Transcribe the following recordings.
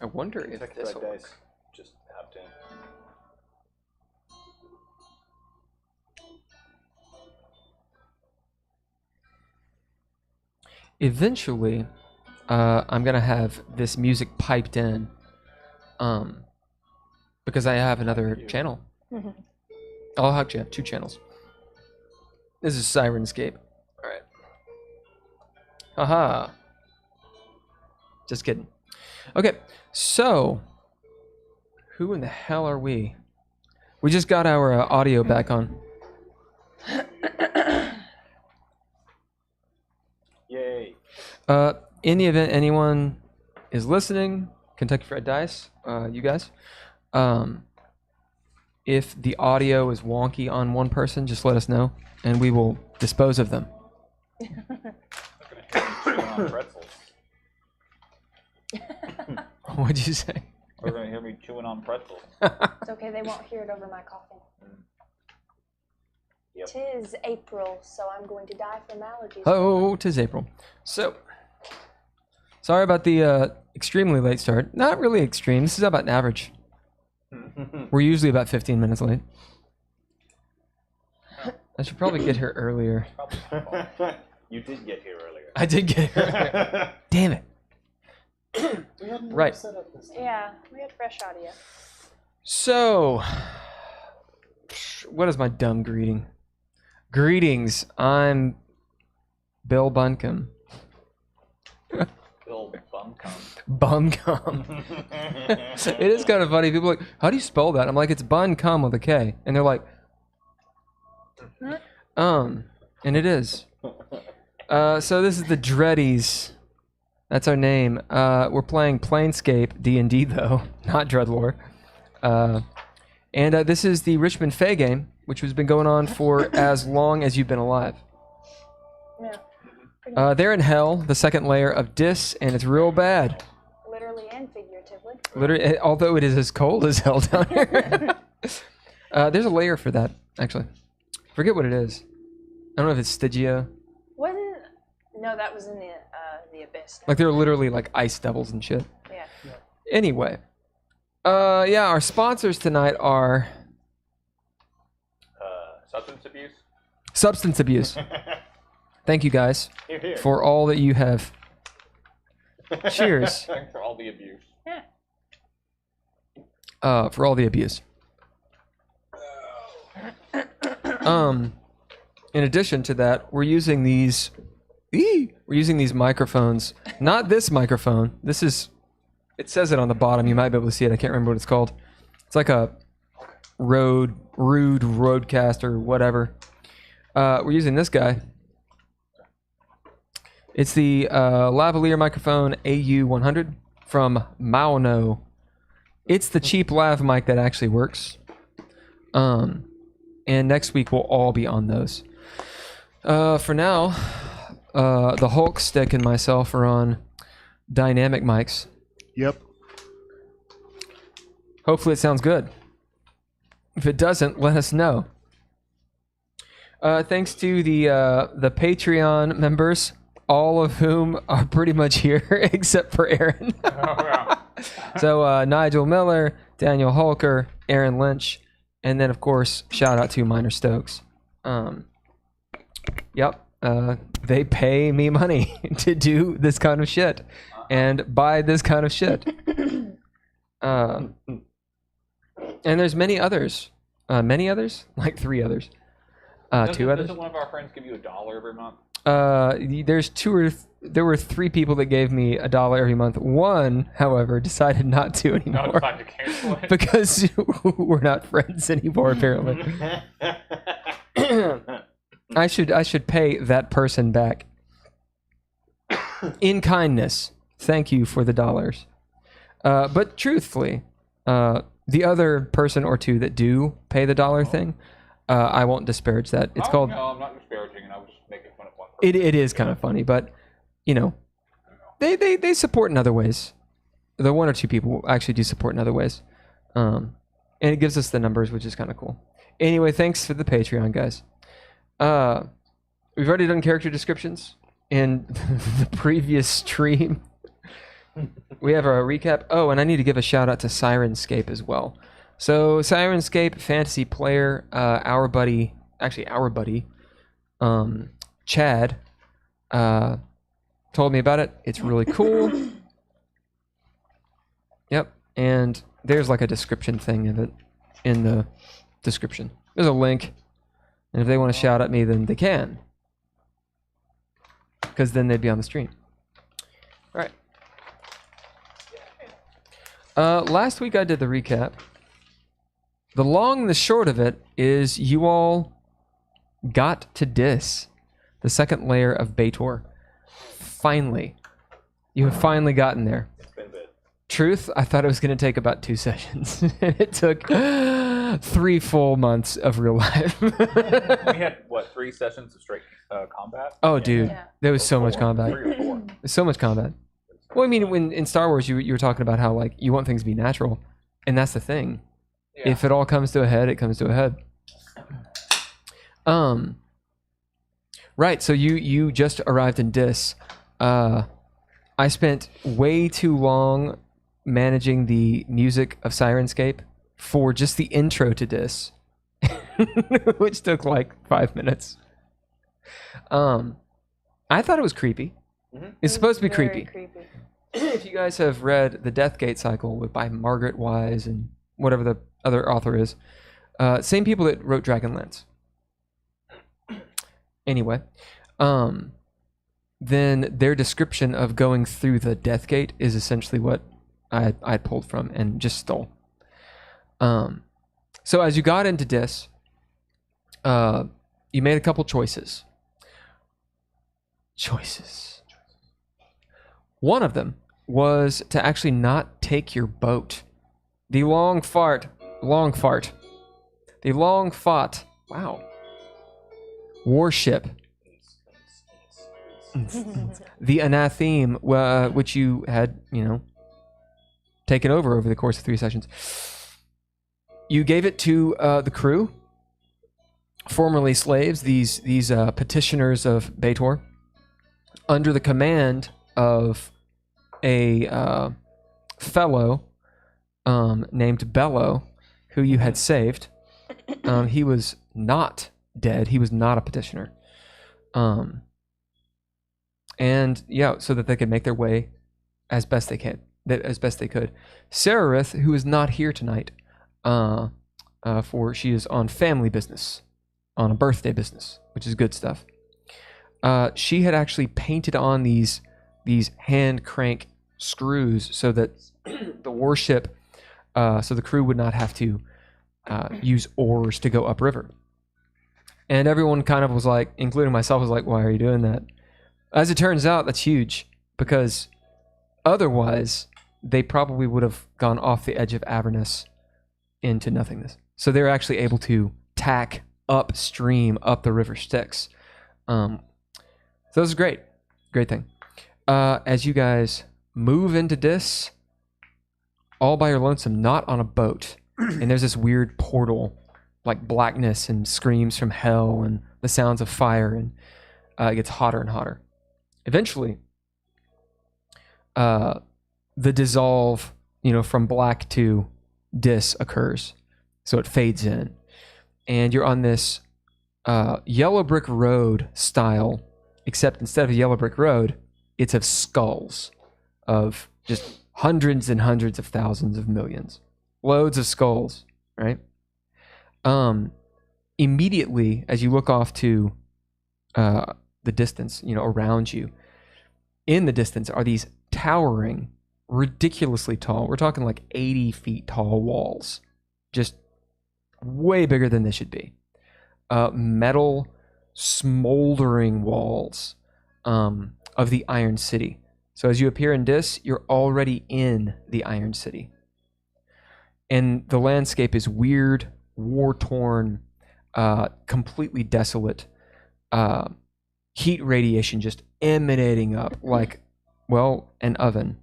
I wonder if this will work. Just tapped in. Eventually, I'm gonna have this music piped in, because I have another channel. I'll actually have 2 channels. This is Sirenscape. All right. Haha. Just kidding. Okay, so who in the hell are we? We just got our audio back on. Yay. In the event anyone is listening, Kentucky Fried Dice, you guys, if the audio is wonky on one person, just let us know, and we will dispose of them. What'd you say? They're going to hear me chewing on pretzels. It's okay, they won't hear it over my coughing. Yep. 'Tis April, so I'm going to die from allergies. Oh, 'tis April. So, sorry about the extremely late start. Not really extreme. This is about an average. We're usually about 15 minutes late. I should probably get here earlier. You did get here earlier. I did get here earlier. Damn it. Right. Yeah, we had fresh audio. So, what is my dumb greeting? Greetings, I'm Bill Bunkum. Bill Bunkum. Bumcum. It is kind of funny. People are like, how do you spell that? I'm like, it's Buncum with a K. And they're like, and it is. So this is the Dreadies. That's our name. We're playing Planescape D&D though, not DreadLore. And this is the Richmond Fey game, which has been going on for as long as you've been alive. Yeah. They're in hell, the second layer of Dis, and it's real bad. Literally and figuratively. Literally, although it is as cold as hell down here. There's a layer for that, actually. Forget what it is. I don't know if it's Stygia. Wasn't? No, that was in the abyss. Like they're literally like ice devils and shit. Yeah. Anyway, yeah, our sponsors tonight are Substance abuse. Substance Abuse. Thank you guys Here, here. for all that you have. Cheers. Thanks for all the abuse. Yeah. For all the abuse. In addition to that, we're using these. We're using these microphones. Not this microphone. This is. It says it on the bottom. You might be able to see it. I can't remember what it's called. It's like a Rode Rodecaster, whatever. We're using this guy. It's the lavalier microphone AU100 from Maono. It's the cheap lav mic that actually works. And next week we'll all be on those. For now, the Hulk Stick and myself are on dynamic mics. Yep. Hopefully it sounds good. If it doesn't, let us know. Thanks to the Patreon members, all of whom are pretty much here except for Aaron. Oh, yeah. So Nigel Miller, Daniel Hulker, Aaron Lynch, and then of course shout out to Minor Stokes. Yep, they pay me money to do this kind of shit and buy this kind of shit. And there's many others. Many others? Like 3 others. 2 others? Doesn't one of our friends give you $1 every month? There were 3 people that gave me $1 every month. One, however, decided not to anymore. No, decided to cancel it. Because we're not friends anymore, apparently. I should pay that person back. In kindness. Thank you for the dollars. But truthfully, the other person or 2 that do pay the $1 thing, I won't disparage that. It's called... No, I'm not disparaging, and I was just making fun of one person. It is kind of funny, but, you know, they support in other ways. The 1 or 2 people actually do support in other ways. And it gives us the numbers, which is kind of cool. Anyway, thanks for the Patreon, guys. We've already done character descriptions in the previous stream. we have our recap. Oh, and I need to give a shout out to Sirenscape as well. So Sirenscape fantasy player, our buddy, Chad, told me about it. It's really cool. Yep, and there's like a description thing of it in the description. There's a link, and if they want to shout at me, then they can, because then they'd be on the stream. All right. Last week I did the recap. The long and the short of it is you all got to Dis, the second layer of Baator. Finally. You have finally gotten there. It's been a bit. Truth, I thought it was going to take about 2 sessions. It took 3 full months of real life. We had, what, 3 sessions of straight combat? Oh, dude. Yeah. There was so much combat. 3 or 4. There's so much combat. Well, I mean, when in Star Wars, you were talking about how, like, you want things to be natural. And that's the thing. Yeah. If it all comes to a head, it comes to a head. Right, so you just arrived in Dis. I spent way too long managing the music of Sirenscape for just the intro to Dis, which took like 5 minutes. I thought it was creepy. Mm-hmm. It's supposed to be Very creepy. If you guys have read the Deathgate cycle by Margaret Wise and whatever the other author is, same people that wrote Dragonlance. Anyway, then their description of going through the Deathgate is essentially what I pulled from and just stole. So as you got into Dis, you made a couple choices. One of them was to actually not take your boat. The long fought, warship, the Anatheme, which you had, taken over the course of 3 sessions. You gave it to the crew, formerly slaves, these petitioners of Baator, under the command of a fellow named Bello, who you had saved. He was not dead. He was not a petitioner. And yeah, so that they could make their way as best they could. Sararith, who is not here tonight, for she is on family business, on a birthday business, which is good stuff. She had actually painted on these hand crank screws so that the warship, so the crew would not have to use oars to go upriver. And everyone kind of was like, including myself, was like, why are you doing that? As it turns out, that's huge, because otherwise they probably would have gone off the edge of Avernus into nothingness. So they're actually able to tack upstream up the river Styx. So this is great thing. As you guys move into Dis, all by your lonesome, not on a boat, and there's this weird portal, like blackness and screams from hell and the sounds of fire, and it gets hotter and hotter. Eventually, the dissolve, from black to Dis occurs, so it fades in, and you're on this yellow brick road style, except instead of a yellow brick road, it's of skulls of just hundreds and hundreds of thousands of millions, loads of skulls, right? Immediately as you look off to the distance, around you, in the distance are these towering, ridiculously tall, we're talking like 80 feet tall walls, just way bigger than they should be. Metal, smoldering walls of the Iron City. So as you appear in Dis, you're already in the Iron City. And the landscape is weird, war-torn, completely desolate. Heat radiation just emanating up like, an oven.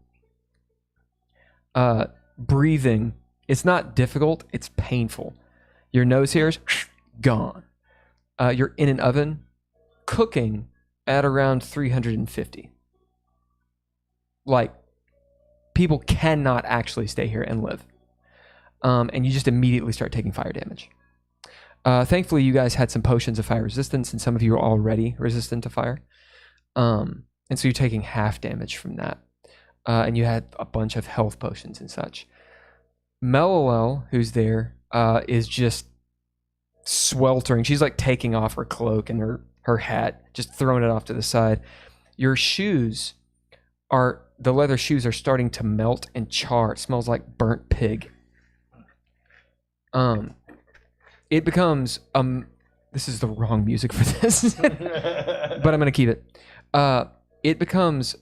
Breathing, it's not difficult, it's painful. Your nose hairs, gone. You're in an oven, cooking at around 350. Like, people cannot actually stay here and live. And you just immediately start taking fire damage. Thankfully, you guys had some potions of fire resistance, and some of you are already resistant to fire. And so you're taking half damage from that. And you had a bunch of health potions and such. Melilel, who's there, is just sweltering. She's like taking off her cloak and her hat, just throwing it off to the side. Your shoes the leather shoes are starting to melt and char. It smells like burnt pig. It becomes this is the wrong music for this, but I'm gonna keep it. It becomes,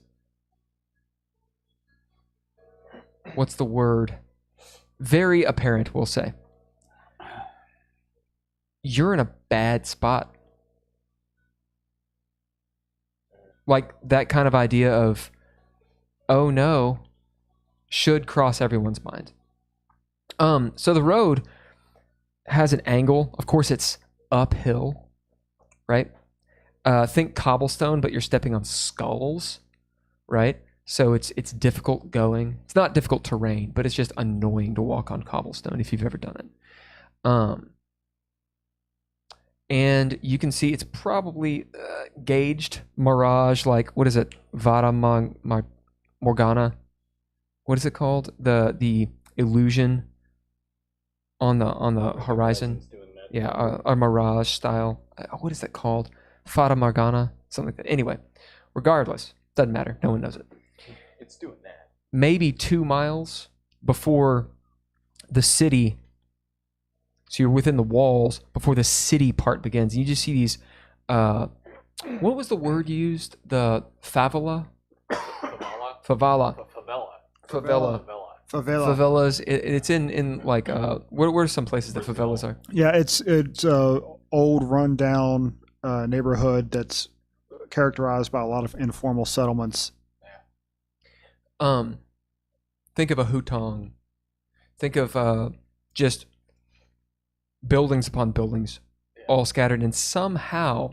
what's the word? Very apparent, we'll say. You're in a bad spot. Like that kind of idea of, oh no, should cross everyone's mind. So the road has an angle. Of course, it's uphill, right? Think cobblestone, but you're stepping on skulls, right? So it's difficult going. It's not difficult terrain, but it's just annoying to walk on cobblestone if you've ever done it. And you can see it's probably gauged mirage, like, what is it? Vada Morgana. What is it called? The illusion on the horizon. Yeah, a mirage style. What is that called? Fata Morgana, something like that. Anyway, regardless, doesn't matter. No one knows it. It's doing that. Maybe 2 miles before the city. So you're within the walls before the city part begins. And you just see these. What was the word used? The favela. Favela. Favelas. It's in like where are some places that favelas are? Yeah, it's old rundown neighborhood that's characterized by a lot of informal settlements. Think of a hutong. Think of just buildings upon buildings, all scattered, and somehow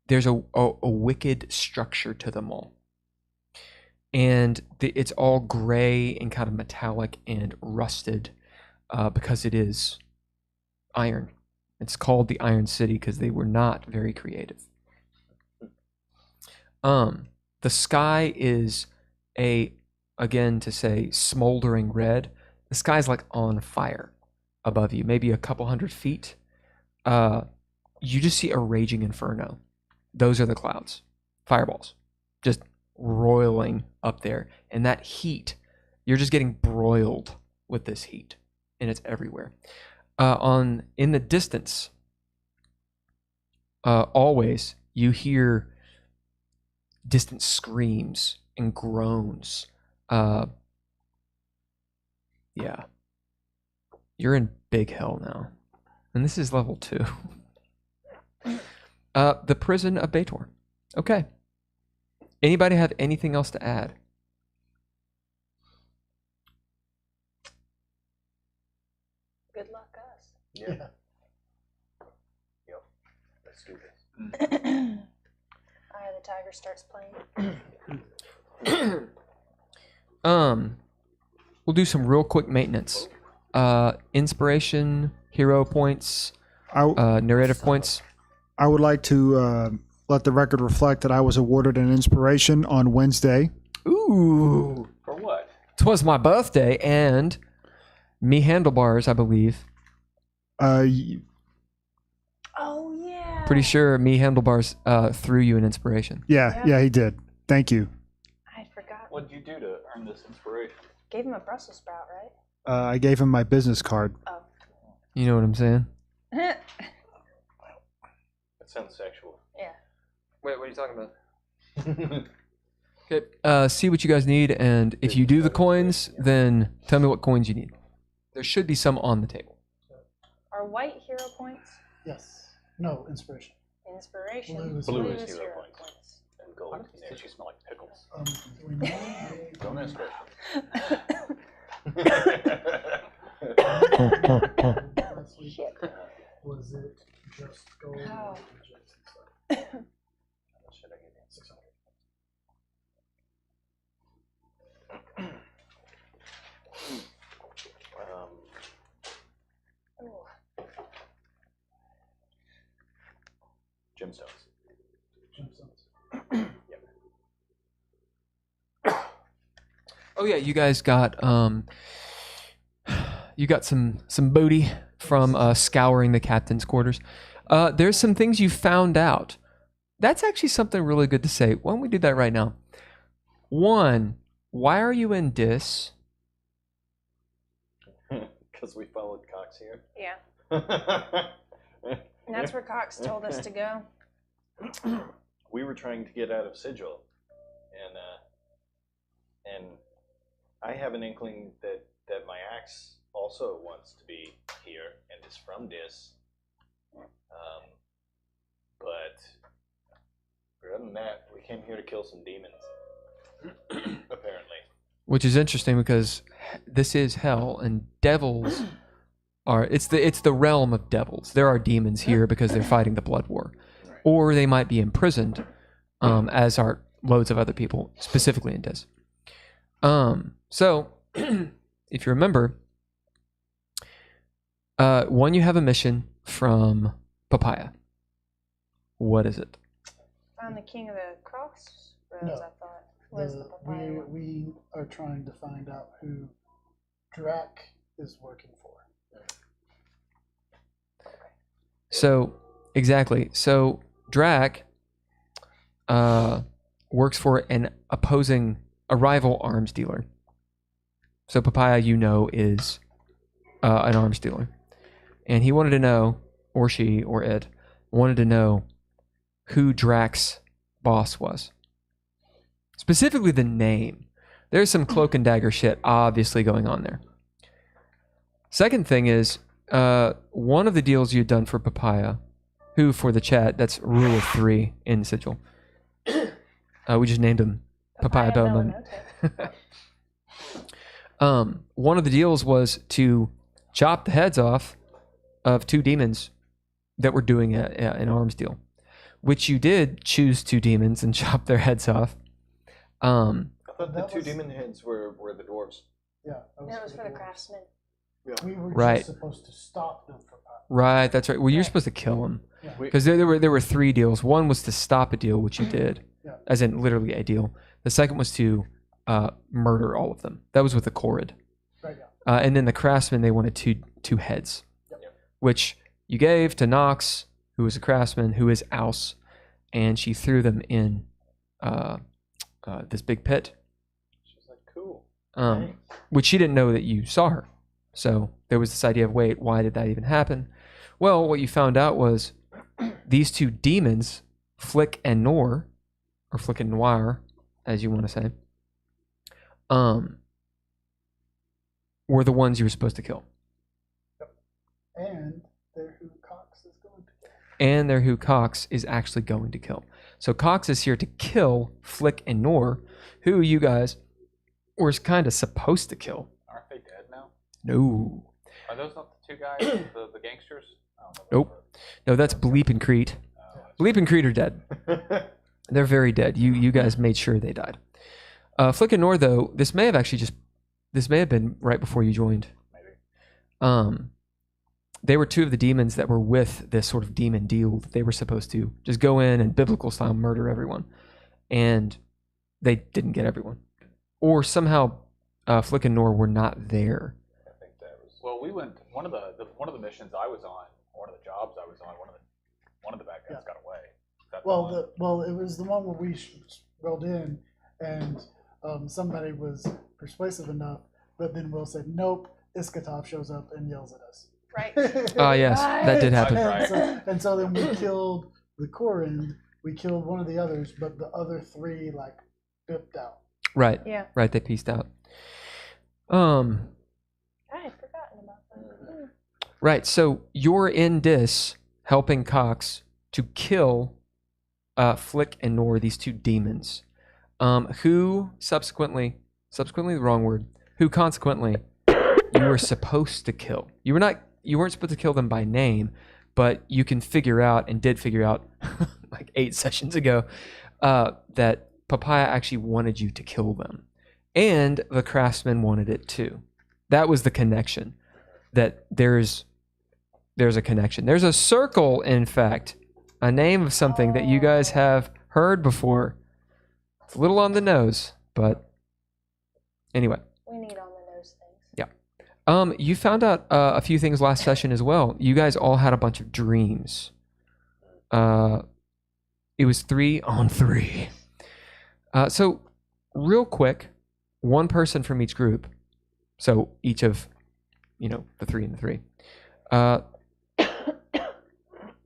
there's a wicked structure to them all. And it's all gray and kind of metallic and rusted because it is iron. It's called the Iron City because they were not very creative. The sky is again to say, smoldering red. The sky's like on fire above you, maybe a couple 100 feet. You just see a raging inferno. Those are the clouds. Fireballs. Just roiling up there. And that heat, you're just getting broiled with this heat. And it's everywhere. In the distance, always, you hear distant screams and groans. Yeah. You're in big hell now. And this is level 2. The prison of Baator. Okay. Anybody have anything else to add? Good luck, us. Yeah. Yep. Let's do this. Eye of the Tiger starts playing. We'll do some real quick maintenance. Inspiration, hero points, narrative points. I would like to let the record reflect that I was awarded an inspiration on Wednesday. Ooh. For what? 'Twas my birthday, and me handlebars, I believe. Oh, yeah. Pretty sure me handlebars threw you an inspiration. Yeah, he did. Thank you. I forgot. What did you do to earn this inspiration? Gave him a Brussels sprout, right? I gave him my business card. Oh. You know what I'm saying? That sounds sexual. Yeah. Wait, what are you talking about? Okay, see what you guys need, and if you do the coins, then tell me what coins you need. There should be some on the table. Are white hero points? Yes. No, inspiration. Inspiration. Blue is hero points. And gold. They actually smell like pickles. Do we know Don't inspiration. last week? Shit. Was it just gold? Oh. Or just stuff? 600. gemstones. Gemstones. Oh yeah, you guys got some booty from scouring the captain's quarters. There's some things you found out. That's actually something really good to say. Why don't we do that right now? One, why are you in Dis? Because we followed Cox here. Yeah. And that's where Cox told us to go. We were trying to get out of Sigil, and I have an inkling that my axe also wants to be here and is from Dis. But other than that, we came here to kill some demons. Apparently. Which is interesting because this is hell and devils are it's the realm of devils. There are demons here because they're fighting the blood war. Right. Or they might be imprisoned, as are loads of other people, specifically in Dis. So if you remember, one, you have a mission from Papaya. What is it? Found the king of the crossroads, No. I thought. Was the papaya one. We are trying to find out who Drac is working for. So exactly. So Drac works for a rival arms dealer. So Papaya, you know, is an arms dealer, and he wanted to know, or she, or it, wanted to know who Drac's boss was. Specifically the name. There's some cloak and dagger shit obviously going on there. Second thing is, one of the deals you had done for Papaya, who for the chat, that's rule of 3 in Sigil. We just named him Papaya Bellman. One of the deals was to chop the heads off of 2 demons that were doing an arms deal, which you did choose 2 demons and chop their heads off. I thought the That 2 was- demon heads were the dwarves. Yeah, That was for the dwarves. craftsman. We were Right. just supposed to stop them from Right, that's right. Well, you're supposed to kill them. Yeah. Because there were 3 deals. One was to stop a deal, which you did, Yeah. as in literally a deal. The second was to murder all of them. That was with the Corrid. Right now. And then the craftsman, they wanted two heads, Yep. which you gave to Nox, who was a craftsman, who is Ouse, and she threw them in this big pit, She's like, cool. which she didn't know that you saw her. So there was this idea of, wait, why did that even happen? Well, what you found out was these 2 demons, Flick and Nor, or Flick and Noir, as you want to say, were the ones you were supposed to kill. And they're who Cox is going to kill. And they're who Cox is actually going to kill. So Cox is here to kill Flick and Nor, who you guys were kind of supposed to kill. Aren't they dead now? No. Are those not the 2 guys, the gangsters? I don't know. Nope. No, that's Bleep and Crete. That's Bleep and Crete are dead. They're very dead. You guys made sure they died. Flick and Nor, though, this may have been right before you joined. maybe. They were 2 of the demons that were with this sort of demon deal that they were supposed to just go in and biblical style murder everyone. And they didn't get everyone. Or somehow Flick and Nor were not there. I think that was. Well, we went one of the missions I was on, one of the jobs I was on. One of the bad guys Yeah. got away. Is that the one? Well, it was the one where we rolled in, and somebody was persuasive enough, but then Will said, "Nope." Iskatov shows up and yells at us. Right. Yes, that did happen. Right. And so then we killed the Corrin. We killed one of the others, but the other 3 like bipped out. Right. Yeah. Right, they pieced out. I had forgotten about that. Right, so you're in Dis helping Cox to kill Flick and Nor, these 2 demons, who subsequently the wrong word, who consequently you were supposed to kill. You weren't supposed to kill them by name, but you can figure out, and did figure out like 8 sessions ago, that Papaya actually wanted you to kill them. And the craftsman wanted it too. That was the connection. That there's a connection. There's a circle, in fact, a name of something that you guys have heard before. It's a little on the nose, but anyway. We need on the nose things. You found out a few things last session as well. You guys all had a bunch of dreams. It was 3 on 3. So, real quick, one person from each group. So each of, the 3 and the 3.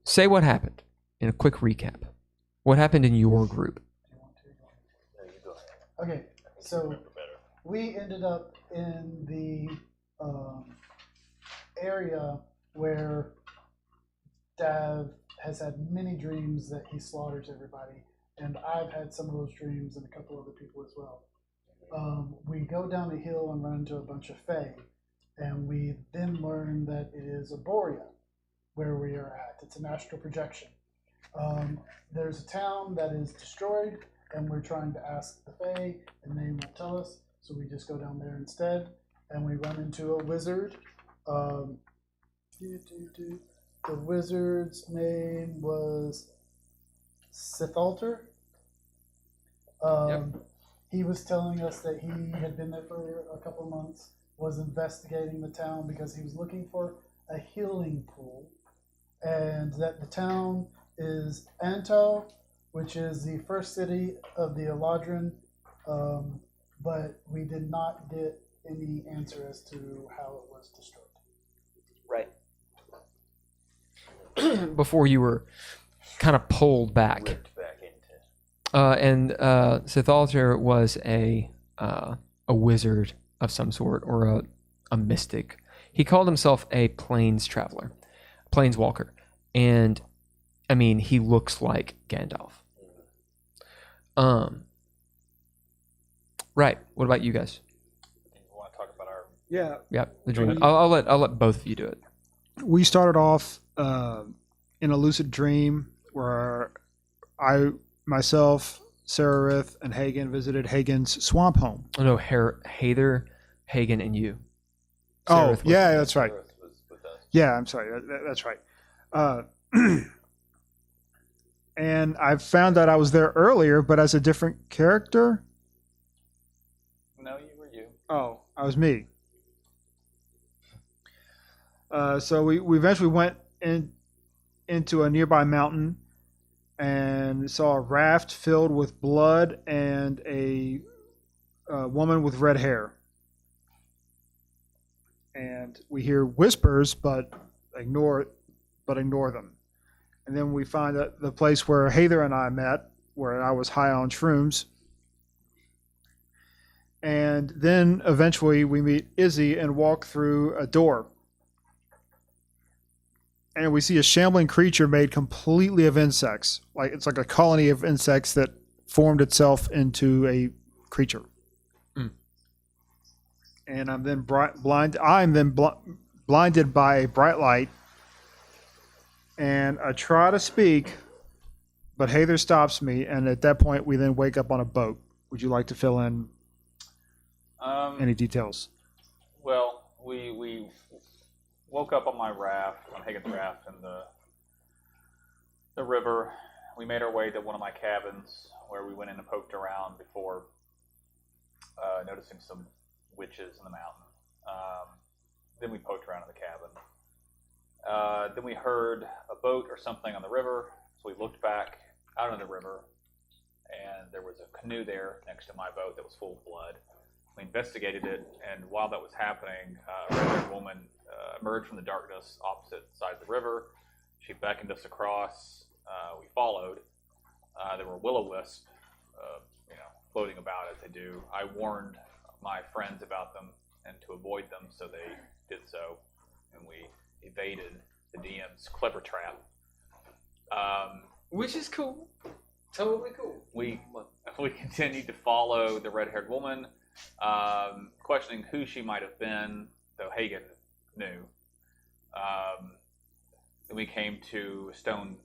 Say what happened in a quick recap. What happened in your group? Okay, so we ended up in the area where Dav has had many dreams that he slaughters everybody, and I've had some of those dreams and a couple other people as well. We go down a hill and run into a bunch of Fey, and we then learn that it is Aboria where we are at. It's an astral projection. There's a town that is destroyed, and we're trying to ask the Fey, and they won't tell us, so we just go down there instead, and we run into a wizard. The wizard's name was Sithalter. He was telling us that he had been there for a couple of months, was investigating the town because he was looking for a healing pool, and that the town is Anto, which is the first city of the Eladrin, but we did not get any answer as to how it was destroyed. Right. Before you were kind of pulled back. Ripped back into. And Sithalter was a wizard of some sort, or a mystic. He called himself a planeswalker. And, I mean, he looks like Gandalf. Right. What about you guys? You want to talk about our... Yeah. Yeah, the dream. I'll let both of you do it. We started off in a lucid dream where myself, Sararith, and Haygen visited Hagen's swamp home. Oh, no, Heiðr, Haygen, and you. Oh, Sararith yeah, that's right. Sararith was with us. Yeah, I'm sorry. That's right. And I found that I was there earlier, but as a different character. No, you were you. Oh, I was me. So we eventually went into a nearby mountain and saw a raft filled with blood and a woman with red hair. And we hear whispers, but ignore them. And then we find the place where Heiðr and I met, where I was high on shrooms. And then eventually we meet Izzy and walk through a door. And we see a shambling creature made completely of insects. It's like a colony of insects that formed itself into a creature. Mm. And I'm then blinded by a bright light. And I try to speak, but Heiðr stops me. And at that point, we then wake up on a boat. Would you like to fill in any details? Well, we woke up on my raft, on Hagen's raft, in the river. We made our way to one of my cabins where we went in and poked around before noticing some witches in the mountain. Then we poked around in the cabin. Then we heard a boat or something on the river, so we looked back out on the river, and there was a canoe there next to my boat that was full of blood. We investigated it, and while that was happening, a red-haired woman emerged from the darkness opposite side of the river. She beckoned us across. We followed. There were will-o-wisps, floating about as they do. I warned my friends about them and to avoid them, so they did so, and we evaded the DM's clever trap. Which is cool. Totally cool. We continued to follow the red-haired woman, questioning who she might have been, though Haygen knew. Then we came to a stone,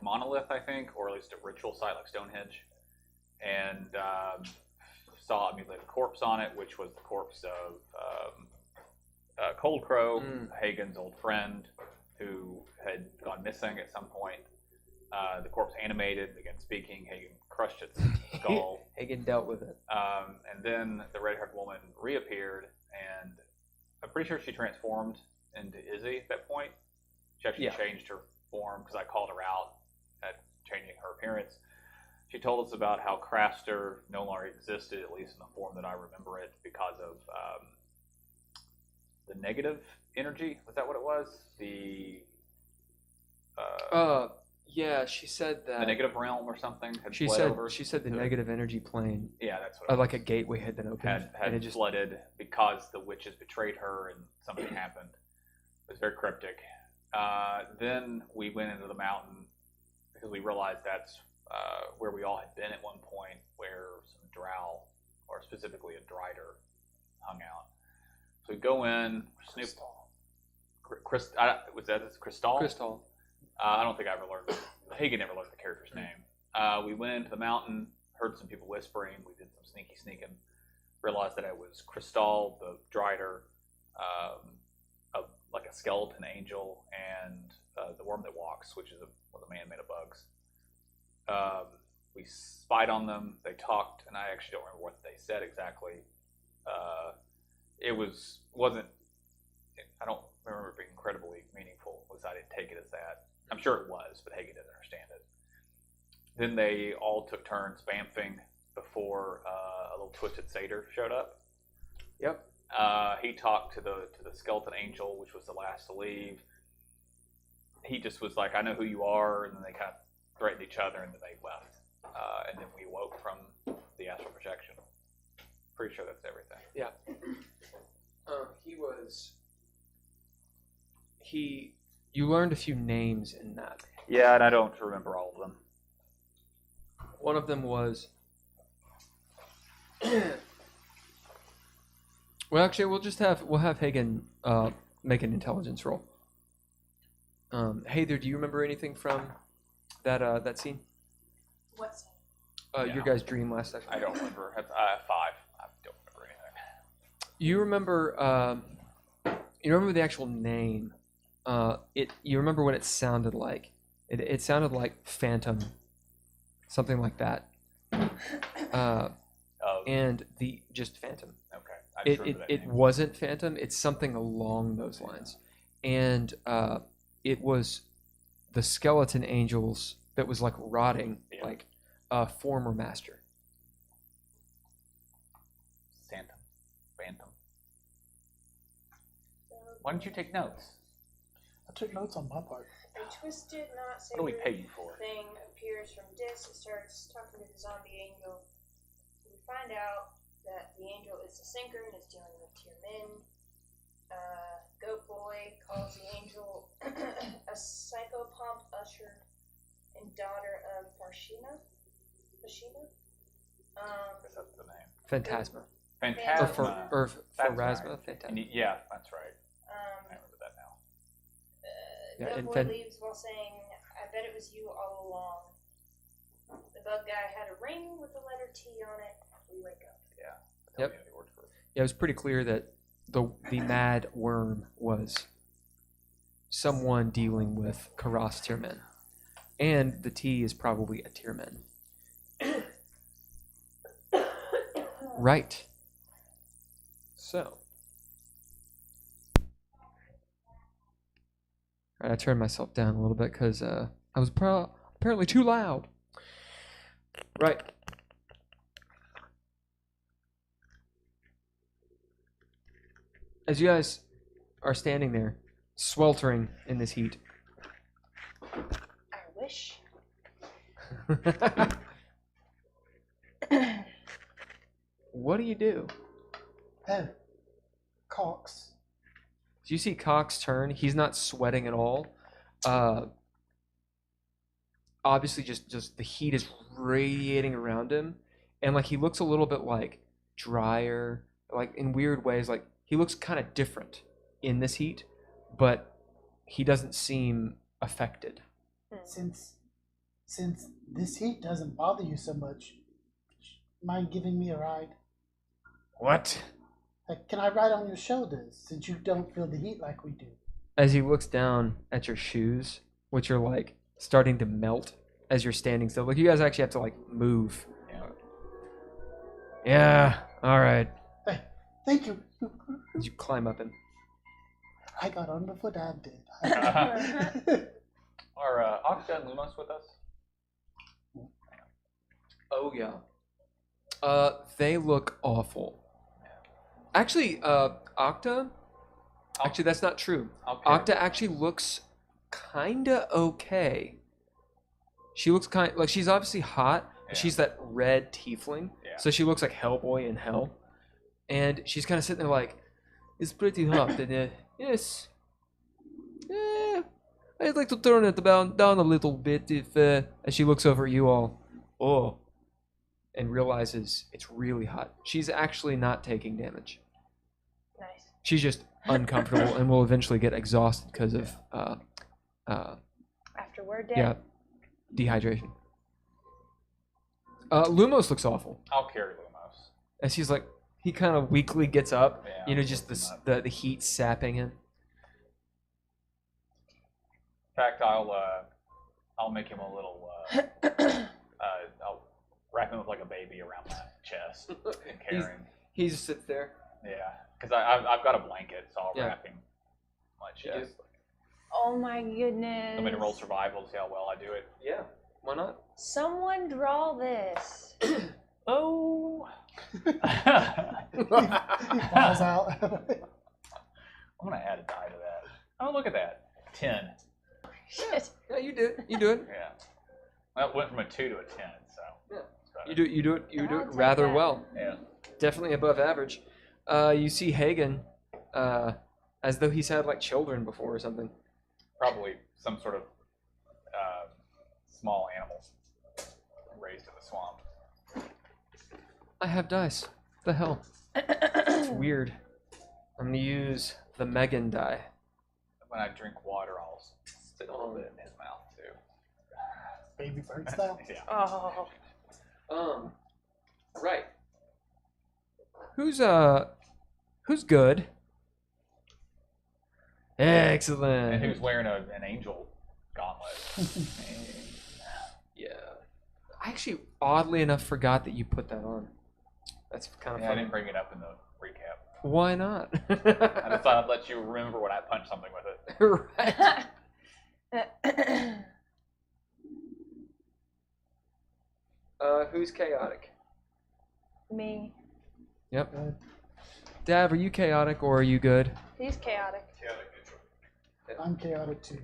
monolith, I think, or at least a ritual site like Stonehenge, and saw immediately a corpse on it, which was the corpse of Cold Crow, Hagen's old friend, who had gone missing at some point. The corpse animated, began speaking. Haygen crushed its skull. Haygen dealt with it. And then the red-haired woman reappeared, and I'm pretty sure she transformed into Izzy at that point. She actually changed her form because I called her out at changing her appearance. She told us about how Craster no longer existed, at least in the form that I remember it, because of the negative energy. Was that what it was? Yeah, she said that. The negative realm or something had She fled said over. she said the negative energy plane, Yeah, that's what it like a gateway had been opened, had and it just flooded because the witches betrayed her and something happened. It was very cryptic. Then we went into the mountain because we realized that's where we all had been at one point, where some drow, or specifically a drider, hung out. So we go in, snoop. Was that Crystal? crystal. I don't think I ever learned. Haygen never learned the character's name. We went into the mountain, heard some people whispering. We did some sneaking. Realized that it was Crystal, the Drider, like a skeleton angel, and the Worm That Walks, which is a man made of bugs. We spied on them. They talked, and I actually don't remember what they said exactly. It wasn't. I don't remember it being incredibly meaningful. At least I didn't take it as that. I'm sure it was, but Haygen didn't understand it. Then they all took turns bamfing before a little twisted satyr showed up. Yep. He talked to the skeleton angel, which was the last to leave. He just was like, "I know who you are," and then they kind of threatened each other, and then they left. And then we woke from the astral projection. Pretty sure that's everything. Yeah. You learned a few names in that. Yeah, and I don't remember all of them. One of them was. Well, actually, we'll have Haygen make an intelligence roll. Heiðr, do you remember anything from that scene? What scene? Your guys' dream last session. I don't remember. I have 5. I don't remember anything. You remember? You remember the actual name? You remember what it sounded like? It sounded like Phantom, something like that. And just Phantom. Okay. It wasn't Phantom. It's something along those lines, and it was the skeleton angels that was like rotting, like a former master. Phantom. Why didn't you take notes? I took notes on my part. A twisted, not What do we pay sacred you for? thing appears from Dis and starts talking to the zombie angel. We find out that the angel is a sinker and is dealing with Tirmen. Goat Boy calls the angel a psychopomp usher and daughter of Farshina. Guess that's the name. Phantasma. Phantasma. Or That's Pharasma. right. Phantasma. Yeah, that's right. I remember that now. Yeah, Goat and Boy leaves while saying, "I bet it was you all along." The bug guy had a ring with the letter T on it. We wake up. Yeah. Yep. Yeah, it was pretty clear that the mad worm was someone dealing with Caras Tirmen, and the T is probably a Tirmen. Right. So. Alright, I turned myself down a little bit because I was apparently too loud. Right. As you guys are standing there, sweltering in this heat. I wish. What do you do? Hey, Cox. Do you see Cox turn? He's not sweating at all. Obviously, just the heat is radiating around him, and like he looks a little bit like drier, like in weird ways. Like he looks kind of different in this heat, but he doesn't seem affected. Since this heat doesn't bother you so much, mind giving me a ride? What? Like, can I ride on your shoulders since you don't feel the heat like we do? As he looks down at your shoes, which are like starting to melt as you're standing still. Like you guys actually have to like move. Yeah. All right. Hey, thank you. As you climb up and I got on before Dad did. Are Octa and Lumos with us? oh yeah. They look awful. Actually, Octa. Actually, that's not true. Octa actually looks kinda okay. She looks like she's obviously hot. Yeah. She's that red tiefling, Yeah. so she looks like Hellboy in Hell, and she's kind of sitting there like, "It's pretty hot." And yes, I'd like to turn it down a little bit if. And she looks over at you all, and realizes it's really hot. She's actually not taking damage. Nice. She's just uncomfortable and will eventually get exhausted because of After we're dead. yeah, dehydration. Lumos looks awful. I'll carry Lumos. As he's like, he kind of weakly gets up, Yeah, just lift him up. the heat sapping him. In fact, I'll make him a little. I'll wrap him up like a baby around my chest and carry him. He just sits there. Yeah, because I've got a blanket, so I'll Yeah. wrap him my chest. Oh my goodness. I'm gonna roll survival to see how well I do it. Yeah, why not? Someone draw this. Oh. He falls out. I'm gonna add a die to that. Oh, look at that. 10. Shit. Yeah, you do it. You do it. Yeah. Well, it went from a 2 to a 10, so. Yeah. it's better. You do it. You do it. You do I'll it take rather that. well. Yeah. Definitely above average. You see Haygen, as though he's had like children before or something. Probably some sort of small animal raised in the swamp. I have dice. The hell? It's weird. I'm gonna use the Megan die. When I drink water, I'll spit a little bit in his mouth, too. Baby bird style. Yeah. Oh. Right. Who's good? Excellent. And who's wearing an angel gauntlet? Yeah. I actually, oddly enough, forgot that you put that on. That's kind of Yeah, I funny. didn't bring it up in the recap. Why not? I just thought I'd let you remember when I punched something with it. Right. Who's chaotic? Me. Yep. Dav, are you chaotic or are you good? He's chaotic. I'm chaotic too.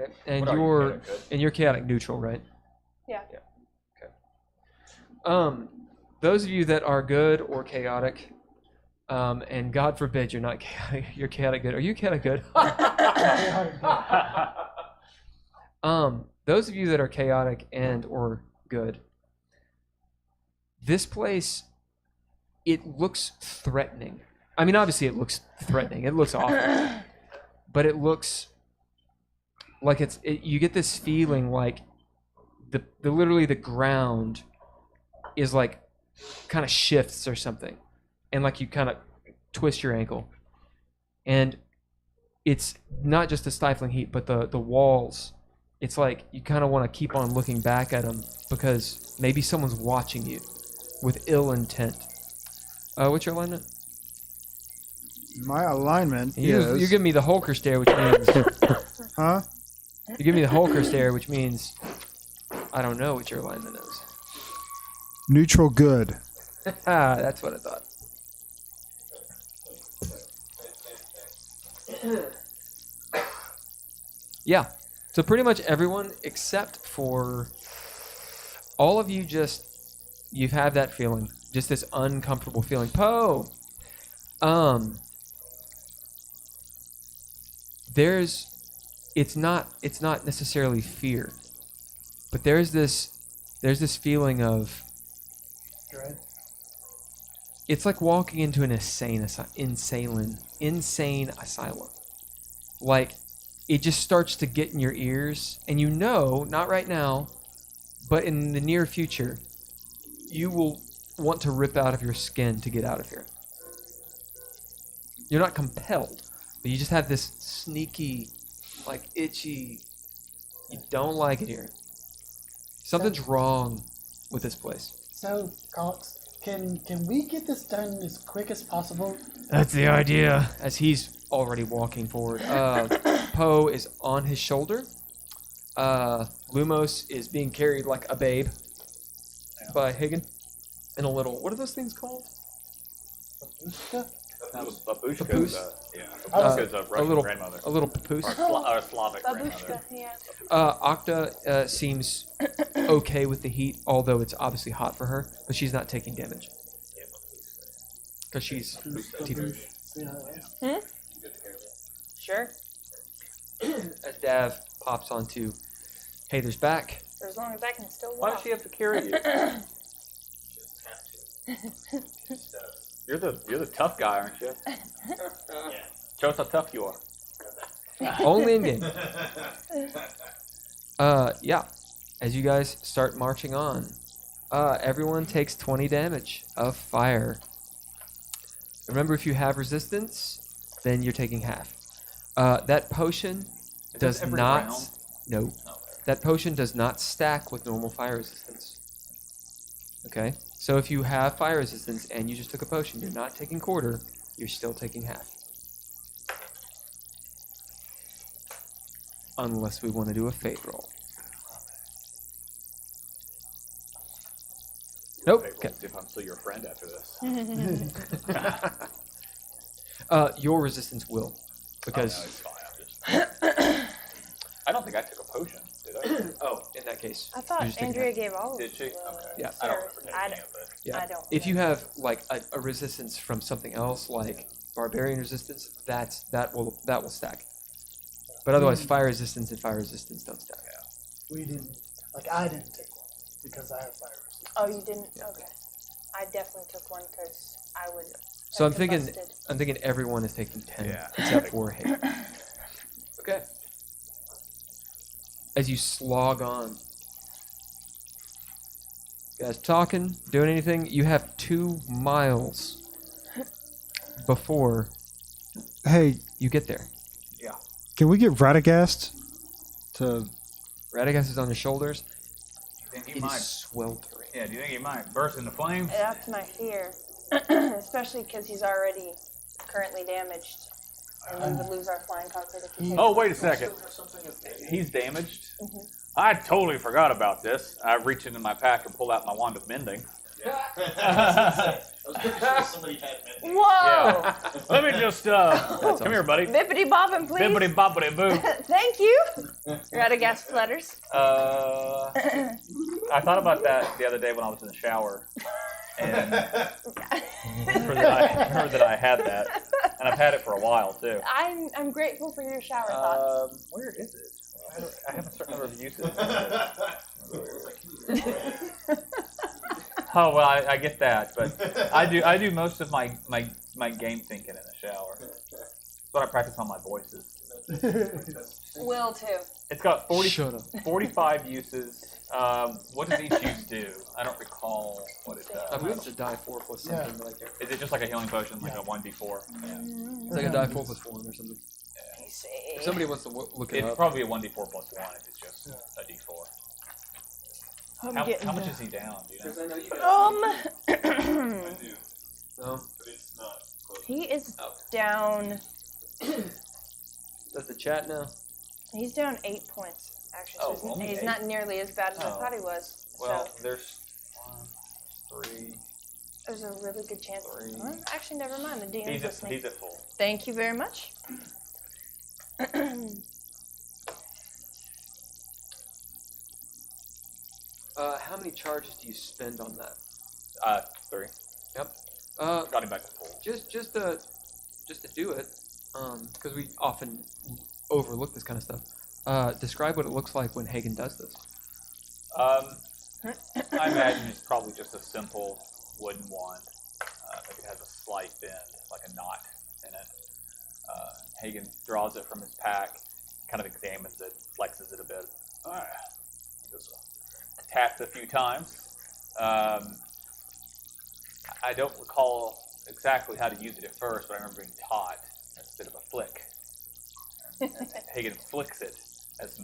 Okay. And What are you, you're chaotic good? and you're chaotic neutral, right? Yeah. Okay. Those of you that are good or chaotic, and God forbid you're not chaotic, you're chaotic good. Are you chaotic good? Chaotic good. Those of you that are chaotic and or good, this place, it looks threatening. I mean, obviously it looks threatening. It looks awful. But it looks like you get this feeling like the literally the ground is like kind of shifts or something, and like you kind of twist your ankle, and it's not just the stifling heat, but the walls. It's like you kind of want to keep on looking back at them because maybe someone's watching you with ill intent. What's your alignment? My alignment You is... give me the Hulker stare, which means Huh? you give me the Hulker stare, which means I don't know what your alignment is. Neutral good. That's what I thought. Yeah. So pretty much everyone except for all of you you've had that feeling. Just this uncomfortable feeling. Poe! It's not necessarily fear. But there's this feeling of Dread. it's like walking into an insane asylum. Like, it just starts to get in your ears, and you know, not right now, but in the near future, you will want to rip out of your skin to get out of here. You're not compelled, but you just have this sneaky, like, itchy You don't like it here. Something's wrong with this place. So, Cox, can we get this done as quick as possible? That's the idea. As he's already walking forward. Poe is on his shoulder. Lumos is being carried like a babe by Haygen. In a little, what are those things called? Babushka. Papoose? Babushka's a Russian little- grandmother. A little papoose. Or Slavic grandmother. Babushka, yeah. Octa seems okay with the heat, although it's obviously hot for her, but she's not taking damage. Because she's Yeah. Sure. as Dav pops onto Heiðr's back. For as long as I can still Why walk. does she have to carry you? You're the tough guy, aren't you? Show us how tough you are. Only in game. Yeah. As you guys start marching on, everyone takes 20 damage of fire. Remember, if you have resistance, then you're taking half. That potion does every not. round? No. Okay. That potion does not stack with normal fire resistance. Okay? So if you have fire resistance and you just took a potion, you're not taking quarter, you're still taking half. Unless we want to do a fate roll. Nope. Okay, Okay. we'll see if I'm still your friend after this. Your resistance will. Because, Oh, no, it's fine. I don't think I took a potion, did I? in that case, I you're thought just taking Andrea half. gave all of Did she? the- Okay. Yeah. I don't Sure. remember I taking it, but Yeah. I don't. If you have like a resistance from something else, like barbarian resistance, that will stack. But otherwise, fire resistance and fire resistance don't stack. We didn't, I didn't take one because I have fire resistance. Oh, you didn't? Okay. I definitely took one because I would. So have I'm thinking combusted. everyone is taking 10, Yeah. except for Hayden. Okay. As you slog on, you guys talking, doing anything? You have 2 miles before Hey, you get there. can we get Radagast to? Radagast is on your shoulders. Do you think It he is might? sweltering. Yeah. Do you think he might burst into flames? That's my fear, especially because he's already currently damaged, and we would lose our flying cockpit if he takes. Oh, wait a second. He's damaged. I totally forgot about this. I reached into my pack and pulled out my wand of mending. Whoa! Let me just come here, buddy. Bippity bobbin, please. Bibbidi bobbidi boo. Thank you. You're out of gas flutters. I thought about that the other day when I was in the shower, and remember that I had that, and I've had it for a while too. I'm grateful for your shower thoughts. Where is it? I have a certain number of uses. Oh well, I get that, but I do most of my game thinking in the shower. That's what I practice on my voices. Will too. It's got Shut up. 45 uses. What does each use do? I don't recall what it I does. believe it's a die 4 plus something like that. Is it just like a healing potion, like a 1d4? It's like a die 4 plus 1 or something. Let me see. If somebody wants to look it It's up. probably a 1d4 plus 1 if it's just a d4. I'm How getting much there. is he down? Do you know? No? He is down. Does the chat know? He's down 8 points. Actually, Oh, so only he's 8? not nearly as bad as I Oh. thought he was. Well, So there's 1, 3. there's a really good chance. 3. Well, actually, never mind. The DM's listening. He's at full. Thank you very much. How many charges do you spend on that? 3. Yep. Got him back to full. Just to do it, because we often overlook this kind of stuff. Describe what it looks like when Haygen does this. I imagine it's probably just a simple wooden wand. Maybe it has a slight bend, like a knot in it. Haygen draws it from his pack, kind of examines it, flexes it a bit. Just taps a few times. I don't recall exactly how to use it at first, but I remember being taught. It's a bit of a flick. And Haygen flicks it as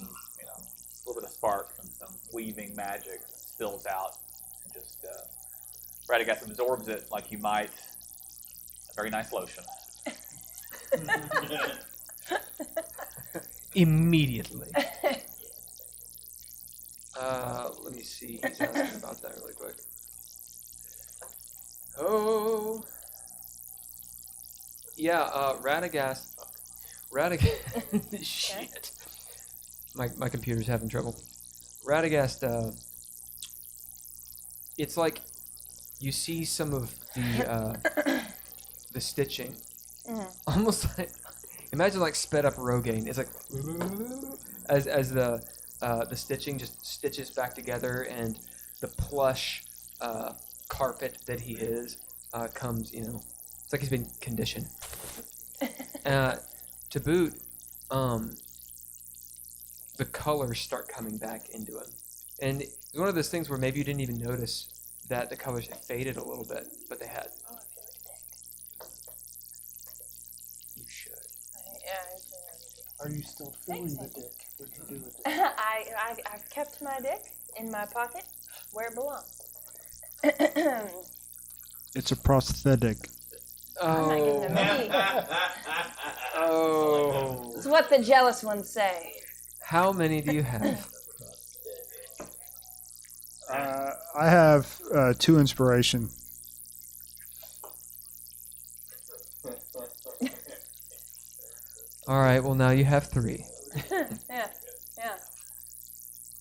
little bit of sparks and some weaving magic that spills out. And just Radagast absorbs it like you might a very nice lotion. Immediately. Let me see. He's asking about that really quick. Oh. Yeah, Radagast. Shit. My computer's having trouble. Radagast, it's like you see some of the stitching. Almost like, imagine like sped up Rogaine. It's like as the stitching just stitches back together, and the plush carpet that he is comes, it's like he's been conditioned. To boot, the colors start coming back into him. And it's one of those things where maybe you didn't even notice that the colors had faded a little bit, but they had. Oh, I feel like a dick. You should. Yeah, Are you still feeling the dick? What'd you do with it? I've kept my dick in my pocket where it belongs. It's a prosthetic. I'm not giving them any. Oh. It's what the jealous ones say. How many do you have? I have 2 inspiration. All right. Well, now you have 3. Yeah.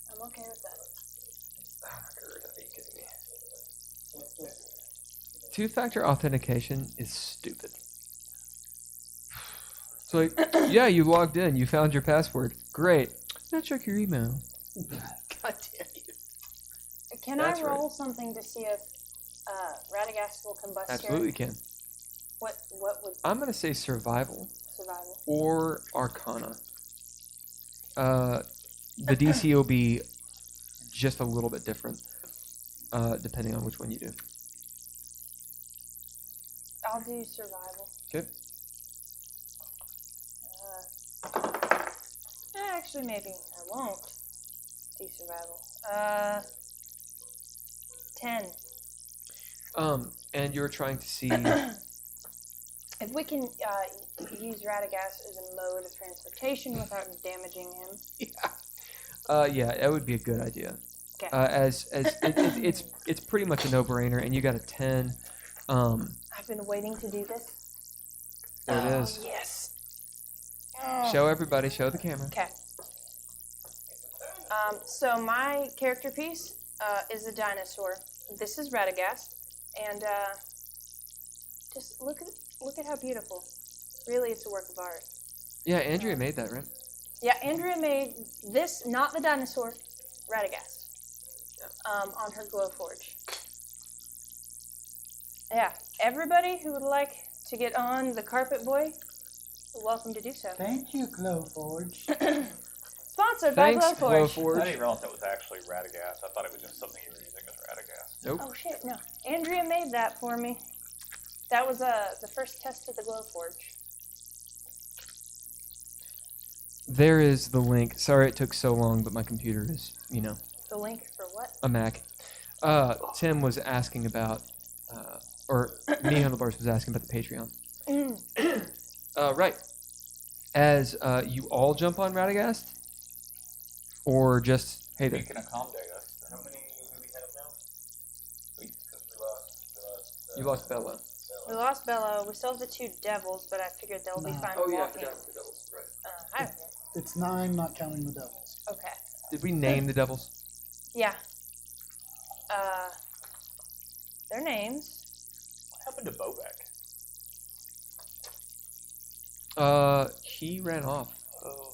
I'm okay with that. Oh my god! Are you kidding me? 2-factor authentication is stupid. It's like, yeah, you logged in, you found your password. Great. Now check your email. God damn you. Can That's I roll something to see if Radagast will combust Absolutely here? can. What would I'm going to say survival survival? or arcana. The DC will be just a little bit different, depending on which one you do. I'll do survival. Okay. Actually, maybe I won't do survival. 10. And you're trying to see. If we can use Radagast as a mode of transportation without damaging him. Yeah, that would be a good idea. Okay. It's pretty much a no-brainer, and you got a 10. I've been waiting to do this. There it is. Yes. Show everybody. Show the camera. Okay. So my character piece is a dinosaur. This is Radagast, and just look at how beautiful. Really, it's a work of art. Yeah, Andrea made that, right? Yeah, Andrea made this, not the dinosaur, Radagast, on her Glowforge. Yeah, everybody who would like to get on the Carpet Boy, you're welcome to do so. Thank you, Glowforge. Sponsored by Thanks, Glowforge. I Glowforge. didn't realize that was actually Radagast. I thought it was just something you were using as Radagast. Nope. Oh shit, no. Andrea made that for me. That was the first test of the Glowforge. There is the link. Sorry it took so long, but my computer is, The link for what? a Mac. Tim was asking about, or me Handlebars was asking about the Patreon. Right. As you all jump on Radagast, or just We Heiðr? can accommodate us. How many do we have now? Because we lost. You lost Bella. We lost Bello. We still have the 2 devils, but I figured they'll be fine walking. the devils. Right. I don't know. It's 9, not counting the devils. Okay. Did we name the devils? Yeah. Their names. What happened to Bobek? He ran off. Oh,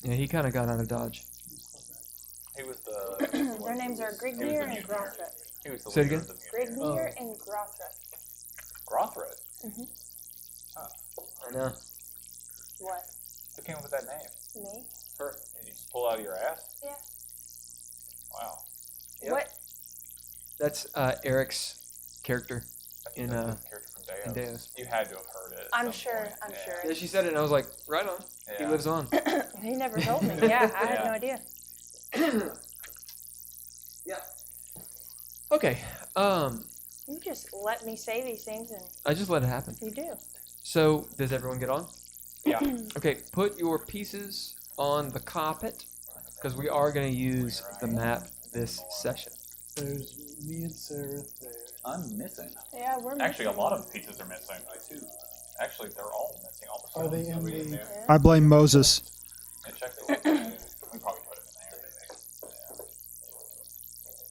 Yeah, he kind of got out of Dodge. he was the. Their names are Grignir and Grothret. He was the Say it leader again? of the mutineers. Grignir and Grothret. Grothret. I know. What? Who came up with that name? Me? Her. Did you just pull out of your ass? Yeah. Wow. Yep. What? That's Eric's character That's in the character from Day and Deus. You had to have heard it. at I'm some sure. point. I'm Yeah. sure. Yeah, she said it, and I was like, right on. He Yeah. lives on. He never told me. Yeah, I had Yeah. no idea. Yeah. Okay. You just let me say these things, and I just let it happen. you do. So, does everyone get on? Yeah. Okay, put your pieces on the carpet, because we are going to use the map this session. There's me and Sarah there. I'm missing. Yeah, we're Actually, a missing lot one. of pieces are missing. I too. Actually, they're all missing. All the Are they stones. in the? Yeah. I blame Moses. Yeah, check the list. We probably put it in there.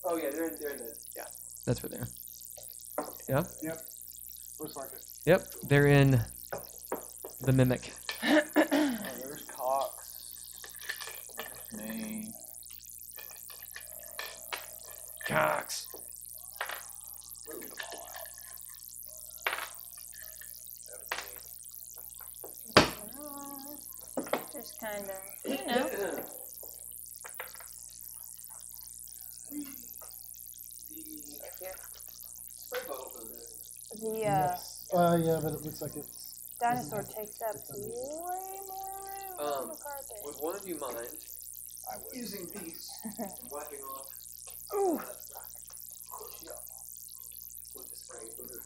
Oh, yeah, they're in the... Yeah, that's where they are. Yeah? Yep. Looks like it. Yep, they're in the Mimic. Oh, there's Cox. There's me. Cox. Move them all out. Just kind of, you know. The Yes. Yeah, but it looks like it's. dinosaur takes up way more room on the carpet. Would one of you mind I would. using these, wiping off Ooh. with the spray booger,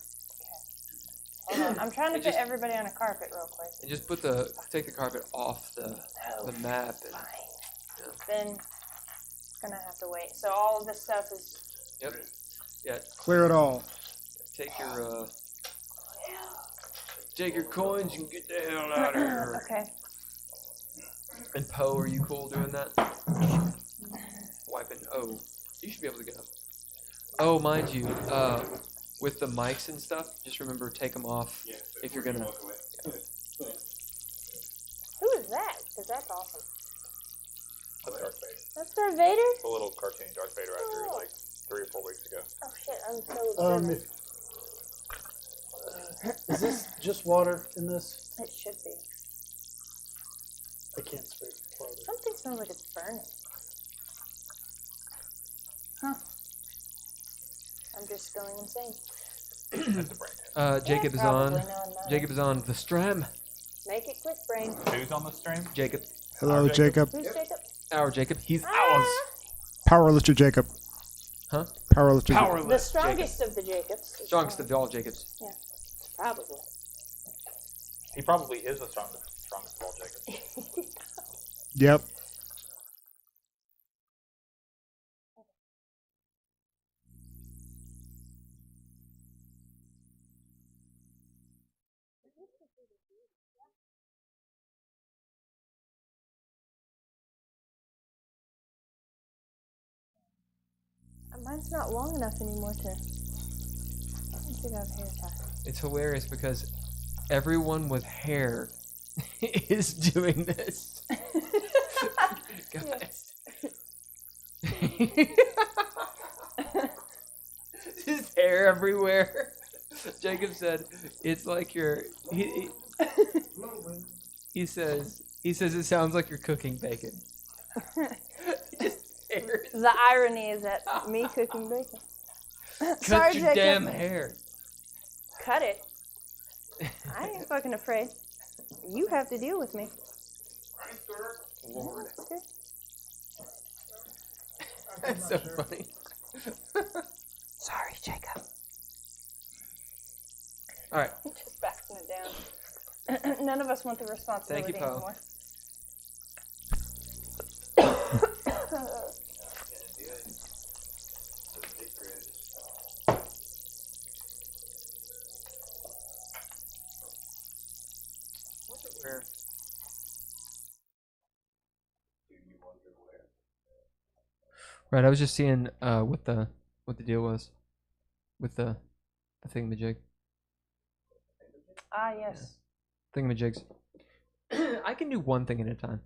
Hold on. I'm trying to And fit just- everybody on a carpet real quick. and just take the carpet off the map, and Then it's gonna have to wait. So all of this stuff is. Clear it all. take your coins and get the hell out of here. Okay. And Poe, are you cool doing that? Wiping. Oh, you should be able to get up. Oh, mind you, with the mics and stuff, just remember take them off if you're gonna. Who is that? Because that's awesome. That's Darth Vader. That's Darth Vader? The little cartoon Darth Vader I drew like 3 or 4 weeks ago. Oh shit, I'm so observant. Is this just water in this? It should be. I can't speak farther. Something smells like it's burning. Huh. I'm just going insane. That's the brain tip. Jacob is Probably, on. no, I'm not. Jacob is on the stream. Make it quick, brain. Who's on the stream? Jacob, Hello, Jacob. Who's Jacob? our Jacob. He's ours. Ah, Powerlifter Jacob. Huh? Powerlifter. the Powerless. strongest of the Jacobs. Strongest of all Jacobs. Probably. He probably is the strongest of all Jacobs. Yep. Mine's not long enough anymore to. I don't think I have hair tie. It's hilarious because everyone with hair is doing this. Guys. His hair everywhere. Jacob said it's like you're he says it sounds like you're cooking bacon. Just hair. The irony is that me cooking bacon. Cut Sorry, your Jacob. damn hair. Cut it. I ain't fucking afraid. You have to deal with me. Lord. That's good. That's so funny. Sorry, Jacob. Alright. Just backing it down. None of us want the responsibility Thank you, Poe. anymore. Where? Right, I was just seeing what the deal was with the thingamajig. Ah, yes. Thingamajigs. I can do one thing at a time.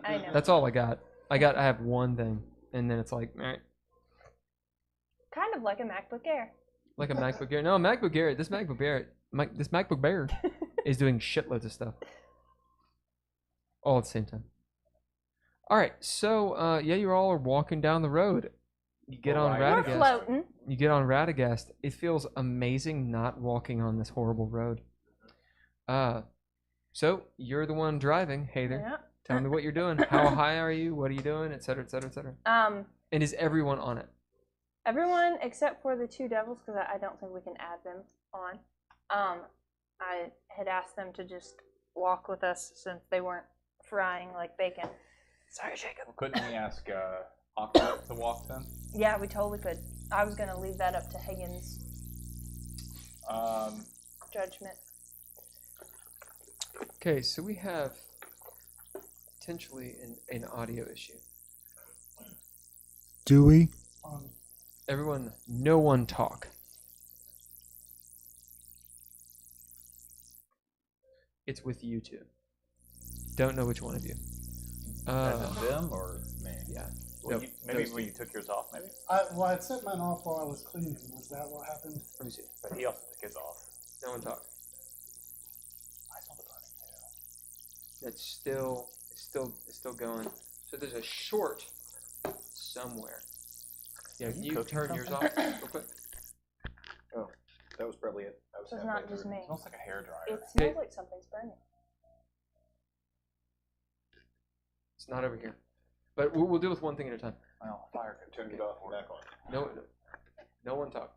I know. That's all I got. I have one thing, and then it's like, all right, Kind of like a MacBook Air. like a MacBook Air. No, a MacBook Air. This MacBook Air is doing shitloads of stuff, all at the same time. All right, so yeah, you all are walking down the road. You get on We're Radagast. floating. You get on Radagast. It feels amazing not walking on this horrible road. So you're the one driving, Heiðr. Yeah. Tell me what you're doing. How high are you? What are you doing? Et cetera, et cetera, et cetera. And is everyone on it? Everyone except for the 2 devils, because I don't think we can add them on. I had asked them to just walk with us since they weren't frying like bacon. Sorry, Jacob. Couldn't we ask Aqua to walk then? Yeah, we totally could. I was going to leave that up to Hagen's judgment. Okay, so we have potentially an audio issue. Do we? Everyone, no one talk. It's with you two. Don't know which one of you. As in them or me? Yeah. Well, Nope. maybe when you took yours off, maybe? I set mine off while I was cleaning. Was that what happened? Let me see. But he also took his off. No one talk. I saw the burning too. That's still going. So there's a short somewhere. Yeah, you you cooking turn yours off something? real quick. Oh, that was probably it. I was So it's halfway not just through. me. It smells like a hairdryer. It smells like something's burning. It's not over here. But we'll deal with one thing at a time. Well, fire could Turned turn it off and back on. No one talk.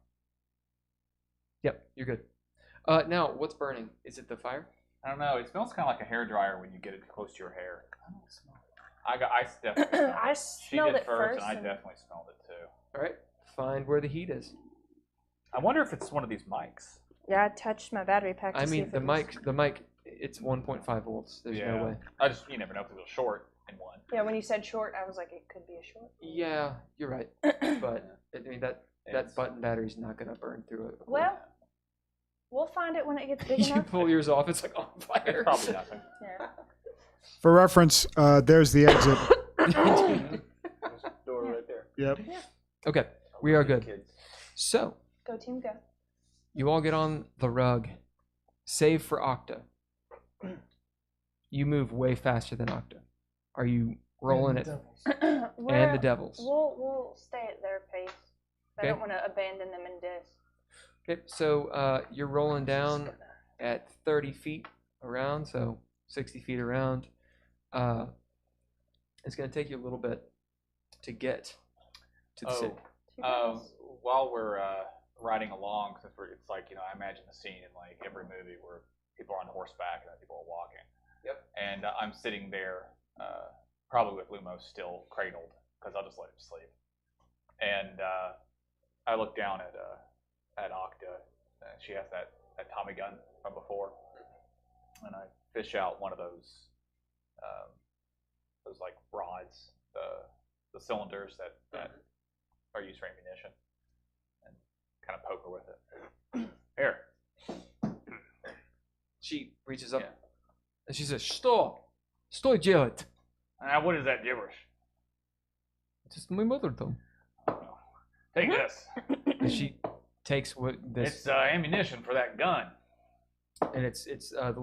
Yep, you're good. Now, what's burning? Is it the fire? I don't know. It smells kind of like a hairdryer when you get it close to your hair. I don't smell it. I definitely smelled it. I She smelled did it first, first. and I and- definitely smelled it too. All right, find where the heat is. I wonder if it's one of these mics. Yeah, I touched my battery pack. I to see mean, if the it was- mic, it's 1.5 volts. There's no way. You never know if it's short in one. Yeah, when you said short, I was like, it could be a short. Yeah, you're right. But I mean that It's- button battery's not gonna burn through it. Well, we'll find it when it gets big you enough. pull yours off, it's like on It's fire. probably nothing. Yeah. For reference, there's the exit. There's a door right there. Yep. Okay, we are good. Kids. So Go team, go. you all get on the rug, save for Octa. You move way faster than Octa. Are you rolling it? Devils. And the devils. We'll stay at their pace. I Okay. don't want to abandon them in dis. Okay, so you're rolling down at 30 feet around, so 60 feet around. It's going to take you a little bit to get to the city. While we're riding along, since it's like, I imagine the scene in like every movie where people are on horseback and then people are walking. Yep. And I'm sitting there, probably with Lumos still cradled, because I'll just let him sleep. And I look down at Octa. She has that Tommy gun from before, and I fish out one of those like rods, the cylinders that are used for ammunition, and kind of poke her with it. Here. She reaches up Yeah. and she says, Что делать? What is that gibberish? It's my mother tongue. Take this. And she takes what this, It's ammunition for that gun. and it's the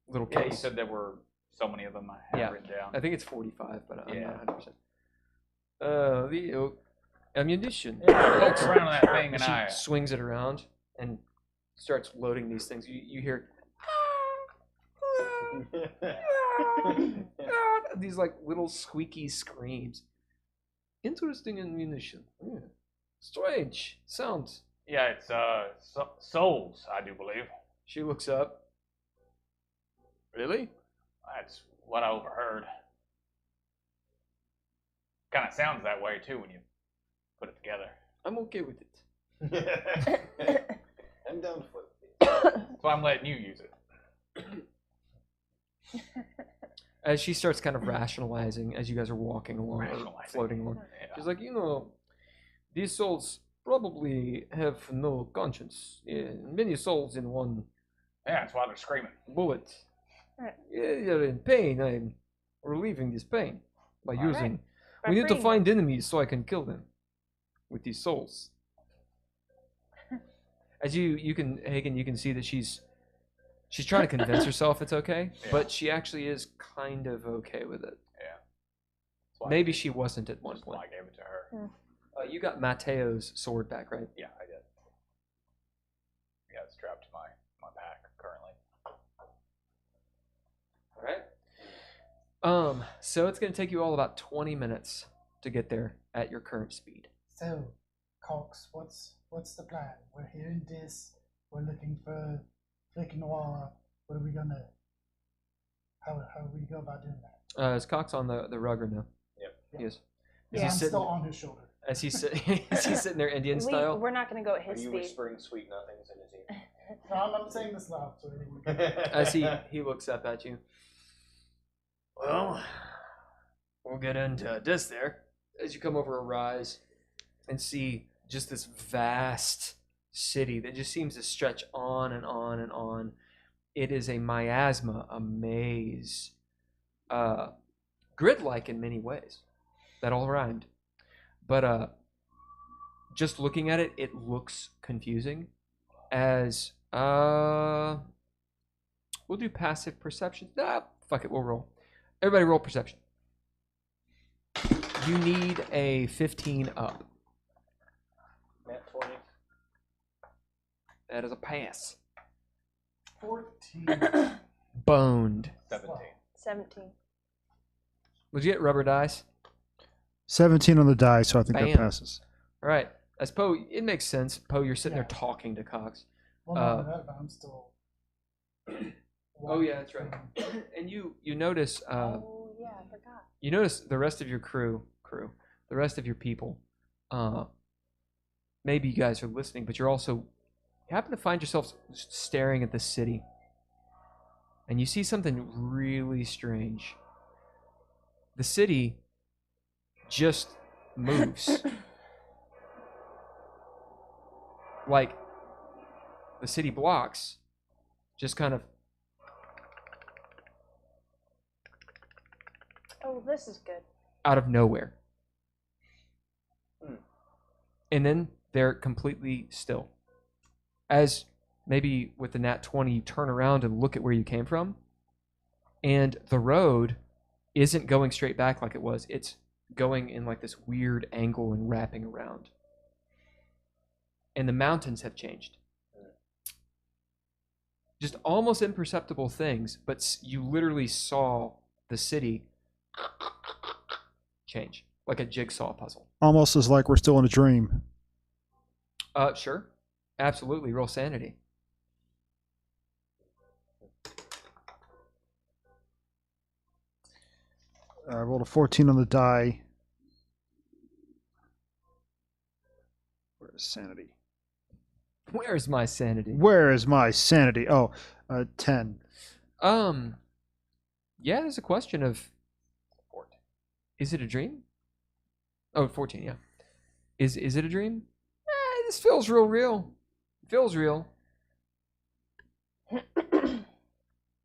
little Yeah, case. you said there were so many of them I had Yeah. written down. I think it's 45, but I'm Yeah. not 100%. The ammunition. Poke around that thing And and she I. swings it around and starts loading these things. You hear these like little squeaky screams. Interesting ammunition. Yeah. Strange sounds. Yeah, it's souls, I do believe. She looks up. Really? That's what I overheard. Kind of sounds that way too when you put it together. I'm okay with it. I'm down for it. So I'm letting you use it. As she starts kind of rationalizing as you guys are walking along, or Rationalizing. floating along. Yeah. She's like, these souls probably have no conscience. Many souls in one Yeah, that's why they're screaming. bullet. Right. You're in pain. I'm relieving this pain by All using. By We need to freeing find enemies so I can kill them with these souls. As you can, Hagen, you can see that she's trying to convince herself it's okay, Yeah. but she actually is kind of okay with it. That's why Maybe she wasn't at one that's why point. I gave it to her. You got Mateo's sword back, right? Yeah, I did. Yeah, it's strapped to my pack currently. All right. So it's going to take you all about 20 minutes to get there at your current speed. So, Cox, what's the plan? We're here in Dis. We're looking for Flick Noir. What are we gonna? How we go about doing that? Is Cox on the rug or no? Yep. He is. Yeah, I'm still on his shoulder. Is he sitting there Indian style? We're not going to go at Are his you speed. whispering sweet nothings in his ear? No, I'm not saying this loud, so anyone can. As he looks up at you. Well, we'll get into this there. As you come over a rise and see just this vast city that just seems to stretch on and on and on. It is a miasma, a maze, grid-like in many ways. That all rhymed. But just looking at it, it looks confusing. As we'll do passive perception. Nah, fuck it, we'll roll. Everybody roll perception. You need a 15 up. Nat 20. That is a pass. 14. Boned. 17. 17. Would you get rubber dice? 17 on the die, so I think Bam. that passes. All right. As Poe, it makes sense. Poe, you're sitting there Yeah. talking to Cox. Well, not that, but I'm still. Oh yeah, that's right. And you notice Oh, yeah, I forgot. you notice the rest of your the rest of your people. Maybe you guys are listening, but you happen to find yourselves staring at the city, and you see something really strange. The city just moves. Like the city blocks just kind of Oh, this is good. out of nowhere. And then they're completely still. As maybe with the nat 20, you turn around and look at where you came from, and the road isn't going straight back like it was. It's going in like this weird angle and wrapping around. And the mountains have changed. Just almost imperceptible things, but you literally saw the city change, like a jigsaw puzzle. Almost as like we're still in a dream. Sure. Absolutely. Roll sanity. I rolled a 14 on the die. Where's sanity? Where's my sanity? Where is my sanity? Oh, 10. Yeah, there's a question of 14. Is it a dream? Oh, 14, yeah. Is it a dream? This feels real. Feels real.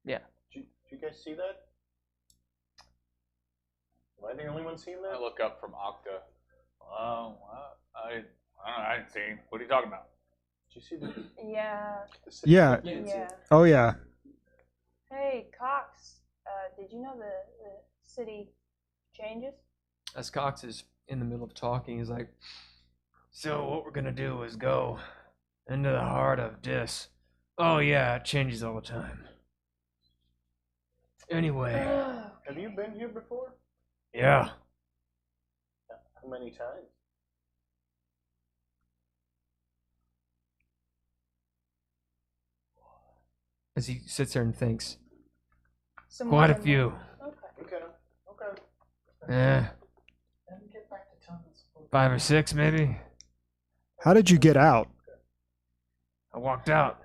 Yeah. Did you guys see that? Am I the only one seeing that? I look up from Octa. Oh, I don't know. I didn't see him. What are you talking about? Did you see the Yeah. city? Yeah. You didn't see Yeah. it? Oh, yeah. Hey, Cox, did you know the city changes? As Cox is in the middle of talking, he's like, so what we're gonna do is go into the heart of Dis. Oh yeah, it changes all the time. Anyway, Have you been here before? yeah. How many times? As he sits there and thinks, Some quite a more than few. one. Okay. Okay. Yeah, Let me get back to telling us. 5 or 6 maybe. How did you get out? I walked out.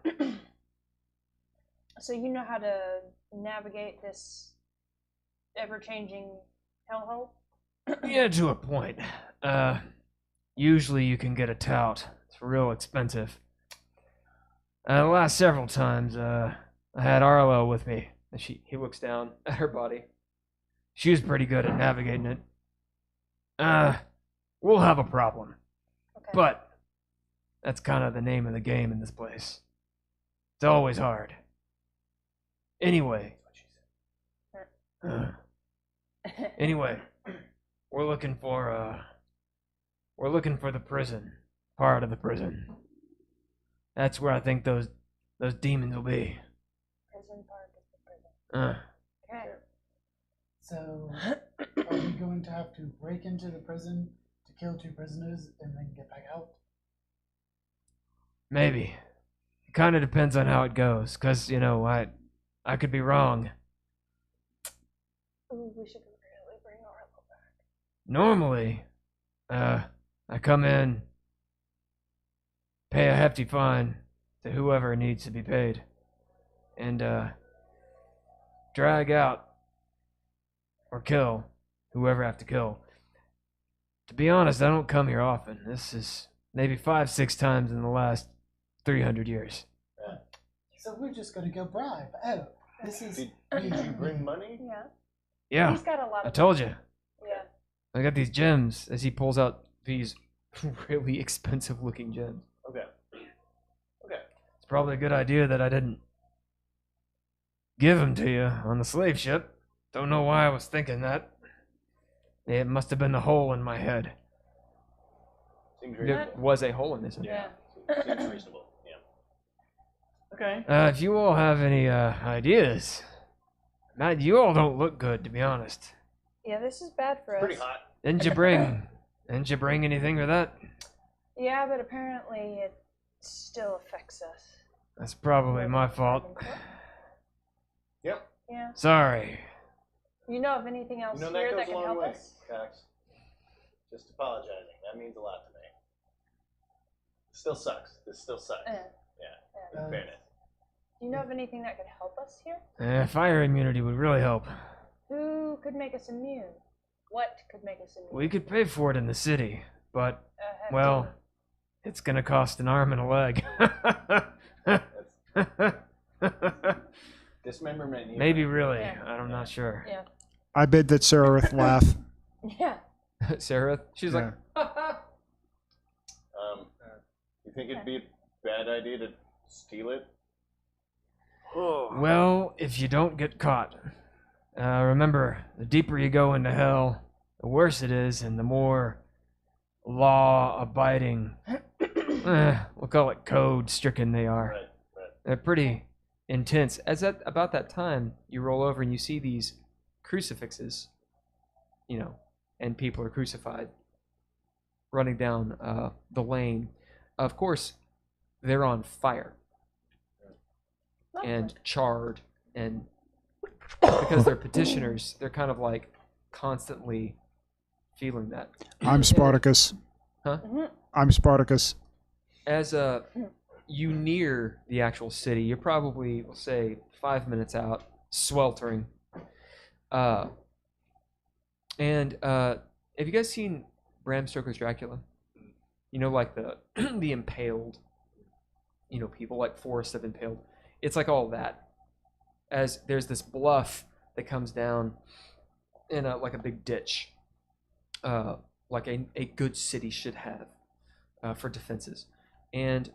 So you know how to navigate this ever-changing hellhole? Yeah, to a point. Usually you can get a tout. It's real expensive. The last several times, I had Arlo with me. And he looks down at her body. She was pretty good at navigating it. We'll have a problem. Okay. But that's kind of the name of the game in this place. It's always hard. Anyway. Anyway, we're looking for We're looking for the prison. Part of the prison. That's where I think those demons will be. Prison part of the prison. Okay. So, are we going to have to break into the prison to kill 2 prisoners and then get back out? Maybe. It kind of depends on how it goes, because, I could be wrong. Ooh, we should really bring Orlo back. Normally, I come in, pay a hefty fine to whoever needs to be paid, and, drag out or kill whoever I have to kill. To be honest, I don't come here often. This is maybe 5-6 times in the last 300 years. So we're just going to go bribe. Oh, this is... Did you bring money? Yeah. Yeah, He's got a lot of I told you. Yeah. I got these gems as he pulls out these really expensive looking gems. Okay. It's probably a good idea that I didn't give them to you on the slave ship. Don't know why I was thinking that. It must have been the hole in my head. Seems There reasonable. was a hole in this. Yeah. Seems reasonable. Yeah. Okay. If you all have any ideas, Matt, you all don't look good, to be honest. Yeah, this is bad for us. Pretty hot. Didn't you bring anything for that? Yeah, but apparently it still affects us. That's probably my fault. Yep. Yeah. Sorry. You know of anything else You know here that that goes a can long help way, us? Cox. Just apologizing. That means a lot to me. Still sucks. This still sucks. Yeah. In fairness. Do you know of anything that could help us here? Fire immunity would really help. Who could make us immune? What could make us immune? We could pay for it in the city, but, Have well, to. it's gonna cost an arm and a leg. Dismemberment. Here. Maybe really. Yeah. I'm not sure. Yeah. I bid that Sararith laugh. Yeah. Sarah, she's like, You think it'd be a bad idea to steal it? well, if you don't get caught. Remember, the deeper you go into hell, the worse it is, and the more law-abiding, we'll call it code-stricken they are. Right. They're pretty intense. About that time, you roll over and you see these crucifixes, and people are crucified, running down the lane. Of course, they're on fire and charred, and because they're petitioners, they're kind of like constantly feeling that. I'm Spartacus. Huh? I'm Spartacus. As you near the actual city, you're probably, we'll say, 5 minutes out, sweltering. And have you guys seen Bram Stoker's Dracula? Like the the impaled, people like Forest of Impaled. It's like all that. As there's this bluff that comes down in like a big ditch, like a good city should have for defenses. And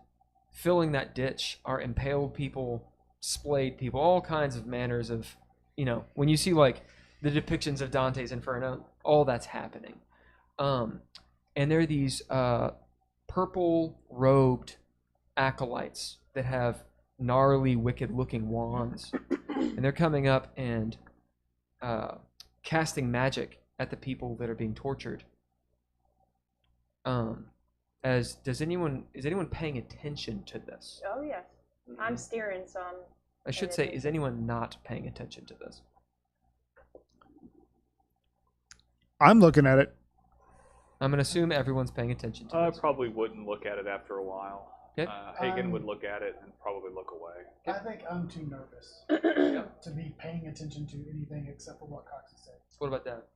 filling that ditch are impaled people, splayed people, all kinds of manners of, when you see like the depictions of Dante's Inferno, all that's happening. And there are these purple-robed acolytes that have gnarly, wicked-looking wands, and they're coming up and casting magic at the people that are being tortured. Is anyone paying attention to this? Oh, yes. I'm steering, so I'm... I should say, is anyone not paying attention to this? I'm looking at it. I'm gonna assume everyone's paying attention to I this. probably wouldn't look at it after a while. Okay. Haygen would look at it and probably look away. I think I'm too nervous to be paying attention to anything except for what Cox has said. What about that?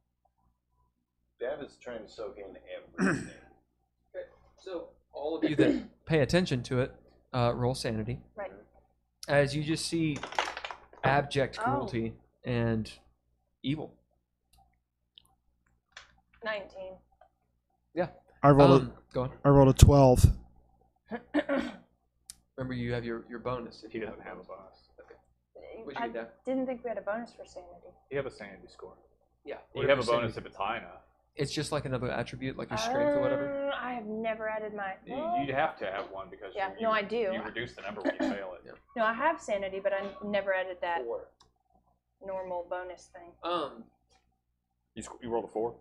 Dav is trying to soak in everything. Okay. So all of you that pay attention to it, roll sanity. Right. As you just see abject Oh. cruelty and evil. 19. I rolled Go on. I rolled a 12. Remember, you have your bonus if He you doesn't have a bonus. What'd you I get down? didn't think we had a bonus for sanity. You have a sanity score. Yeah. You have a bonus if it's high enough. It's just like another attribute, like your strength or whatever. I have never added my. You'd have to have one because Yeah, no, I do. You reduce the number when you fail it. No, I have sanity, but I never added that normal bonus thing. You rolled a 4?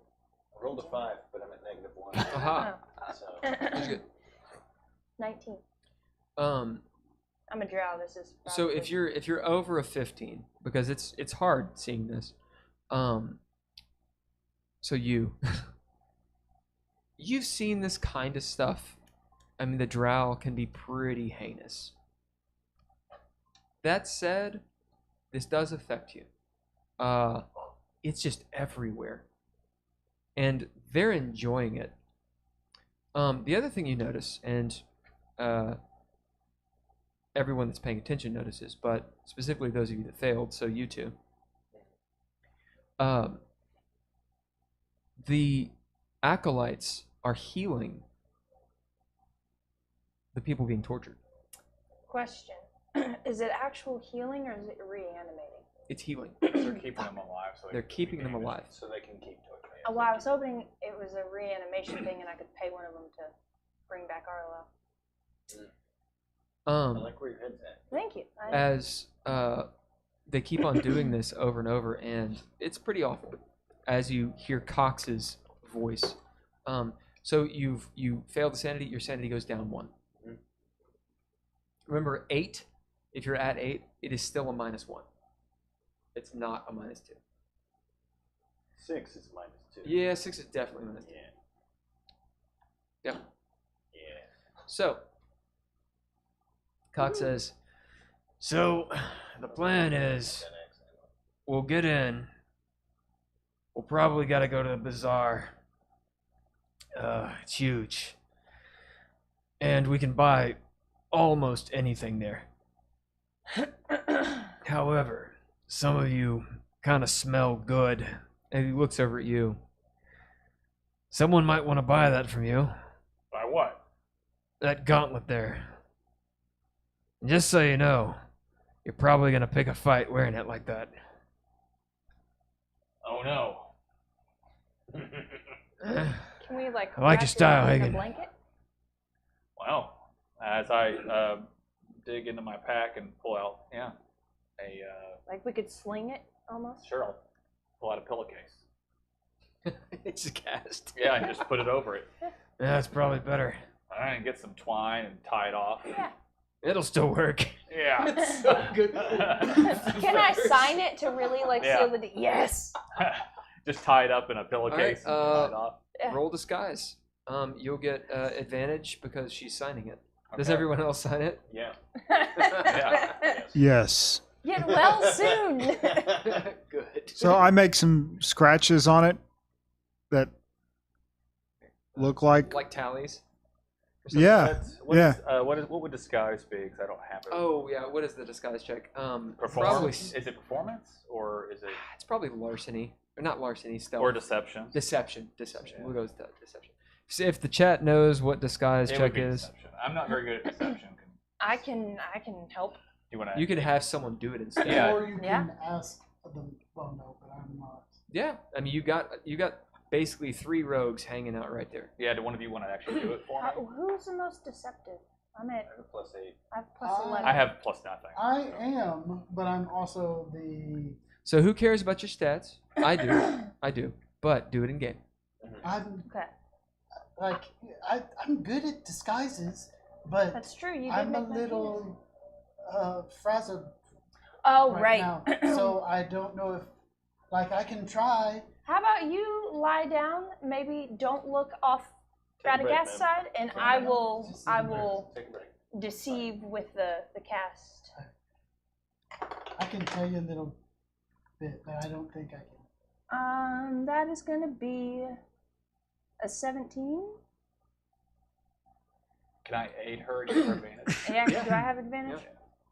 I rolled a 5, but I'm at -1. Aha. So That's good. 19. Um, I'm a drow. This is. so probably- if you're over a 15, because it's hard seeing this. So you've seen this kind of stuff. I mean, the drow can be pretty heinous. That said, this does affect you. It's just everywhere, and they're enjoying it. The other thing you notice, and everyone that's paying attention notices, but specifically those of you that failed, so you two. The acolytes are healing the people being tortured. Question: is it actual healing or is it reanimating? It's healing. They're keeping them alive. So They're keeping them alive. so they can keep torturing. Well, I was hoping it was a reanimation thing and I could pay one of them to bring back Arlo. I like where your head's at. Thank you. As they keep on doing this over and over, and it's pretty awful. As you hear Cox's voice, so you failed the sanity. Your sanity goes down 1. Remember, 8. If you're at 8, it is still a -1. It's not a -2. 6 is -2. Yeah, 6 is definitely -2. Yeah. Yep. Yeah. So, Cox says, so the plan is we'll get in. We'll probably got to go to the bazaar. It's huge. And we can buy almost anything there. However, some of you kind of smell good. And he looks over at you. Someone might want to buy that from you. By what? That gauntlet there. And just so you know, you're probably going to pick a fight wearing it like that. Oh no. Can we like? I like your wrap style, it in a Haygen. blanket? Well, as I dig into my pack and pull out, Like we could sling it almost. sure, I'll pull out a pillowcase. It's a cast. Yeah, and just put it over it. Yeah, that's probably better. All right, and get some twine and tie it off. Yeah. It'll still work. Yeah. Can I sign it to really like Yeah. seal the deal? Yes. Just tie it up in a pillowcase and tie it off. Yeah. Roll disguise. You'll get advantage because she's signing it. Does Okay. everyone else sign it? Yeah. Yes. Get well soon. Good. So I make some scratches on it that look like. Like tallies. Yeah. What would disguise be? Because I don't have it. Oh yeah. What is the disguise check? Probably. Performance? Is it performance or is it It's probably larceny, or not larceny. Stealth. or deception? Deception. Yeah. We'll go with deception. So if the chat knows what disguise It would check be is, deception. I'm not very good at deception. I can help. You want to? you could have someone do it instead. Yeah. Or you Yeah. can ask them. Well, no, but I'm not. Yeah. I mean, you got basically 3 rogues hanging out right there. Yeah. Do one of you want to actually do it for me? Who's the most deceptive? I'm at. I have a +8. I have +11. I have plus nothing. I am, but I'm also the. So who cares about your stats? I do. I do. But do it in game. I'm Okay. like I'm good at disguises, but That's true. You did I'm a make my little frazzled Oh right right. now, so I don't know if I can try. How about you lie down? Maybe don't look off Take a break, Radagast's man. side, and I will Take a break. deceive with the cast. I can tell you a little bit, but I don't think I can. That is gonna be a 17. Can I aid her? Give her advantage. Yeah. Do I have advantage?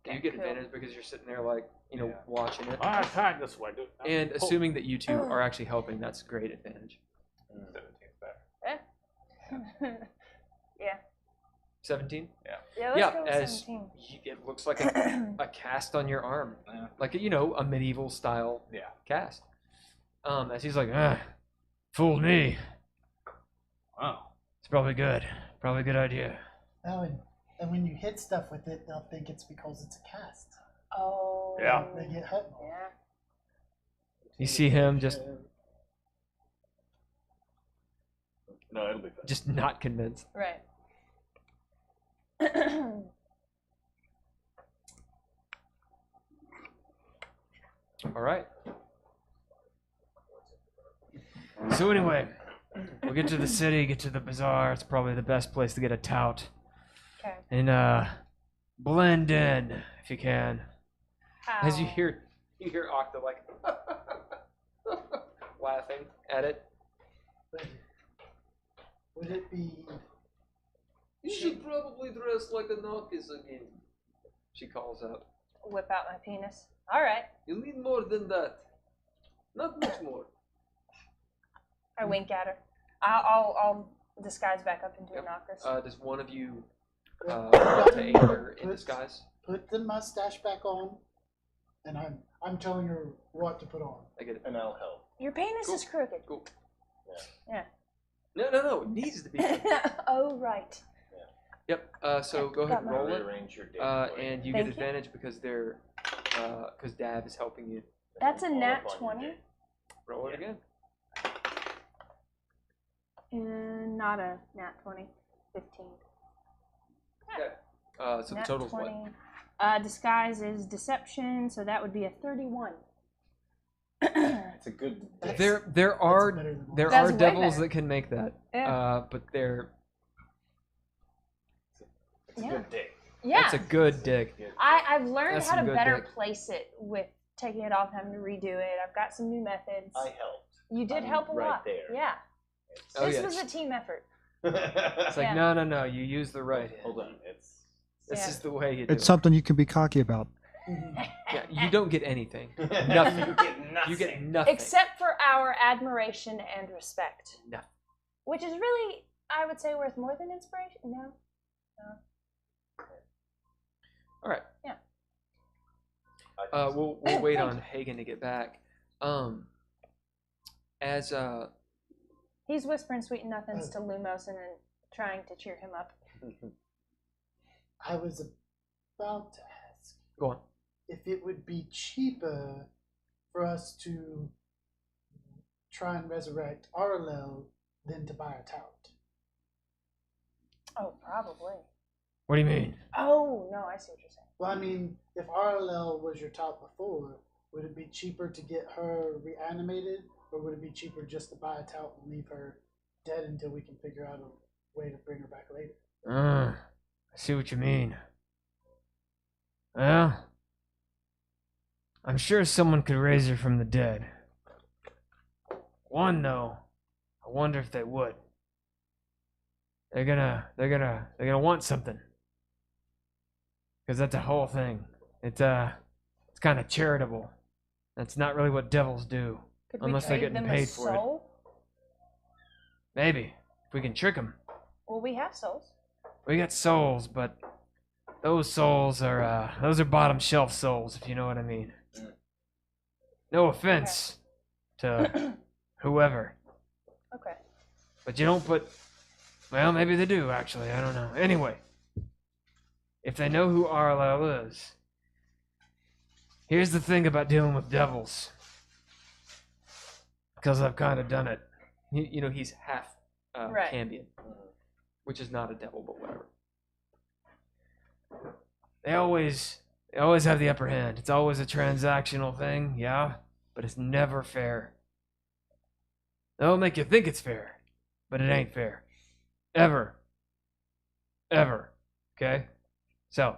You get cool. advantage because you're sitting there like, Yeah. watching it. I attack this way. Dude. And assuming that you two are actually helping, that's great advantage. 17's better. Yeah. 17? Yeah. Let's Yeah, go with as 17. it looks like a cast on your arm. Yeah. Like, a medieval style Yeah. cast. As he's like, "Ugh, Fooled me. Wow. It's probably good. Probably a good idea. Oh, and when you hit stuff with it, they'll think it's because it's a cast. Oh. Yeah. They get hit more. Yeah. You see him just No, it'll be fine. just not convinced. Right. All right. So anyway, we'll get to the city, get to the bazaar. It's probably the best place to get a tout. Okay. And blend in if you can. How? As you hear Octa like laughing at it. Would it be? You should probably dress like a novice again. She calls out. Whip out my penis. All right. You need more than that. Not much more. I wink at her. I'll disguise back up into Yep. an Nocris. Does one of you want to Heiðr in disguise? Put the mustache back on, and I'm telling her what to put on. I get it. And I'll help. Your penis Cool. is crooked. Cool. Yeah. No. It needs to be. Oh right. Yep. So go ahead and Got my- roll it. Rearrange your day. And you Thank get you. advantage because because Dav is helping you. That's a All nat up on your 20. day. Roll it Yeah. again. And not a nat 20. 15. Okay. So the Nat total's 20. what? Disguise is deception, so that would be a 31. It's a good day. There That's are better than there That's are way devils better. that can make that. Yeah. But they're It's a Yeah. good day. Yeah. it's a good dig. Good. I've learned That's how to some good better dick. place it with taking it off and having to redo it. I've got some new methods. I helped. You did I'm help a right lot. there. Yeah. Oh, This yeah. was a team effort. It's like Yeah. no. You use the right hand. Hold on. It's This Yeah. is the way you do It's it. something you can be cocky about. Yeah, you don't get anything. You Nothing. get nothing. You get nothing. Except for our admiration and respect. Nothing. Which is really, I would say, worth more than inspiration. No. All right. Yeah. We'll wait on Haygen to get back. As He's whispering sweet nothings to Lumos and then trying to cheer him up. I was about to ask go on. if it would be cheaper for us to try and resurrect Arlel than to buy a tout. Oh, probably. What do you mean? Oh, no, I see what you're saying. Well, I mean, if Arlel was your tout before, would it be cheaper to get her reanimated, or would it be cheaper just to buy a tout and leave her dead until we can figure out a way to bring her back later? I see what you mean. Well, I'm sure someone could raise her from the dead. One though, I wonder if they would. They're gonna want something. Because that's a whole thing. It's kind of charitable. That's not really what devils do. Could Unless they're we trade getting them a paid for it. soul? Maybe if we can trick them. Well, we have souls. We got souls, but those souls are bottom shelf souls, if you know what I mean. No offense to whoever, Okay. but you don't put. Well, maybe they do actually. I don't know. Anyway, if they know who Arlel is, here's the thing about dealing with devils. Because I've kind of done it. You know, he's half Right. Cambion, which is not a devil, but whatever. They always have the upper hand. It's always a transactional thing, yeah, but it's never fair. They'll make you think it's fair, but it ain't fair. Ever. Okay? So,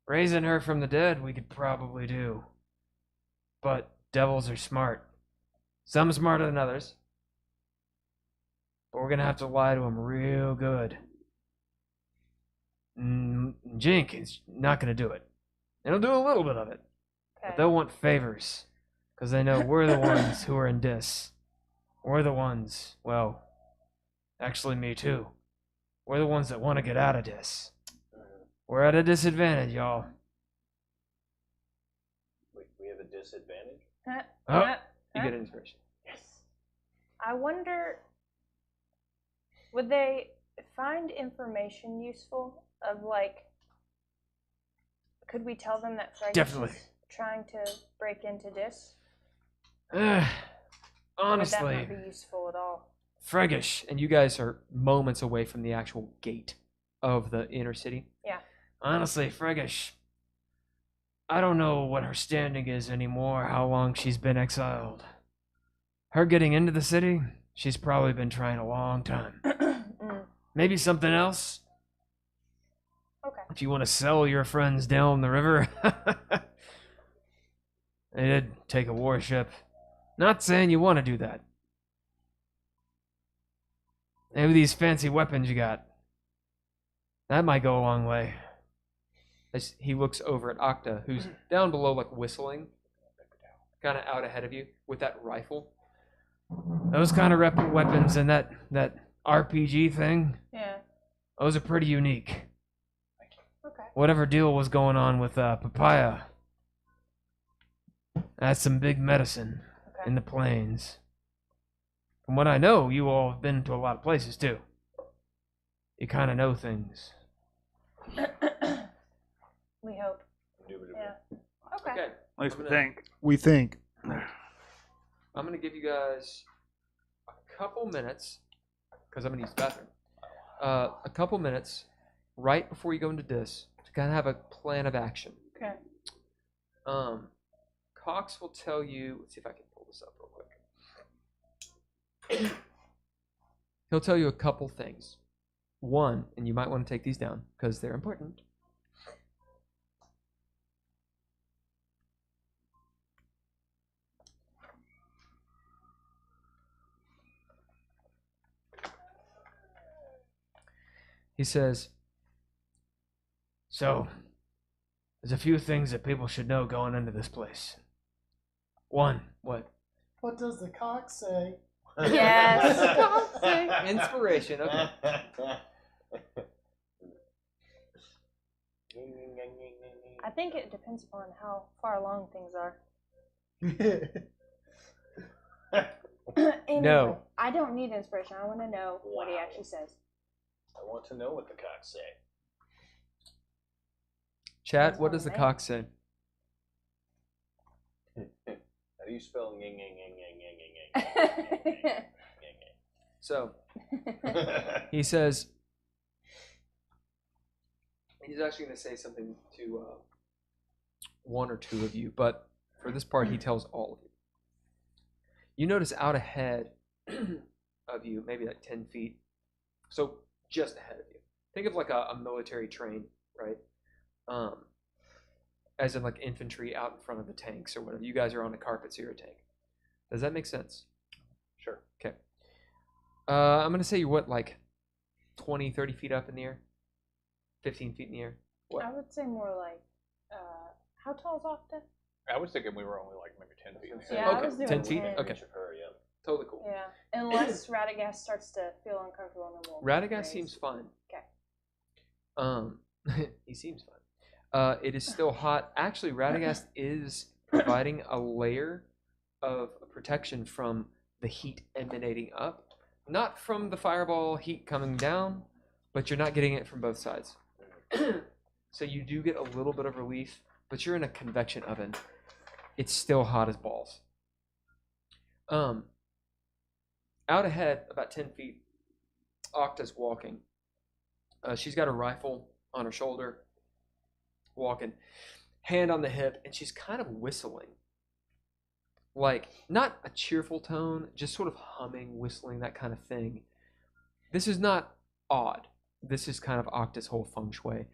raising her from the dead, we could probably do. But devils are smart. Some smarter than others. But we're gonna have to lie to them real good. Jink is not gonna do it. They'll do a little bit of it. But Okay. they'll want favors. Because they know we're the ones who are in dis. We're the ones, well, actually me too. We're the ones that want to get out of dis. We're at a disadvantage, y'all. We have a disadvantage. Oh, Huh? you get inspiration. Yes. I wonder, would they find information useful of like, could we tell them that Fregus Definitely. is trying to break into Dis? Honestly, Would that not be useful at all? Fregish, and you guys are moments away from the actual gate of the inner city. Yeah. Honestly, Fregish, I don't know what her standing is anymore, how long she's been exiled. Her getting into the city, she's probably been trying a long time. Maybe something else? Okay. If you want to sell your friends down the river. They did take a warship. Not saying you want to do that. Maybe these fancy weapons you got. That might go a long way. As he looks over at Octa, who's down below, like whistling, kind of out ahead of you with that rifle. Those kind of weapons and that RPG thing, Yeah. those are pretty unique. Okay. Whatever deal was going on with Papaya, that's some big medicine in the plains. From what I know, you all have been to a lot of places too. You kind of know things. We hope. Yeah. Okay. At least we think. We think. I'm going to give you guys a couple minutes, because I'm going to use the bathroom. A couple minutes right before you go into Dis to kind of have a plan of action. Okay. Cox will tell you, let's see if I can pull this up real quick. He'll tell you a couple things. One, and you might want to take these down because they're important. He says, so, there's a few things that people should know going into this place. One, what? What does the cock say? Yes. Inspiration, okay. I think it depends upon how far along things are. Anyway, No. I don't need inspiration. I want to know what he actually says. I want to know what the cock say. Chat, what does the cock say? How do you spell nging? So, he says, he's actually going to say something to one or two of you, but for this part, he tells all of you. You notice out ahead of you, maybe like 10 feet, so just ahead of you. Think of like a military train, right? As in like infantry out in front of the tanks or whatever. You guys are on a carpet, so you're a tank. Does that make sense? Sure. Okay. I'm going to say you're what, like 20, 30 feet up in the air? 15 feet in the air? What? I would say more like, how tall is Octa? I was thinking we were only like maybe 10 feet. in the Yeah, air. I Okay, was doing 10 feet? 10. Okay. Totally cool. Yeah, unless Radagast starts to feel uncomfortable and then we'll Radagast raise. seems fine. Okay. He seems fine. It is still hot. Actually, Radagast is providing a layer of protection from the heat emanating up. Not from the fireball heat coming down, but you're not getting it from both sides. So you do get a little bit of relief, but you're in a convection oven. It's still hot as balls. Out ahead, about 10 feet, Octa's walking. She's got a rifle on her shoulder, walking, hand on the hip, and she's kind of whistling. Like, not a cheerful tone, just sort of humming, whistling, that kind of thing. This is not odd. This is kind of Octa's whole feng shui.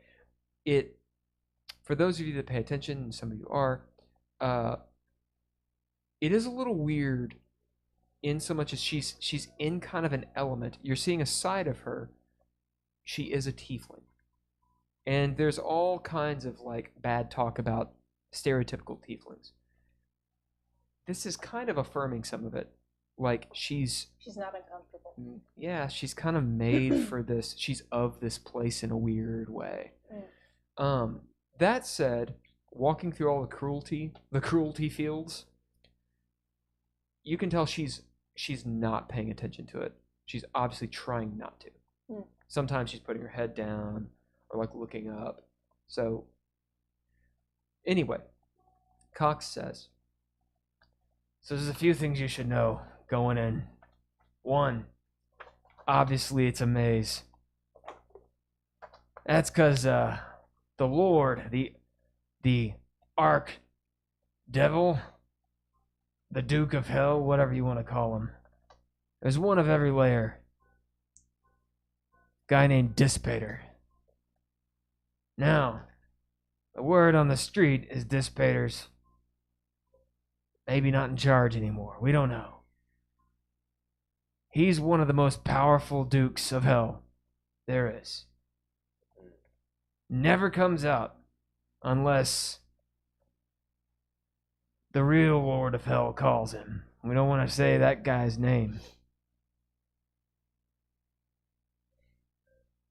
For those of you that pay attention, and some of you are, it is a little weird in so much as she's in kind of an element. You're seeing a side of her. She is a tiefling. And there's all kinds of like bad talk about stereotypical tieflings. This is kind of affirming some of it. Like she's not uncomfortable. Yeah, she's kind of made for this. She's of this place in a weird way. That said, walking through all the cruelty fields, you can tell she's she's not paying attention to it. She's obviously trying not to. Sometimes she's putting her head down or like looking up. So anyway, Cox says, so there's a few things you should know going in. One, obviously it's a maze. That's because the Lord, the Arch-Devil, the Duke of Hell, whatever you want to call him, there's one of every layer. Guy named Dissipator. Now, the word on the street is Dissipator's maybe not in charge anymore. We don't know. He's one of the most powerful dukes of hell there is. Never comes out unless the real Lord of Hell calls him. We don't want to say that guy's name.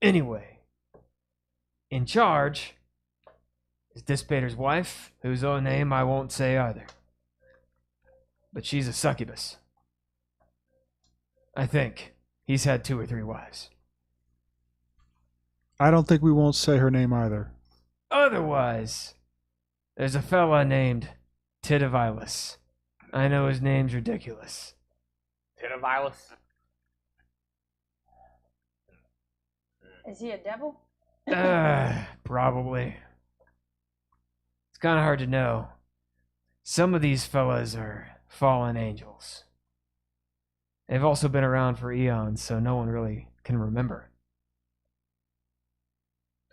Anyway, in charge is Dissipator's wife, whose own name I won't say either. But she's a succubus. I think he's had 2 or 3 wives. I don't think we won't say her name either. Otherwise, there's a fella named Titavilus. I know his name's ridiculous. Titavilus? Is he a devil? Probably. It's kind of hard to know. Some of these fellas are fallen angels. They've also been around for eons, so no one really can remember.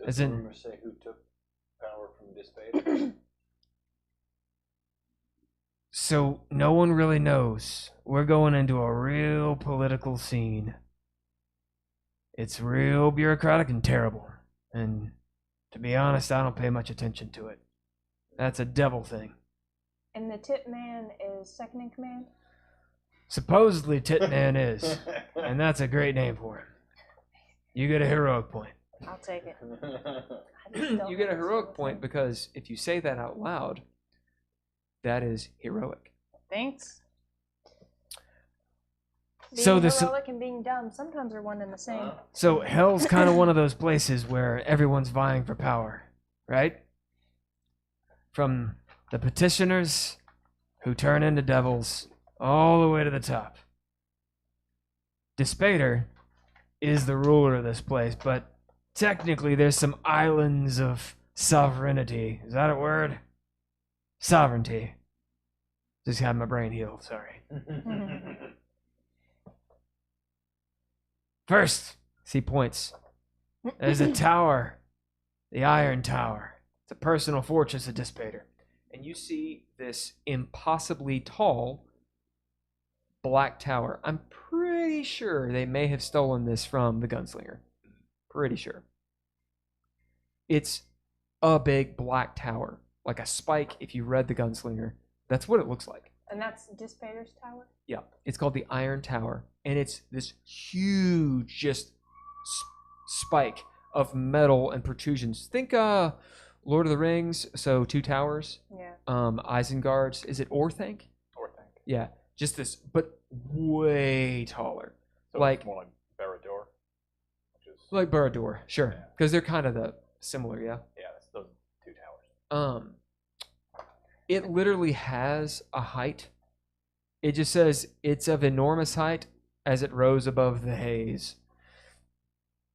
Does the rumor say who took power from Dissipator? So no one really knows. We're going into a real political scene. It's real bureaucratic and terrible. And to be honest, I don't pay much attention to it. That's a devil thing. And the Tip Man is second in command? Supposedly Titman is. And that's a great name for him. You get a heroic point. I'll take it. I just don't You get a understand heroic what's point in- because if you say that out loud, that is heroic. Thanks. Being So this- heroic and being dumb sometimes are one and the same. So hell's kind of one of those places where everyone's vying for power, right? From the petitioners who turn into devils all the way to the top. Dissipator is the ruler of this place, but technically there's some islands of sovereignty. Is that a word? Sovereignty. Just had my brain healed, sorry. First, he points. There's a tower, the Iron Tower. It's a personal fortress of Dissipator. And you see this impossibly tall black tower. I'm pretty sure they may have stolen this from the Gunslinger. Pretty sure. It's a big black tower, like a spike if you read the Gunslinger. That's what it looks like. And that's Dissipator's tower? Yeah, it's called the Iron Tower, and it's this huge, just spike of metal and protrusions. Think Lord of the Rings, so 2 towers. Yeah. Isengard's, is it Orthanc? Orthanc. Yeah, just this, but way taller. So Like- it's more like Barad-dûr, which is Like Barad-dûr, sure, Yeah. because they're kind of the similar, yeah. yeah, that's those 2 towers. It literally has a height. It just says it's of enormous height as it rose above the haze.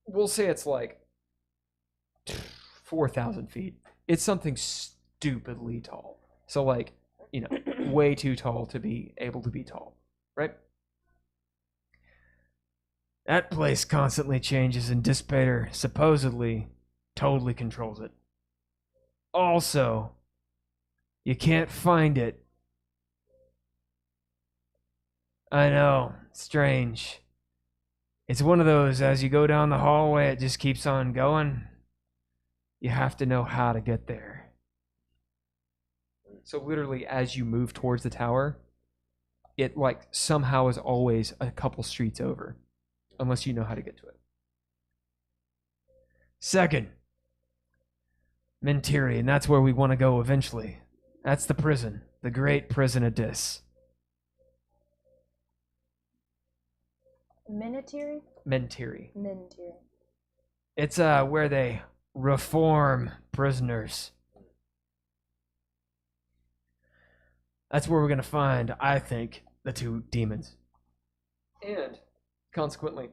We'll say it's like 4,000 feet. It's something stupidly tall. So like, you know, way too tall to be able to be tall, right? That place constantly changes and Dissipator supposedly totally controls it. Also, you can't find it. I know, strange. It's one of those, as you go down the hallway, it just keeps on going. You have to know how to get there. So literally, as you move towards the tower, it like somehow is always a couple streets over, unless you know how to get to it. Second, Mentiri, and that's where we want to go eventually. That's the prison, the great prison of Dis. Minitiri? Mentiri. Minitiri. It's where they reform prisoners. That's where we're gonna find, I think, the two demons. And consequently,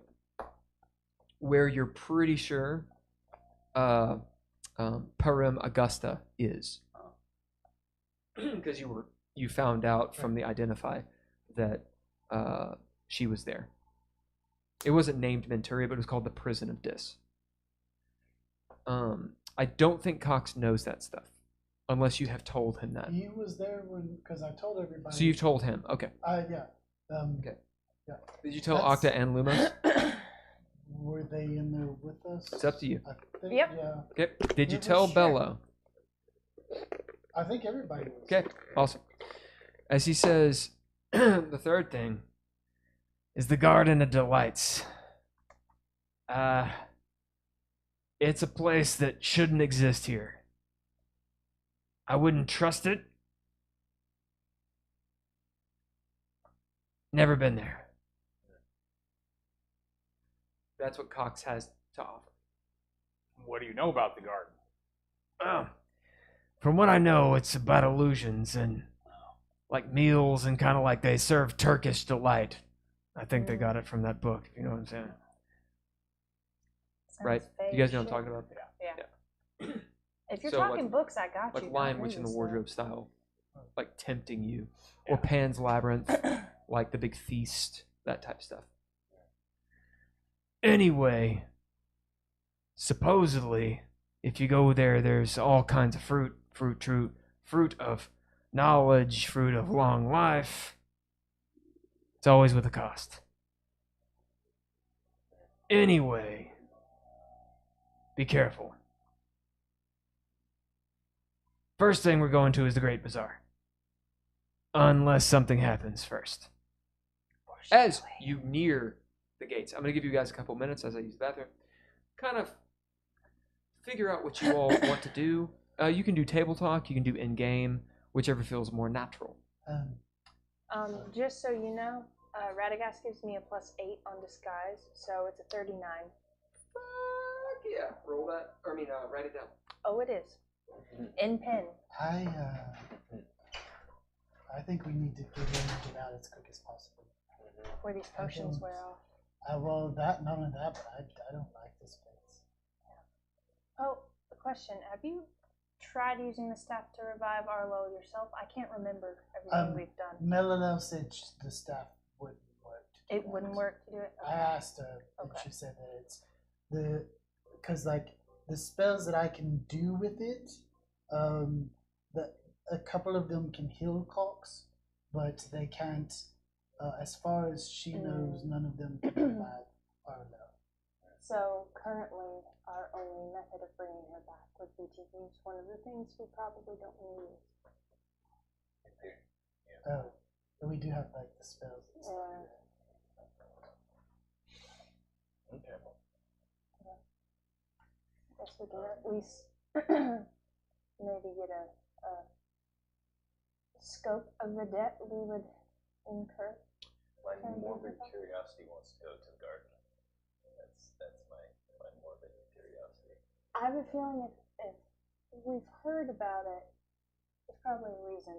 where you're pretty sure Parim Augusta is. Because you found out from the identify that she was there. It wasn't named Menturia, but it was called the Prison of Dis. I don't think Cox knows that stuff, unless you have told him that. He was there because I told everybody. So you've told him, okay. Yeah. Okay. Yeah. Did you tell That's- Octa and Lumos? Were they in there with us? It's up to you. I think, Yep. Yeah. Okay. Did you Yeah, tell sure. Bello? I think everybody was. Okay, awesome. As he says, the third thing is the Garden of Delights. It's a place that shouldn't exist here. I wouldn't trust it. Never been there. That's what Cox has to offer. What do you know about the garden? From what I know, it's about illusions and like meals and kind of like they serve Turkish delight. I think they got it from that book, if you know what I'm saying. Sounds Right? fake You guys know what shit. I'm talking about? Yeah. If you're So, talking like- books, I got Like you. Lion Don't Witch in the lose Wardrobe style. Like tempting you. Yeah. Or Pan's Labyrinth. Like the big feast. That type of stuff. Anyway, supposedly, if you go there, there's all kinds of fruit of knowledge, fruit of long life. It's always with a cost. Anyway, be careful. First thing we're going to is the Great Bazaar. Unless something happens first. As you near the gates, I'm going to give you guys a couple minutes as I use the bathroom. Kind of figure out what you all want to do. You can do table talk, you can do in-game, whichever feels more natural. Just so you know, Radagast gives me a +8 on disguise, so it's a 39. Fuck yeah, roll that. Write it down. Oh, it is. In pen. I think we need to get in and get out as quick as possible. Before these potions wear off. Well, none of that, but I don't like this place. Oh, a question. Have you tried using the staff to revive Arlo yourself? I can't remember everything we've done. Melilel said the staff wouldn't work. It wouldn't work to do it? I asked her, and Okay. she said that it's because like the spells that I can do with it, a couple of them can heal Cox, but they can't. As far as she knows, none of them can revive Arlo. So currently, our only method of bringing her back would be to use one of the things we probably don't need. Oh, but we do have like the spells and stuff. Yeah. Okay. Guess we can at least maybe get a scope of the debt we would incur. My morbid curiosity wants to go to the garden. That's my morbid curiosity. I have a feeling if we've heard about it, there's probably a reason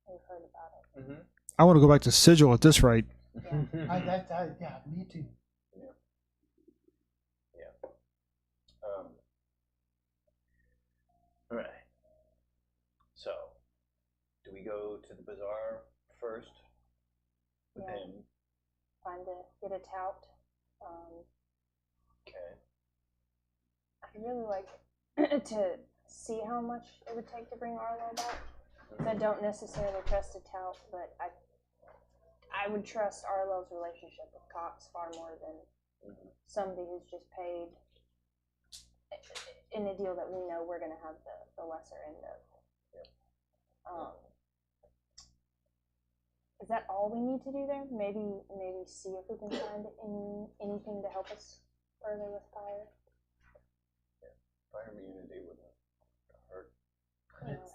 we've heard about it. Mm-hmm. I want to go back to Sigil at this rate. Yeah. Yeah, me too. All right. So, do we go to the bazaar first with Yeah. him? Get a tout. Okay. I'd really like to see how much it would take to bring Arlo back. 'Cause I don't necessarily trust a tout, but I would trust Arlo's relationship with Cox far more than somebody who's just paid in a deal that we know we're going to have the lesser end of. Is that all we need to do there? Maybe see if we can find anything to help us further with fire. Fire immunity wouldn't hurt.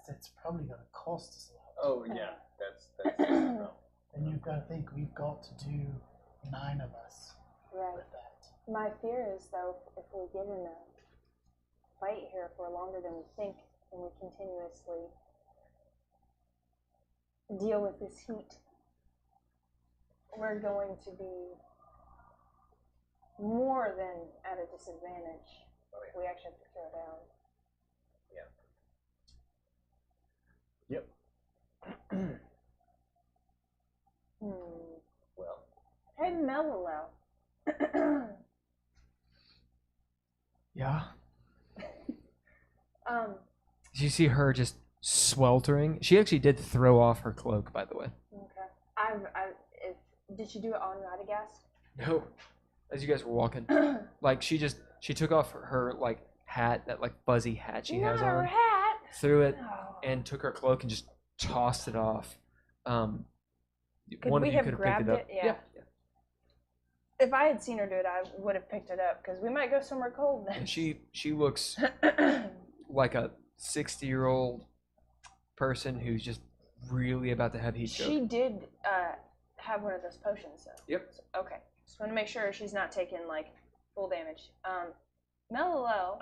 It's probably going to cost us a lot. Oh yeah, that's the problem. And you've got to think we've got to do 9 of us. Right. My fear is, though, if we get in a fight here for longer than we think, and we continuously deal with this heat, we're going to be more than at a disadvantage. We actually have to throw down. Yep. Well. Hey, Mellow. Yeah. You see her just sweltering. She actually did throw off her cloak, by the way. Okay. Did she do it on Radagast? No. As you guys were walking, like she took off her like hat, that like fuzzy hat she has Not her on, hat. threw it, Oh. and took her cloak and just tossed it off. Could one we of you have could have grabbed picked it up. it? Yeah. If I had seen her do it, I would have picked it up because we might go somewhere cold then. And she looks like a 60-year-old person who's just really about to have heat stroke. She did have one of those potions, though. Yep. So, okay. Just want to make sure she's not taking like full damage. Mellow.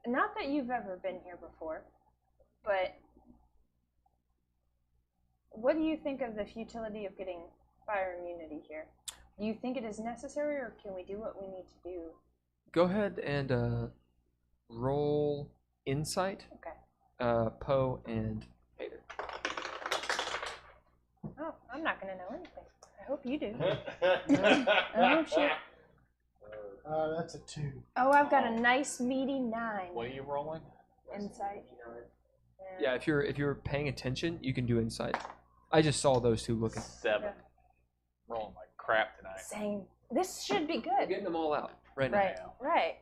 Not that you've ever been here before, but what do you think of the futility of getting fire immunity here? Do you think it is necessary, or can we do what we need to do? Go ahead and roll insight. Okay. Poe and Heiðr. Oh, I'm not going to know anything. I hope you do. Oh, shit. That's a 2. Oh, I've got a nice meaty 9. What are you rolling? Insight. Yeah, if you're paying attention, you can do insight. I just saw those two looking. 7. Rolling like crap tonight. Same. This should be We're good. getting them all out right now. Right. Right.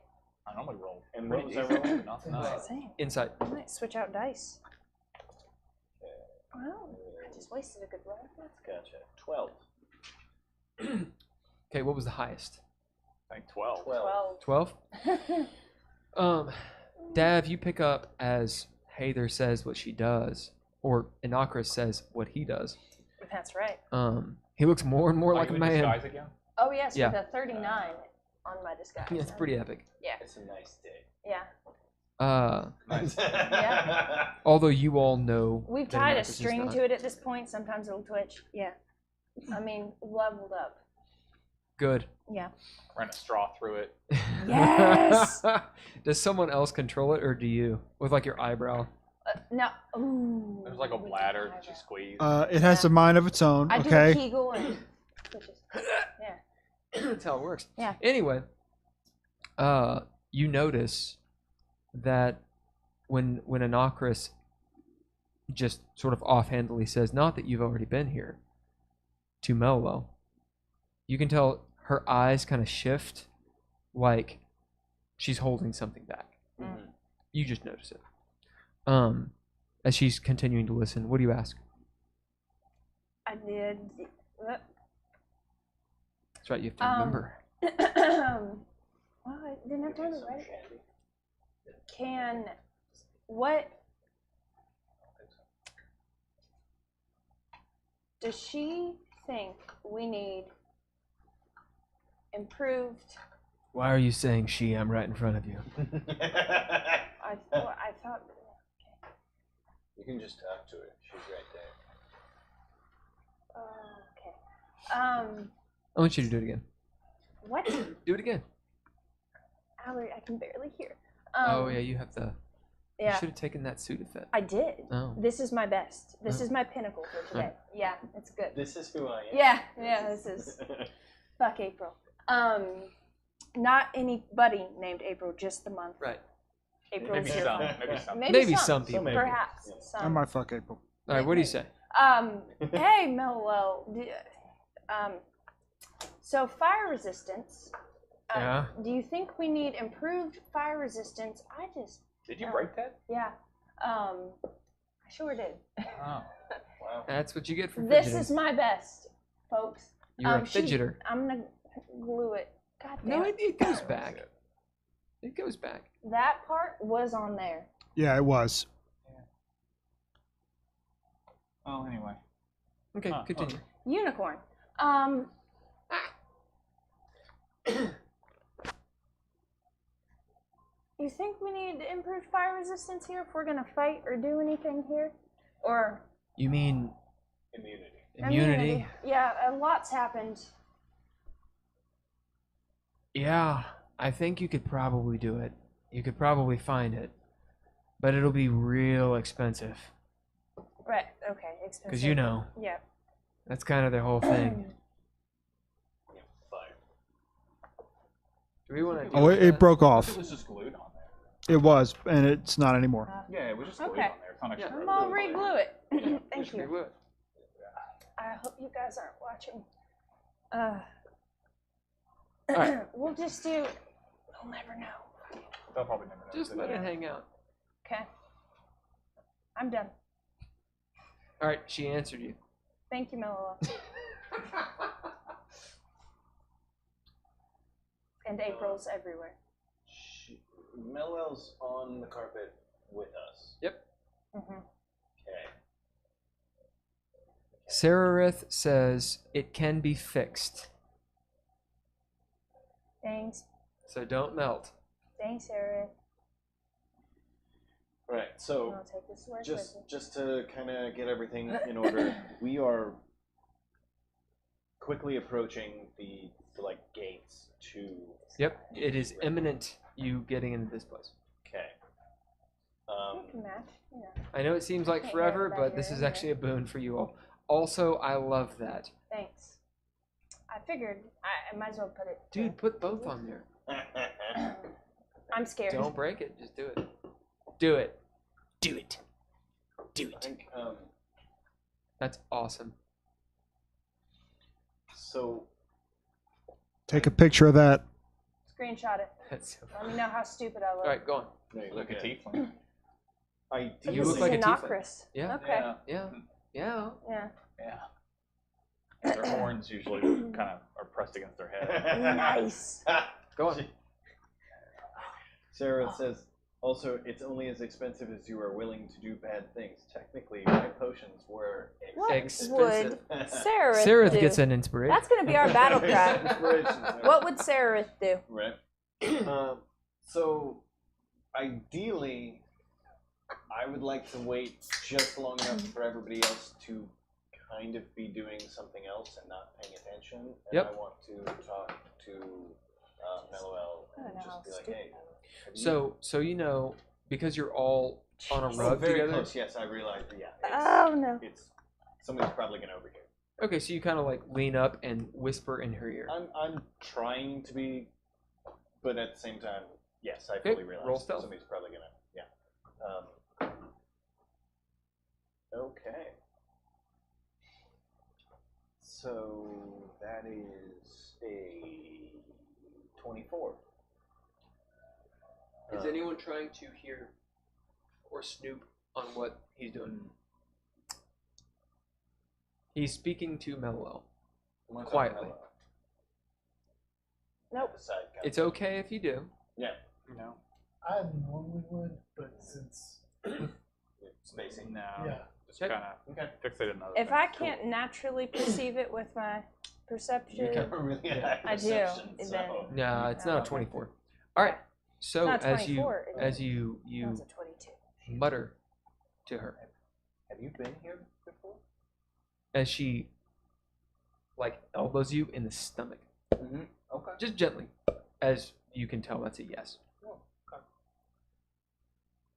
I normally roll. And pretty what was I decent, rolling? but not tonight. Same. Insight. I might switch out dice. Wow. I just wasted a good roll. That's good. Gotcha. 12. Okay, what was the highest? I think 12. 12? Dav, you pick up as Heiðr says what she does, or Inakris says what he does. That's right. He looks more and more like a you in man. disguise again? Oh, yes, Yeah. with a 39 on my disguise. Yeah, it's pretty epic. Yeah. It's a nice day. Yeah. Nice. Yeah. Although you all know We've that tied a Inakris is string not. to it at this point. Sometimes it'll twitch. Yeah. I mean, leveled up. Good. Yeah. Ran a straw through it. Yes! Does someone else control it, or do you? With like your eyebrow? No. Ooh. There's like a we bladder can that you have squeeze. It has a mind of its own. I do a Okay. Kegel and twitches. Yeah. That's how it works. Yeah. Anyway, you notice that when Inakris just sort of offhandedly says, "Not that you've already been here," to Mello, you can tell her eyes kind of shift, like she's holding something back. Mm. You just notice it. As she's continuing to listen, what do you ask? I did. That's right, you have to remember. Well, I didn't have time to write it. What does she think we need improved? Why are you saying she? I'm right in front of you. I thought. You can just talk to her. She's right there. Okay. I want you to do it again. What? Do it again. Allie, I can barely hear. Oh yeah, you have the. You Yeah. should have taken that Sudafed. I did. Oh. This is my best. This Oh. is my pinnacle for today. Yeah, it's good. This is who I am. Yeah, this is fuck April. Not anybody named April, just the month. Right. April Maybe is your some. month. Maybe some. Maybe some people. maybe. Perhaps Yeah. I some. might fuck April. All right. What do you say? Hey, Mello. So fire resistance. Yeah. Do you think we need improved fire resistance? Did you break that? Yeah. I sure did. Oh. Wow. That's what you get for This fidgeting. is my best, folks. You're a fidgeter. I'm gonna glue it. God damn No, it. it goes back. It goes back. That part was on there. Yeah, it was. Oh, anyway. Okay, Huh, continue. Unicorn. You think we need improved fire resistance here if we're gonna fight or do anything here? Or You mean Immunity. immunity? Yeah, a lot's happened. Yeah, I think you could probably do it. You could probably find it. But it'll be real expensive. Right, okay, expensive. Because you know, Yeah. that's kind of their whole thing. Yeah, fire. Do we want to? Oh, it broke It off. was just glued on there. It was, and it's not anymore. Yeah, it was just glued Okay. on there. It's not actually I'm all really re-glue it. Thank Should we you. glue it? I hope you guys aren't watching. Alright. We'll just do. We'll never know. They'll probably never know. Just let it hang out. Okay. I'm done. All right, she answered you. Thank you, Melilla. And April's everywhere. Melwell's on the carpet with us. Yep. Mm-hmm. Okay. Sararith says it can be fixed, Thanks. so don't melt. Thanks, Sarah. Right. So I'll take this work with just to kind of get everything in order, we are quickly approaching the like gates to. Yep, it is imminent. You getting into this place. Okay. you. We can match. Yeah. I know it seems like Can't forever, get but this better, is yeah. actually a boon for you all. Also, I love that. Thanks. I figured I might as well put it. Dude, put both on there. I'm scared. Don't break it. Just do it. Do it. Do it. Do I it. think, That's awesome. so Take a picture of that. Screenshot it. That's so Let me know how stupid I look. All right, go on. no, you Look look at at tiefling. ideally, You this look is like a a tiefling. Nocris. Yeah. Okay. Yeah. Yeah. Yeah. Yeah. Their horns usually kind of are pressed against their head. Nice. Go on. Sarah says, also, it's only as expensive as you are willing to do bad things. Technically, my potions were What Expensive. would Sararith Sararith do? gets an inspiration. That's gonna be our battle cry. Inspirations, What would Sararith do? Right. So, ideally, I would like to wait just long enough for everybody else to kind of be doing something else and not paying attention. And Yep. I want to talk to Meloel I don't and know how just be like, stupid hey. I look. have you-" So you know, because you're all on a Oh, rug very together. close. Yes, I realized. Yeah. Oh no. It's somebody's probably gonna overhear. Okay, so you kind of like lean up and whisper in her ear. I'm trying to be, but at the same time, yes, I Okay, fully realize roll stealth. somebody's probably gonna. Yeah. Okay. So that is a 24. Is anyone trying to hear or snoop on what he's doing? He's speaking to Meloel. Quietly. Nope. It's okay if you do. Yeah. You know? I normally would, but since Spacing. No. yeah, Just Okay. kind of Okay. fixate on other If things. I can't naturally perceive it with my perception, You Really Yeah. I do, perception, and so- then- No, it's not a Okay. 24. All right. So It's not as you 24, as you that's a 22. mutter to her Have you been here before? as she like elbows you in the stomach, Mm-hmm. Okay. just gently, as you can tell that's a yes. Oh, okay.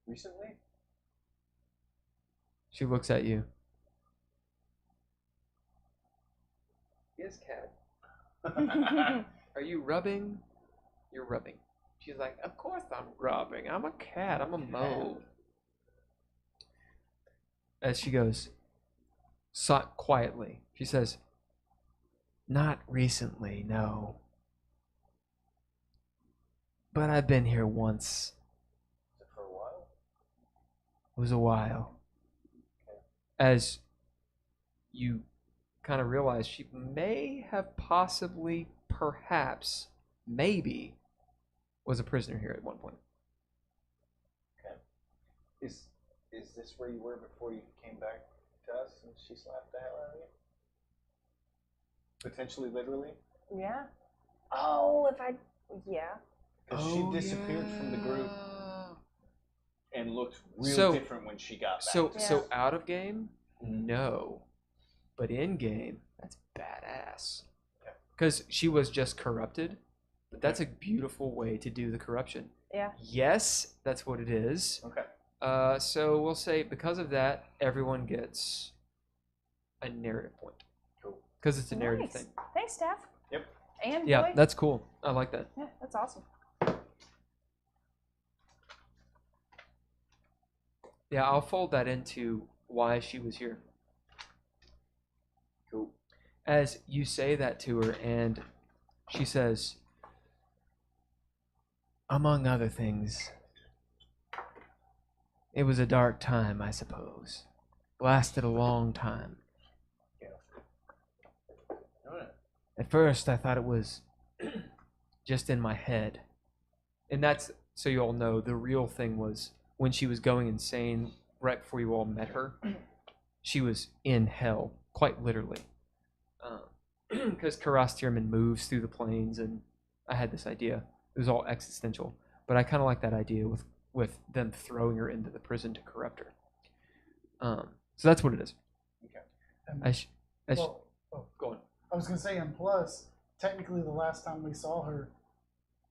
Recently? She looks at you. Yes, cat. Are you rubbing? You're rubbing. She's like, of course I'm rubbing. I'm a cat. I'm a mole. As she goes, quietly, she says, not recently, no. But I've been here once. Is it for a while? It was a while. As you kind of realize she may have possibly, perhaps, maybe, was a prisoner here at one point. Is this where you were before you came back to us and she slapped the hell out of you? Potentially, literally? Yeah. Oh, if I. Yeah. Because she disappeared from the group and looked real So- different when she got back. So out of game, no, but in game, that's badass. Because she was just corrupted, but that's a beautiful way to do the corruption. Yeah. Yes, that's what it is. Okay. So we'll say because of that, everyone gets a narrative point. Cool. Because it's a narrative Nice. thing. Thanks, Steph. Yep. And Yeah, boy. that's cool. I like that. Yeah, that's awesome. Yeah, I'll fold that into why she was here. Cool. As you say that to her, and she says, among other things, it was a dark time, I suppose. Lasted a long time. Alright. At first, I thought it was just in my head. And that's, so you all know, the real thing was when she was going insane right before you all met her, she was in hell, quite literally. Because Caras Tirmen moves through the plains, and I had this idea. It was all existential. But I kind of like that idea with them throwing her into the prison to corrupt her. So that's what it is. And, Go well, on. I was gonna say, and plus, technically, the last time we saw her,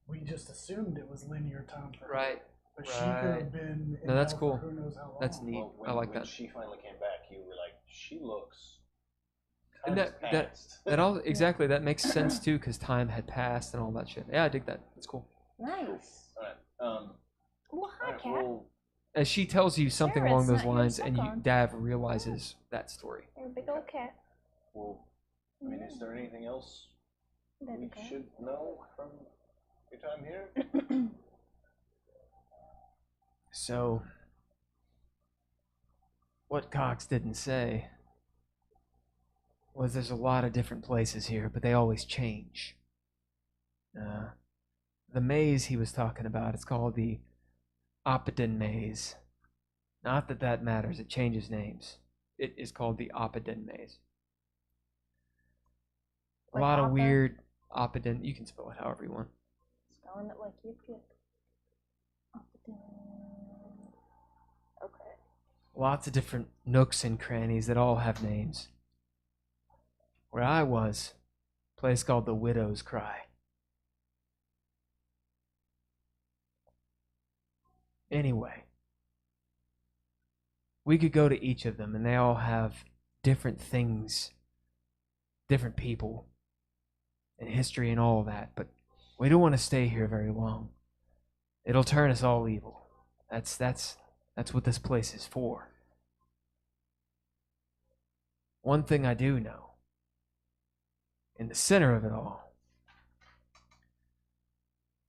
we just assumed it was linear time for her. Right. But she could right. have been. In No, that's hell cool. For who knows how long. That's neat. Well, I like when that. she finally came back, you were like, she looks And kind of past. that all exactly that makes sense too, because time had passed and all that shit. Yeah, I dig that. That's cool. Nice. Alright. Well, hi, Alright, Cat. well, As she tells you something Sarah, along it's those not your lines, and second. Dav realizes that story. You're a big old cat. I mean, is there anything else Baby we cat. should know from your time here? So, what Cox didn't say was there's a lot of different places here, but they always change. The maze he was talking about, it's called the Oppidan Maze. Not that that matters, it changes names. It is called the Oppidan Maze. A Like lot of Oppa? weird Oppidan, you can spell it however you want. Spelling it like you could. Okay. Lots of different nooks and crannies that all have names. Where I was, a place called the Widow's Cry. Anyway, we could go to each of them, and they all have different things, different people, and history and all of that, but we don't want to stay here very long. It'll turn us all evil. That's what this place is for. One thing I do know, in the center of it all,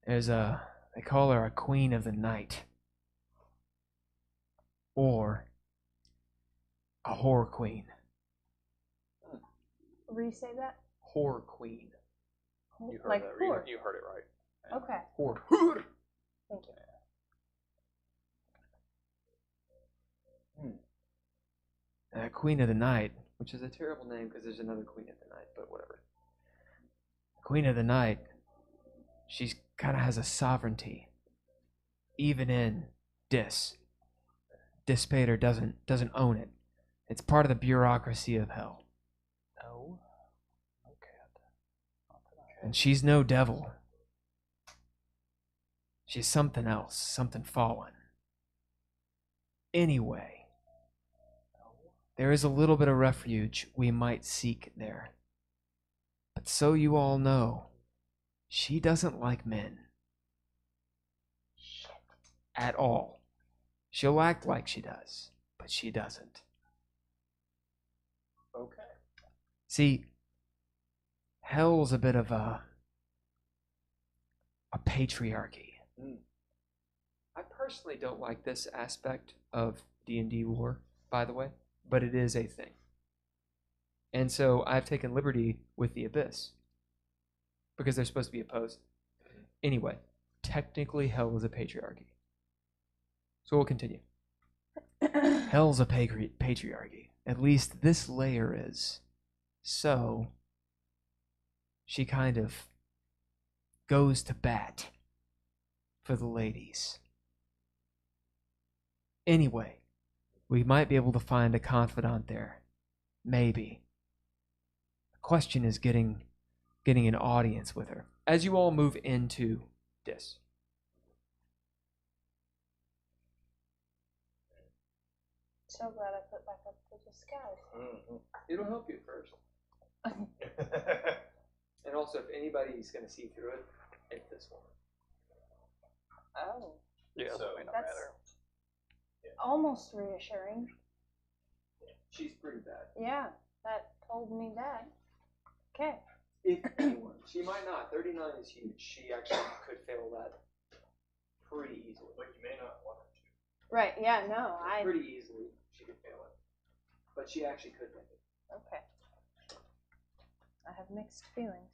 there's they call her a Queen of the Night. Or a Whore Queen. Re-say that? Whore Queen. You heard Like that. whore. You heard it right. Okay. Whore. Thank you. Queen of the Night, which is a terrible name because there's another Queen of the Night, but whatever. Queen of the Night, she kind of has a sovereignty, even in Dis. Dispater doesn't own it. It's part of the bureaucracy of hell. No. Okay. And she's no devil. She's something else, something fallen. Anyway, there is a little bit of refuge we might seek there. But so you all know, she doesn't like men. At all. She'll act like she does, but she doesn't. Okay. See, hell's a bit of a patriarchy. I personally don't like this aspect of D&D lore, by the way, but it is a thing. And so I've taken liberty with the Abyss, because they're supposed to be opposed. Anyway, technically hell is a patriarchy. So we'll continue. Hell's a patriarchy. At least this layer is. So, she kind of goes to bat for the ladies. Anyway, we might be able to find a confidant there. Maybe. The question is getting an audience with her. As you all move into Dis. So glad I put back up the disguise. It'll help you at first. And also, if anybody's going to see through it, it's this one. Oh, Yeah, So- that may not that's matter. almost reassuring. She's pretty bad. Yeah, that told me that. Okay. If anyone, she might not. 39 is huge. She actually could fail that pretty easily. But you may not want to. Right. Yeah. No. Pretty easily, she could fail it. But she actually could make it. Okay. I have mixed feelings.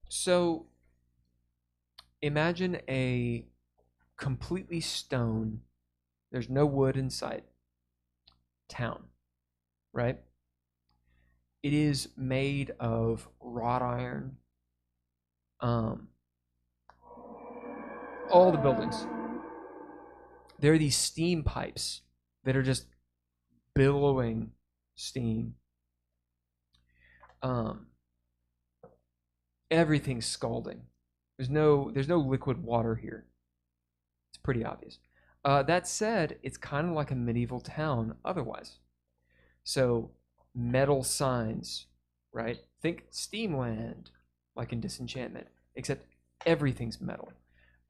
So, imagine a completely stone, there's no wood in sight, town, right? It is made of wrought iron. All the buildings. There are these steam pipes that are just billowing steam. Everything's scalding. There's no liquid water here. It's pretty obvious. That said, it's kind of like a medieval town otherwise. So metal signs, right? Think Steamland, like in Disenchantment, except everything's metal.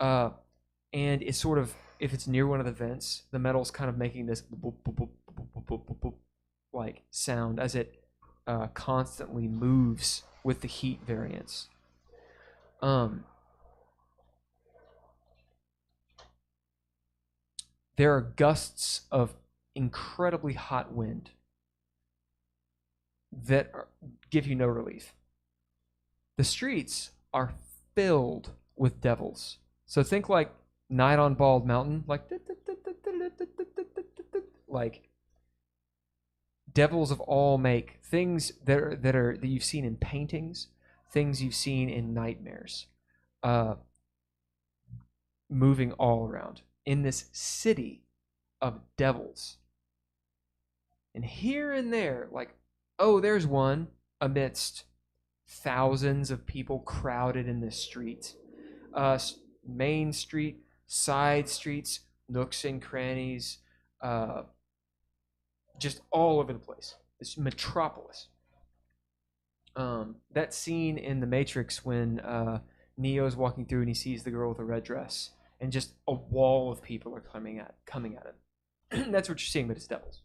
And it's sort of, if it's near one of the vents, the metal's kind of making this boop, boop, boop, boop, boop, boop, boop, boop, like sound as it constantly moves with the heat variance. There are gusts of incredibly hot wind that give you no relief. The streets are filled with devils. So think like Night on Bald Mountain, like devils of all make, things that you've seen in paintings, things you've seen in nightmares, moving all around in this city of devils. And here and there, like, oh, there's one amidst thousands of people crowded in this street. Main street, side streets, nooks and crannies, just all over the place. This metropolis. That scene in The Matrix when Neo's walking through and he sees the girl with the red dress, and just a wall of people are coming at him. That's what you're seeing, but it's devils.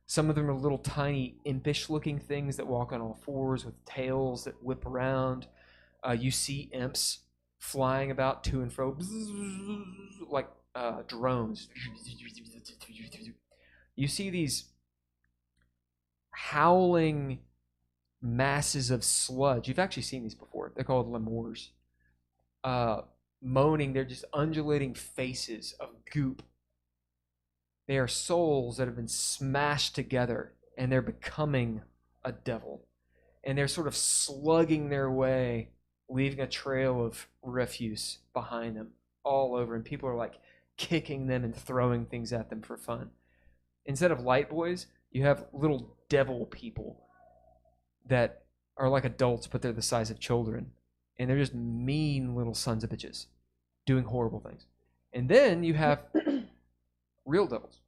Some of them are little tiny impish-looking things that walk on all fours with tails that whip around. You see imps flying about to and fro, like drones. You see these howling masses of sludge. You've actually seen these before. They're called lemurs. Moaning, they're just undulating faces of goop. They are souls that have been smashed together, and they're becoming a devil. And they're sort of slugging their way, leaving a trail of refuse behind them all over. And people are like kicking them and throwing things at them for fun. Instead of light boys, you have little devil people that are like adults, but they're the size of children. And they're just mean little sons of bitches doing horrible things. And then you have real devils.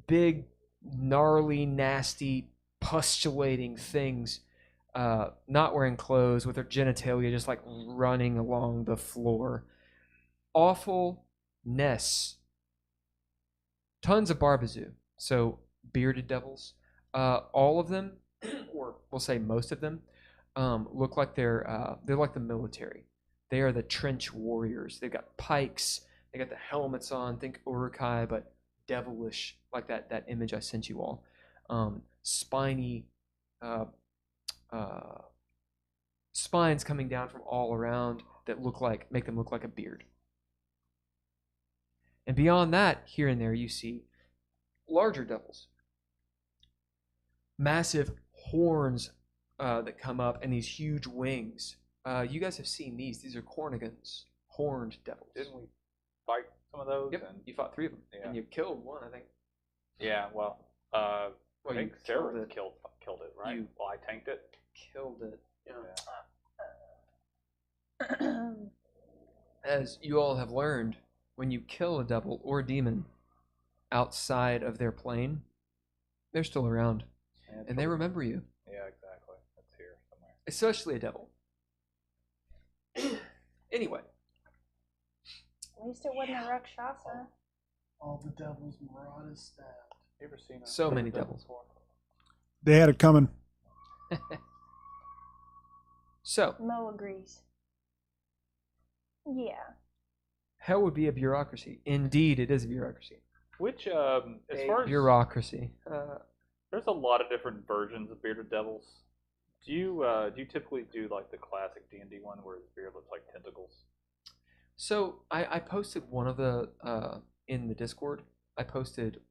Big, gnarly, nasty, pustulating things, not wearing clothes, with their genitalia just like running along the floor. Awfulness. Tons of barbazoo. So bearded devils. All of them, or we'll say most of them, look like they're like the military. They are the trench warriors. They've got pikes. They got the helmets on. Think Uruk-hai, but devilish, like that image I sent you all. Spiny spines coming down from all around that make them look like a beard. And beyond that, here and there, you see larger devils. Massive horns that come up and these huge wings. You guys have seen these. These are Cornigans, horned devils. Didn't we fight some of those? Yep, And, you fought 3 of them. Yeah. And you killed one, I think. yeah, well, I think Sararith killed it, right? You- Well, I tanked it. Killed it. Yeah. As you all have learned, when you kill a devil or demon outside of their plane, they're still around. And they remember you. Yeah, exactly. It's here somewhere. Especially a devil. Anyway. At least it wasn't a Rakshasa. All the devils Murad is stabbed. You ever seen So many devils. before? They had it coming. So, Mo agrees. Yeah. hell would be a bureaucracy. Indeed, it is a bureaucracy. Which, as far as Bureaucracy. there's a lot of different versions of bearded devils. Do you typically do like the classic D&D one where his beard looks like tentacles? So, I posted one of the, in the Discord, I posted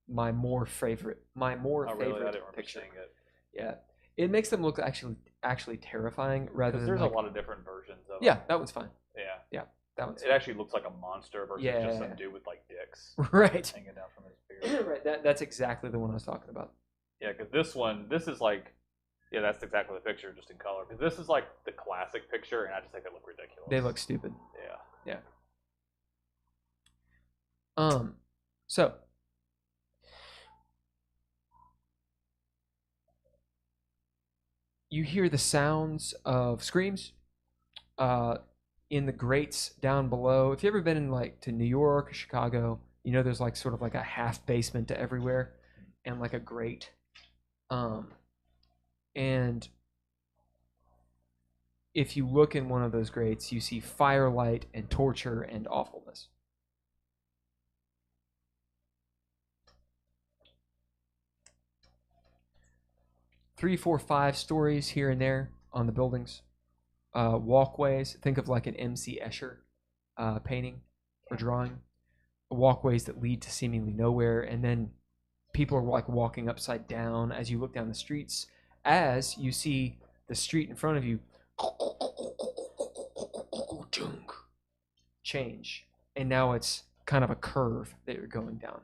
my more favorite Oh, really? I favorite didn't remember picture. seeing it. Yeah. It makes them look actually terrifying rather Because than there's like, a lot of different versions of yeah, them. that one's fine. Yeah. That one's It actually looks like a monster versus just Yeah. some dude with like dicks right. hanging down from his beard. Right. That's exactly the one I was talking about. Yeah, because this is like, yeah, that's exactly the picture, just in color. Because this is like the classic picture, and I just think they look ridiculous. They look stupid. Yeah. So you hear the sounds of screams in the grates down below. If you've ever been in like to New York or Chicago, you know there's like sort of like a half basement to everywhere and like a grate. And if you look in one of those grates, you see firelight and torture and awfulness. Three, four, 5 stories here and there on the buildings. Walkways. Think of like an MC Escher painting or drawing. Walkways that lead to seemingly nowhere, and then people are like walking upside down as you look down the streets. As you see the street in front of you change, and now it's kind of a curve that you're going down.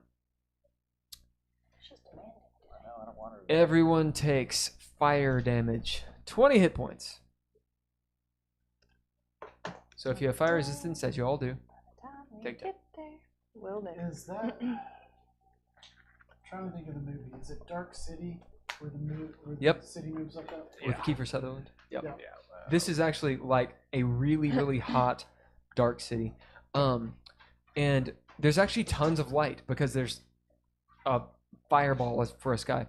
It's just demanding. I know, I don't want to. Everyone takes fire damage. 20 hit points. So if you have fire resistance, as you all do, By the time we Take that. get there, will do. Is that? I'm trying to think of the movie. Is it Dark City where the Yep. city moves like that? with Kiefer Sutherland. Yep. Yeah. Yeah. This is actually like a really, really hot dark city. And there's actually tons of light because there's a fireball as for a sky.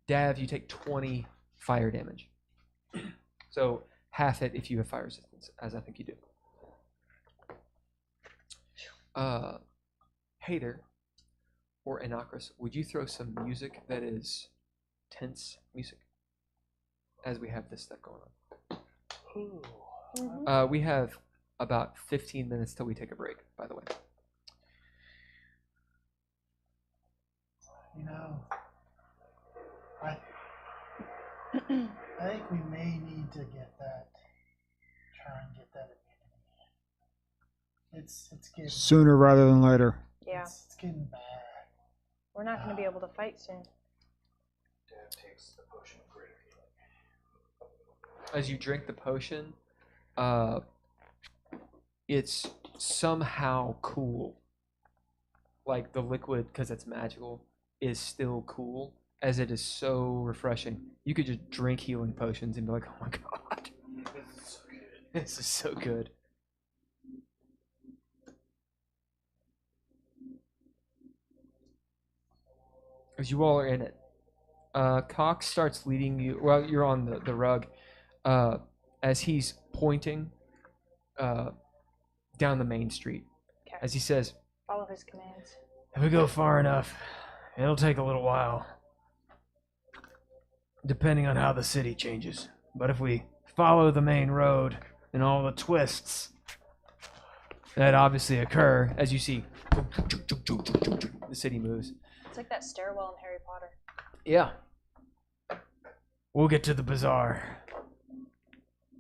Dav, you take 20 fire damage. So half it if you have fire resistance, as I think you do. Heiðr or Anakris, would you throw some music that is tense music as we have this stuff going on? Mhm. We have about 15 minutes till we take a break, by the way. You know, I think we may need to get that. Try and get that immunity. It's getting Sooner rather than later. Yeah, it's getting bad. we're not going to be able to fight soon. As you drink the potion, it's somehow cool. Like the liquid, because it's magical, is still cool, as it is so refreshing. You could just drink healing potions and be like, oh my god, this is so good. As you all are in it, Cox starts leading you. Well, you're on the rug. As he's pointing down the main street. Okay. As he says, Follow his commands. if we go far enough, it'll take a little while. Depending on how the city changes. But if we follow the main road and all the twists, that obviously occur as you see the city moves. It's like that stairwell in Harry Potter. Yeah. We'll get to the bazaar.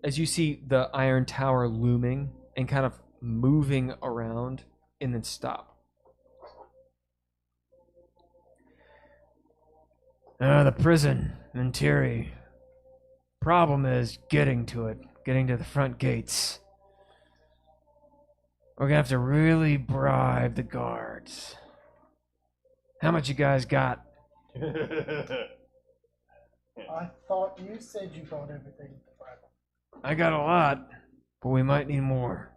As you see the iron tower looming and kind of moving around and then stop. The prison in Tiri. Problem is getting to it, getting to the front gates. We're gonna have to really bribe the guards. How much you guys got? I thought you said you bought everything to bribe them. I got a lot, but we might need more.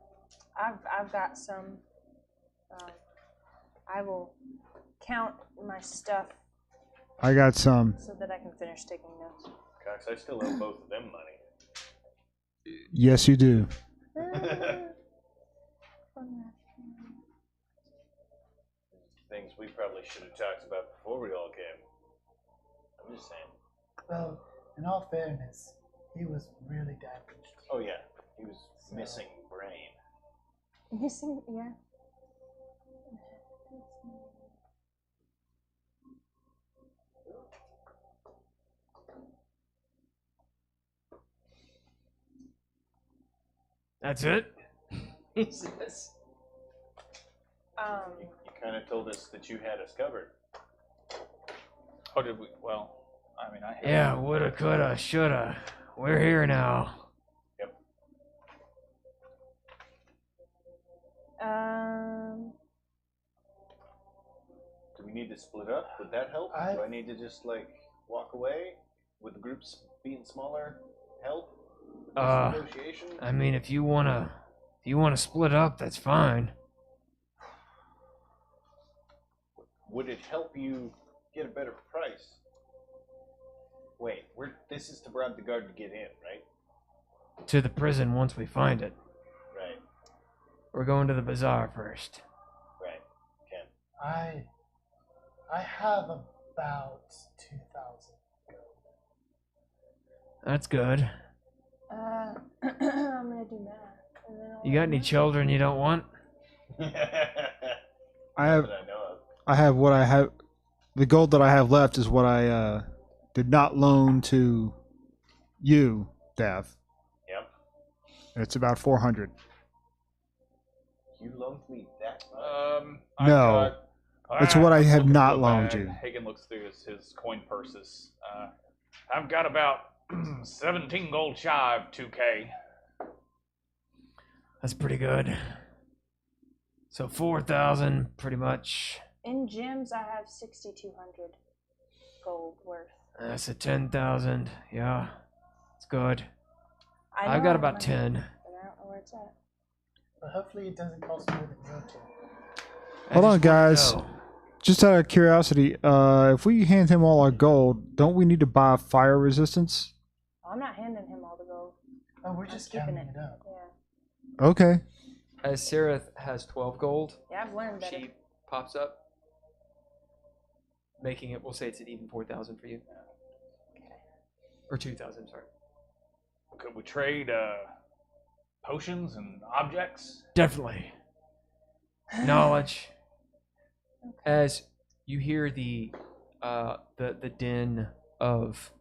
I've got some. I will count my stuff I got some. so that I can finish taking notes. Cox, I still owe both of them money. Yes, you do. Things we probably should have talked about before we all came. I'm just saying. Well, in all fairness, he was really damaged. Oh yeah, he was missing brain. Missing, yeah. That's it? You kind of told us that you had us covered. Oh, did we? Well, I mean, I have. Yeah, woulda, coulda, shoulda. We're here now. Yep. Do we need to split up? Would that help? Do I need to just like walk away? Would the groups being smaller help? Negotiation? I mean, if you wanna split up, that's fine. Would it help you get a better price? Wait, this is to bribe the guard to get in, right? To the prison once we find it. Right, We're going to the bazaar first. right. Ken. I have about 2,000 gold. That's good. I'm gonna do math. And then You got any children you don't want? I have. That I know of. I have what I have. The gold that I have left is what I did not loan to you, Dav. Yep. It's about 400. You loaned me that much? No. It's what I have not loaned you. Hagen looks through his coin purses. I've got about 17 gold shy of 2K. That's pretty good. So 4,000, pretty much. in gems, I have 6,200 gold worth. That's a 10,000. Yeah, it's good. I I've know got I about have 10. money, but I don't know where it's at. But hopefully it doesn't cost more than your 10. Hold on, guys. Just out of curiosity, if we hand him all our gold, don't we need to buy fire resistance? I'm not handing him all the gold. Oh, we're I'm just keeping counting it. it up. Yeah. Okay. As Sararith has 12 gold, Yeah, I've learned better. she pops up, making it, we'll say it's an even 4,000 for you. Or 2,000, sorry. Could we trade potions and objects? Definitely. Knowledge. As you hear the din of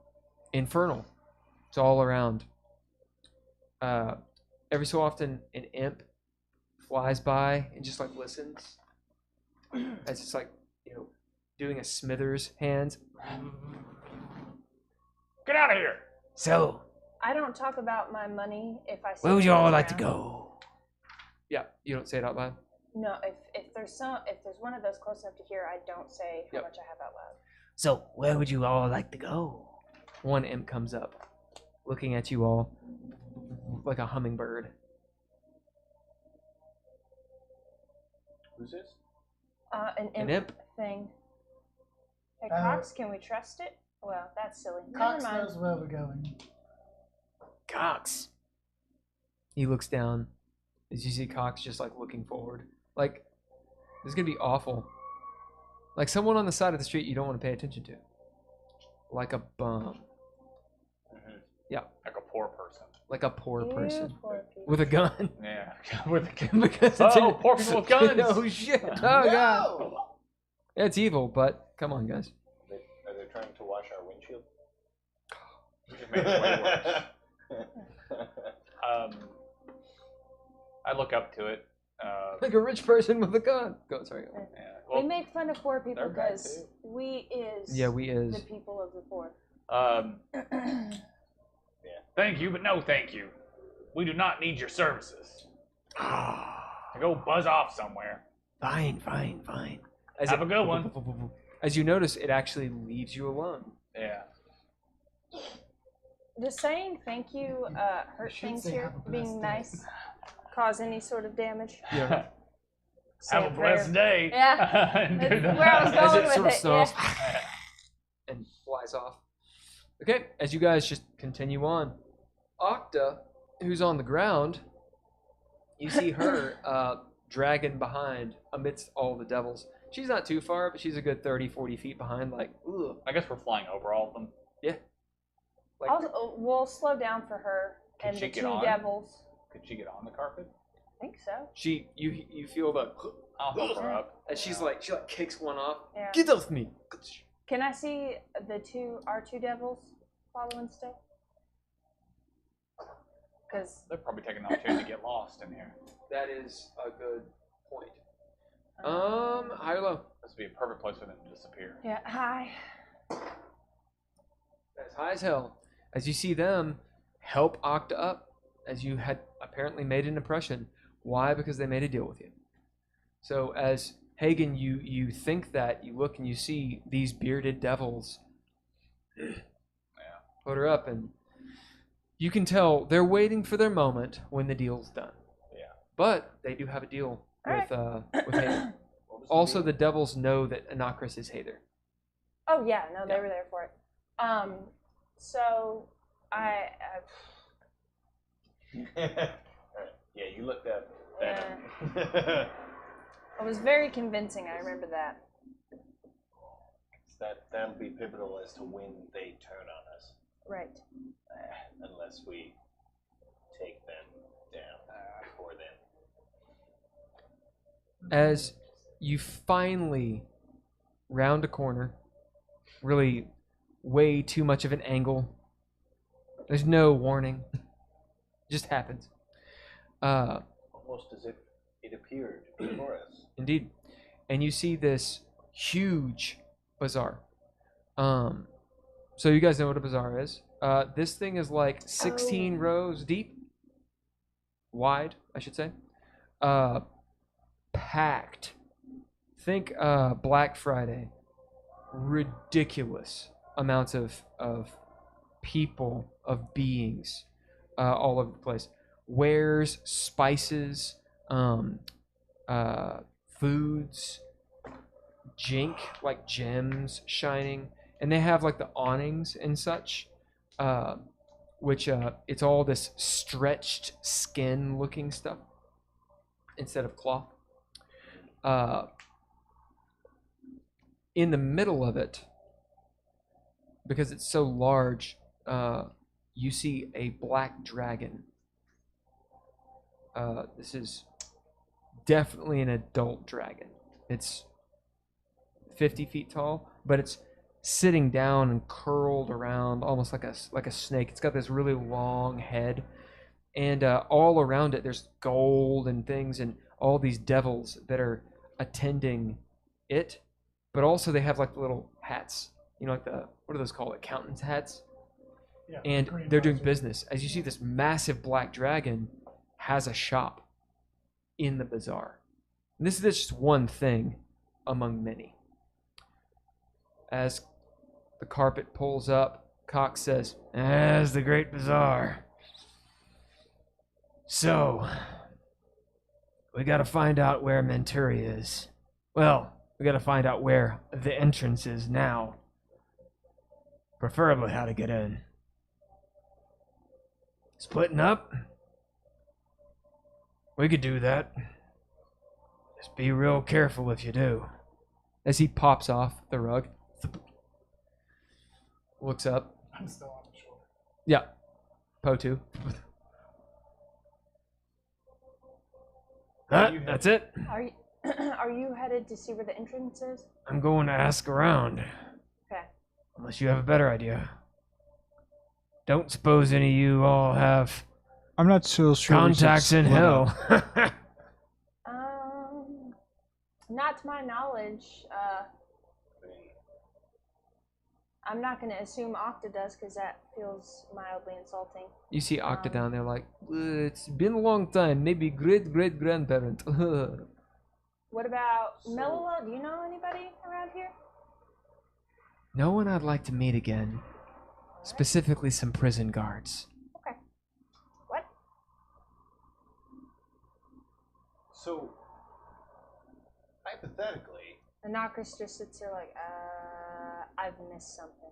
Infernal. It's all around. Every so often an imp flies by and just like listens. As it's like, doing a Smithers hands. Get out of here! So, I don't talk about my money if I see where would you all friends like to around. go? Yeah, you don't say it out loud. No, if there's one of those close enough to hear, I don't say how Yep. much I have out loud. So, where would you all like to go? One imp comes up, looking at you all like a hummingbird. Who's this? An An imp, imp? thing. Hey, Uh, Cox, can we trust it? Well, that's silly. Cox Never mind. knows where we're going. Cox. He looks down as you see Cox just like looking forward. Like, this is gonna be awful. Like someone on the side of the street you don't want to pay attention to. Like a bum. Like a poor person. Like a poor You person. poor people. with a gun. Yeah. With Because poor people with guns. Oh shit! Oh god! Yeah, it's evil, but come on, guys. Are they trying to wash our windshield? We just made it way worse. I look up to it. Like a rich person with a gun. Go, sorry. Yeah. We Well, make fun of poor people they're bad because too. we is Yeah, we is. the people of the poor. thank you, but no thank you. We do not need your services. Go buzz off somewhere. Fine, fine, fine. Have a good one. As you notice, it actually leaves you alone. Yeah. Does saying thank you hurt should things say here? have a Being blessed day. nice cause any sort of damage? Yeah. Say Have a blessed prayer. day. Yeah. And do That's that. where I was As going it sort of with it. snarls Yeah. and flies off. Okay, as you guys just continue on, Octa, who's on the ground, you see her dragging behind amidst all the devils. She's not too far, but she's a good 30, 40 feet behind. Like, ugh. I guess we're flying over all of them. Like, We'll slow down for her Can and she the get two on? devils. Could she get on the carpet? I think so. you feel the I'll help her up. and she kicks one off. Yeah. Get off me! Can I see our two devils following still? Because They're probably taking the opportunity to get lost in here. That is a good point. High or low? This would be a perfect place for them to disappear. yeah, hi. As high as hell. As you see them help Octa up, as you had apparently made an impression. Why? Because they made a deal with you. So as Haygen, you think that, you look and you see these bearded devils put her up, and you can tell they're waiting for their moment when the deal's done. Yeah. But they do have a deal with Hayden. What was Also, deal? the devils know that Anakris is Heiðr. Oh yeah, no, they Yeah. were there for it. So I Yeah, you looked at Yeah. that. it was very convincing. I remember that. That'll be pivotal as to when they turn on us, Right. unless we take them down before then. As you finally round a corner, really way too much of an angle. There's no warning. Just happens. Almost as if it appeared before us. Indeed. And you see this huge bazaar. So you guys know what a bazaar is. This thing is like 16 rows deep. Wide, I should say. Packed. Think Black Friday. Ridiculous amounts of people, of beings all over the place. Wares, spices, foods, jink, like gems shining. And they have like the awnings and such, which it's all this stretched skin looking stuff instead of cloth. In the middle of it, because it's so large, you see a black dragon. This is definitely an adult dragon. It's 50 feet tall, but it's sitting down and curled around almost like a snake. It's got this really long head, and all around it there's gold and things, and all these devils that are attending it. But also they have like the little hats, you know, like the, what are those called, accountants hats? Yeah, And green they're doing visor. business. As you see, this massive black dragon has a shop in the bazaar. And this is just one thing among many. As the carpet pulls up, Cox says, "As the Great Bazaar. So, we gotta find out where Menturi is. Well, we gotta find out where the entrance is now. Preferably how to get in. Splitting up? We could do that. Just be real careful if you do." As he pops off the rug, looks up. I'm still on the shoulder. Yeah, Potu. That's it. Are you are you headed to see where the entrance is? I'm going to ask around. Okay. Unless you have a better idea. Don't suppose any of you all have I'm not so sure. we should contacts in split hell. up. Not to my knowledge. I'm not going to assume Octa does because that feels mildly insulting. You see Octa down there like, it's been a long time. Maybe great-great-grandparent. What about Melilo? Do you know anybody around here? No one I'd like to meet again. Specifically some prison guards. Okay. What? So, hypothetically, And Nokris just sits there like, I've missed something.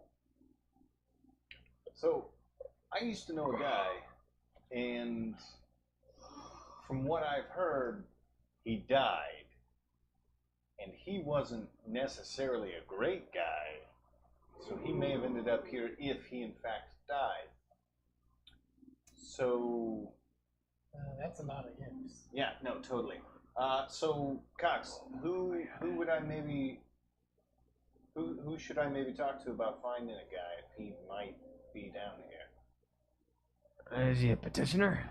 so I used to know a guy, and from what I've heard, he died. And he wasn't necessarily a great guy, so he may have ended up here if he in fact died. So, That's a lot of ifs. yeah, no, totally. So Cox, who would I maybe, who should I maybe talk to about finding a guy if he might be down here? Is he a petitioner?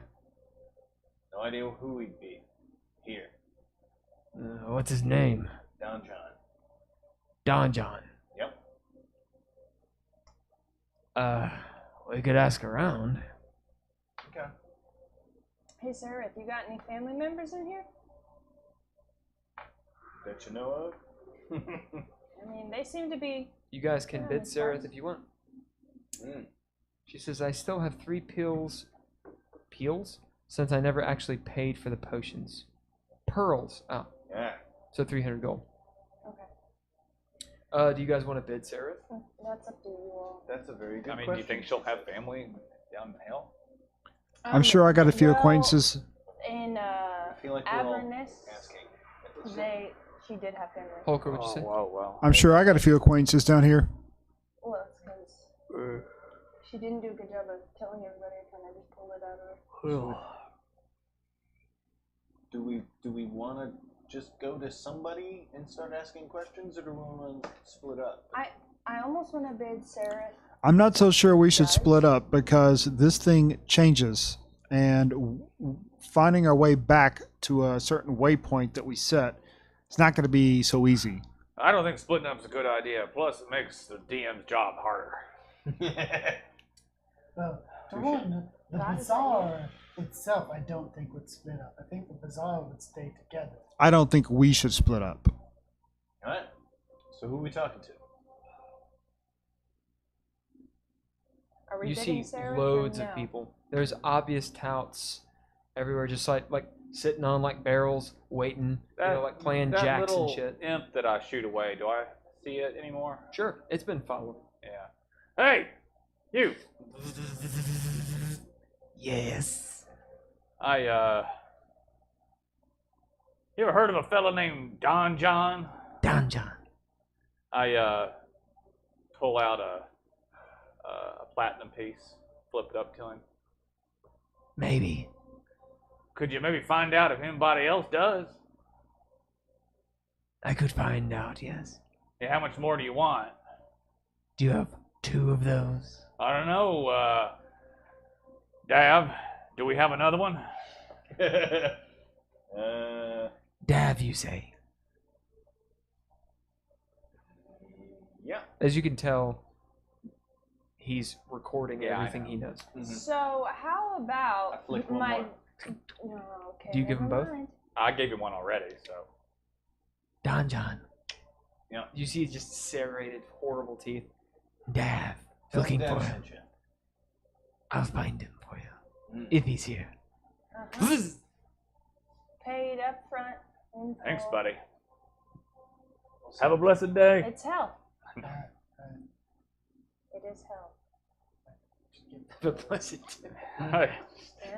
No idea who he'd be. Here, What's his name? Don John. Don John. Yep. We could ask around. Okay. Hey, Sararith, you got any family members in here? That you know of? I mean, they seem to be. You guys can Yeah, bid that's Sararith fine. if you want. Mm. She says, I still have 3 peels, since I never actually paid for the potions. Pearls. Oh, Yeah. so 300 gold. Okay. Do you guys want to bid Sararith? That's up to you all. That's a very good I mean, question. do you think she'll have family down in hell? I'm sure I got a few well, acquaintances. In I feel like we're all Avernus, asking. she did have family. Holker, what'd you say? Wow. I'm sure I got a few acquaintances down here. Well, it's because she didn't do a good job of telling everybody. I kind of just pulled it out of her. Do we want to just go to somebody and start asking questions, or do we want to split up? I almost want to bid Sarah. I'm not so sure we should split up because this thing changes, and finding our way back to a certain waypoint that we set, it's not going to be so easy. I don't think splitting up's a good idea. Plus, it makes the DM's job harder. Well, for one, the God is bazaar itself, I don't think would split up. I think the bazaar would stay together. I don't think we should split up. All right. So who are we talking to? Are we You bidding see Sarah? loads or of no? people. There's obvious touts everywhere, just like sitting on like barrels, waiting, like playing that jacks little and shit. imp that I shoot away, do I see it anymore? Sure, it's been followed. Yeah. Hey, you! Yes. You ever heard of a fella named Don John? Don John. I pull out a platinum piece, flip it up to him. Maybe. Could you maybe find out if anybody else does? I could find out, yes. Yeah, how much more do you want? Do you have 2 of those? I don't know, Dav, do we have another one? Dav, you say? Yeah. As you can tell, he's recording Yeah, I everything know. he knows. So how I about flicked one my? more. No, okay. Do you give never them both? mind. I gave him one already, so. Don John. Yeah. You see just serrated, horrible teeth. Dav, Tell looking Dad for I him. sent you. I'll find him for you. Mm. If he's here. Uh-huh. Paid up front. in Thanks, full. buddy. Have a blessed day. It's hell. Uh, It is hell. The blessed. Hey, Yeah.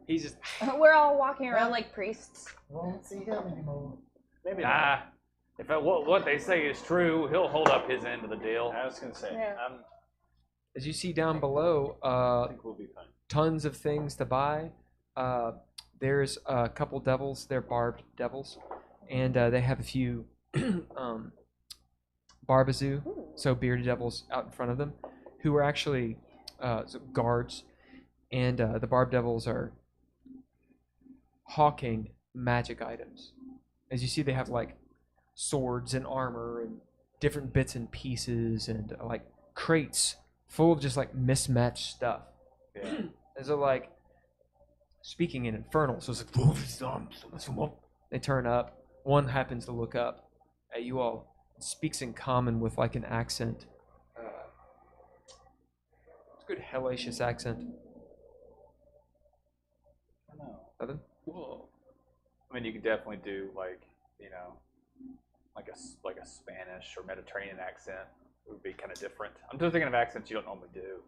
He's just. We're all walking around like priests. won't see him anymore. Maybe nah. If what they say is true, he'll hold up his end of the deal. I was gonna say. Yeah. As you see down below, I think we'll be fine. tons of things to buy. there's a couple devils. They're barbed devils, and they have a few barbazoo, so bearded devils out in front of them, who are actually guards, and the barbed devils are hawking magic items. As you see, they have like swords and armor and different bits and pieces and like crates full of just like mismatched stuff. Yeah. And so like speaking in infernal, so it's like they turn up. One happens to look up at you all, speaks in common with like an accent. It's a good hellacious accent. I don't know. Nothing? Whoa. I mean, you could definitely do like, you know, like a Spanish or Mediterranean accent. It would be kind of different. I'm just thinking of accents you don't normally do.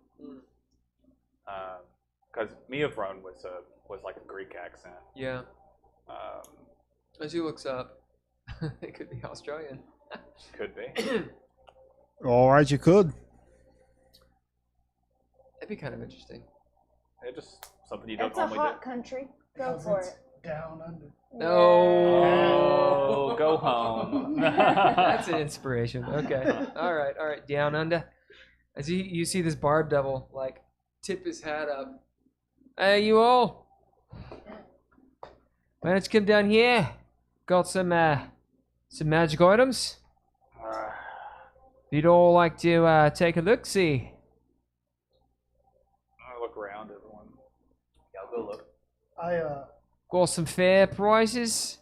Because Miavrone was like a Greek accent. Yeah. As he looks up, it could be Australian. Could be. All right, you could. That'd be kind of interesting. It's just something you don't It's a normally hot do. country. Go Because for it's it. down under. No. Oh, go home. That's an inspiration. Okay. All right. Down under. As you see this barb devil like tip his hat up. Hey, you all. Why don't you come down here? Got some magic items. You'd all like to take a look, see. I look around, everyone. Yeah, I'll go look. Got some fair prices.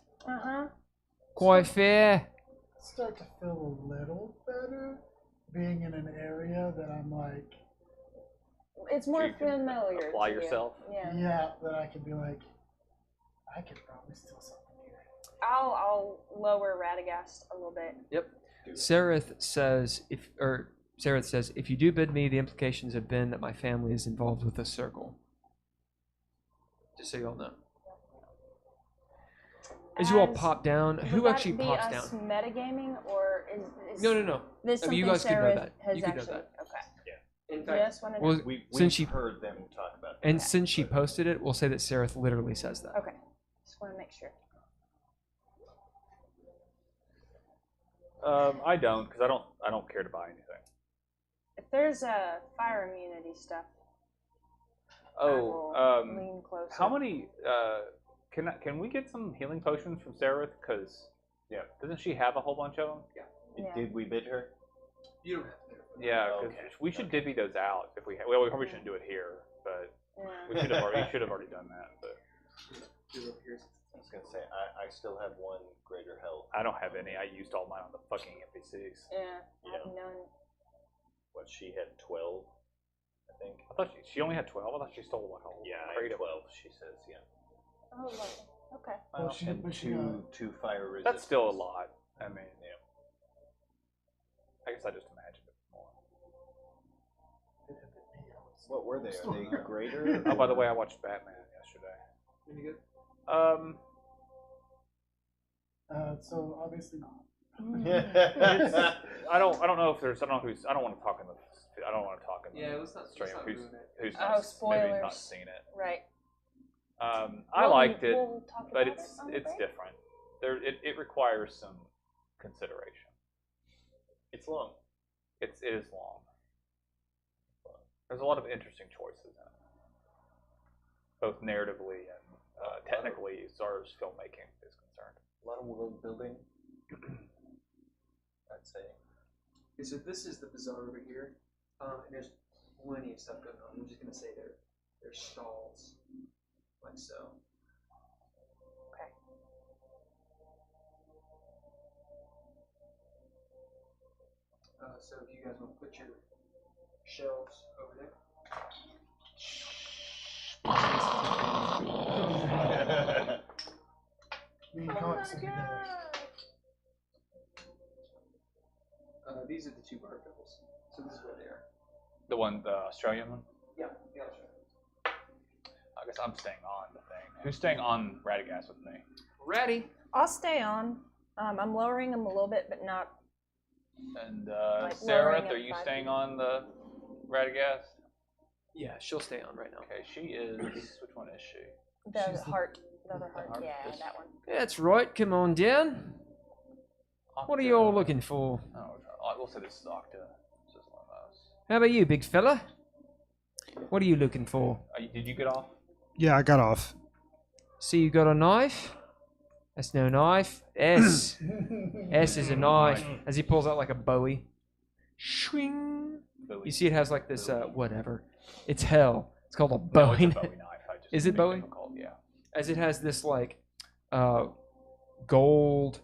Quite fair. Start to feel a little better being in an area that I'm like, It's more You can familiar. apply to you. yourself. Yeah. yeah, that I could be like, I could probably steal something here. I'll lower Radagast a little bit. Yep. Sararith says if you do bid me, the implications have been that my family is involved with the circle. Just so you all know. As you all pop down, who Would actually that be pops us down? metagaming, or is No. this I mean, you something guys could know Sarah that. has You could know actually? that. Okay. In Just wanted to well, know. We've since she heard them talk about and that. since she posted it, we'll say that Sararith literally says that. Okay. Just want to make sure. I don't, because I don't care to buy anything. If there's fire immunity stuff, I Oh, will lean closer. how many? Can we get some healing potions from Sararith? Because doesn't she have a whole bunch of them? Yeah. Did we bid her? You don't have to. Yeah, because Okay. we should divvy those out if we. Well, we probably shouldn't do it here, but Yeah. we should have already done that. But I was gonna say I still have one greater hell. I don't have any. I used all mine on the fucking NPCs. Yeah. I have Yeah. none. What, she had 12, I think. I thought she only had 12. I thought she stole like a whole Yeah, I crate had of 12. She says, yeah. Oh, lovely. Okay. Well, she, And but she two fire resistance. That's still a lot. I mean, I guess I just imagined it more. What were they? Are they greater? Oh, by the way, I watched Batman yesterday. Any good? so obviously not. I don't know if there's. I don't know who's. I don't want to talk in the. I don't want to talk in the. Yeah, let's not stream. ruin Who's it. who's Oh, not, maybe not spoilers. seen it. Right. I liked it, We'll talk but about it on the it's break. different. It requires some consideration. It's long. It is long. There's a lot of interesting choices in it, both narratively and technically, as far as filmmaking is concerned. A lot of world building. I'd say. Okay, so this is the bazaar over here, and there's plenty of stuff going on. I'm just gonna say there's stalls, like so. Okay. So if you guys want to put your shelves over there. Me and Cox are together. These are the two barb devils. So this is where they are. The Australian one. Yeah, that's right. I guess I'm staying on the thing. Who's staying on Radagast with me? Ready? I'll stay on. I'm lowering them a little bit, but not. And Like lowering Sararith, it are you 5 staying feet. on the Radagast? Yeah, she'll stay on right now. Okay, she is. Which one is she? The She's the- heart. The other heart. heart, Yeah, this- that one. That's right. Come on down. What are you all looking for? We'll say this is Octa. This is one of those. How about you, big fella? What are you looking for? Did you get off? Yeah, I got off. See, you got a knife? That's no knife. S. S is a knife. As he pulls out like a bowie. Swing. You see, it has like this, whatever. It's hell. It's called a No, bowie. it's a Bowie knife. Is it made Bowie? difficult, yeah. As it has this like gold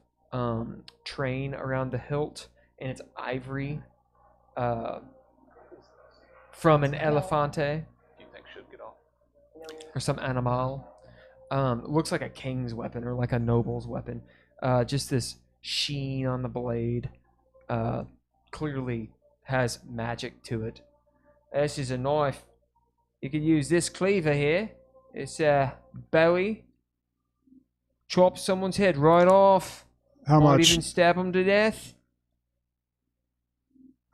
train around the hilt, and it's ivory from an elefante Do you think should get off? or some animal. Looks like a king's weapon or like a noble's weapon. Just this sheen on the blade. Clearly has magic to it. This is a knife. You could use this cleaver here. It's a bowie. Chop someone's head right off. How Might much? even stab them to death.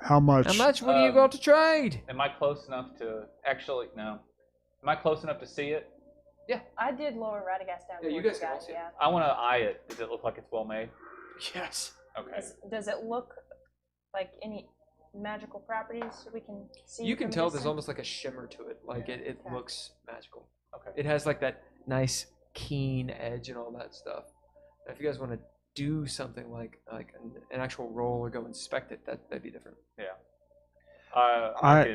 How much? How much? What do you got to trade? Am I close enough to actually? No. Am I close enough to see it? I did lower Radagast down. Yeah, you towards guys can all guys, see it. yeah. I want to eye it. Does it look like it's well made? Yes. Okay. Does it look like any magical properties we can see? You can from tell this there's thing? almost like a shimmer to it. Like it Okay. looks magical. Okay. It has like that nice keen edge and all that stuff. Now, if you guys want to do something like an actual roll or go inspect it, that'd be different. I could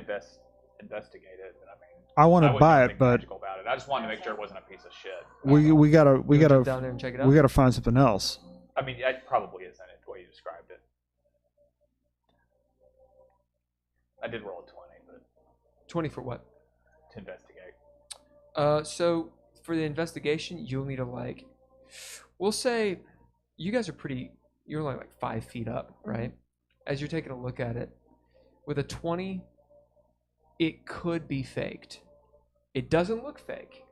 investigate it, but I mean. I want I to wouldn't do buy it, anything but magical about it. I just wanted to make sure it wasn't a piece of shit. we gotta You wanna jump down there and check it out. we gotta find something else. I mean, it probably isn't it the way you described it. I did roll a 20, but 20 for what? to investigate. So for the investigation, you'll need to we'll say you guys are you're only like 5 feet up, right? As you're taking a look at it, with a 20, it could be faked. It doesn't look fake.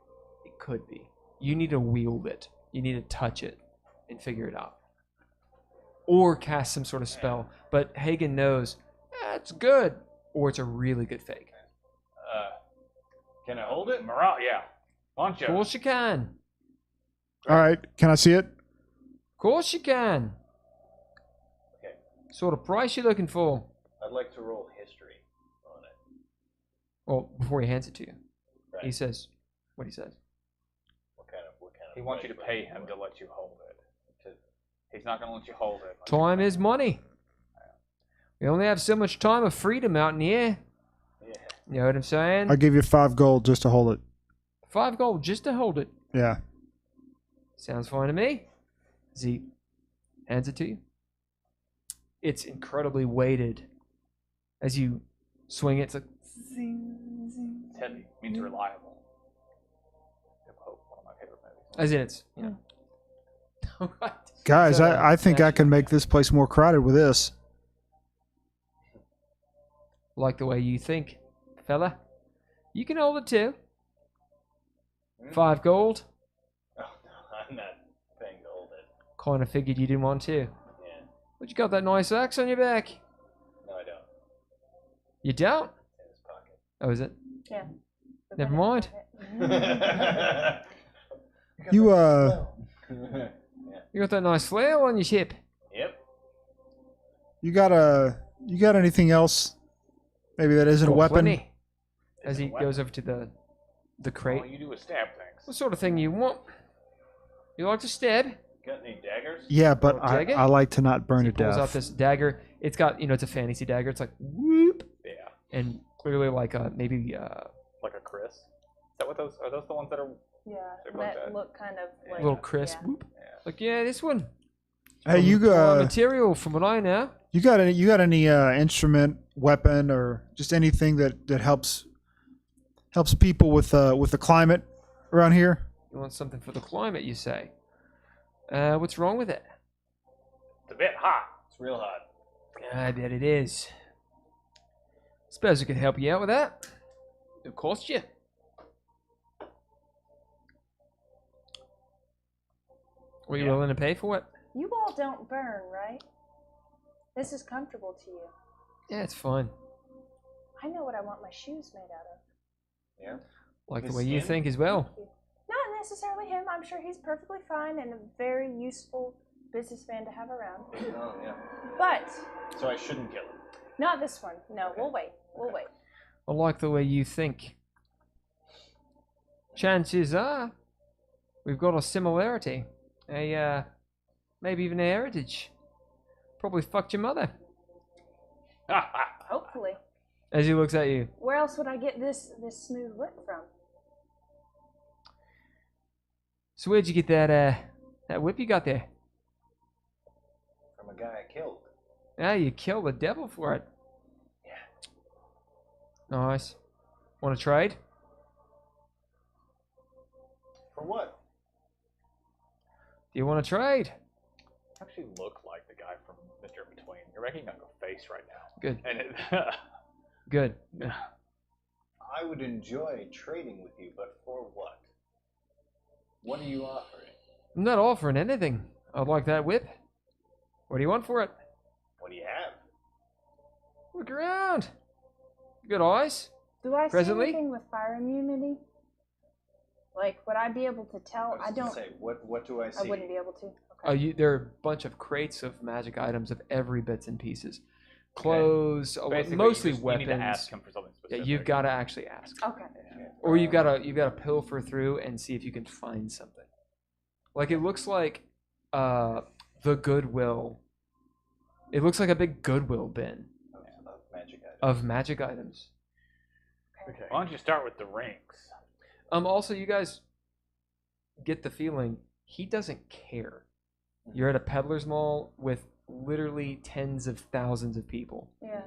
It could be. You need to wield it. You need to touch it and figure it out. Or cast some sort of spell. But Haygen knows it's good, or it's a really good fake. Can I hold it? Murad, yeah. Launch Of course you can. All right, can I see it? Of course you can. Okay. Sort of price you looking for? I'd like to roll history on it. Well, before he hands it to you, Right. he says what he says. What kind of? He wants you to price pay would him you to want? let you hold it. He's not going to let you hold it. Time is money. We only have so much time of freedom out in here. Yeah. You know what I'm saying? I'll give you 5 gold just to hold it. 5 gold just to hold it. Yeah. Sounds fine to me. Z hands it to you. It's incredibly weighted. As you swing it, it's like zing, zing. It's heavy. Means reliable. One of my favorite movies. As in it's, you know. Alright. Guys, So, I think I actually, can make this place more crowded with this. like the way you think, fella. You can hold it too. 5 gold. Oh no, I'm not paying to hold it. Kind of figured you didn't want to. Yeah. But you got that nice axe on your back. No, I don't. You don't? It's in his pocket. Oh, is it? Yeah. Never mind. You You got that nice flail on your ship. Yep. you got anything else? Maybe that isn't a Oh, weapon. plenty. As he Isn't a weapon. goes over to the All crate. you do is stab things. What sort of thing you want? You like to stab? Got any daggers? Yeah, but Little dagger? I like to not burn He to pulls out death. this dagger. It's got, it's a fantasy dagger. It's like whoop, Yeah. and clearly like maybe Like a Chris. Is that what those are? Those the ones that are? Yeah, Something like that that. look kind of like little Chris. yeah. Whoop. Yeah. Like this one. Hey, you Prime material from what I know. you got any instrument, weapon, or just anything that helps people with the climate around here? You want something for the climate, you say? What's wrong with it? It's a bit hot. It's real hot. I bet it is. Suppose I could help you out with that. It'll cost you. Were you Yeah. willing to pay for it? You all don't burn, right? This is comfortable to you. Yeah, it's fine. I know what I want my shoes made out of. Yeah. Like the Is way you him? think as well. Not necessarily him. I'm sure he's perfectly fine and a very useful businessman to have around. Oh yeah. But So I shouldn't kill him. not this one. No, we'll wait. We'll wait. I like the way you think. Chances are, we've got a similarity. Maybe even a heritage. Probably fucked your mother. Hopefully. As he looks at you. Where else would I get this smooth whip from? So where'd you get that whip you got there? From a guy I killed. Yeah, you killed the devil for it. Yeah. Nice. Want to trade? For what? Do you want to trade? Actually look like the guy from Mr. In Between. You're making up a face right now. Good. And it, Good. I would enjoy trading with you, but for what? What are you offering? I'm not offering anything. I'd like that whip. What do you want for it? What do you have? Look around. Good eyes. Do I Presently? see anything with fire immunity? Like, would I be able to tell? I was gonna don't. say, what do I see? I wouldn't be able to. Okay. There are a bunch of crates of magic items of every bits and pieces. Clothes, basically, mostly you weapons. need to ask him for something Yeah, specific. you've got to actually ask. Okay. Or you've got to pilfer through and see if you can find something. Like it looks like the Goodwill. It looks like a big Goodwill bin Of magic items. of magic items. Okay. Why don't you start with the rings? Also, you guys get the feeling he doesn't care. You're at a peddler's mall with literally tens of thousands of people. Yeah.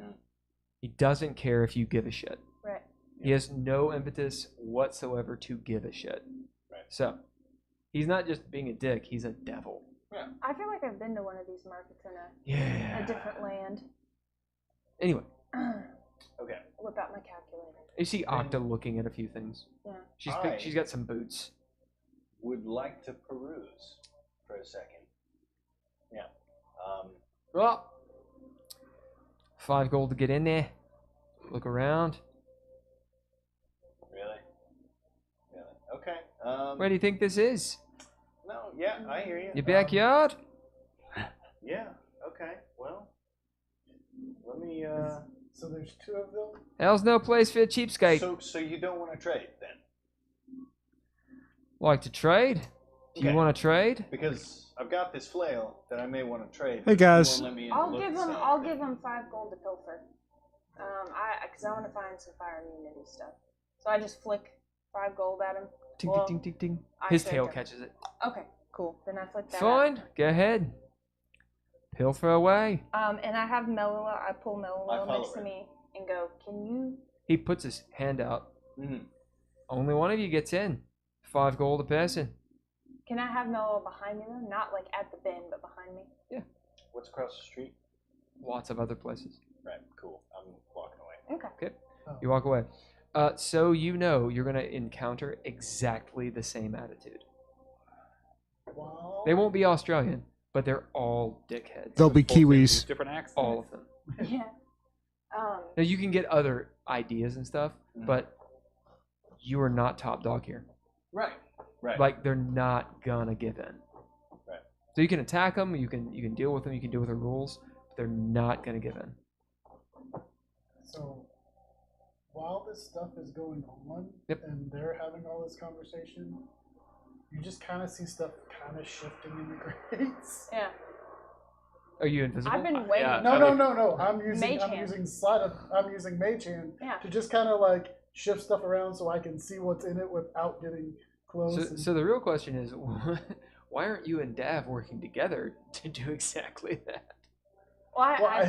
He doesn't care if you give a shit. Right. He has no impetus whatsoever to give a shit. Right. So, he's not just being a dick, he's a devil. I feel like I've been to one of these markets in Yeah. a different land. Anyway, Okay. Whip out my calculator. you see Octa looking at a few things. Yeah. She's got some boots. Would like to peruse for a second. Yeah. Well, 5 gold to get in there. Look around. Really? Really? Okay. Where do you think this is? No, yeah, I hear you. Your backyard? Yeah. Okay. Well, let me. So there's two of them. Hell's no place for a cheapskate. So you don't want to trade then? Like to trade? Do you Okay. want to trade? Because I've got this flail that I may want to trade. Hey, but you guys. won't let me in to I'll look give at him. some I'll of it. give him 5 gold to pilfer. Because I want to find some fire immunity stuff. So I just flick 5 gold at him. Ting, Well, ting, ting, ting, ting. I His should tail have. catches it. Okay, cool. Then I flick that. Fine. Go ahead. Pilfer away. And I have Mellow. I pull Mellow I follow next to her. me and go, "Can you?" He puts his hand out. Mhm. Only one of you gets in. 5 gold a person. Can I have Mellow behind me though? Not like at the bin, but behind me. What's across the street? Lots of other places. Right. Cool. I'm walking away. Okay. You walk away. So you know you're going to encounter exactly the same attitude. Wow. They won't be Australian, but they're all dickheads. They'll be Both use Kiwis. different accents. All of them. Yeah. Now you can get other ideas and stuff, but you are not top dog here. Right. Right. Like they're not gonna give in. Right. So you can attack them, you can deal with them, you can deal with the rules, but they're not gonna give in. So while this stuff is going on, Yep. and they're having all this conversation, you just kind of see stuff kind of shifting in the grates. Yeah. Are you invisible? I've been waiting. yeah. No. I'm using Mage hand. I'm using Mage Hand Yeah. to just kind of like shift stuff around so I can see what's in it without getting close. So the real question is, why aren't you and Dav working together to do exactly that? Well, well,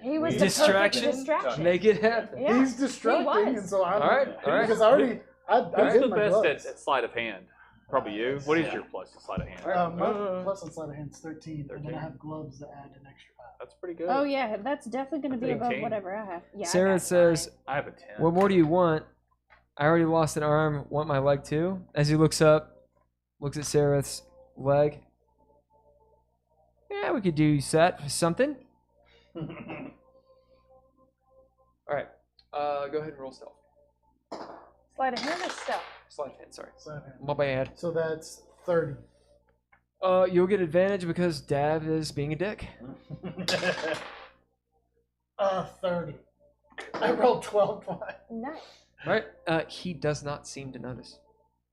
he was the perfect Distraction? distraction. Make it happen. Yeah, he's distracting, was. and so I'm All right. because I already I Who's hit the my best gloves. at sleight of hand? Probably you. What is your plus to sleight of hand? My plus on sleight of hand's 13, and then I have gloves that add an extra 5. That's pretty good. Oh yeah, that's definitely going to be That's above 18. whatever I have. Yeah. I Sarah got says, 9. I have a 10. "What more do you want? I already lost an arm. Want my leg too?" As he looks up, looks at Sarah's leg. Yeah, we could do that for something. All right. Go ahead and roll stealth. Sleight of hand or stealth? Sleight of hand, sorry. Sleight of hand. My bad. So that's 30. You'll get advantage because Dav is being a dick. 30. I rolled 12 twice. Nice. Right? He does not seem to notice.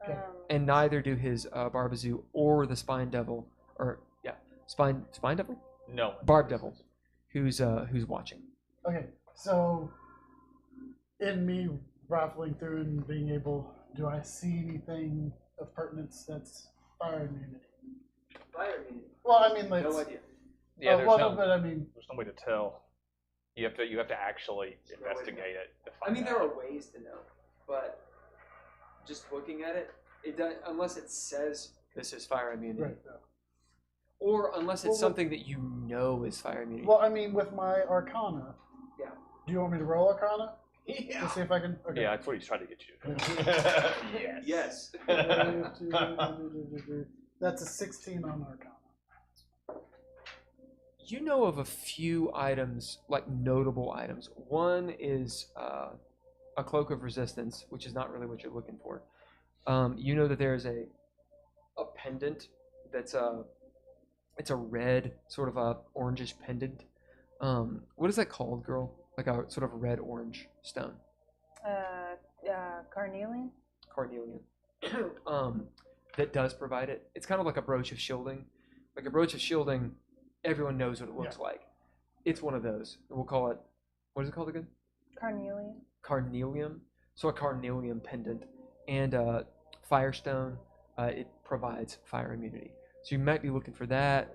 Okay. And neither do his Barbazoo or the Spine Devil, or Spine Devil? No. Barb Devil, who's watching. Okay, so in me rifling through and being able, do I see anything of pertinence that's fire immunity? Fire immunity. Well, I mean, like, No idea. Yeah, there's well, no, but I mean, there's no way to tell. You have to actually investigate it to I find mean, out. there are ways to know, but just looking at it, it does, unless it says this is fire immunity, right. or unless it's Well, something that you know is fire immunity. Well, I mean, with my Arcana. Yeah. Do you want me to roll Arcana? Yeah. To see if I can. Okay. Yeah, that's what he's trying to get you. Yes. That's a 16 on Arcana. You know of a few items, like notable items. One is a Cloak of Resistance, which is not really what you're looking for. You know that there is a pendant that's it's a red, sort of a orangish pendant. What is that called, girl? Like a sort of red-orange stone. Carnelian? Carnelian. That does provide it. It's kind of like a brooch of shielding. Like a brooch of shielding, everyone knows what it looks like. It's one of those. We'll call it, what is it called again? Carnelian. Carnelian. So a carnelian pendant. And Firestone, it provides fire immunity. So you might be looking for that.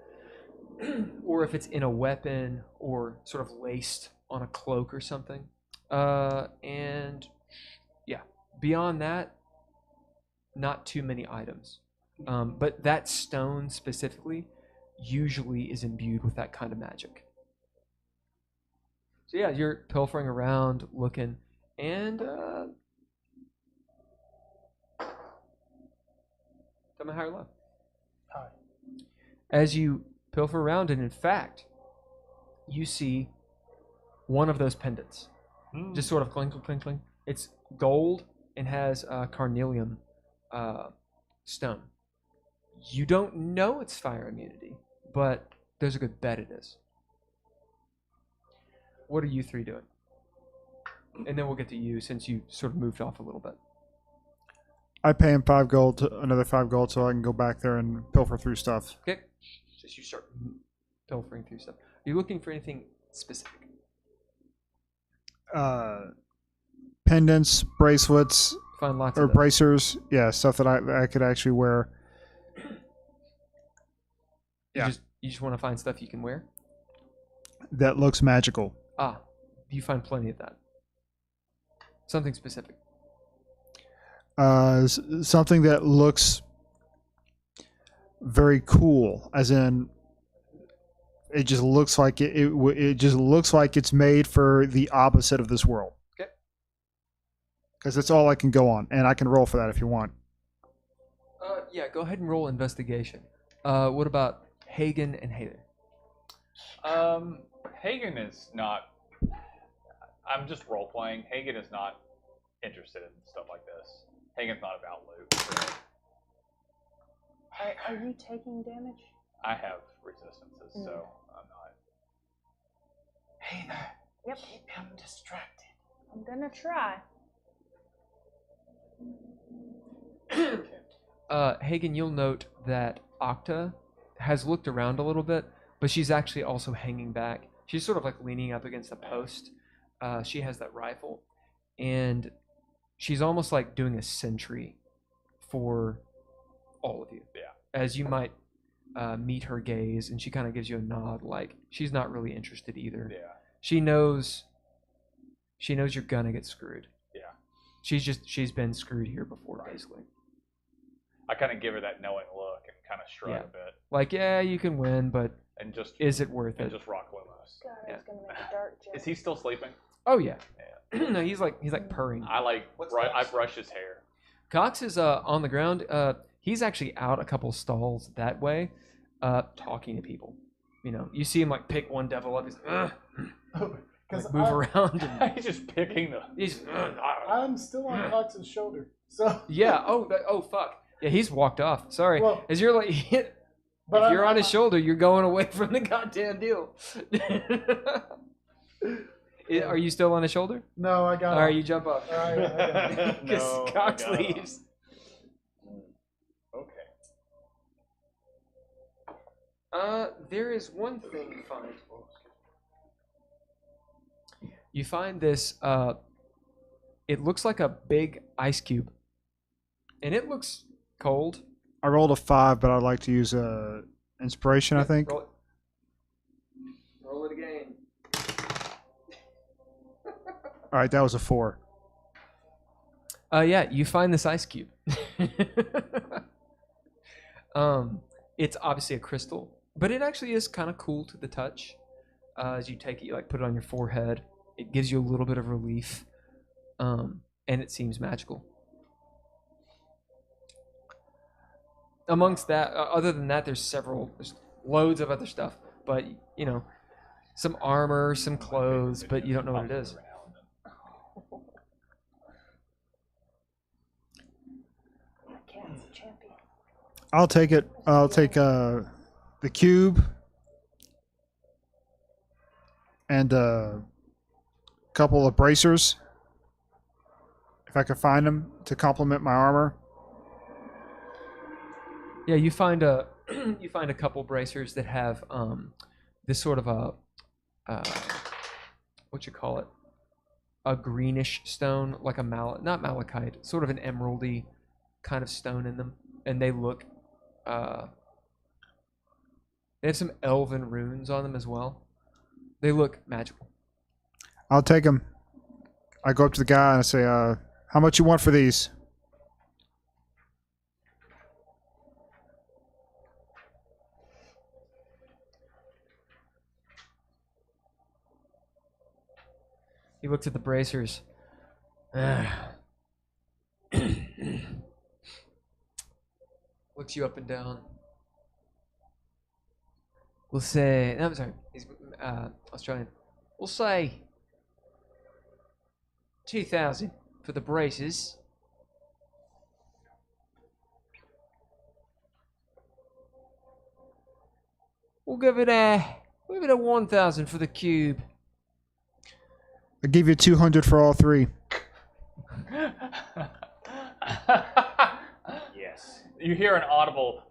Or if it's in a weapon or sort of laced on a cloak or something. And yeah, beyond that, not too many items. But that stone specifically usually is imbued with that kind of magic. So yeah, you're pilfering around, looking, and tell me high or low. High. As you pilfer around, and in fact, you see one of those pendants. Just sort of clink, clink, clink. It's gold and has carnelian stone. You don't know it's fire immunity, but there's a good bet it is. What are you three doing? And then we'll get to you since you sort of moved off a little bit. I pay him 5 gold, another 5 gold, so I can go back there and pilfer through stuff. Okay. Just you start pilfering through stuff. Are you looking for anything specific? Pendants, bracelets, Find lots or of those. bracers. Yeah, stuff that I could actually wear. Yeah. You just want to find stuff you can wear? That looks magical. You find plenty of that. Something specific. Something that looks very cool, as in it just looks like it just looks like it's made for the opposite of this world. Okay. Because that's all I can go on, and I can roll for that if you want. Yeah, go ahead and roll investigation. What about Haygen and Heiðr? Hagen is not. I'm just role playing. Hagen is not interested in stuff like this. Hagen's not about loot. Really. Are you taking damage? I have resistances, so I'm not. Heiðr. Yep. Keep him distracted. I'm gonna try. Hagen, you'll note that Octa has looked around a little bit, but she's actually also hanging back. She's sort of like leaning up against a post. She has that rifle, and she's almost like doing a sentry for all of you. Yeah. As you might meet her gaze, and she kind of gives you a nod, like she's not really interested either. Yeah. She knows you're gonna get screwed. Yeah. She's been screwed here before, Right. basically. I kind of give her that knowing look and kind of shrug Yeah. a bit, Like, yeah, you can win, but and just is it worth it? just rock Lumos. God, I Yeah. was gonna make a dark joke. Is he still sleeping? Oh yeah. No, he's like purring. I like. What's I Cox? brush his hair. Cox is on the ground. He's actually out a couple stalls that way, talking to people. You know, you see him like pick one devil up. He's Because 'Cause like, move around. And He's just picking the. he's, I'm still on Cox's shoulder, so yeah. Oh, fuck. Yeah, he's walked off. Sorry. Well, As you're like, but if you're on his shoulder, you're going away from the goddamn deal. Are you still on his shoulder? No, I got. All right, you jump up. All right, I got it. Because No, Cox I got it. leaves. Okay. There is one thing you find. You find this. It looks like a big ice cube, and it looks cold. I rolled a 5, but I'd like to use inspiration. I think. Roll it again. All right, that was a 4. Yeah, you find this ice cube. It's obviously a crystal, but it actually is kind of cool to the touch. As you take it, you like put it on your forehead. It gives you a little bit of relief, and it seems magical. Amongst that, other than that, there's loads of other stuff, but you know, some armor, some clothes, but you don't know what it is. Cat's a champion. I'll take it. I'll take the cube and a couple of bracers, if I can find them, to complement my armor. Yeah, you find a couple bracers that have this sort of a what you call it, a greenish stone, like a not malachite, sort of an emeraldy kind of stone in them, and they look they have some elven runes on them as well. They look magical. I'll take them. I go up to the guy and I say, "How much you want for these?" He looks at the bracers. Looks you up and down. We'll say, no, I'm sorry, he's Australian. We'll say 2,000 for the braces. We'll give it a 1,000 for the cube. I give you 200 for all 3. Yes. You hear an audible.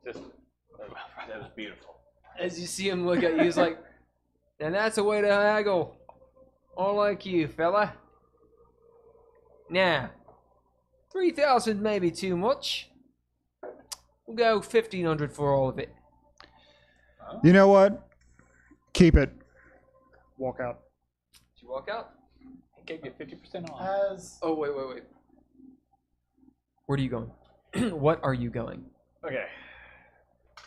Just that was beautiful. As you see him look at you, he's like, "And that's a way to haggle. I like you, fella. Now, 3,000 may be too much. We'll go 1,500 for all of it." You know what? Keep it. Walk out. Did you walk out? He gave you 50% off. As Oh, wait. Where are you going? What are you going? Okay.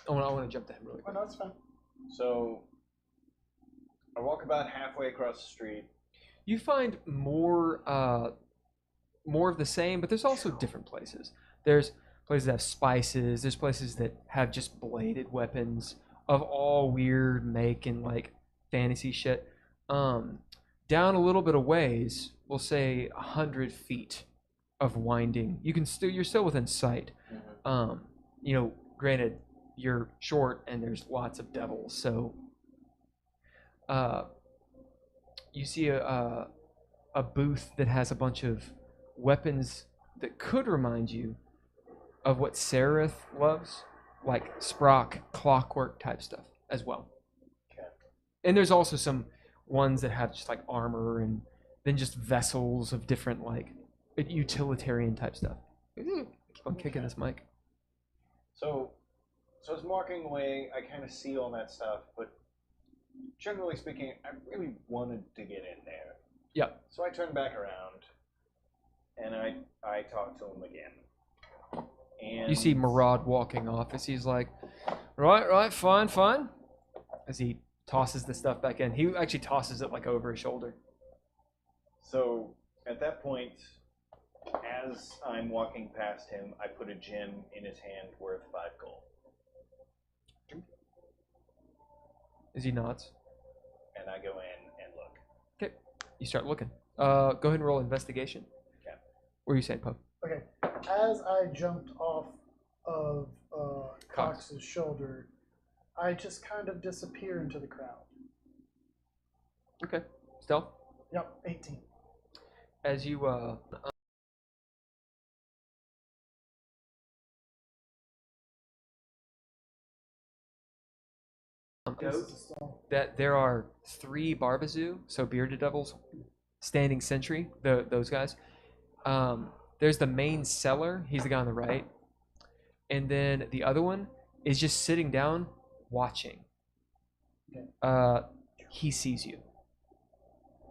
I want to jump to him really oh, quick. no, it's fine. So I walk about halfway across the street. You find more of the same, but there's also different places. There's places that have spices. There's places that have just bladed weapons of all weird make and like fantasy shit. Down a little bit of ways, we'll say 100 feet of winding. You're still within sight. You know, granted, you're short and there's lots of devils, so you see a booth that has a bunch of weapons that could remind you of what Sararith loves, like Sprock, clockwork type stuff as well. Okay. And there's also some ones that have just like armor and then just vessels of different like utilitarian type stuff. Keep on kicking this mic. So as I'm walking away, I kind of see all that stuff, but generally speaking, I really wanted to get in there. Yep. So I turn back around, and I talk to him again. And You see Murad walking off as he's like, right, fine. As he tosses the stuff back in. He actually tosses it like over his shoulder. So at that point, as I'm walking past him, I put a gem in his hand worth 5 gold. As he nods. And I go in and look. Okay. You start looking. Go ahead and roll investigation. Okay. What are you saying, Pope? Okay. As I jumped off of Cox's shoulder, I just kind of disappear into the crowd. Okay. Stealth? Yep, 18. As you that there are 3 Barbazoo, so bearded devils, standing sentry, those guys. There's the main cellar, he's the guy on the right. And then the other one is just sitting down, watching. He sees you.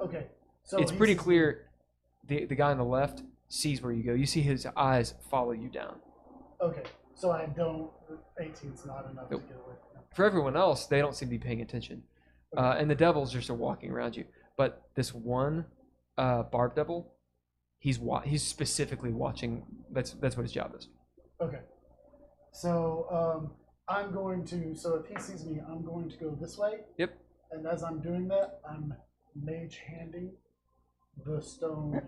Okay. So It's pretty clear the guy on the left sees where you go. You see his eyes follow you down. Okay. So I don't. 18's not enough Nope. to get away. No. For everyone else, they don't seem to be paying attention. And the devils just are walking around you. But this one barb devil, he's specifically watching. That's what his job is. Okay. So I'm going to. So if he sees me, I'm going to go this way. Yep. And as I'm doing that, I'm mage handing the stone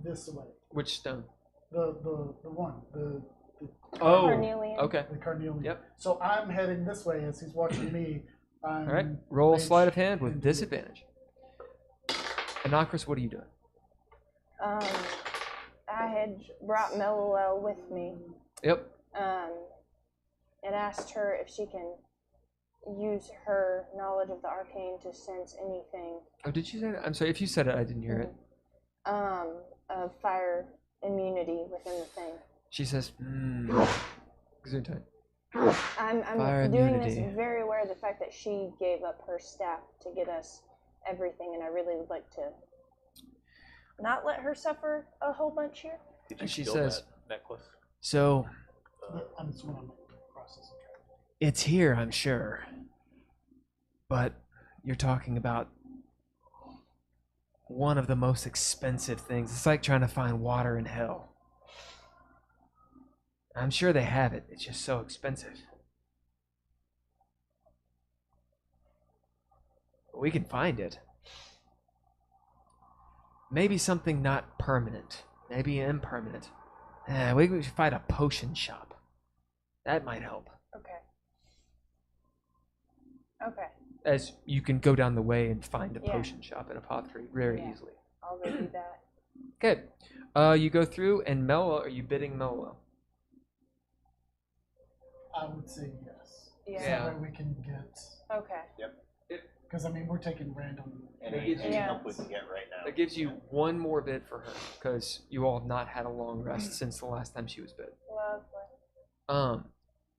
this way. Which stone? The one. The Oh, Carnelian. okay. the carnelian. Yep. So I'm heading this way as he's watching me. All right. Roll mage sleight of hand with handing disadvantage. Anakris, what are you doing? I had brought Melilel with me. Yep. And asked her if she can use her knowledge of the arcane to sense anything. Oh, did you say that? I'm sorry. If you said it, I didn't hear it. Of fire immunity within the thing. She says, Gesundheit. I'm Fire doing immunity. this very aware of the fact that she gave up her staff to get us everything, and I really would like to not let her suffer a whole bunch here. Did you And she steal says- that necklace? So, That's what I'm in the process of trying to do. it's here, I'm sure. But you're talking about one of the most expensive things. It's like trying to find water in hell. I'm sure they have it. It's just so expensive. We can find it. Maybe something not permanent. Maybe impermanent. We should find a potion shop. That might help. Okay. Okay. As you can go down the way and find a Yeah. potion shop and apothecary very Yeah. easily. I'll go do that. Good. You go through, and Mello, are you bidding Mello? I would say yes. Yeah. So that way we can get. Okay. Because I mean, we're taking random. Any Yeah. help we can get right now. That gives you one more bid for her, because you all have not had a long rest since the last time she was bid. Lovely.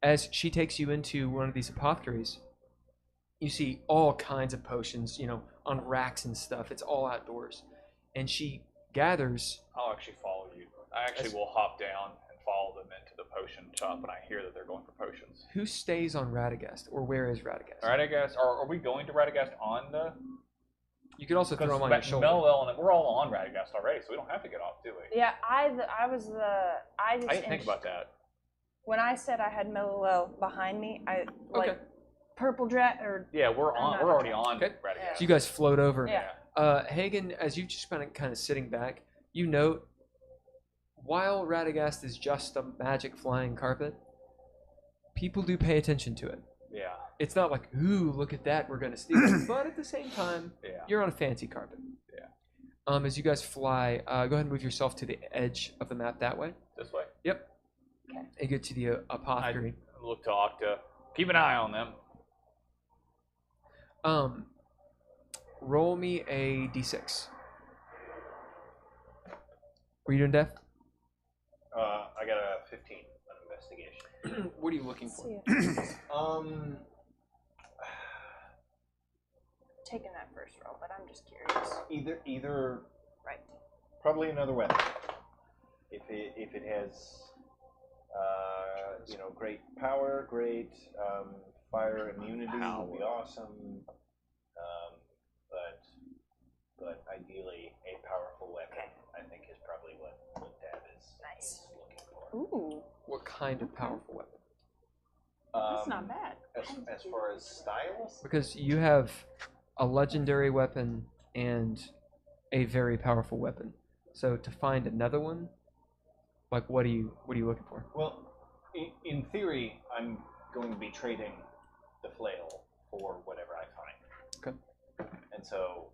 As she takes you into one of these apothecaries, you see all kinds of potions, on racks and stuff. It's all outdoors. And she gathers. I'll actually follow you. I actually will hop down and follow them into the potion shop when I hear that they're going for potions. Who stays on Radagast, or where is Radagast? Radagast, are we going to Radagast on the? You could also throw Because them on your shoulder. Mello and we're all on Radagast already, so we don't have to get off, do we? Yeah, I just I didn't think about that. When I said I had Melilel behind me, I like Okay. purple dress or Yeah, we're not already okay. on Okay. Radagast. So you guys float over. Yeah. Hagen, as you've just been kind of sitting back, you note, while Radagast is just a magic flying carpet, people do pay attention to it. Yeah. It's not like, ooh, look at that, we're going to steal it. But at the same time, Yeah. you're on a fancy carpet. Yeah. As you guys fly, go ahead and move yourself to the edge of the map that way. This way. Yep. Okay. And get to the apothecary. Look to Octa. Keep an eye on them. Roll me a d6. Were you doing Death? I got a 15 on investigation. What are you looking for? taking that first roll, but I'm just curious. Either Right. probably another weapon. If it has great power, great fire immunity would be awesome. But ideally a powerful weapon, Okay. I think, is probably what Dav is Nice. looking for. Ooh, What kind of powerful weapon? that's not bad. As far as styles? Because you have a legendary weapon and a very powerful weapon. So to find another one, like what are you looking for? Well, in theory, I'm going to be trading the flail for whatever I find. Okay. And so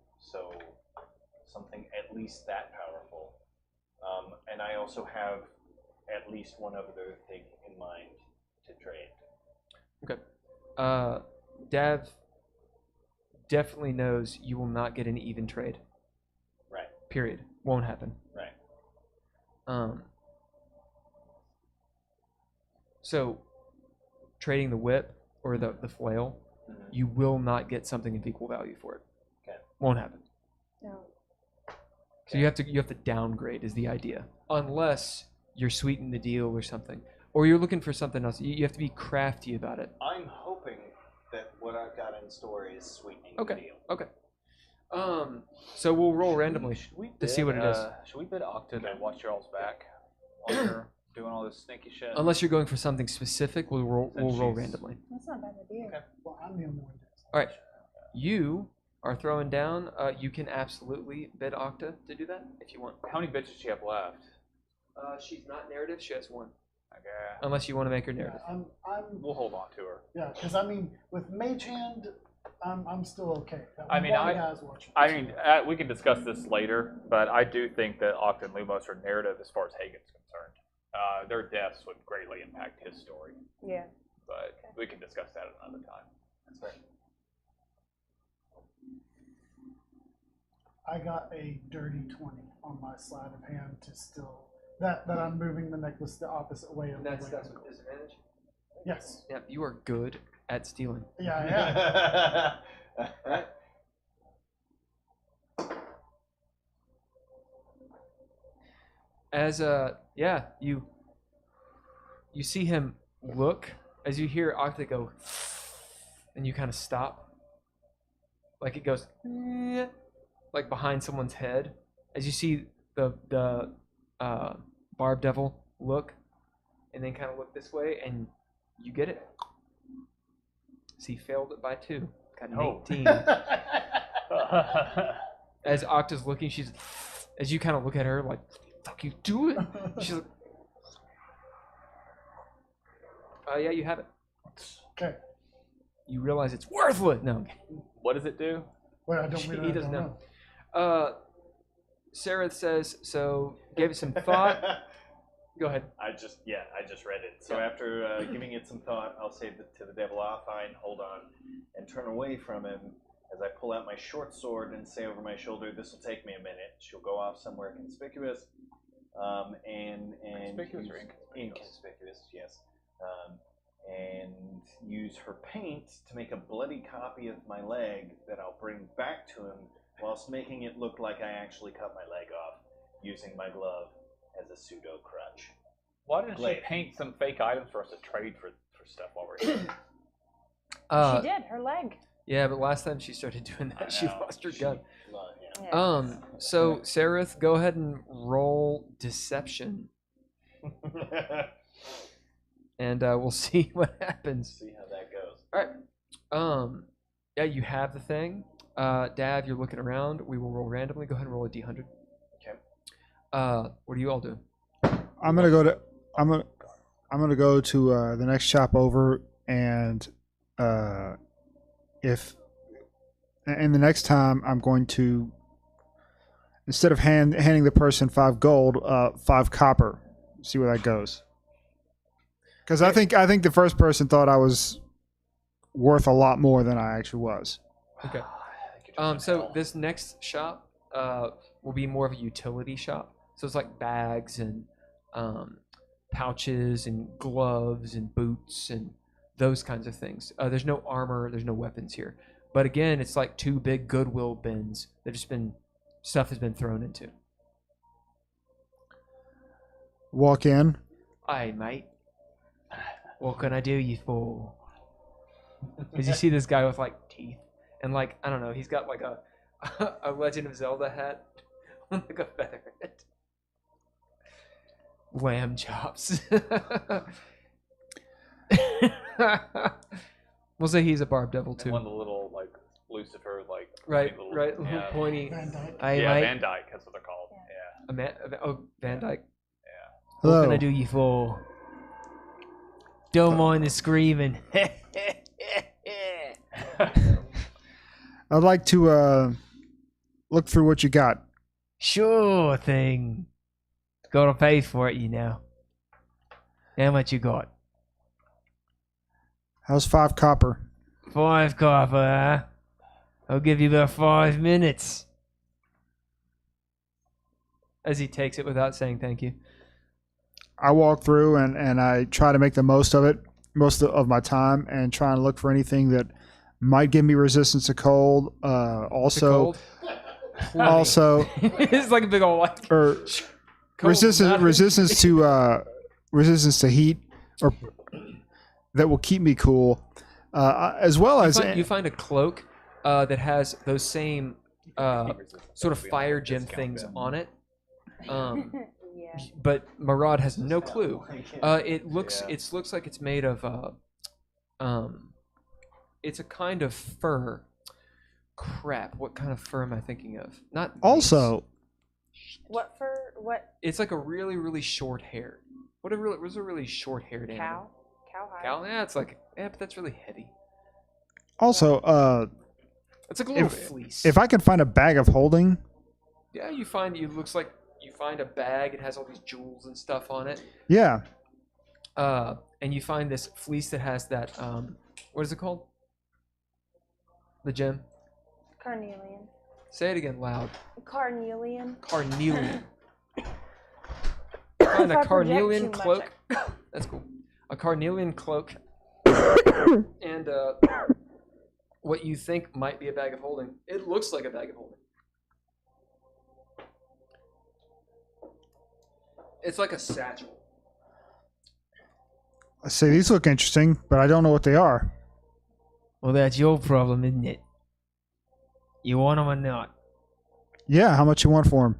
something at least that powerful. And I also have at least one other thing in mind to trade. Okay. Dav definitely knows you will not get an even trade. Right. Period. Won't happen. Right. So trading the whip or the flail, you will not get something of equal value for it. Okay. Won't happen. No. So you have to downgrade is the idea, unless you're sweetening the deal or something, or you're looking for something else. You have to be crafty about it. I'm hoping that what I've got in store is sweetening Okay. the deal. Okay. So we'll roll randomly to see what it is. Should we bid Octa to watch y'all's back while you're doing all this sneaky shit? Unless you're going for something specific, we'll roll she's- randomly. That's not a bad idea. Okay. Well, I'm the only one. All right. You are throwing down. You can absolutely bid Octa to do that if you want. How many bids does she have left? She's not narrative. She has one. Okay. Unless you want to make her Yeah, narrative. I'm We'll hold on to her. yeah, because I mean, with Mage Hand, I'm still okay. That I mean, one I- guy's watching. I mean, we can discuss this later, but I do think that Octa and Lumos are narrative as far as Hagen's concerned. Their deaths would greatly impact his story, Yeah. but we can discuss that at another time. That's fair. I got a dirty 20 on my sleight of hand to still that I'm moving the necklace the opposite way of the way I'm going. disadvantage. Yes. Yep. You are good at stealing. Yeah, yeah. Right. As you see him look as you hear Octa go, and you kind of stop, like it goes, like behind someone's head. As you see the Barb Devil look, and then kind of look this way, and you get it. So he failed it by 2. Got an Oh. 18. As Octa's looking, as you kind of look at her like, fuck you do it. She's like, yeah, you have it. Okay. You realize it's worthless. No. What does it do? Well, I don't He really doesn't know. Sararith says, so gave it some thought. Go ahead. I just read it. So after giving it some thought, I'll say to the devil, fine, hold on, and turn away from him as I pull out my short sword and say over my shoulder, this will take me a minute. She'll go off somewhere conspicuous, and Conspicuous or inconspicuous, yes, and use her paint to make a bloody copy of my leg that I'll bring back to him, whilst making it look like I actually cut my leg off using my glove as a pseudo crutch. Why didn't she Glaive. paint some fake items for us to trade for stuff while we're here? She did. Her leg. Yeah, but last time she started doing that, she know. lost her gun. Well, yeah. Yeah. So Sararith, go ahead and roll deception, and we'll see what happens. See how that goes. All right. Yeah, you have the thing. Dav, you're looking around. We will roll randomly. Go ahead and roll a d100. Okay. What do you all do? I'm gonna go to the next shop over, and the next time I'm going to, instead of handing the person 5 gold, 5 copper. See where that goes. Because I think the first person thought I was worth a lot more than I actually was. Okay. So this next shop will be more of a utility shop. So it's like bags and pouches and gloves and boots and those kinds of things. There's no armor, there's no weapons here. But again, it's like 2 big Goodwill bins that stuff has been thrown into. Walk in. Aye, mate. What can I do you for? Because you see this guy with like teeth and like, I don't know, he's got like a Legend of Zelda hat on like a feather head. Lamb chops. We'll say he's a barb devil And too. one of the little like Lucifer like Right, little, right. yeah, Pointy. Van Dyke. Hey, yeah, mate. Van Dyke. That's what they're called. Yeah. Van Dyke. What Hello. can I do you for? Don't mind the screaming. I'd like to look through what you got. Sure thing. Gotta pay for it, you know. How much you got? How's 5 copper? 5 copper, huh? I'll give you about 5 minutes. As he takes it without saying thank you. I walk through and I try to make the most of it, most of my time, and try and look for anything that might give me resistance to cold. Also, It's like a big old white. or resistance to heat, or that will keep me cool, as well as You find a cloak that has those same sort of fire gem things on it. Yeah. But Murad has no clue. It looks like it's made of it's a kind of fur. Crap, what kind of fur am I thinking of? Not also. What for? What it's like a really, really short haired. Was a really short haired animal? cow? Cowhide. Cow? Yeah, it's like but that's really heavy. Also, It's like a little fleece. if I can find a bag of holding, Yeah, you find a bag. It has all these jewels and stuff on it. yeah, And you find this fleece that has that. What is it called? The gem. Carnelian. Say it again loud. Carnelian. Carnelian. Find If I a project carnelian too much, cloak. That's cool. A carnelian cloak. And what you think might be a bag of holding. It looks like a bag of holding. It's like a satchel. I say these look interesting, but I don't know what they are. Well, that's your problem, isn't it? You want them or not? Yeah, how much you want for them?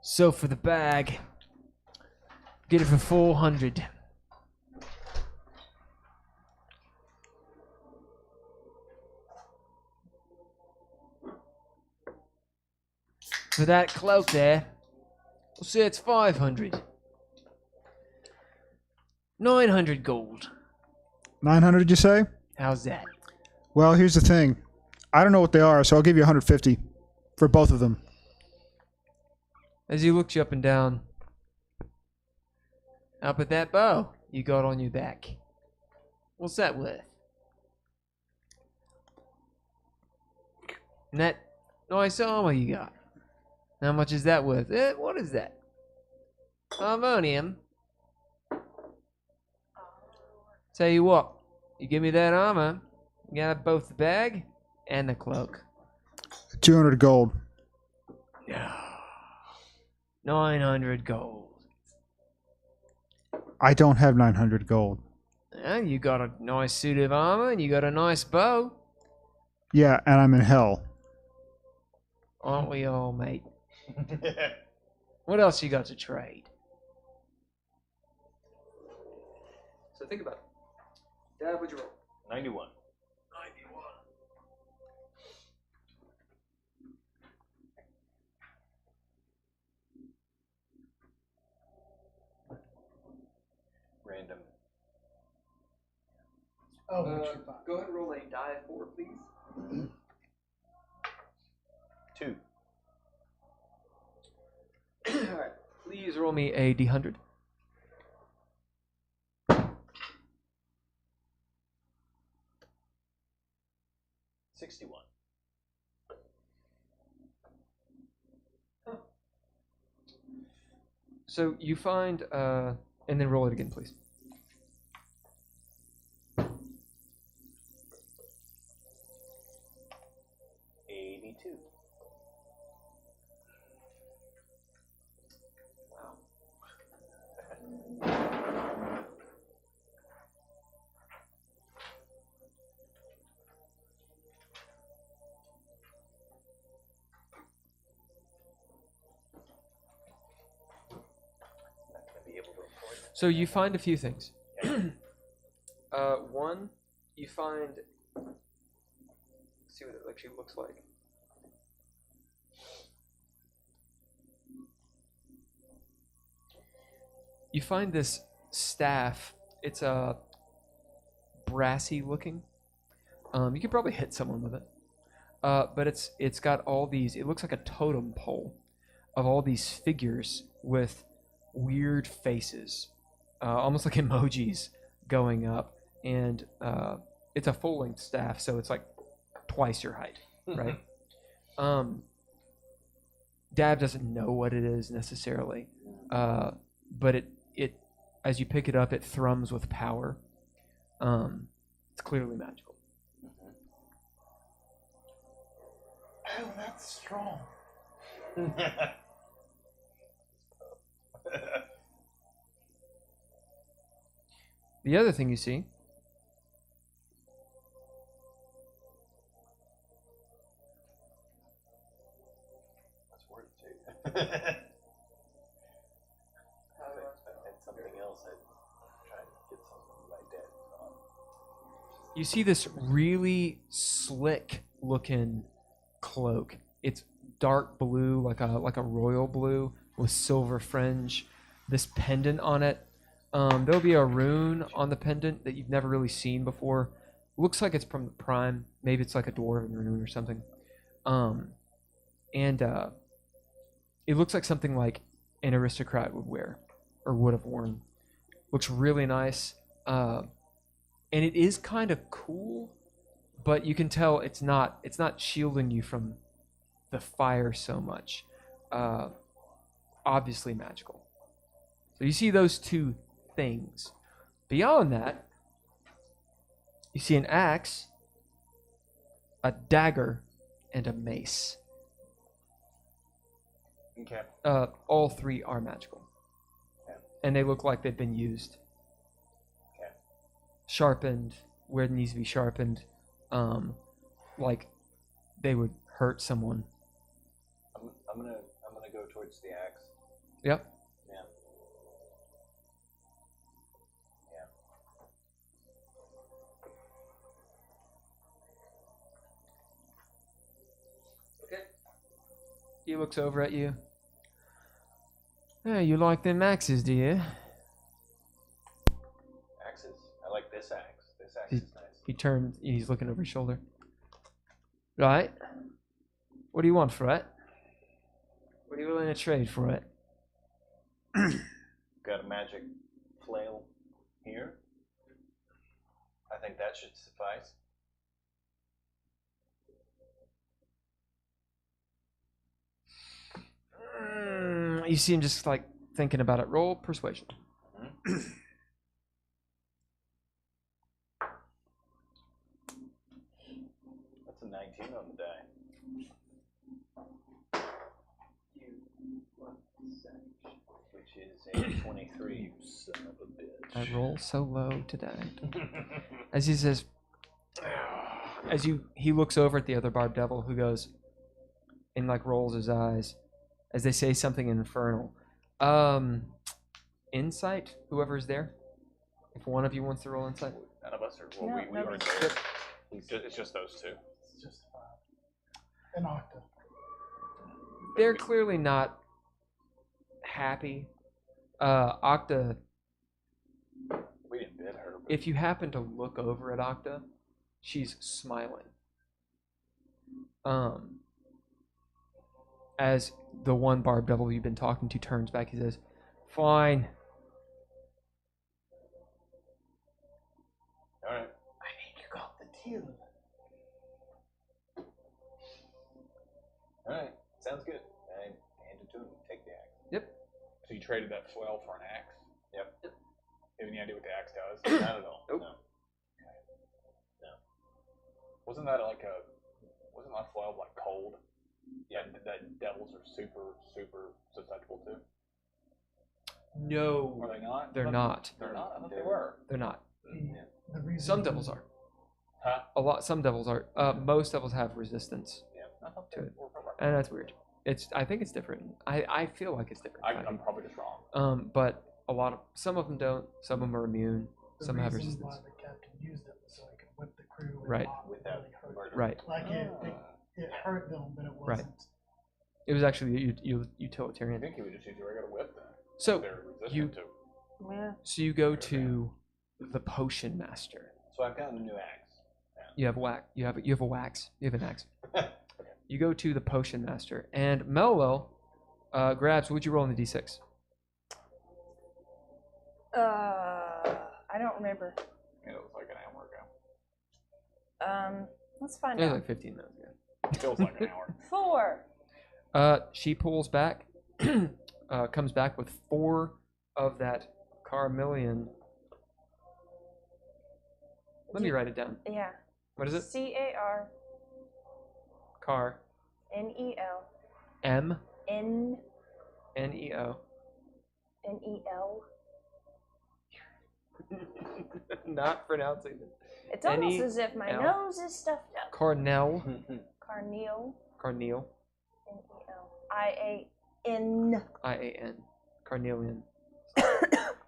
So for the bag, get it for 400. For that cloak there, we'll say it's 500. 900 gold. 900, you say? How's that? Well, here's the thing. I don't know what they are, so I'll give you 150 for both of them. As he looks you up and down. How about that bow you got on your back? What's that worth? And that nice armor you got. How much is that worth? What is that? Harmonium. Tell you what, you give me that armor, you got both the bag and the cloak. 200 gold. No. 900 gold. I don't have 900 gold. Well, you got a nice suit of armor and you got a nice bow. Yeah, and I'm in hell. Aren't we all, mate? What else you got to trade? So think about it. Dad, what'd you roll? 91. 91. Random. Oh, but you're fine. Go ahead and roll a die 4, please. 2. Alright, please roll me a d100. 61. So you find, and then roll it again, please. So you find a few things. One, you find. Let's see what it actually looks like. You find this staff. It's brassy looking. You could probably hit someone with it. But it's got all these. It looks like a totem pole of all these figures with weird faces, almost like emojis going up. And it's a full-length staff, so it's like twice your height, right? Dav doesn't know what it is necessarily, but it as you pick it up, it thrums with power. It's clearly magical. Oh, that's strong. The other thing you see That's worth too. And something else, I tried to get something my dad on. you see this really slick looking cloak. It's dark blue, like a royal blue with silver fringe. This pendant on it. There'll be a rune on the pendant that you've never really seen before. Looks like it's from the Prime. Maybe it's like a dwarven rune or something. And it looks like something like an aristocrat would wear or would have worn. Looks really nice. And it is kind of cool, but you can tell it's not shielding you from the fire so much. Obviously magical. So you see those two things. Beyond that, you see an axe, a dagger, and a mace. Okay. All three are magical. Okay. And they look like they've been used. Okay. Sharpened where it needs to be sharpened. Like they would hurt someone. I'm gonna go towards the axe. Yep. Yeah. Okay. He looks over at you. Yeah, you like them axes, do you? Axes. I like this axe. This axe is nice. He turns. He's looking over his shoulder. Right. What do you want for it? What are you willing to trade for it? Got a magic flail here. I think that should suffice. You see him just like thinking about it. Roll persuasion. That's a 19 on the die. Which is a 23. You son of a bitch. I roll so low today. As he says, he looks over at the other Barb Devil who goes and like rolls his eyes as they say something infernal. Insight, whoever's there. If one of you wants to roll insight. None of us are. Well, No, we weren't nobody's- there. It's just those two. It's just 5. An octa. They're clearly not happy. Octa, We didn't bid her. But if you happen to look over at Octa, she's smiling. As the one Barb Devil you've been talking to turns back, he says, "Fine. All right. I think you got the deal. All right. Sounds good. I hand it to him. Take the axe. so you traded that flail for an axe. Yep. You have any idea what the axe does? Not at all. Nope. No. Wasn't that like wasn't that flail like cold? Yeah. That devils are super susceptible to. No, Are they not? they're not. They're not. I thought they were. They're not. The reason Some devils are. Huh? Some devils are. Most devils have resistance, I thought To they it. were. and that's weird. I think it's different. I feel like it's different. I'm probably just wrong. But a lot of some of them don't. Some of them are immune. The Some have reason resistance. why the captain used it was so he could whip the crew and Right. not Without really hurt murder. them. Right. Like it hurt them, but it Right. wasn't. It was actually I utilitarian. think he would just use a regular whip then. So They're resistant you to. Yeah. so you go to the potion master. So I've gotten a new axe. You have wax. You have a wax. You have an axe. You go to the potion master, and Mello grabs. Would you roll in the d6? I don't remember. It was like an hour ago. Let's find It was out. like 15 minutes ago. It feels like an hour. 4. She pulls back, comes back with 4 of that Carmillion. Let me write it down. Yeah. What is it? CARNEL. Car. M. N Neo. NEL. Not pronouncing it. It's almost N-E-L. as if my nose is stuffed up. Carnell. Carneal. Carneal. NEL. IAN. Carnelian.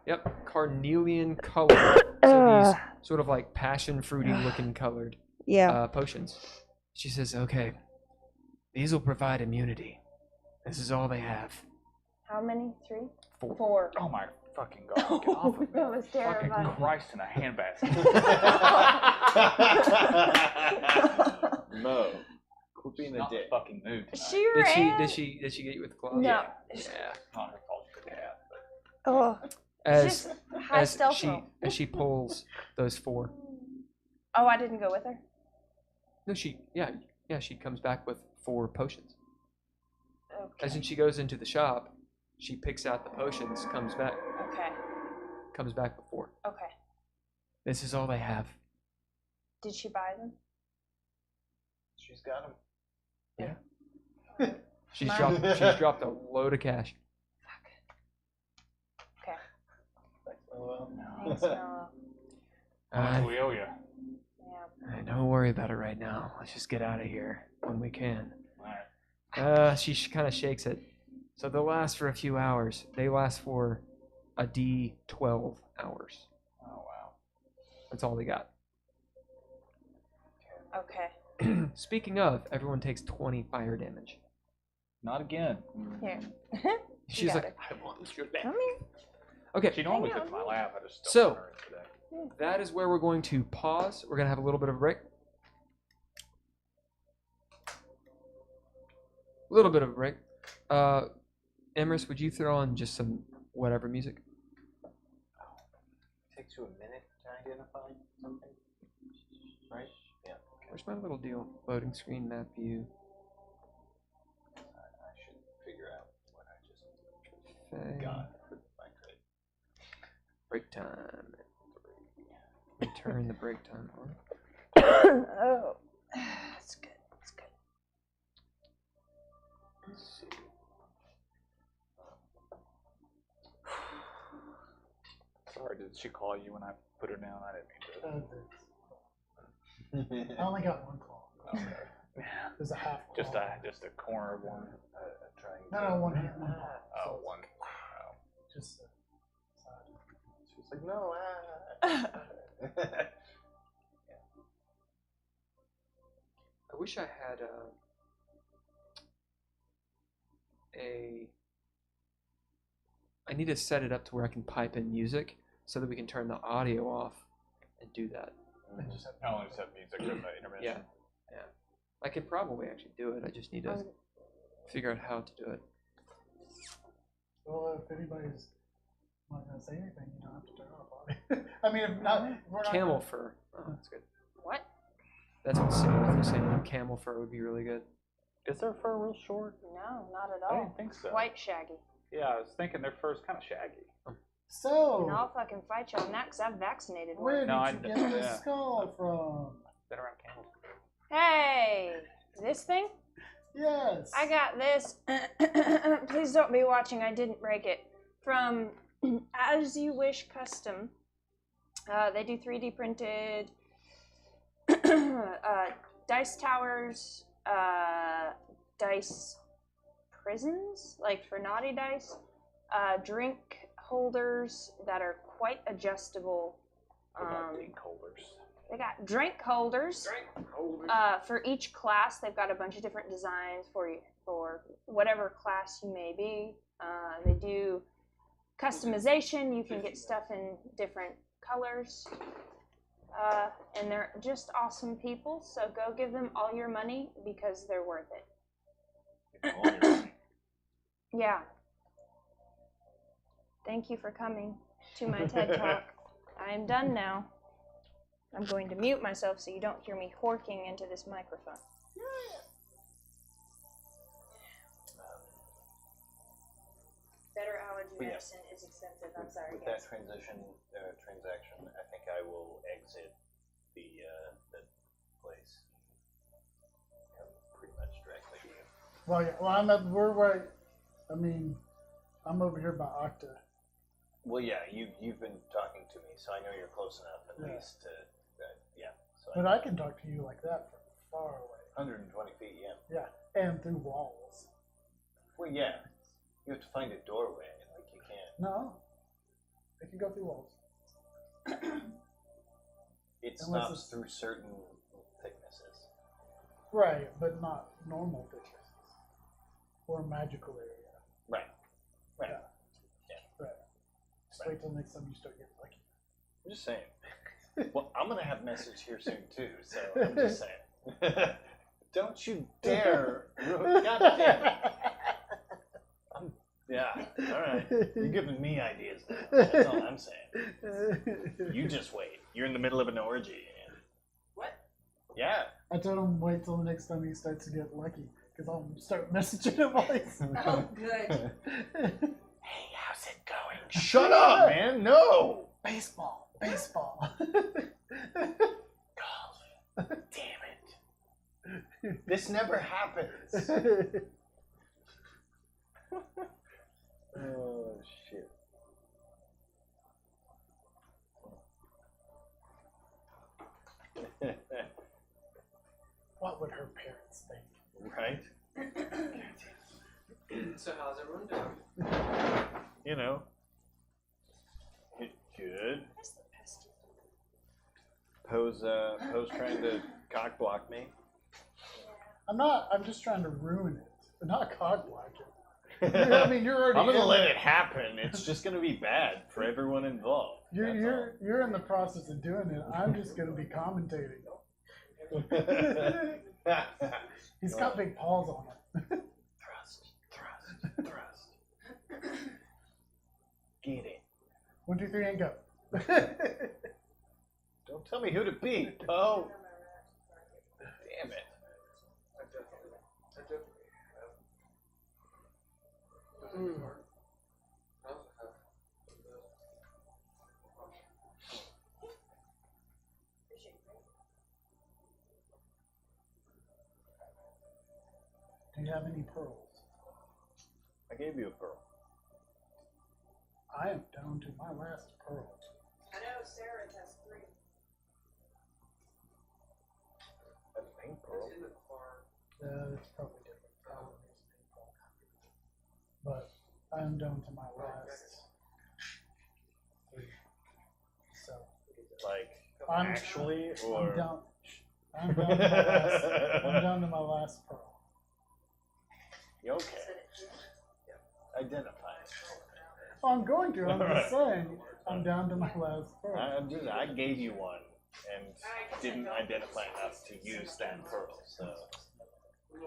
Yep. Carnelian color. So these sort of like passion fruity looking colored potions. She says, okay, these will provide immunity. This is all they have. How many? 3? 4. 4. Oh my fucking god! Get off of me! That was Fucking terrifying. Christ in a handbasket. Mo. Quit being a Not dick. fucking mood tonight. She Did ran. she get you with the claw? No. Yeah. Not her fault. She could have, but Oh. As Just high as stealth she roll. as she pulls those 4. Oh, I didn't go with her. No, she comes back with 4 potions. Okay. As in she goes into the shop, she picks out the potions, comes back with 4. Okay. This is all they have. Did she buy them? She's got him. Yeah. She's Mine- dropped a load of cash. Okay. Well, Thanks, Noah. we owe you. Yeah. Don't worry about it right now. Let's just get out of here when we can. All right. She kind of shakes it. So they'll last for a few hours. They last for a D12 hours. Oh wow. That's all they got. Okay. Speaking of, everyone takes 20 fire damage. Not again. Here. She's got like, it. I want your back. Come here. Okay, She normally Hang sits in my on. lap. I just So- don't want her in today. that is where we're going to pause. We're going to have a little bit of a break. A little bit of a break. Emrys, would you throw on just some whatever music? takes you a minute to identify something, right? Yeah. Where's my little deal? Loading screen, map view. I should figure out what I just Fey. got with my credit. Break time. We turn the break time on. Oh. That's good. That's good. Let's see. Sorry, did she call you when I put her down? I didn't mean to. I only got 1 claw. Okay. There's a half claw. Just a corner of one. No, 1 hand. 1 claw. Oh, So one. Just side. She was like, no, I wish I had I need to set it up to where I can pipe in music so that we can turn the audio off and do that. And just have I only just have music in the intermission. Yeah. I could probably actually do it. I just need to figure out how to do it. Well, if anybody's not going to say anything, you don't have to turn it off. I mean, if not, we're not Camel gonna- fur. Oh, that's good. What? That's what Sarah was saying. Camel fur would be really good. Is their fur real short? No, not at I all. didn't think so. Quite shaggy. Yeah, I was thinking their fur's kind of shaggy. So, And I'll fucking fight you on that because I've vaccinated one. where did No, you get the yeah. skull from? Been around camels. Hey! This thing? Yes. I got this. Please don't be watching. I didn't break it. From As You Wish Custom. They do 3D printed dice towers, dice prisons, like for naughty dice, drink holders that are quite adjustable. Drink holders. They got drink holders. For each class, they've got a bunch of different designs for you, for whatever class you may be. They do customization. You can get stuff in different colors. And they're just awesome people, so go give them all your money because they're worth it. Yeah. Thank you for coming to my TED Talk. I am done now. I'm going to mute myself so you don't hear me horking into this microphone. Better allergy medicine is expensive. I'm sorry, With guys. that transaction, I think I will exit the place. Come pretty much directly to you. Well, yeah. Well, we're right. I mean, I'm over here by Octa. Well, yeah, you've been talking to me, so I know you're close enough at least to, yeah. So But I can talk to you like that from far away. 120 feet, yeah. Yeah, and through walls. Well, yeah. You have to find a doorway, like you can't. No, they can go through walls. It Unless stops it's- through certain thicknesses. Right, but not normal thicknesses or magical area. Right. Right. Yeah. Right. Just wait till next time you start getting lucky. I'm just saying. Well, I'm gonna have message here soon too, so I'm just saying. Don't you dare! God damn it! Yeah, all right. You're giving me ideas now. That's all I'm saying. You just wait. You're in the middle of an orgy. And... What? Yeah. I told him wait till the next time he starts to get lucky, because I'll start messaging him while he's. Oh, good. Hey, how's it going? Shut up, man! No. Baseball. Golf. Damn it. This never happens. Oh shit. What would her parents think? Right? So how's everyone doing? You know. Good. Poe's trying to cock block me. I'm just trying to ruin it, but not cock block it. I mean, you're already. I'm gonna in let it. it happen. It's just gonna be bad for everyone involved. You're in the process of doing it. I'm just gonna be commentating. He's got big paws on it. Thrust. Get it. 1, 2, 3, and go. Don't tell me who to beat. Oh. Damn it. I definitely have. I also have Do you have any pearls? I gave you a pearl. I am down to my last pearl. I know Sararith has 3. A pink pearl. in the car. It's probably different. Probably is people. But I'm down to my last 3. So Like I'm actually, or I'm down to my last pearl. You okay? Identify. I'm going to. I'm just saying. I'm down to my last pearl. I gave you one and didn't identify enough to use that pearl. So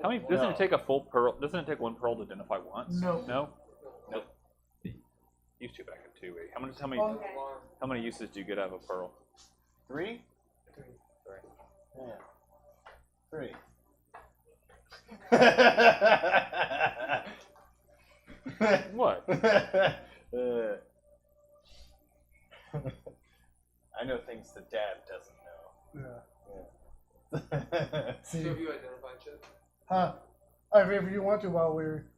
How many? Doesn't it take a full pearl? Doesn't it take one pearl to identify once? No. No. Nope. Used to back in 2 How many uses do you get out of a pearl? 3? 3. Yeah. 3. What? I know things the dad doesn't know. Yeah. So See, have you identified shit? if you want to,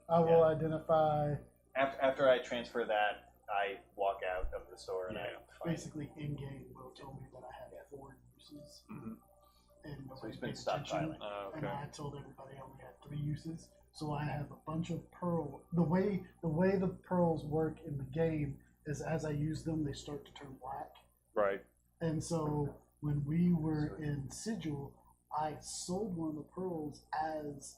I will identify After I transfer that, I walk out of the store and I find. basically in game. Will told me that I had 4 uses. Mhm. And So he's nobody been paid attention, stockpiling. And I told everybody I only had 3 uses. So I have a bunch of pearl. The way the pearls work in the game is as I use them, they start to turn black. Right. And so when we were in Sigil, I sold one of the pearls as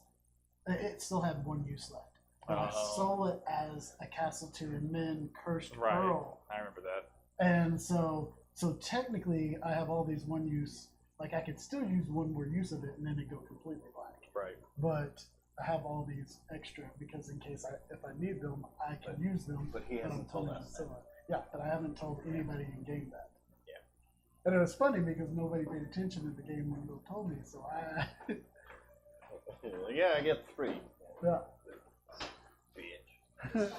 it still had one use left. But I sold it as a Caras Tirmen cursed pearl. I remember that. And so technically I have all these one use, like I could still use one more use of it and then it go completely black. Right. But I have all these extra because in case if I need them, I can use them. But he hasn't told us that. Yeah, but I haven't told anybody in game that. Yeah. And it was funny because nobody paid attention in the game when Bill told me, so I Yeah, I get 3. yeah. Bitch.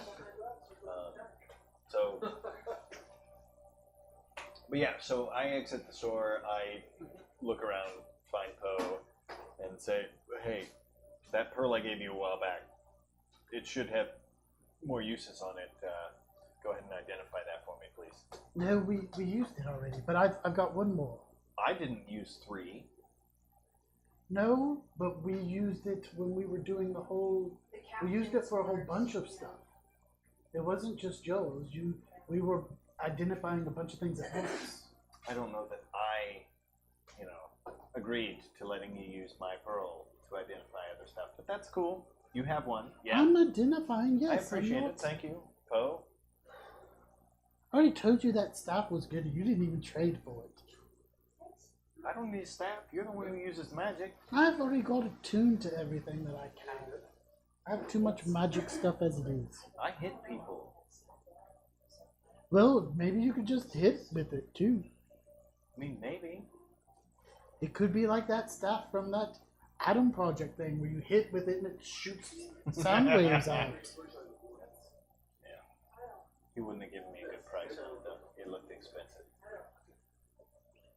So, but yeah, so I exit the store, I look around, find Poe, and say, hey, that pearl I gave you a while back, it should have more uses on it. Go ahead and identify that for me, please. No, we used it already, but I've got one more. I didn't use 3. No, but we used it when we were doing the whole. We used it for a whole bunch of stuff. It wasn't just Joe's. We were identifying a bunch of things at once. I don't know that I, agreed to letting you use my pearl to identify other stuff, but that's cool. You have one. Yeah. I'm identifying, yes. I appreciate it. Thank you, Poe. I already told you that staff was good. You didn't even trade for it. I don't need a staff. You're the one who uses magic. I've already got attuned to everything that I can. I have too much magic stuff as it is. I hit people. Well, maybe you could just hit with it too. I mean, maybe. It could be like that staff from that Atom Project thing where you hit with it and it shoots sound waves out. Yeah. He wouldn't have given me a good price on it, though. It looked expensive.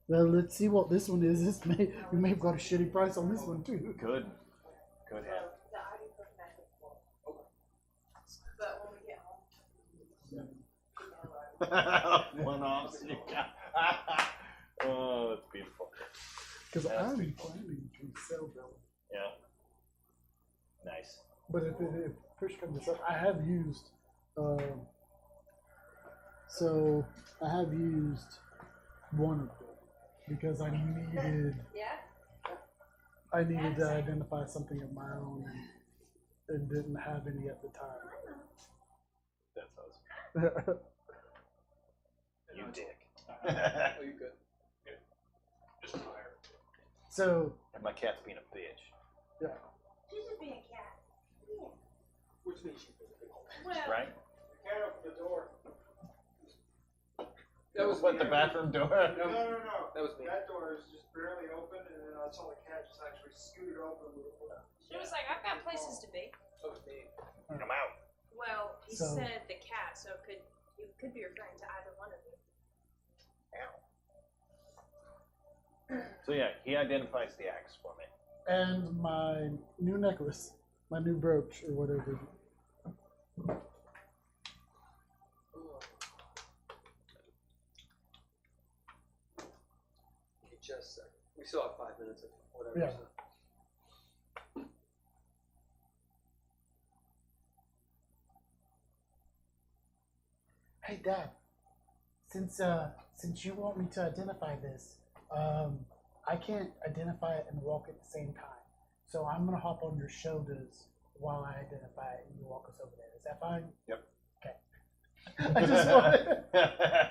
Well, let's see what this one is. We may have got a shitty price on this one too. Good. Good have. One off. Oh, that's beautiful. Because That's I'm beautiful. planning to sell them. Yeah. Nice. But if push comes up, I have used. So I have used one of them because I needed. I needed to identify something of my own and didn't have any at the time. That's awesome. You dick. Oh, you good? Just tired. So And my cat's being a bitch. yeah, She's just being a cat. Yeah. Which means she Well, Right? Cat opened the door. That was what, the bathroom door? No, That was me. That door is just barely open, and then I saw the cat just actually scooted open with she was like, I've got places to be. That was me. I'm out. Well, he So- said the cat, so it could be referring to either one of you. So yeah, he identifies the axe for me. and my new necklace, my new brooch or whatever. Just a second. We still have 5 minutes of whatever. Yeah. So. Hey, Dad. Since you want me to identify this, I can't identify it and walk at the same time. So I'm gonna hop on your shoulders while I identify it, and you walk us over there. Is that fine? Yep. Okay. I just want.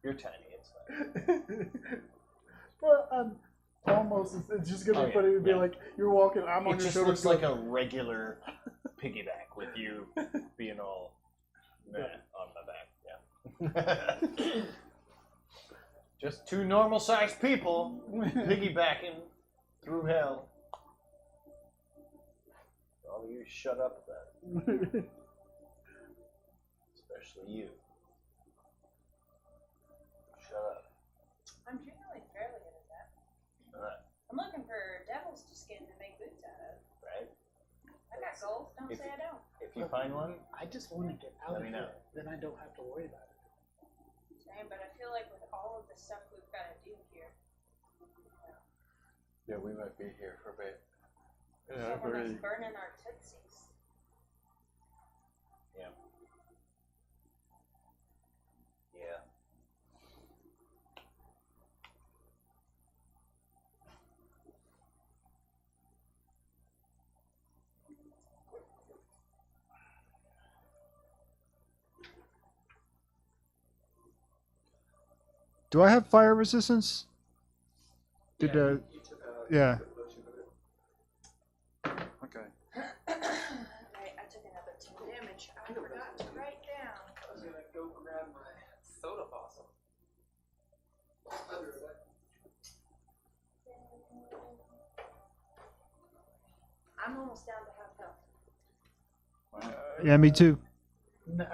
You're tiny, it's fine. Well, almost. It's just gonna be funny to be like you're walking. I'm on It your just shoulders. looks like a regular piggyback with you being all meh on my back. Yeah. Just two normal-sized people piggybacking through hell. All of you shut up about it. Especially you. Shut up. I'm generally fairly good at that. Alright, I'm looking for devil's to skin to make boots out of. right? I got gold, don't If say I don't. If you find one, I just want to get out Let of me know. here. Then I don't have to worry about it. Same, but I feel like with all of the stuff we've got to do here, yeah, we might be here for a bit. someone is burning our tootsies. Yeah. Do I have fire resistance? Did You took yeah. potion of it. Okay. Right, I took another 2 damage. I forgot to write down. I was gonna go grab my soda possum. Under that. I'm almost down to half health. Yeah, me too.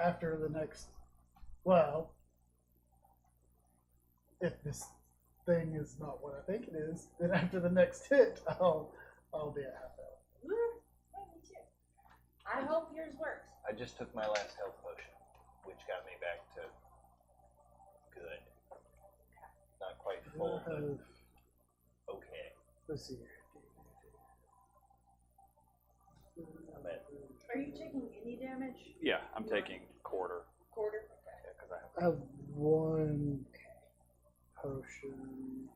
After the next, well, if this thing is not what I think it is, then after the next hit, I'll be at half health. Woo! Yeah, me too. I hope yours works. I just took my last health potion, which got me back to good. Not quite full, but okay. Let's see here. I'm at Are you taking any damage? Yeah, I'm taking quarter. Quarter? Okay. Yeah, because I have. I have one potion.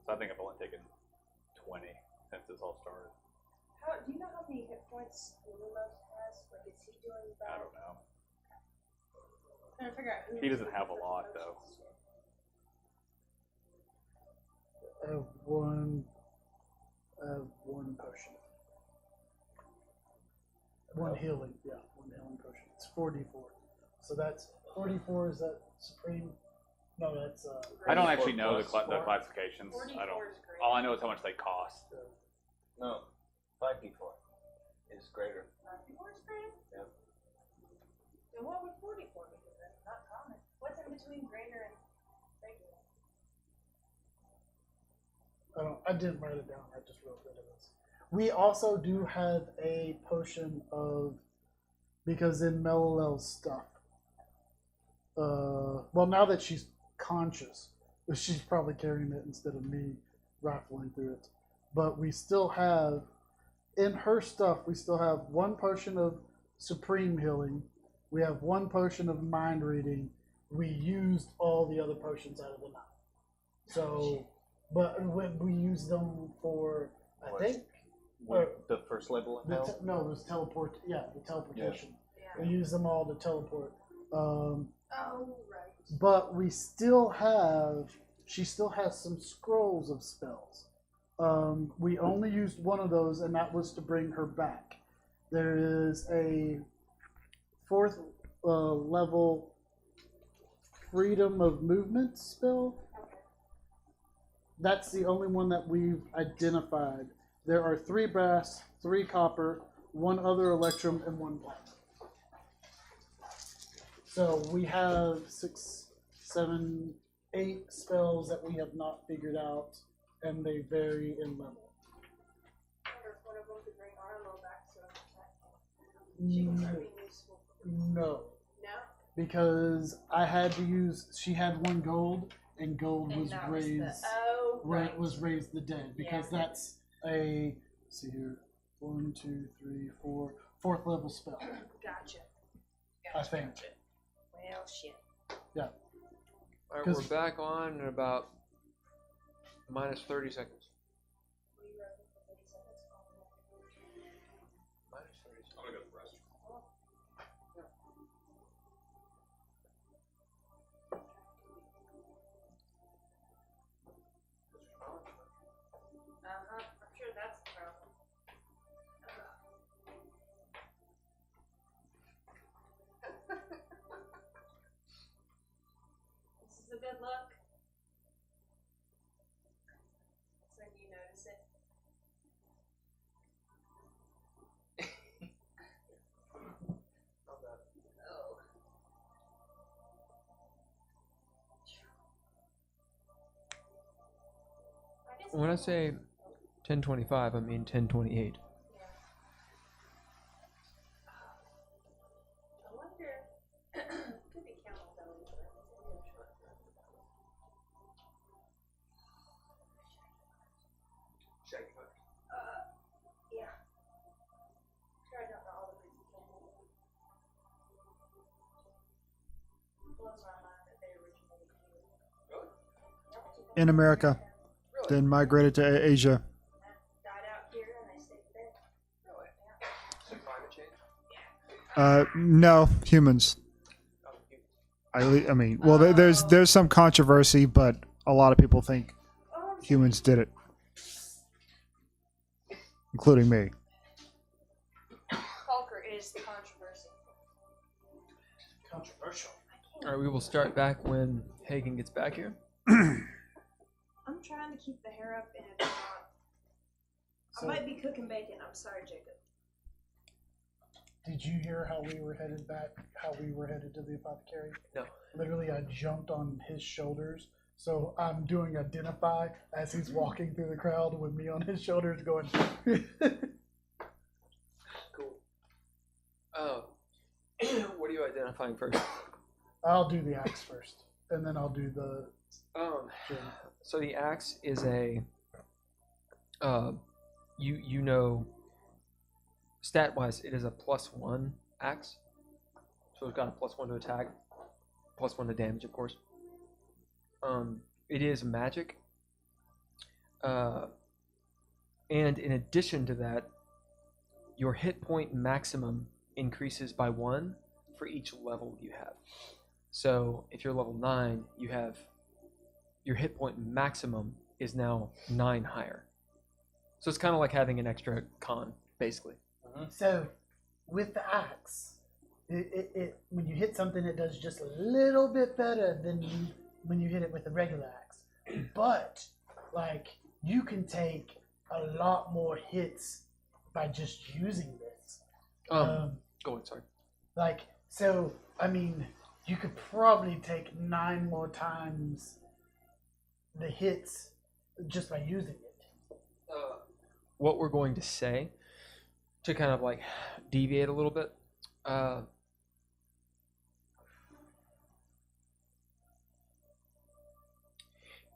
So I think I've only taken 20 since this all started. How, do you know how many hit points Lumos has? Like, is he doing I that? don't know. Trying to figure out who He doesn't doing have a the lot, though. potions. I have one potion. One healing, yeah, one healing potion. It's 4d4. So that's 44. Is that supreme? No, that's I don't actually 4 know the, plus the 4. classifications. 44 I don't. is great. All I know is how much they cost. no 5d4 is greater. 54 is great? Yep. Then what would 44 be? Because that's not common. What's in between greater and regular? I didn't write it down. I just wrote rid of this. We also do have a potion of, because in Mellelel's stuff, well, now that she's conscious, she's probably carrying it instead of me rifling through it. But we still have, in her stuff, we still have one potion of supreme healing. We have one potion of mind reading. We used all the other potions out of the 9. So, but we used them for, I think, The first level of hell? no, it was teleport. Yeah, the teleportation. Yeah. We use them all to teleport. Oh, right. But we still have. She still has some scrolls of spells. We only used one of those, and that was to bring her back. There is a 4th level freedom of movement spell. That's the only one that we've identified. There are 3 brass, 3 copper, 1 other electrum, and 1 platinum. So we have 6, 7, 8 spells that we have not figured out, and they vary in level. I wonder if one of them could bring Arlo back so she can start being useful. No, No? because I had to use. She had 1 gold, and gold And was that was raised. the, oh, right. Was raised the dead because Yeah. that's a. Let's see here, 1, 2, 3, 4, 4th level spell. Gotcha. I think. Well, shit. Yeah. All right, 'Cause- we're back on in about minus 30 seconds. What are you running for 30 seconds? Minus 30 seconds. I'm gonna go to the restroom. Uh-huh. I'm sure that's the problem. This is a good look. That's when you notice it. Not bad. Oh. I guess When I say 1025, I mean 1028. I wonder. Could be camel belly. Shaggy foot. Yeah. Sure, I don't know all the reasons camel. Blows my mind that they originally came. In America, then migrated to Asia. Died out here and they stayed there. Really? Some climate change? No, humans. Oh, you. I mean, well, there's some controversy, but a lot of people think humans did it, including me. Hulker is the controversy. Controversial. All right, we will start back when Haygen gets back here. I'm trying to keep the hair up and it's not. So- I might be cooking bacon. I'm sorry, Jacob. Did you hear how we were headed back? How we were headed to the apothecary? No. Literally, I jumped on his shoulders. So I'm doing identify as he's walking through the crowd with me on his shoulders, going. Cool. Oh, what are you identifying first? I'll do the axe first, and then I'll do the. So the axe is a, you know, stat wise, it is a +1 axe. So it's got a +1 to attack, +1 to damage, of course. It is magic. And in addition to that, your hit point maximum increases by 1 for each level you have. So if you're level 9, you have your hit point maximum is now 9 higher. So it's kind of like having an extra con, basically. So, with the axe, it when you hit something, it does just a little bit better than when you hit it with a regular axe. But like you can take a lot more hits by just using this. Go on, sorry. Like so, I mean, you could probably take 9 more times the hits just by using it. What we're going to say, to kind of like deviate a little bit,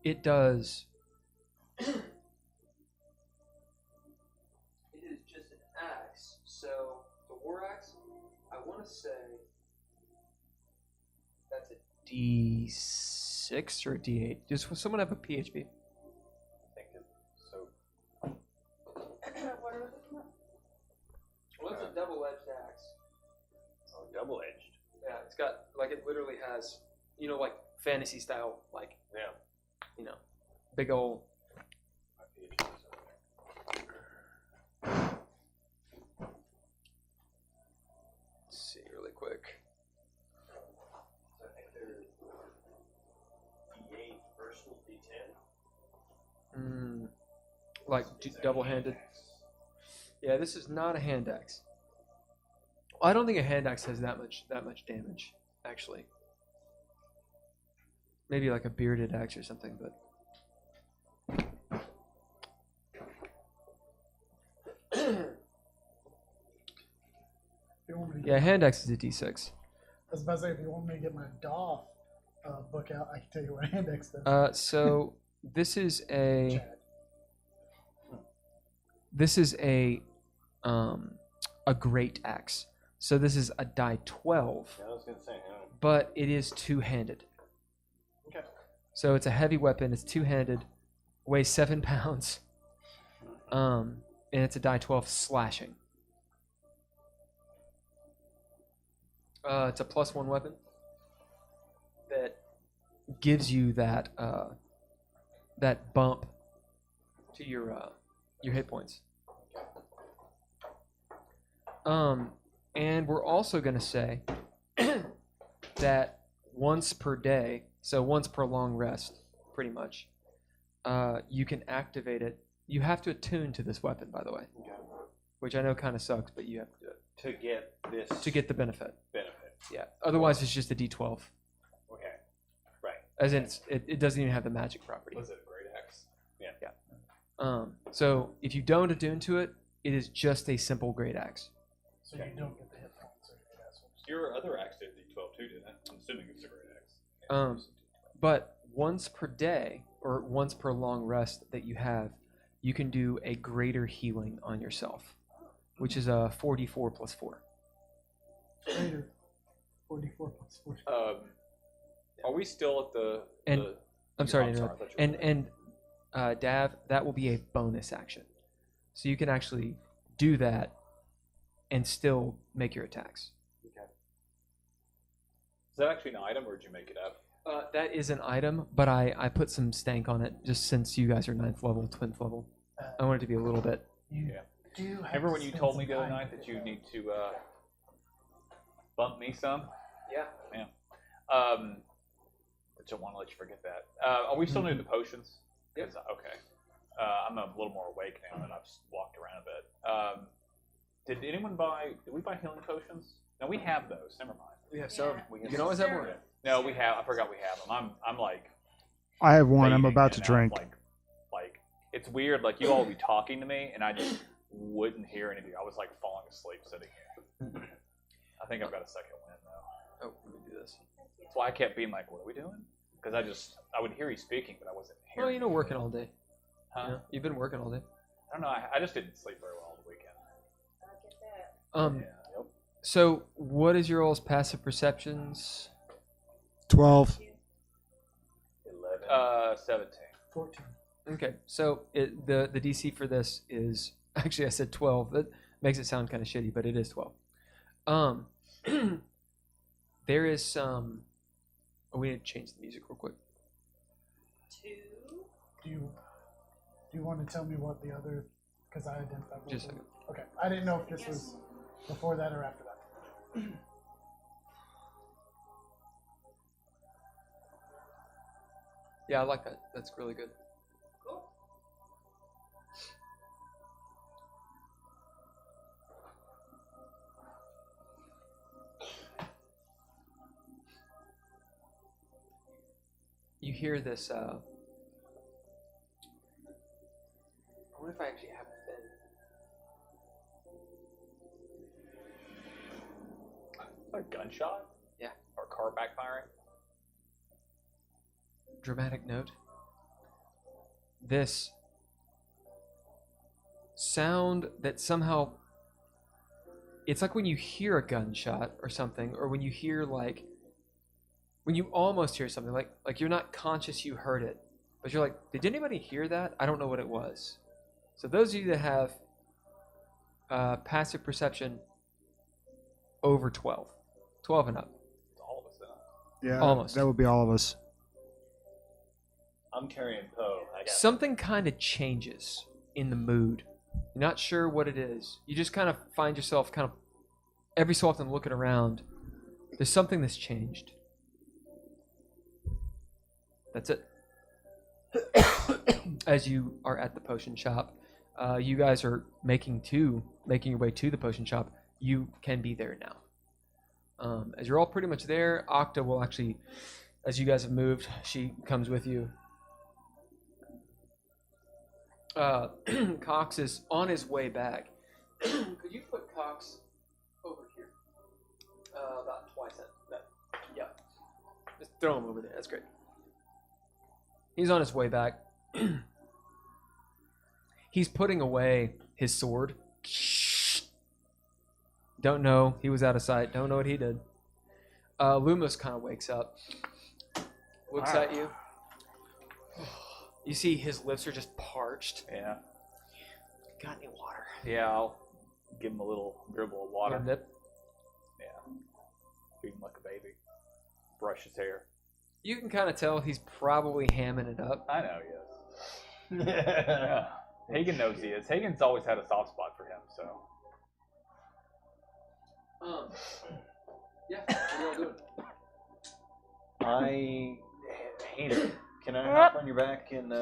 it does. It is just an axe. So the war axe, I want to say that's a D6 or a D8. Does someone have a PHP? I think it's so. What are we looking at? Well, it's a double-edged axe. Oh, double-edged. Yeah, it's got like it literally has, you know, like fantasy style, like Yeah. you know, big old. My PhD is over there. Let's see really quick. So I think they're D8 versus D10. Like double-handed. Yeah, this is not a hand axe. Well, I don't think a hand axe has that much damage, actually. Maybe like a bearded axe or something, but If you want me to yeah, hand axe is a D6. I was about to say, if you want me to get my DAW book out, I can tell you what index does. So this is a Chad. a great axe. So this is a die 12, Yeah, I was gonna say. but it is two-handed. Okay. So it's a heavy weapon. It's two-handed, weighs 7 pounds, and it's a die 12 slashing. It's a +1 weapon that gives you that that bump to your hit points. And we're also going to say that once per day, so once per long rest, pretty much, you can activate it. You have to attune to this weapon, by the way, which I know kind of sucks, but you have to do it To get this. to get the benefit. benefit. Yeah. Otherwise, it's just a D12. Okay. Right. As in, it doesn't even have the magic property. Was it a great axe? So if you don't attune to it, it is just a simple great axe. So you don't get the hit points or the assholes. Your other axe did D12 too, didn't it? I'm assuming it's a great axe. But once per day or once per long rest that you have, you can do a greater healing on yourself, which is a 4d4 plus 4. Later. 44 plus 40. Are we still at the? And- the I'm sorry to I interrupt. thought you were- And Dav, that will be a bonus action. So you can actually do that and still make your attacks. Is that actually an item, or did you make it up? That is an item, but I put some stank on it just since you guys are 9th level, 12th level. I want it to be a little bit. You Yeah. do have Remember to when you spend told some me the other time night with that you it. need to bump me some? Yeah. I don't want to let you forget that. Are we still near the potions? Yep. Okay. I'm a little more awake now, and I've just walked around a bit. Did anyone buy? Did we buy healing potions? No, we have those. Never mind. We have some. We You can always have more. No, we have. I forgot we have them. I'm like. I have one. I'm fading about to in and out of, drink. Like it's weird. Like you all be talking to me, and I just wouldn't hear anything. I was like falling asleep sitting here. I think I've got a second win though. Oh, let me do this. That's why I kept being like, "What are we doing?" Because I would hear you speaking, but I wasn't hearing. Well, you know, working all day. Huh? You know, you've been working all day. I don't know. I just didn't sleep very well the weekend. I get that. Yep. So what is your all's passive perceptions? 12. 17. 14. Okay, so the DC for this is actually I said 12. That makes it sound kind of shitty, but it is 12. There is some. Oh, we need to change the music real quick. Do you want to tell me what the other? Because I identified. Just a both of second. them. Okay, I didn't know if this was before that or after that. Yeah, I like that. That's really good. You hear this, I wonder if I actually have a thing. A gunshot? Yeah. Or car backfiring? Dramatic note. This sound that somehow, it's like when you hear a gunshot or something, or when you hear like, when you almost hear something, like you're not conscious you heard it, but you're like, did anybody hear that? I don't know what it was. So those of you that have passive perception over 12 and up. It's all of us then. Yeah, Almost. That would be all of us. I'm carrying Poe. I got Something kind of changes in the mood. You're not sure what it is. You just kind of find yourself kind of every so often looking around. There's something that's changed. That's it. As you are at the potion shop, you guys are making your way to the potion shop. You can be there now. As you're all pretty much there, Octa will actually, as you guys have moved, she comes with you. Cox is on his way back. Could you put Cox over here? About twice that. Yeah. Just throw him over there. That's great. He's on his way back. He's putting away his sword. Don't know. He was out of sight. Don't know what he did. Lumos kind of wakes up. Looks at you. You see his lips are just parched. Yeah. Got any water? Yeah, I'll give him a little dribble of water. Your nip? Yeah. Feed him like a baby. Brush his hair. You can kind of tell he's probably hamming it up. I know he is. Yeah. Haygen knows he is. Hagen's always had a soft spot for him, so. Yeah, what are y'all doing? Heiðr, can I hop on your back and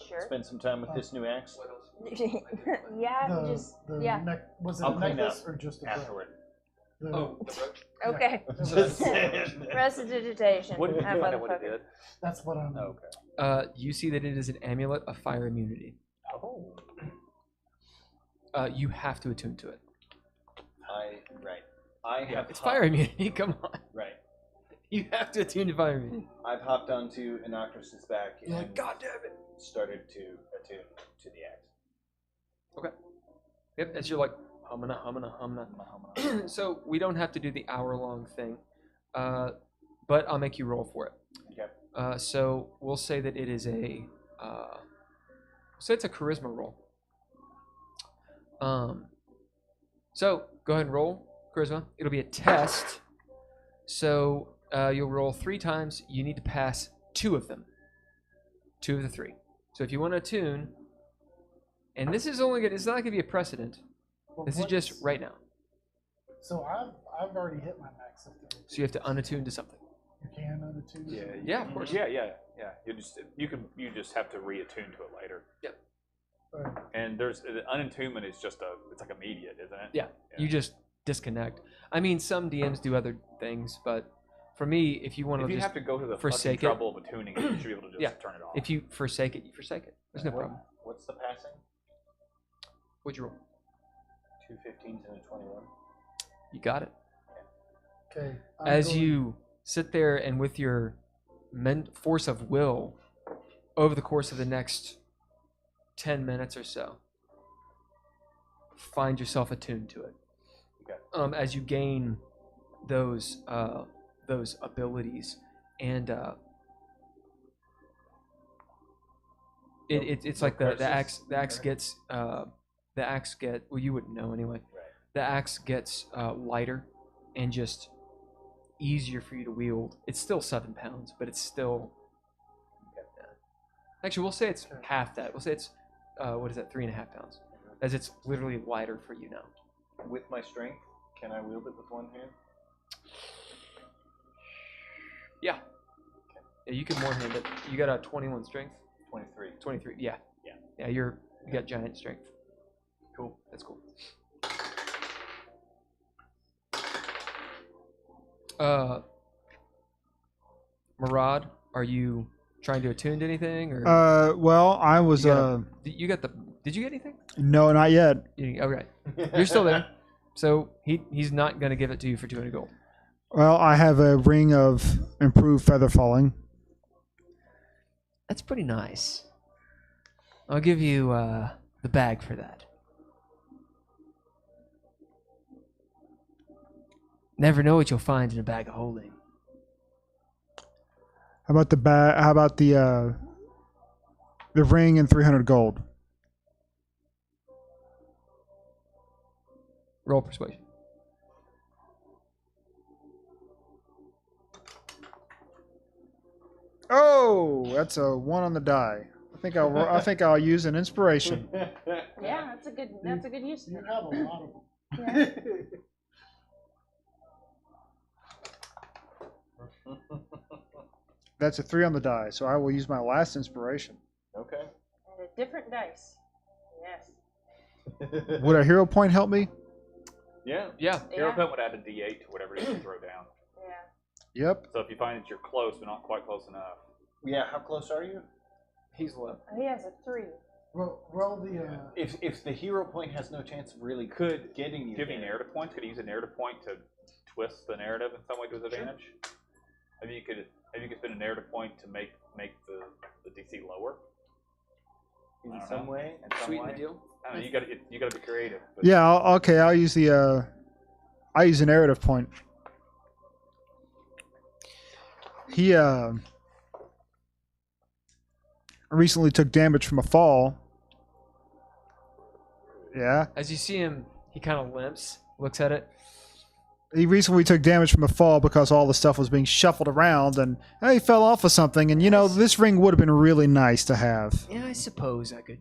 Sure. spend some time with this new axe? What else? Yeah, yeah. Was it I'll a clean necklace up or just a brooch? Afterward. The, Oh, the roach. Okay. Just saying. Prestidigitation. What did you That find out what he motherfucker. did? That's what I'm. Okay. You see that it is an amulet of fire immunity. Oh. You have to attune to it. I have It's fire immunity. Come on. Right. You have to attune to fire immunity. I've hopped onto Inocris's back You're and like, God damn it. started to attune to the axe. Okay. Yep, as you're like humming. So we don't have to do the hour-long thing, but I'll make you roll for it. Okay. So we'll say that it is a, it's a charisma roll. So go ahead and roll charisma. It'll be a test. So you'll roll 3 times. You need to pass 2 of them. 2 of the 3. So if you want to attune, and this is only it's not going to be a precedent. But This is just right now. So I've already hit my max. So you have to unattune to something. You can unattune. Yeah, Yeah, of course. Yeah. You just have to reattune to it later. Yep. Right. And there's the unattunement is just it's like immediate, isn't it? Yeah. You just disconnect. I mean, some DMs do other things, but for me, if you want If to you just have to go to the forsake fucking it. trouble of attuning it, you should be able to just Yeah. turn it off. if you forsake it, you forsake it. There's no problem. What's the passing? What'd you roll? 2 15s and a 21. You got it. Okay. As you sit there and with your force of will, over the course of the next 10 minutes or so, find yourself attuned to it. Okay. As you gain those abilities, and it's like the axe gets well, you wouldn't know anyway. Right. The axe gets lighter and just easier for you to wield. It's still 7 pounds, but it's still. Actually, we'll say it's half that. We'll say it's what is that? 3.5 pounds, as it's literally lighter for you now. With my strength, can I wield it with one hand? Yeah. Yeah, you can one-hand it. You got a 21 strength. 23. 23. Yeah. Yeah. Yeah, you got giant strength. Cool. That's cool. Murad, are you trying to attune to anything, or Well, I was did you get anything? no, not yet. Okay, you're still there. So he's not going to give it to you for 200 gold. Well, I have a ring of improved feather falling. That's pretty nice. I'll give you the bag for that. Never know what you'll find in a bag of holding. How about the How about the ring and 300 gold? Roll persuasion. Oh, that's a 1 on the die. I think I'll use an inspiration. Yeah, that's a good use. You have a lot of them. That's a 3 on the die, so I will use my last inspiration. Okay. And a different dice. Yes. Would a hero point help me? Yeah. Yeah. Hero Yeah. point would add a D8 to whatever it is you throw down. Yeah. Yep. So if you find that you're close but not quite close enough, Yeah. How close are you? He's low. He has a 3. Roll the. If the hero point has no chance of really getting you, give me there. narrative points. Could you use a narrative point to twist the narrative in some way to his advantage? Maybe you could spend a narrative point to make the DC lower. in I don't some know. way. Sweeten the deal. I don't know, you got to be creative. But Yeah. I'll use the. I use a narrative point. He recently took damage from a fall. Yeah. As you see him, he kind of limps, looks at it. He recently took damage from a fall because all the stuff was being shuffled around, and he fell off of something. And this ring would have been really nice to have. Yeah, I suppose I could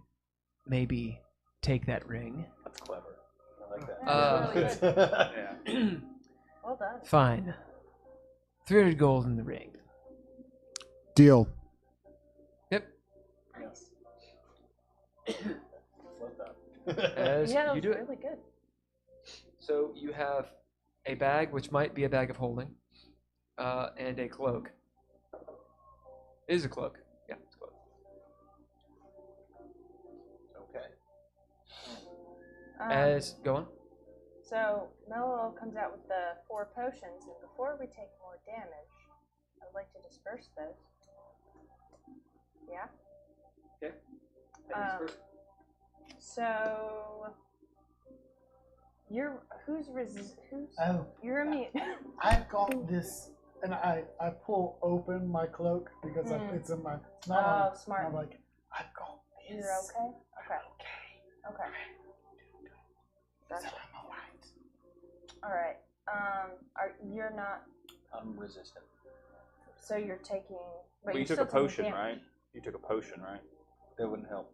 maybe take that ring. That's clever. I like that. That's really yeah. Well done. Fine. 300 gold in the ring. Deal. Yep. Nice. Well done. As Yeah, that you was do it. really good. So you have a bag, which might be a bag of holding, and a cloak. It is a cloak. Yeah, it's a cloak. Okay. Go on. So Mello comes out with the 4 potions, and before we take more damage, I'd like to disperse those. Yeah. Okay. So who's Oh, you're immune. I've got this, and I pull open my cloak because it's in my. It's not on, Oh, smart. I'm like, I've got this. You're okay. Okay. Okay. Okay. Gotcha. So I'm alright. All right. You're not I'm resistant. So you're taking. But Well, you you're took a still taking potion, damage. right? You took a potion, right? That wouldn't help.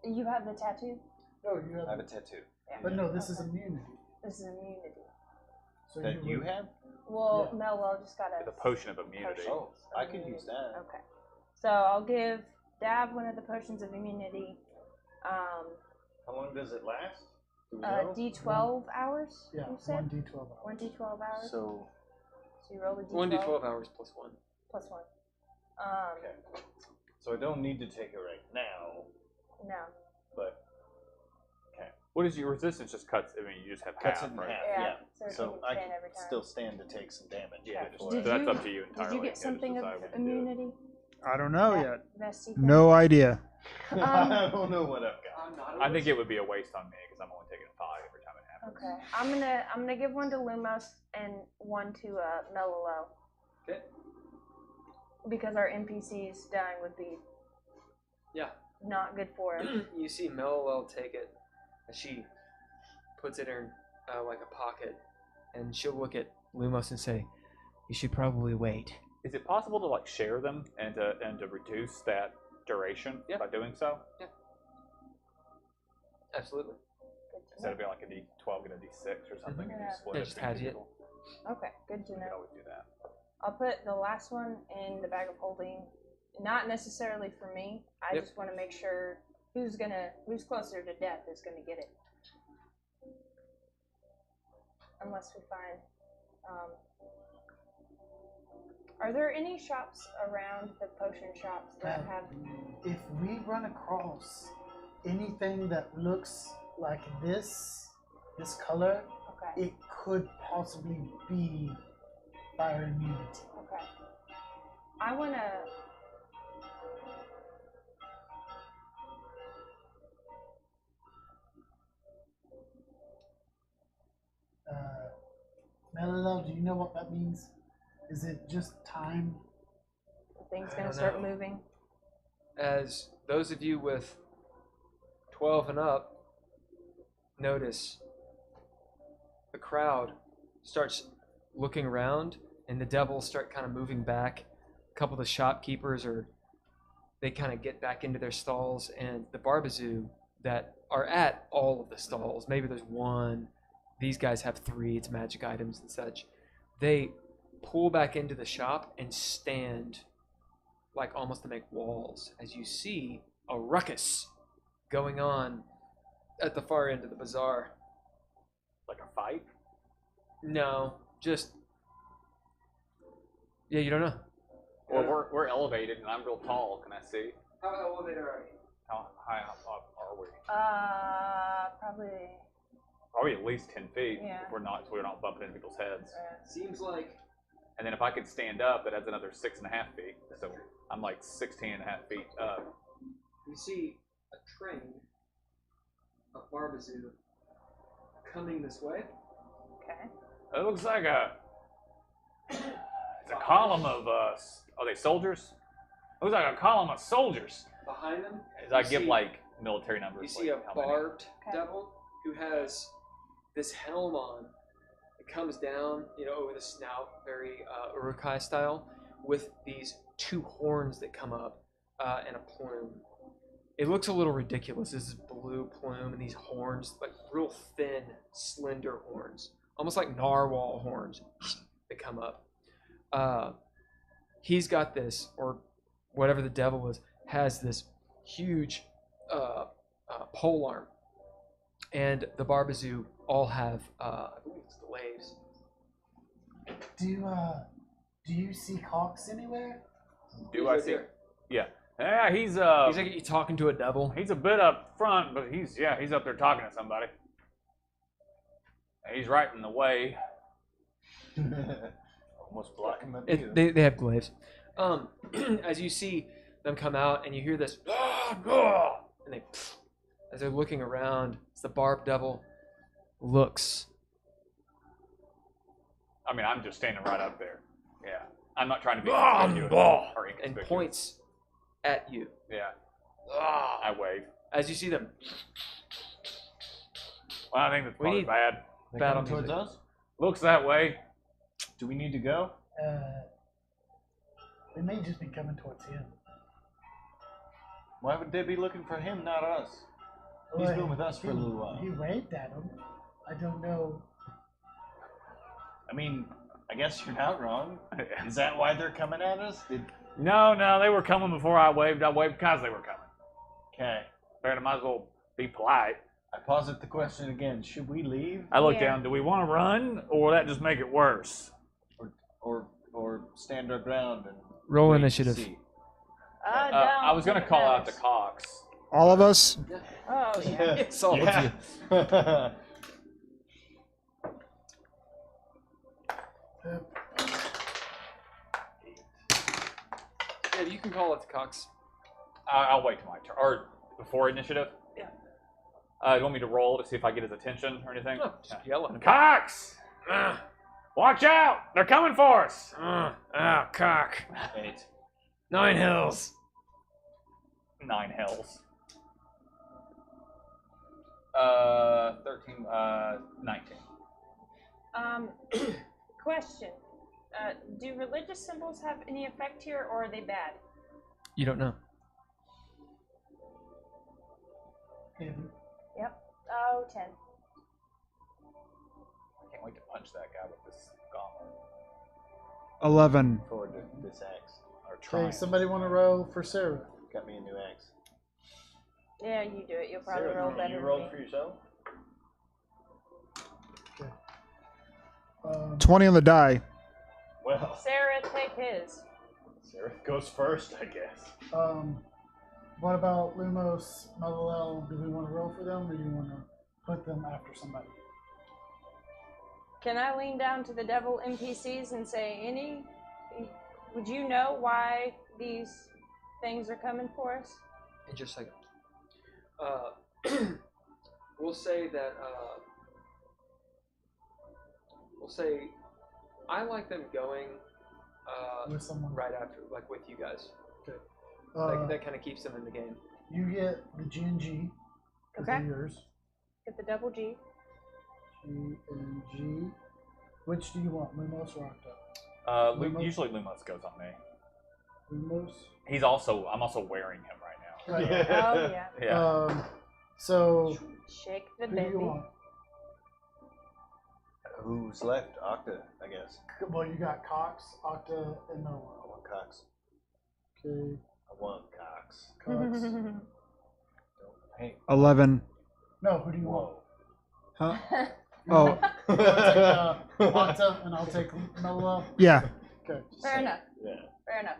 You have the tattoo. No, you have. I have a tattoo. But no, this is immunity. This is immunity. So That you would- have? Well, Yeah. Mello just got It's a potion of immunity. Potion. Oh, I could use that. Okay. So I'll give Dav one of the potions of immunity. How long does it last? Do we know? D12 hours. Yeah, You said 1d12 hours. 1d12 hours. So, So you roll a d12. 1d12 hours plus 1. plus 1. okay. So I don't need to take it right now, No. but What is your resistance? Just cuts. I mean, you just have cuts it half, in right? half. Yeah, Yeah. so it's So gonna be I 10 can every time. still stand to take some damage. Yeah. before- Did So that's you- up to you entirely. Did you Yeah, get just something decide of what to do. immunity? I don't know That yet. Messy thing? No idea. I don't know what I've got. I think it would be a waste on me because I'm only taking 5 every time it happens. Okay. I'm gonna give one to Lumos and one to Melolo. Okay. Because our NPCs dying would be Yeah. not good for us. You see Mello take it, and she puts it in like a pocket, and she'll look at Lumos and say, "You should probably wait." Is it possible to like share them and to reduce that duration by doing so? Absolutely. Good to Instead know. of being like a D12 get a D6 or something, and Yeah. you split Yeah, it just between hedge it. people. Okay, good to You could know. always do that. I'll put the last one in the bag of holding. Not necessarily for me. I Yep. just want to make sure who's closer to death is gonna get it. Unless we find. Are there any shops around the potion shops that have? If we run across anything that looks like this color, Okay. it could possibly be fire immunity. Okay. I wanna. Mello, do you know what that means? Is it just time? Things I gonna don't start know. moving. As those of you with 12 and up notice, the crowd starts looking around, and the devils start kind of moving back. A couple of the shopkeepers they kind of get back into their stalls, and the Barbazoo that are at all of the stalls, maybe there's one, these guys have 3, it's magic items and such, they pull back into the shop and stand like almost to make walls as you see a ruckus going on at the far end of the bazaar. Like a fight? No, just yeah, you don't know. Well, we're elevated and I'm real tall. Can I see? How elevated are you? How high up are we? Probably. Probably at least 10 feet. Yeah. If we're not bumping into people's heads. Seems like And then if I could stand up, that adds another 6.5 feet. So I'm like 16.5 feet up. you see a train of Barbazoo coming this way. Okay. It looks like it's a column of are they soldiers? It looks like a column of soldiers. Behind them, As I you give see- like military numbers. you see like a how many. barbed Okay. devil who has this helm on. It comes down, over the snout, very Uruk-hai style, with these 2 horns that come up and a plume. It looks a little ridiculous. This is blue plume and these horns, like real thin, slender horns, almost like narwhal horns that come up. He's got this, or whatever the devil is, has this huge pole arm, and the Barbazoo all have, I believe it's glaives. Do you see Hawks anywhere? Do I see? Yeah. Yeah, he's He's like you talking to a devil. he's a bit up front, but he's up there talking to somebody. He's right in the way. Almost blocking my view. They have glaives. As you see them come out, and you hear this, and they, as they're looking around, as the barbed devil looks. I mean, I'm just standing right up there. Yeah. I'm not trying to be conspicuous or And inconspicuous. points at you. Yeah. I wave. As you see them, Well, I think that's We probably need- bad. They battle coming towards music. us? Looks that way. Do we need to go? They may just be coming towards him. Why would they be looking for him, not us? He's Well, been with us for a little while. He waved at him. I don't know. I mean, I guess you're not wrong. Is that why they're coming at us? No, they were coming before I waved. I waved because they were coming. Okay. Figured I might as well be polite. I posit the question again. Should we leave? I look Yeah. down. Do we want to run, or will that just make it worse? Or stand our ground and Roll wait to initiative. see? I was gonna call out to Cox. All of us. Oh yeah. It's all of you. Yeah, you can call it to Cox. I'll wait till my turn. Or before initiative? Yeah. Do you want me to roll to see if I get his attention or anything? No, just yell at him. Cox! Watch out! They're coming for us! Cock. 8. 9 hells. 9 hells. 13, 19. Question. Do religious symbols have any effect here, or are they bad? You don't know. Yep. Oh, 10. I can't wait to punch that guy with this gauntlet. 11. Forward to this axe. Or Okay, trying. somebody want to roll for Sarah? Got me a new axe. Yeah, you do it. You'll probably Sarah, roll better you than rolled me. for yourself? 20 on the die. Well, Sarah, take his. Sarah goes first, I guess. What about Lumos, Malilel? Do we want to roll for them, or do you want to put them after somebody? Can I lean down to the devil NPCs and say, would you know why these things are coming for us? In just a second. We'll say that. We'll say, I like them going With someone. right after, like with you guys. Okay. That kind of keeps them in the game. You get the G and G. 'Cause Okay. they're yours. Get the double G. G and G. Which do you want, Lumos or Octo? Lumos? Usually Lumos goes on me. Lumos. I'm also wearing him right now. Right. Oh yeah. Yeah. So Shake the who do baby. you want? Who's left? Octa, I guess. Well, you got Cox, Octa, and I Noah. want Cox. Okay. I want Cox. Cox. Hey. 11. No, who do you want? Whoa. Huh? Oh, You want to take Octa, and I'll take Noah. yeah. Okay. Fair enough. Yeah. Fair enough.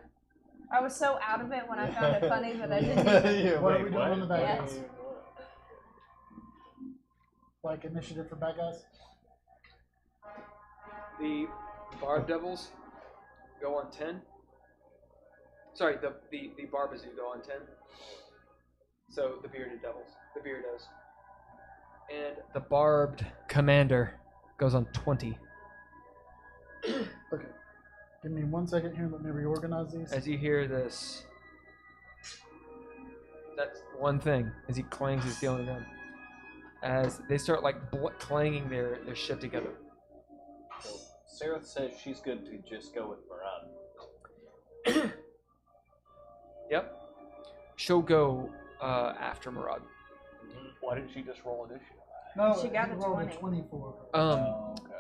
I was so out of it when I found it funny that I didn't even. Yeah, What are wait, we doing on the bad Yes. guys? Like initiative for bad guys? The Barb Devils go on 10. Sorry, the Barbazoo go on 10. So the Bearded Devils, the Beardos. And the Barbed Commander goes on 20. Okay. Give me 1 second here. Let me reorganize these. As you hear this, that's one thing, as he clangs his steel on the ground. As they start like clanging their shit together. So Sarah says she's good to just go with Murad. Yep. She'll go after Murad. Why didn't she just roll initiative? No, She got you a rolled 20. 24. Oh, okay.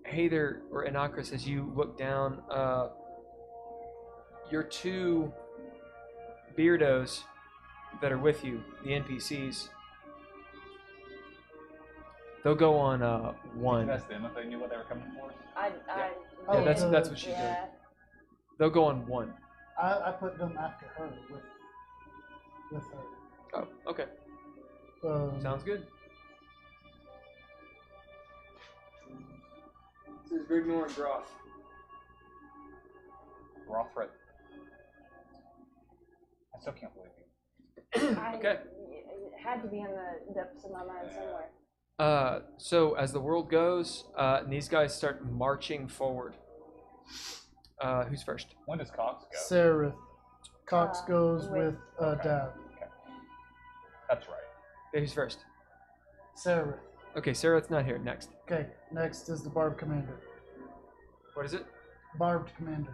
Heiðr or Inakris, as you look down, your two Beardos that are with you, the NPCs, they'll go on Did you 1. ask them if they knew what they were coming for? Yeah, that's the- what she's doing. They'll go on 1. I put them after her with her. Oh, okay. Sounds good. This is Grigmore and Groth. Rothred. I still can't believe you. Okay. It had to be in the depths of my mind somewhere. So as the world goes, and these guys start marching forward. Who's first? When does Cox go? Sararith. Cox goes with okay. Dav. Okay. That's right. Okay, who's first? Sararith. Okay, Sarah's not here. Next. Okay, next is the Barb Commander. What is it? Barbed commander.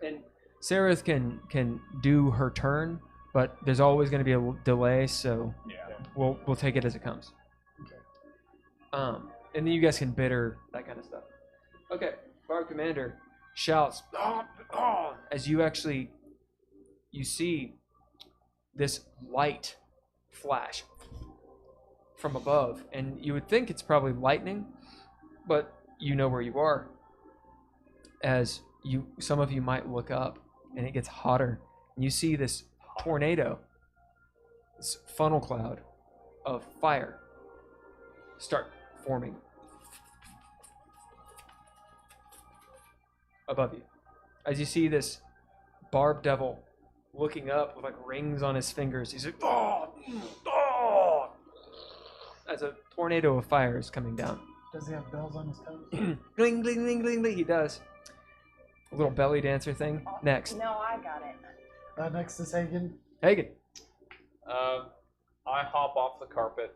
And Sararith can do her turn, but there's always going to be a delay, so Yeah. we'll take it as it comes. Okay. And then you guys can bid her, that kind of stuff. Okay, Bard Commander shouts as you see this light flash from above, and you would think it's probably lightning, but you know where you are. As some of you might look up, and it gets hotter, and you see this tornado, this funnel cloud of fire start forming above you. As you see this Barb Devil looking up with like rings on his fingers, he's like, oh, as a tornado of fire is coming down. Does he have bells on his toes? Gling, gling, gling, gling, gling. He does. A little belly dancer thing. Next. No, I got it. Next is Hagen. Hagen. I hop off the carpet.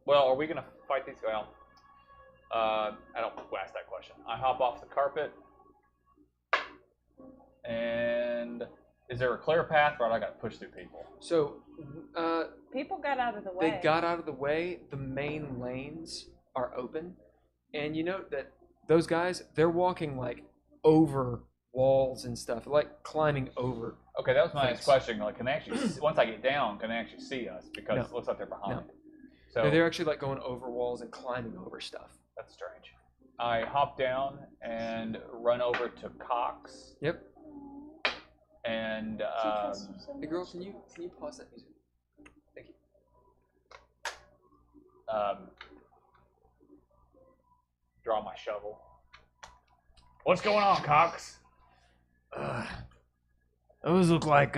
Well, are we gonna fight these? Well, I don't ask that question. I hop off the carpet, and is there a clear path, or I got to push through people? So, People got out of the way. they got out of the way. The main lanes are open, and you note that those guys, they're walking like over walls and stuff, like climbing over. Okay, that was my next Thanks. question. Like, can they actually, once I get down, can they actually see us? Because No. it looks like they're behind. No. So They're actually like going over walls and climbing over stuff. that's strange. I hop down and run over to Cox. Yep. And Hey girl, can you pause that music? Thank you. draw my shovel. What's going on, Cox? Those look like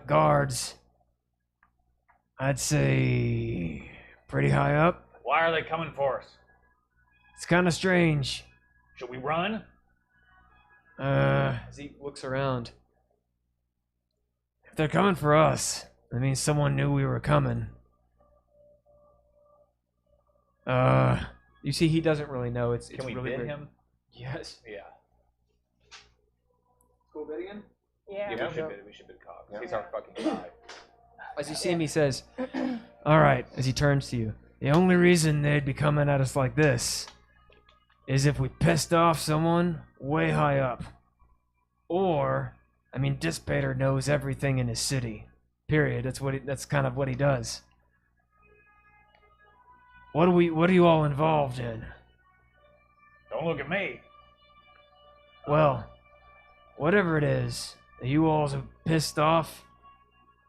guards. I'd say pretty high up. Why are they coming for us? It's kind of strange. Should we run? As he looks around, If they're coming for us, that means someone knew we were coming. you see he doesn't really know. It's Can we really bid weird. him? Yes. Yeah. Cool bid again. Yeah. Yeah, we should bid Cox. He's our fucking guy. As you see him, he says, All right, as he turns to you. The only reason they'd be coming at us like this is if we pissed off someone way high up. Or, I mean, Dissipator knows everything in his city. Period. That's kind of what he does. What are you all involved in? Don't look at me. Well, whatever it is that you all have pissed off,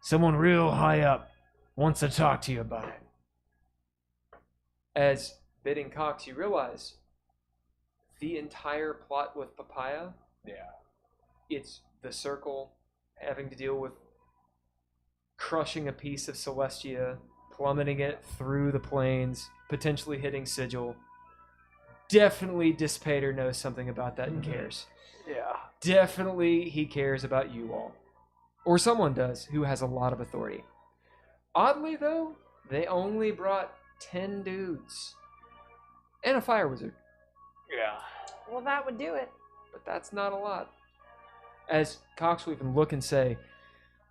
someone real high up wants to talk to you about it. as bidding Cox, you realize the entire plot with Papaya, Yeah. it's the circle having to deal with crushing a piece of Celestia, plummeting it through the plains, potentially hitting Sigil. Definitely Dissipator knows something about that and cares. Yeah. Definitely he cares about you all. Or someone does who has a lot of authority. Oddly, though, they only brought 10 dudes. And a fire wizard. Yeah. Well, that would do it. But that's not a lot. As Cox will even look and say,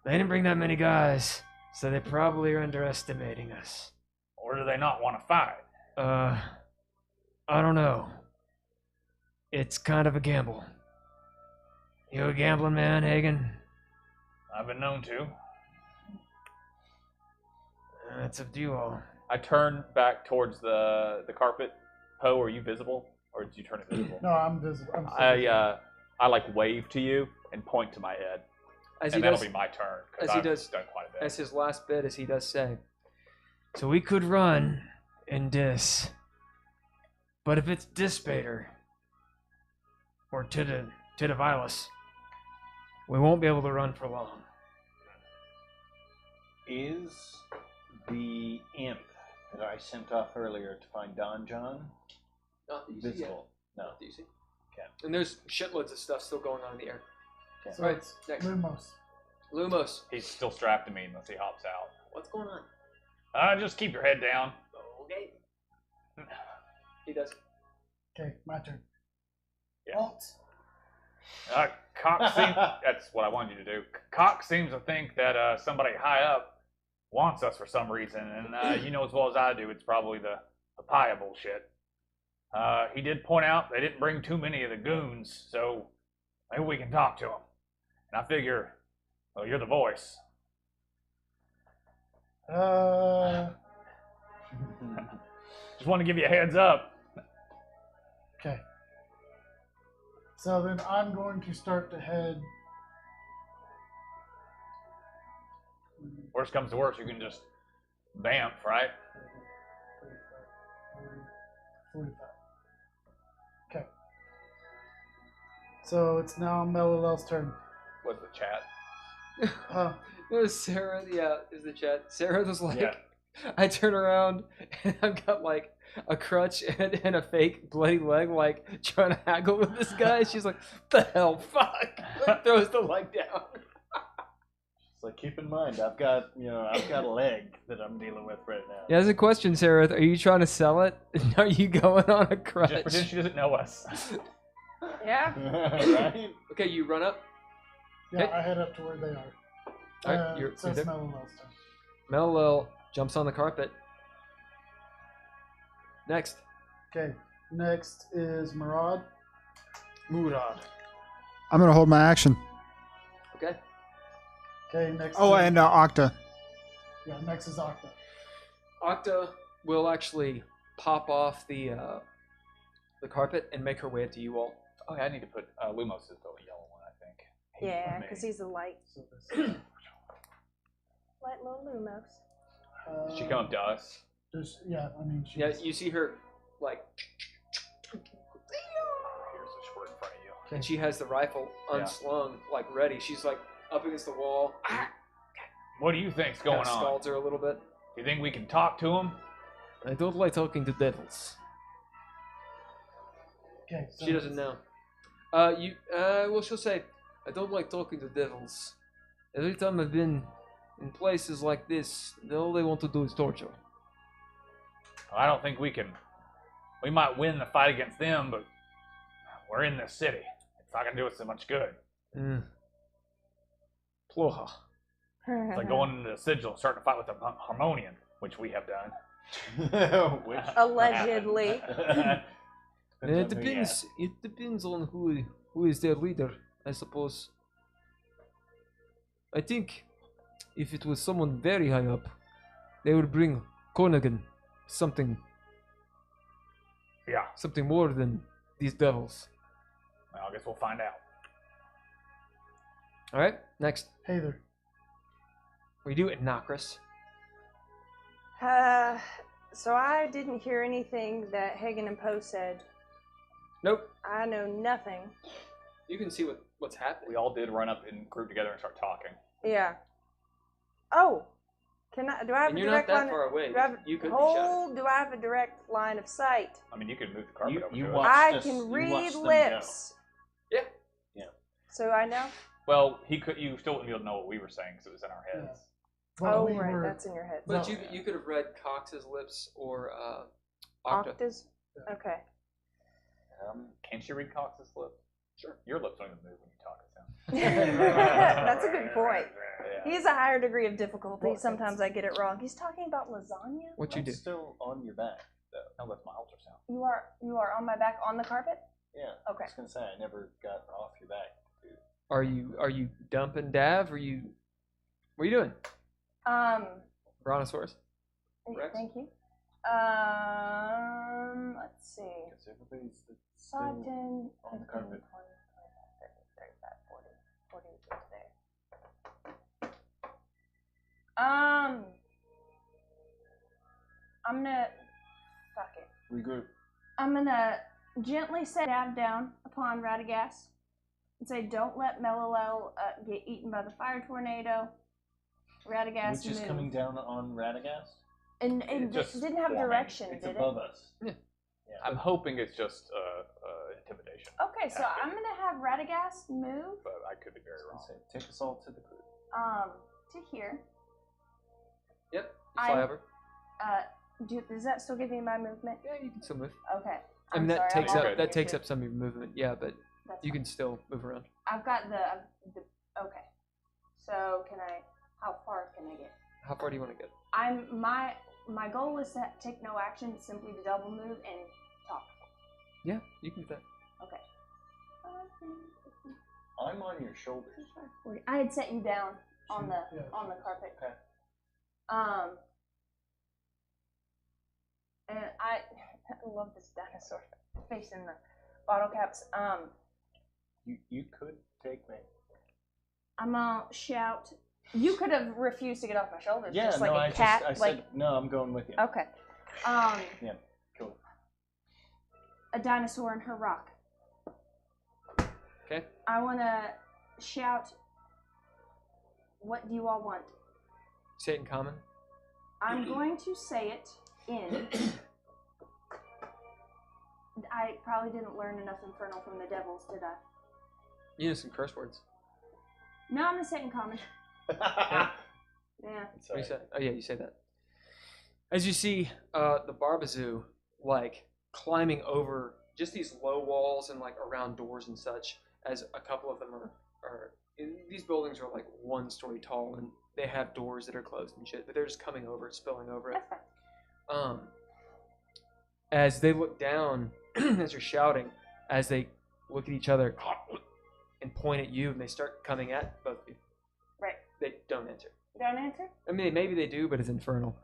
They didn't bring that many guys, so they probably are underestimating us. Or do they not want to fight? I don't know. It's kind of a gamble. You a gambling man, Hagen? I've been known to. It's up to you all. I turn back towards the carpet. Poe, are you visible? Or did you turn invisible? No, I'm visible. I'm still visible. I like wave to you and point to my head. as And he that'll does, be my turn. as Because he I've does- done quite a bit. as his last bid, as he does say, So we could run in Dis. But if it's Dissipator or Tidivillus, we won't be able to run for long. Is the imp that I sent off earlier to find Don John not that you see yet. visible? No. Not that you see. Okay. And there's shitloads of stuff still going on in the air. So Right, it's next. Lumos. Lumos, He's still strapped to me unless he hops out. what's going on? Just keep your head down. Okay. He does. Okay, my turn. Yeah. Won't. Cox seems, that's what I wanted you to do. Cox seems to think that somebody high up wants us for some reason, and you know as well as I do, it's probably the papaya bullshit. He did point out they didn't bring too many of the goons, so maybe we can talk to him. And I figure, well, you're the voice. Just want to give you a heads up. Okay. So then I'm going to start to head. Worst comes to worst, you can just vamp, right? 45. Okay. So it's now Melilel's turn. What's the chat? It was Sarah. Yeah, is the chat. Sarah was like, Yeah. I turn around and I've got like a crutch and a fake bloody leg, like trying to haggle with this guy. She's like, "The hell, fuck!" Like, throws the leg down. It's like, keep in mind, I've got a leg that I'm dealing with right now. Yeah, there's a question, Sarah. Are you trying to sell it? Are you going on a crutch? Just pretend she doesn't know us. Yeah. Right? Okay, you run up. Yeah, Okay. I head up to where they are. All right, you're so it's there. Melilel's turn. Melilel jumps on the carpet. Next. Okay. Next is Murad. Murad. I'm gonna hold my action. Okay. Okay. Next. Oh, is, and Octa. yeah. Next is Octa. Octa will actually pop off the carpet and make her way up to you all. Oh, yeah, I need to put Lumos is the yellow one, I think. Yeah, because he's a light, So this. light little Lumos. Did she come up to us? Yeah. I mean. She's, Yeah, you see her like, Here's the squirt in front of you. and she has the rifle unslung, like ready. She's like up against the wall. What do you think's Kind going of on? scalds her a little bit. You think we can talk to him? I don't like talking to devils. Okay. So She doesn't know. Well, she'll say, I don't like talking to devils. Every time I've been in places like this, all they want to do is torture. I don't think we can. We might win the fight against them, but we're in this city. It's not going to do us so much good. Ploha. It's like going into the Sigil and starting to fight with a Harmonian, which we have done. Which Allegedly. It depends. It depends on who is their leader, I suppose. I think if it was someone very high up, they would bring Konaghan something Yeah. something more than these devils. Well, I guess we'll find out. All right, next. Heiðr. We do it, Nokris. So I didn't hear anything that Hagen and Poe said. Nope. I know nothing. You can see what's happening. We all did run up and group together and start talking. Yeah. Oh, do I have And a you're direct not that line? far away. Do I have, You could be shot. do I have a direct line of sight? I mean, you could move the carpet over You to watch- us. I us- can you read watched them lips. Yeah. So I know. Well, you still wouldn't be able to know what we were saying because it was in our heads. Well, Oh, we right, were- that's in your head. But No. you could have read Cox's lips or Octa. Octas. Okay. Can she read Cox's lips? Sure. Your lips don't even move when you talk. It sounds. That's a good point. Yeah. He's a higher degree of difficulty. Well, Sometimes I get it wrong. He's talking about lasagna. What you I'm do? still on your back, though. No, that's my ultrasound. You are on my back on the carpet. Yeah. Okay. I was gonna say I never got off your back, dude. Are you dumping Dav? What are you doing? Brontosaurus? Rex? Thank you. Let's see. Because everybody's still 5, 10, on the 15, 20, carpet. 25, 30, 35, 40 is there. I'm gonna fuck it. Regroup. I'm gonna gently set Dav down upon Radagast and say, "Don't let Melilel get eaten by the fire tornado." Radagast Which is move. coming down on Radagast? And It just didn't have forming. direction, It's did above us. I'm hoping it's just intimidation, it? Okay, so I'm gonna have Radagast move but I could be very wrong. Say, take us all to the crew. to here. Yep. You fly I- over. Does that still give me my movement? Yeah, you can still move. Okay. I mean, that sorry, takes I'm up not that takes muted. up some of your movement. Yeah, but That's you fine. can still move around. I've got the okay. So can I? How far can I get? How far do you want to get? My goal is to take no action, simply to double move and talk. Yeah, you can do that. Okay. I'm on your shoulders. I had set you down on the Yeah, carpet. Okay. And I love this dinosaur face in the bottle caps. You could take me. I'm gonna shout. You could have refused to get off my shoulders, Yeah, just like no, a cat. I like said no. I'm going with you. okay. Yeah, cool. A dinosaur and her rock. Okay. I wanna shout. What do you all want? Say it in common. I'm going to say it in. I probably didn't learn enough Infernal from the Devils, did I? You know some curse words. No, I'm gonna say it in common. Yeah. It's What do you alright. say? Oh yeah, you say that. As you see, the Barbazoo like climbing over just these low walls and like around doors and such. As a couple of them are these buildings are like 1 story tall and they have doors that are closed and shit, but they're just coming over it, spilling over it. That's fine. As they look down, as you're shouting, as they look at each other and point at you, and they start coming at both of you. Right. They don't answer. Don't answer? I mean, maybe they do, but it's infernal.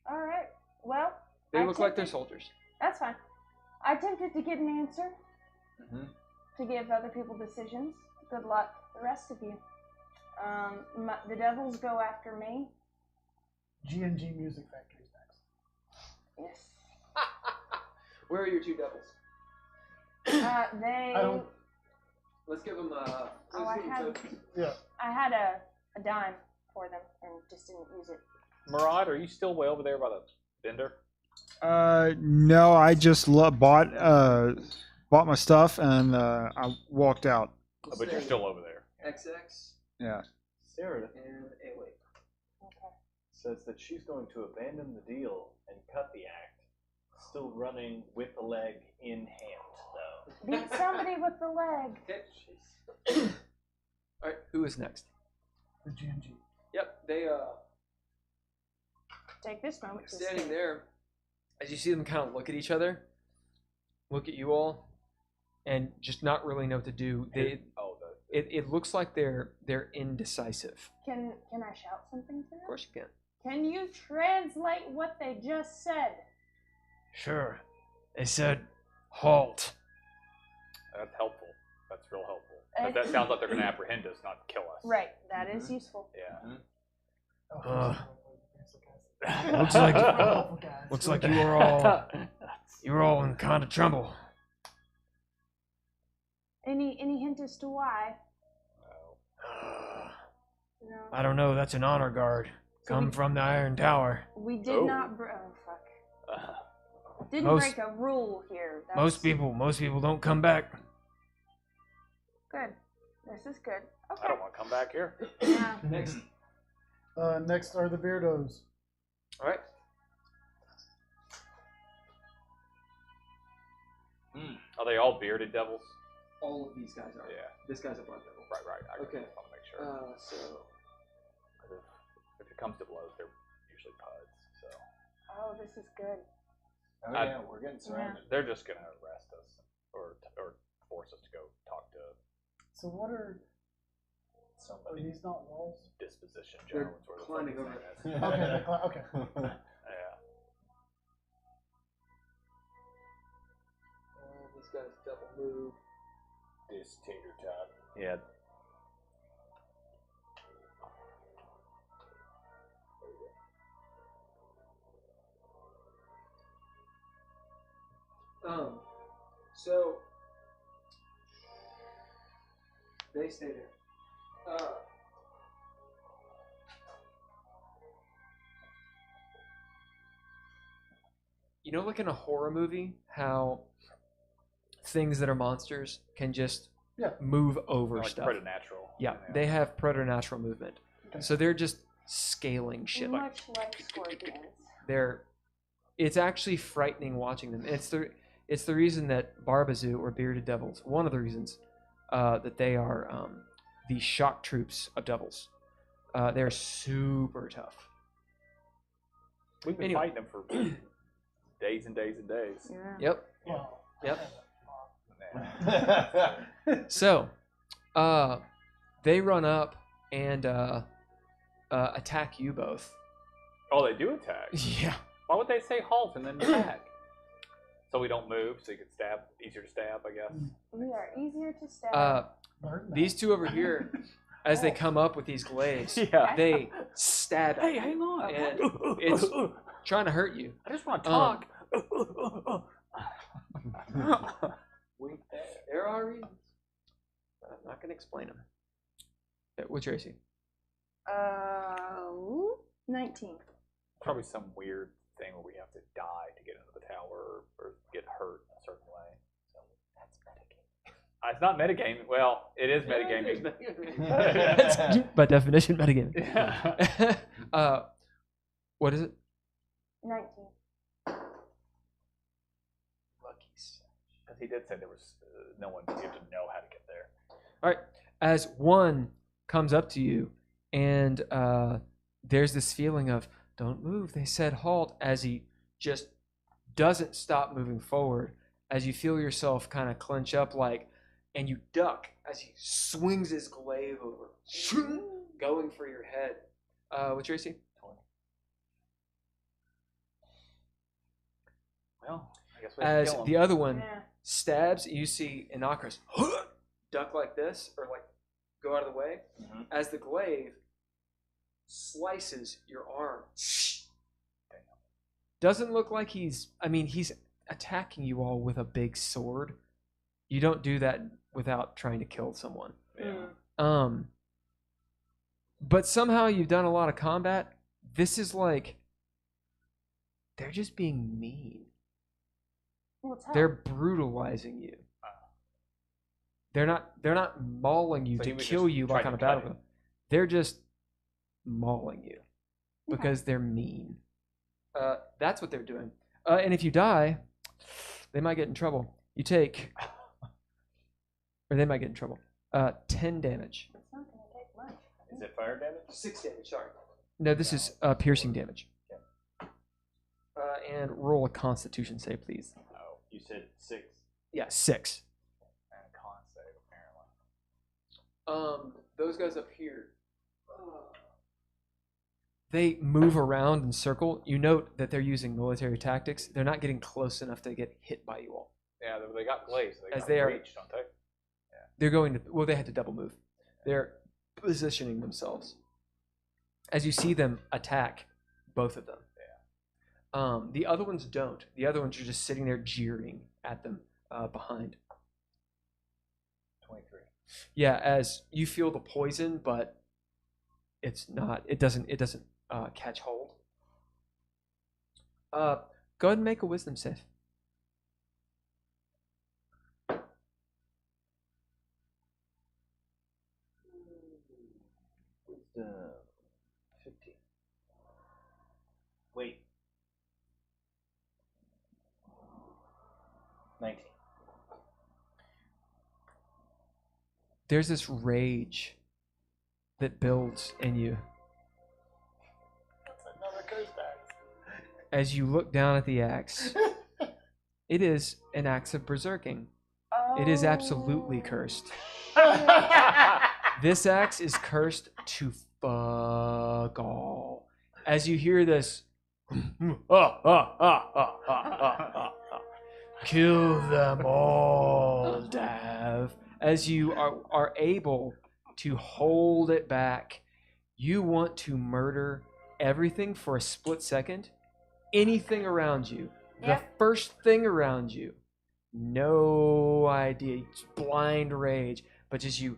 Alright. Well, They I look like they're tempted- soldiers. That's fine. I attempted to get an answer. Mhm. To give other people decisions. Good luck, the rest of you. The devils go after me. G&G Music Factory's next. Yes. Where are your 2 devils? They. I don't. Let's give them. Oh, I had. Yeah. I had a dime for them and just didn't use it. Murad, are you still way over there by the vendor? No, I just bought my stuff and I walked out. Oh, but you're still over there. XX Yeah. Sarah and wait. Okay. says that she's going to abandon the deal and cut the act. Still running with the leg in hand, though. Beat somebody with the leg. Okay. All right. Who is next? The G&G. Yep. They Take this moment to standing escape. there. As you see them kind of look at each other, look at you all, and just not really know what to do. They it looks like they're indecisive. Can I shout something to them? Of course you can. Can you translate what they just said? Sure. They said, halt. That's helpful. That's real helpful. But that sounds like they're going to apprehend us, not kill us. Right, that is useful. Yeah. Oh, Looks like helpful guys. looks like you were all in kind of trouble. Any hint as to why? No. I don't know. That's an honor guard. So Come we- from the Iron Tower. We did Oh. not. Oh fuck! Didn't Most- break a rule here. That's Most people don't come back. Good. This is good. I Okay. don't want to come back here. Yeah. Next. Next are the Beardos. All right. Are they all bearded devils? All of these guys are. Yeah. This guy's a blood devil. Right. I Okay. just want to make sure. So 'Cause if it comes to blows, they're usually puds. So Oh, this is good. Oh yeah, we're getting surrounded. they're just going to arrest us or force us to go talk to So what are Somebody. these not walls? disposition They're generals or the climbing fuck over. is that? Okay, okay. Yeah. this guy's double move. This tater tot. Yeah. So they stay there. You know, like in a horror movie, how things that are monsters can just move over Like stuff. preternatural. Yeah, they have preternatural movement. So they're just scaling shit. Much like scorpions. They're it's actually frightening watching them. It's the reason that Barbazu or bearded devils, one of the reasons that they are the shock troops of devils. They're super tough. We've been Anyway. fighting them for days and days and days. Yeah. Yep. Well, Yep. So, they run up and attack you both. Oh, they do attack. Yeah. Why would they say halt and then attack? So we don't move, so you can stab. Easier to stab, I guess. We are easier to stab. burn These two over here, as they come up with these glaives, Yeah. they stab at Hey, you, hang on. and it's trying to hurt you. I just want to talk. There are reasons, but I'm not going to explain them. What's your AC? 19. Probably some weird thing where we have to die to get into the tower or get hurt in a certain way. So that's metagaming. It's not metagaming. Well, it is metagaming. That's by definition metagaming. Yeah. What is it? 19. Lucky because he did say there was no one seemed to know how to get there. All right. As one comes up to you, and there's this feeling of "Don't move." They said halt. As he just doesn't stop moving forward, as you feel yourself kind of clench up, and you duck as he swings his glaive over, going for your head. What's your AC? 20. Well, I guess we have to As kill him. the other one Yeah. stabs, you see Inakris duck like this, or go out of the way. Mhm. As the glaive slices your arm. Doesn't look like he's attacking you all with a big sword. You don't do that without trying to kill someone. Yeah. But somehow you've done a lot of combat. This is they're just being mean. Well, it's They're brutalizing you. They're not mauling you So to he was kill just you trying like to on a cut battlefield. him. They're just mauling you because they're mean. That's what they're doing. And if you die, they might get in trouble. You take, or they might get in trouble. 10 damage. It's not going to take much. Is it fire damage? 6 damage. Sorry. No, this is piercing damage. And roll a Constitution save, please. Oh, you said 6. Yeah, 6. And a con save, apparently. Those guys up here, they move around and circle. You note that they're using military tactics. They're not getting close enough to get hit by you all. Yeah, they got glazed. They As got they are- reached, don't they? They're going to, well, they had to double move. They're positioning themselves. As you see them attack, both of them. Yeah. The other ones don't. The other ones are just sitting there jeering at them behind. 23. Yeah, as you feel the poison, but it's not. It doesn't catch hold. Go ahead and make a wisdom save. Wisdom 15. Wait. 19. There's this rage that builds in you That's another curse axe. as you look down at the axe. It is an axe of berserking. It is absolutely cursed. This axe is cursed to fuck all. As you hear this, kill them all, Dav. As you are able to hold it back, you want to murder everything for a split second, anything around you, the Yep. first thing around you. No idea, it's blind rage, but just you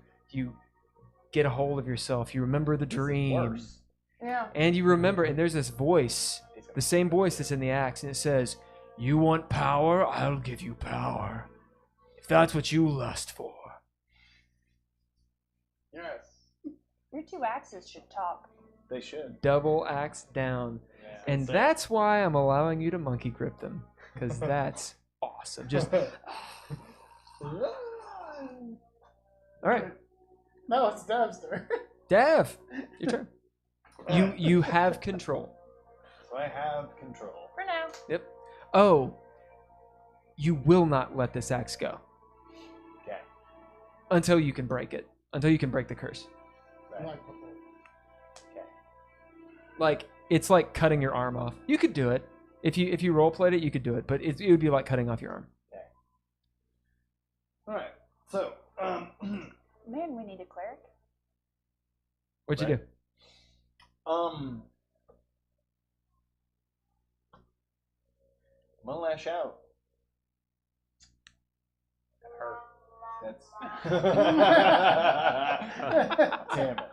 get a hold of yourself. You remember the dream, Worse. Yeah. and you remember, and there's this voice, the same voice that's in the axe, and it says, "You want power? I'll give you power. If that's what you lust for." Yes. Your two axes should talk. They should. Double axe down. Yeah. And that's why I'm allowing you to monkey grip them. Because that's awesome. Just. Alright. No, it's Dav's turn. Dav, your turn. You have control. So I have control. For now. Yep. Oh. You will not let this axe go. Okay. Until you can break it. Until you can break the curse. Right. Like before. Okay. Like, it's like cutting your arm off. You could do it. If you roleplayed it, you could do it. But it would be like cutting off your arm. Okay. Alright. So, Man, we need a cleric. What'd you Right. do? I'm gonna lash out. That hurt. That's damn it.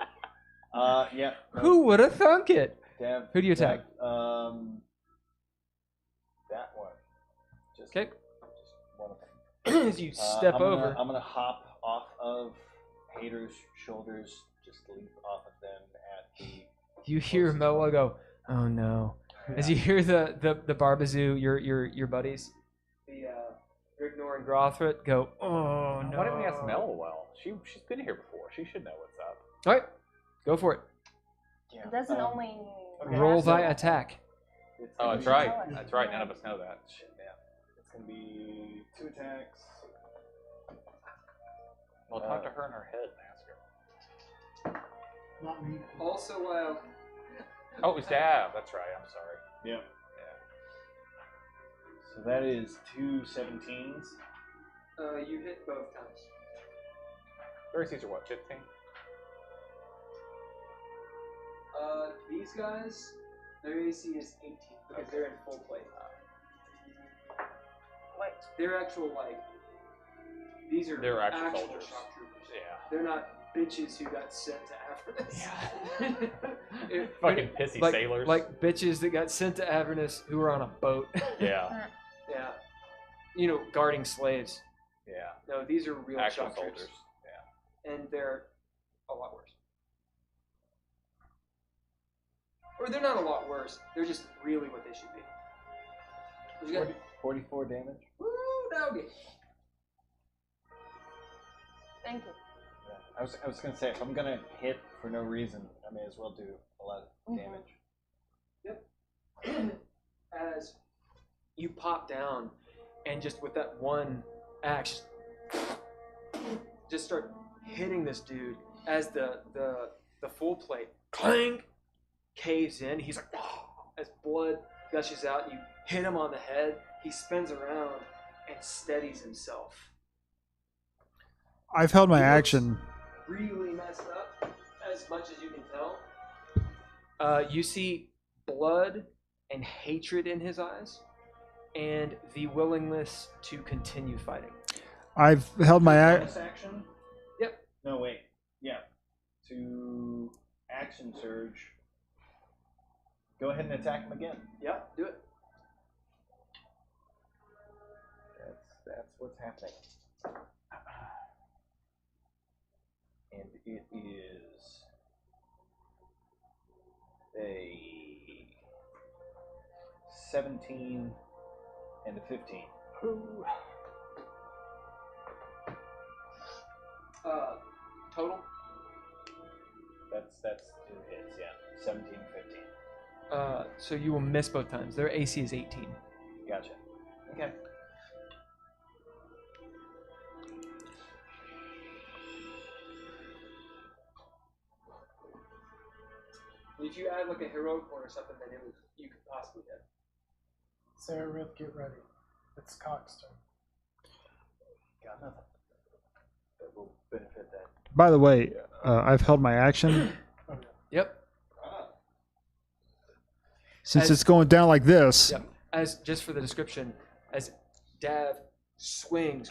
Yeah. no, Who would have thunk it? Dav, Who do you attack? That one. Just, Okay. just one of them. As you step over. I'm gonna hop off of Heiðr's shoulders, just leap off of them at the. You hear Mela go, "Oh no!" As you hear the Barbazoo, your buddies, the Righnor and Grothrit go, "Oh no!" Why didn't we ask Melwell? She's been here before. She should know what's up. All right, go for it. Yeah. It doesn't only. Roll thy attack. It's Oh, gonna that's be- right. That's right. None of us know that. Shit, yeah. It's gonna be 2 attacks. Well, talk to her in her head and ask her. Not me. Also, Oh, it was Dav. That's right. I'm sorry. Yep. So that is 2 17s. you hit both times. These are what, 15? These guys, their AC is 18 because they're in full plate. Like they're actual these are They're actual soldiers. shock troopers. Yeah. They're not bitches who got sent to Avernus. Yeah. Fucking pissy sailors. Like bitches that got sent to Avernus who were on a boat. Yeah. Yeah. Guarding slaves. Yeah. No, these are real Actual shock soldiers. troopers. Yeah. And they're a lot worse. Or they're not a lot worse. They're just really what they should be. You got 44 damage. woo doggy. Thank you. Yeah. I was gonna say, if I'm gonna hit for no reason, I may as well do a lot of damage. As you pop down, and just with that one axe, just start hitting this dude as the full plate clang caves in. He's like, oh, as blood gushes out. You hit him on the head. He spins around and steadies himself. I've held my He looks action. Really messed up, as much as you can tell. You see blood and hatred in his eyes, and the willingness to continue fighting. I've held my Bonus action? Yep. No, wait. Yeah. To action surge. Go ahead and attack him again. Yeah, do it. That's what's happening. And it is a 17 and a 15. Total? That's 2 hits, yeah. 17, 15. So you will miss both times. Their AC is 18. Gotcha. Okay. If you add like a heroic one or something, then you could possibly hit. Sararith, get ready. It's Cock's turn. Got nothing. That will benefit that. By the way, I've held my action. Yep. Since As- it's going down like this, Yep. As just for the description, as Dav swings,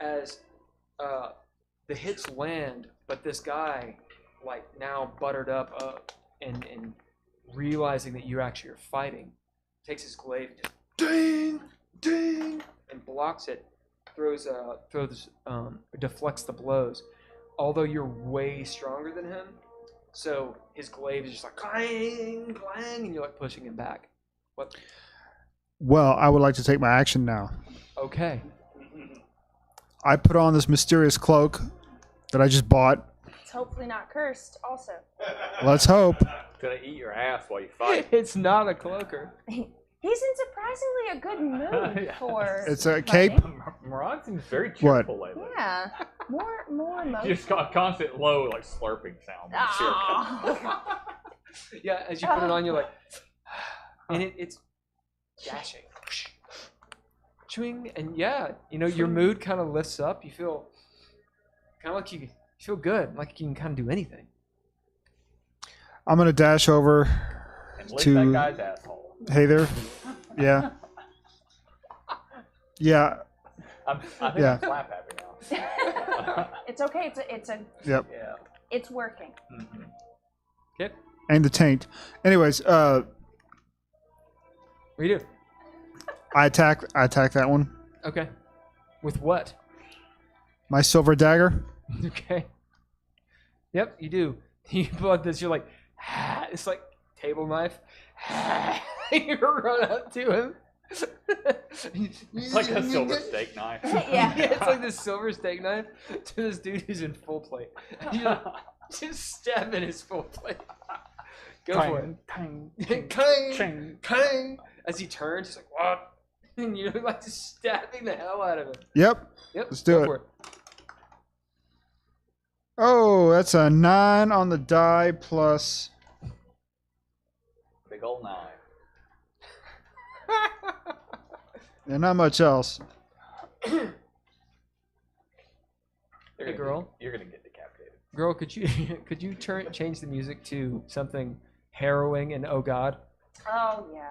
as the hits land, but this guy, like now buttered up and realizing that you actually are fighting, takes his glaive and just ding, ding, and blocks it, deflects the blows. Although you're way stronger than him, So his glaive is just like clang, clang, and you're like pushing him back. What? Well, I would like to take my action now. Okay. I put on this mysterious cloak that I just bought. It's hopefully not cursed. Also, Let's hope. It's gonna eat your ass while you fight. It's not a cloaker. he's in surprisingly a good mood for. It's a cape. fighting. Murad seems very cheerful lately. Yeah, more emotion. Just got a constant low, like slurping sound. Ah. Yeah, as you put it on, you're like, and it's dashing. Chewing, and yeah, you know, your mood kind of lifts up. You feel kind of like you feel good, like you can kind of do anything. I'm gonna dash over And lick to that guy's asshole. Heiðr. Yeah. Yeah. I think Yeah. I'm slap happy now. It's okay. It's a. Yep. Yeah. It's working. Mm-hmm. Okay, And the taint. Anyways, what do you do? I attack that one. Okay, with what? My silver dagger. Okay. Yep, you do. You pull out this. You're like, it's like table knife. You run up to him. It's like a silver steak knife. Yeah. It's like this silver steak knife to this dude who's in full plate. You just stab in his full plate. Go for it. Tang, Clang, clang. As he turns, he's like, what? And you're like just stabbing the hell out of him. Yep. Yep. Let's do go it. for it. Oh, that's a 9 on the die plus. Big old 9. And not much else. Hey, girl. You're gonna get decapitated. Girl, could you change the music to something harrowing and oh god? Oh yeah.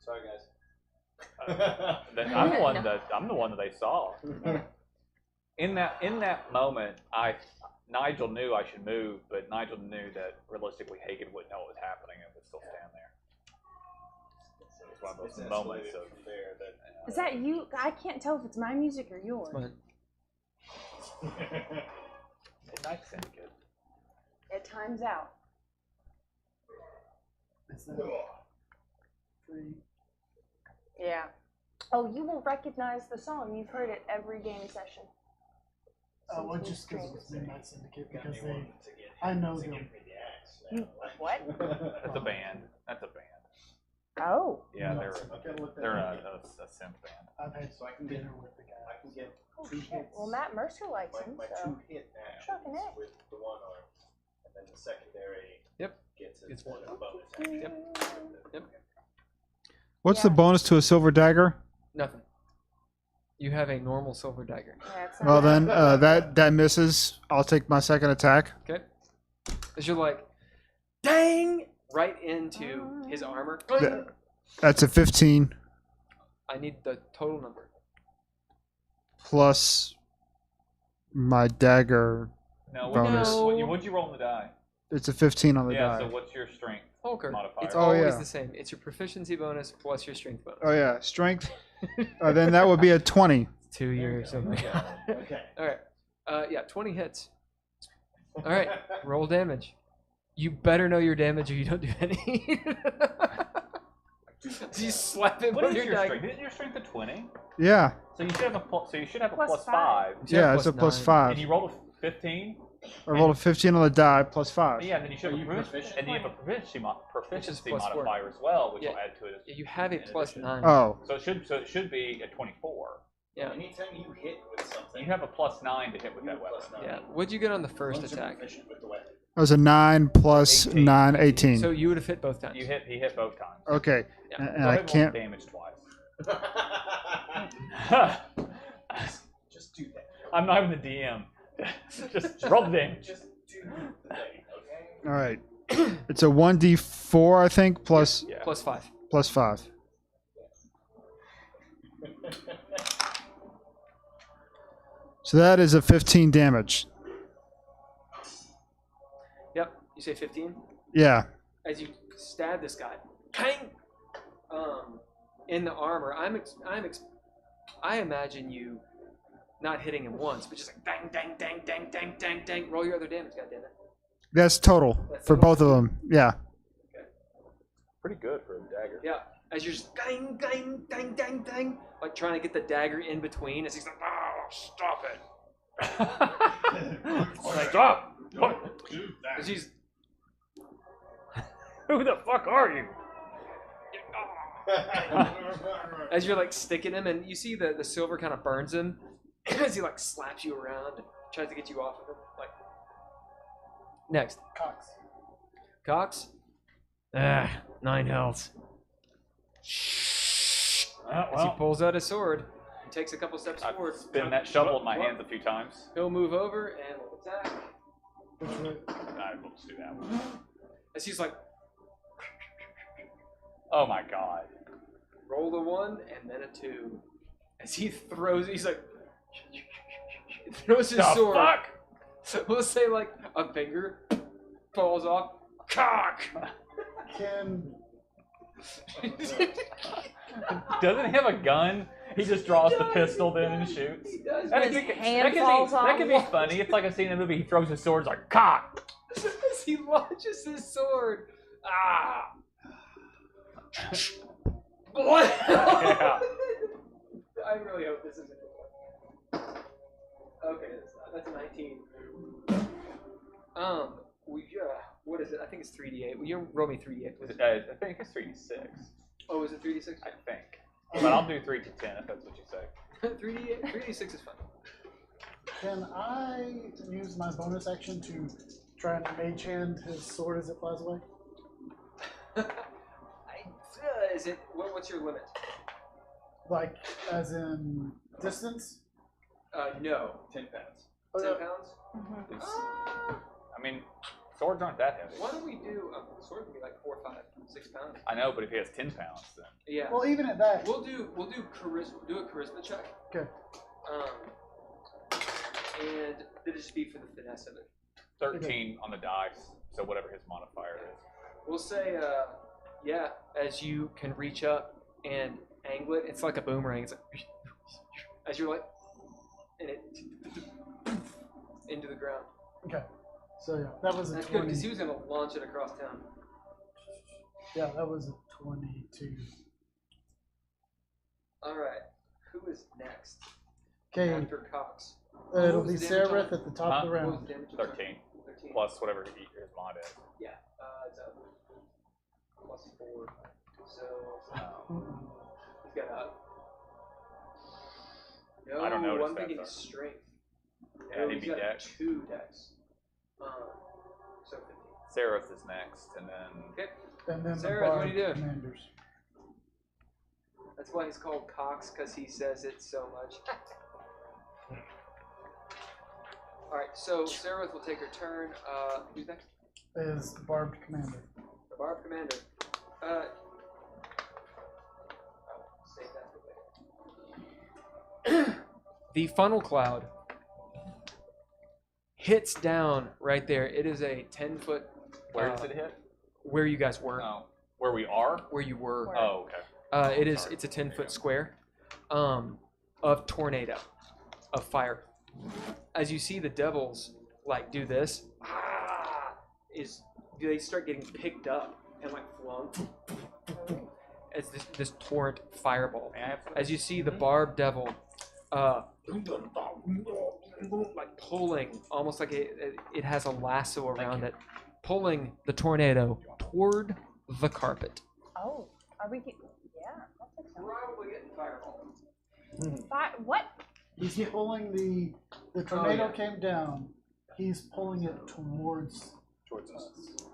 Sorry, guys. I'm the one that they saw. In that moment, Nigel knew I should move, but Nigel knew that realistically Haygen wouldn't know what was happening and would still stand there. It's one of those moments of there that Is that you? I can't tell if it's my music or yours. Mine. Midnight Syndicate. It times out. Is that 3? Yeah. Oh, you will recognize the song. You've heard it every game session. Oh, well, just because it was Midnight Syndicate, because I know them. What? That's a band. That's a band. Oh. Yeah, they're a synth band. I've had dinner with the guy. Oh shit. Well, Matt Mercer likes him, my so. 2 hit Trucking actions it. with the one arm, and then the secondary Yep. gets It's its one. bonus action. Yep. What's Yeah. the bonus to a silver dagger? Nothing. You have a normal silver dagger. Yeah, it's not Well, bad. then that misses. I'll take my second attack. Okay. As you're like, dang, right into his armor. That's a 15 I need the total number. plus my dagger. No, Bonus. what'd you roll on the die? It's a 15 on the Yeah, die. so what's your strength? Poker. Modifier. It's Oh, always yeah. the same. It's your proficiency bonus plus your strength bonus. Oh yeah, strength. Then that would be a 20. 2 years. Oh my god. Okay. All right. Yeah, 20 hits. All right. Roll damage. You better know your damage or you don't do any. You slap him What on is your your die. strength? Isn't your strength a 20? Yeah, So you should have a Plus plus five. 5. yeah, it's a plus +9. 5. And you rolled a 15. I rolled a 15 on the die plus 5. Yeah, and then you should have Are you proficient? and you have a proficiency +4. modifier as well, which Yeah. will add to it. Yeah, you have a plus 9. Oh, So it should be a 24. Yeah. Anytime you hit with something, You have a plus 9 to hit with you that have weapon. plus 9. Yeah. What'd you get on the first Once you're attack? proficient with the weapon. that was a 9 plus 18. 9, 18. So you would have hit both times. He hit both times. Okay, Yeah. and Go I ahead and roll can't. damage twice. Just do that. I'm not even the DM. just roll the damage. Just do the thing, okay? All right, it's a 1d4, I think, plus Yeah. Plus 5. plus 5. So that is a 15 damage. Yep. You say 15? Yeah. As you stab this guy, bang, in the armor. I imagine you not hitting him once, but just like dang, dang, dang, dang, dang, dang, dang. Roll your other damage, goddammit. That's total for both of them. Yeah. Pretty good for a dagger. Yeah. As you're just dang, dang, dang, dang, dang, like trying to get the dagger in between, as he's like, "Oh, stop it!" Stop! As he's, Who the fuck are you? as you're like sticking him, and you see the silver kind of burns him, as he like slaps you around, tries to get you off of him. Like, next, Cox. Cox. 9 hells. As he pulls out his sword, he takes a couple steps I've forward. spin that shovel in my hands a few times. He'll move over and will attack. Which way? I will just do that one. As he's like, Oh my god. roll a 1 and then a 2. As he throws, he's like, throws his The sword. fuck? We'll say like a finger falls off. Cock. Can Doesn't he have a gun? He just draws the pistol then and shoots. He does. That His could be, hand that could falls be, off. that could be funny. It's like a scene in a movie. He throws his sword, it's like cock. As he launches his sword. Ah. What? Yeah. I really hope this isn't. Okay, that's a 19. What is it? I think it's 3d8. Will you roll me 3d8? I think it's 3d6. Oh, is it 3d6? I think. But I'll do 3 to 10 if that's what you say. 3d8, 3d6 is fine. can I use my bonus action to try and mage hand his sword as it flies away? Is it? What's your limit? Like, as in distance? No. 10 pounds. 10 pounds? I mean, swords aren't that heavy. Why don't we do a sword? Can be like 4, 5, 6 pounds. I know, but if he has 10 pounds, then. Yeah. Well, even at that. We'll do charisma. Do a charisma check. Okay. And it'll just be for the finesse of it. 13 on the dice, so whatever his modifier is. We'll say, yeah, as you can reach up and angle it, it's like a boomerang. It's like, as you're like, and it into the ground. Okay. So yeah, that was a That's good 20. because he was gonna launch it across town. Yeah, that was a 22. All right, who is next Okay, after Cox? it'll What was be the damage on Sararith it? at the top of the What was round. the damage? 13. 13. Plus whatever his mod is. Yeah, it's a +4. So he's got a. No, I don't know what his I'm thinking stats are. strength. Yeah, No, he'd he's be got dex. 2 dex. So 15. Sararith is next, and then. Okay, And then Sararith, the what Bard do you do? commanders. that's why he's called Cox, because he says it so much. All right, so Sararith will take her turn. Who's next? Is Barbed Commander. The Barb Commander. Save that for later. The funnel cloud hits down right there. It is a 10-foot. Where does it hit? Where you guys were. Oh. Where we are? Where you were. Where? Oh, okay. It is. Sorry. It's a 10-foot square, of tornado, of fire. As you see the devils like do this, they start getting picked up and like flung as this torrent fireball. May I have some? As you see the barbed devil, like pulling, almost like it has a lasso around it, pulling the tornado toward the carpet. Oh, are we? Yeah, that's exciting. Probably getting fireball. What? He's pulling the tornado yeah. came down. He's pulling it towards Towards us.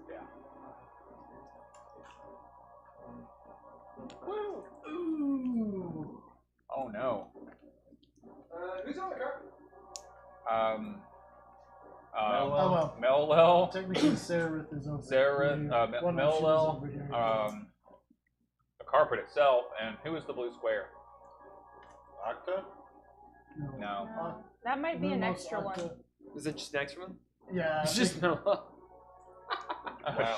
Yeah. Ooh. Oh no. Who's on the carpet? Oh, well. Mellel, Technically, Sararith is over. Sararith, here. One of Mellel, shoes over here. the carpet itself, and who is the blue square? Octa? No. No. No, that might be an Lumos extra one. Octa. Is it just the next one? Yeah. It's just no. Wow.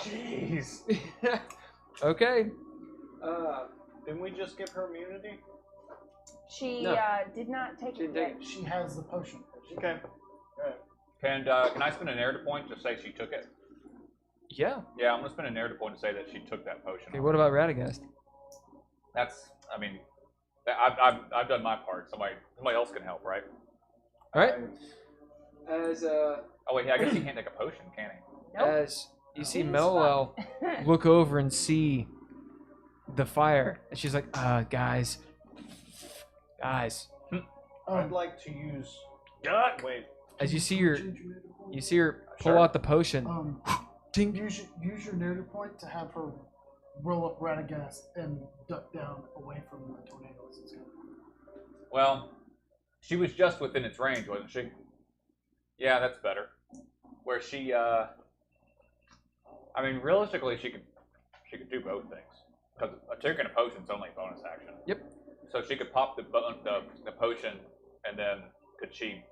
Jeez. Okay. Didn't we just give her immunity? She No. did not take She it didn't yet. take She has the potion. Okay. Can I spend an error point to say she took it? Yeah. Yeah, I'm gonna spend a narrative point to say that she took that potion. Okay, what about Radagast? That's, I mean, I've done my part. Somebody else can help, right? All right. As Oh wait, yeah, I guess he can't take a potion, can he? as you see He's Melwell look over and see the fire, and she's like, guys. I'd like to use. Duck. Wait. As you see Change her pull Sure. out the potion. Tink. use your narrative point to have her roll up Radagast and duck down away from the tornado as it's coming. Well, she was just within its range, wasn't she? Yeah, that's better. Where she, I mean, realistically, she could do both things. Because taking a potion's only a bonus action. Yep. So she could pop the potion, and then could she,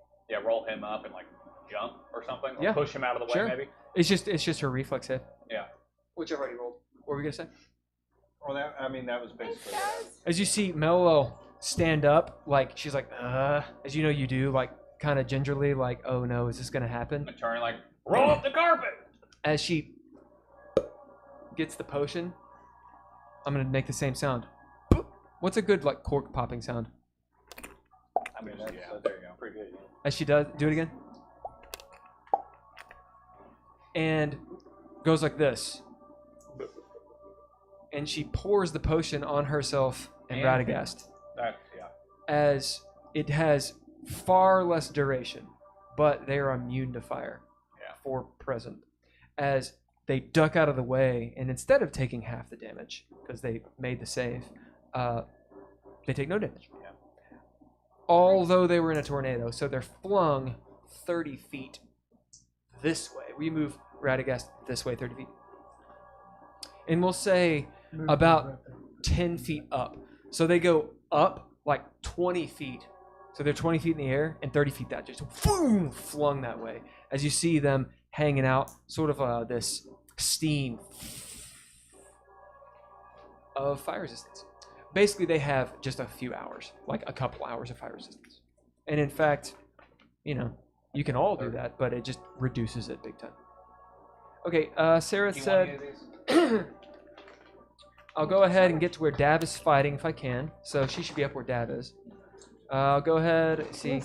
roll him up and like jump or something, or Yeah. push him out of the way, Sure. maybe. It's just her reflex save. Yeah. Which I've already rolled. What were we gonna say? Well, that was basically. As you see Mello stand up, like she's like, as you know you do, like kind of gingerly, like, oh no, is this gonna happen? And turn like, roll up the carpet. As she gets the potion, I'm gonna make the same sound. What's a good like cork popping sound? I mean, That's- there you go. Pretty good. As she does, do it again. And goes like this. And she pours the potion on herself and And- Radagast. That's As it has far less duration, but they are immune to fire for present. As they duck out of the way, and instead of taking half the damage, because they made the save, they take no damage. Yeah. Although they were in a tornado, so they're flung 30 feet this way. We move Radagast this way 30 feet. And we'll say Move about right there. 10 feet up. So they go up like 20 feet. So they're 20 feet in the air and 30 feet that just boom, flung that way. As you see them hanging out, sort of this steam of fire resistance. Basically, they have just a few hours, like a couple hours of fire resistance. And in fact, you can all do that, but it just reduces it big time. Okay, Sarah Do you want said, any of these? I'll go ahead and get to where Dav is fighting if I can. So she should be up where Dav is. I'll go ahead, see.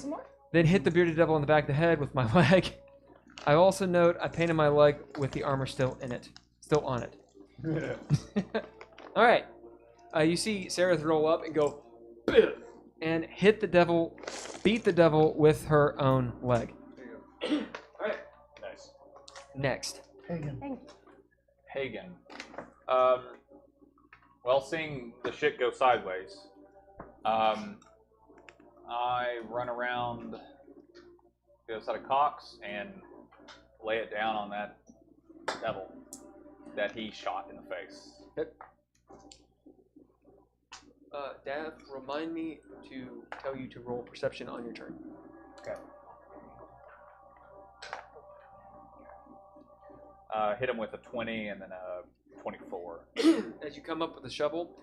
Then hit the bearded devil in the back of the head with my leg. I also note I painted my leg with the armor still on it. All right. You see Sararith roll up and go, and hit the devil, beat the devil with her own leg. All right. Nice. Next. Haygen. Well, seeing the shit go sideways, I run around the other side of Cox and lay it down on that devil that he shot in the face. Dav, remind me to tell you to roll perception on your turn. Okay. Hit him with a 20 and then a 24. As you come up with the shovel,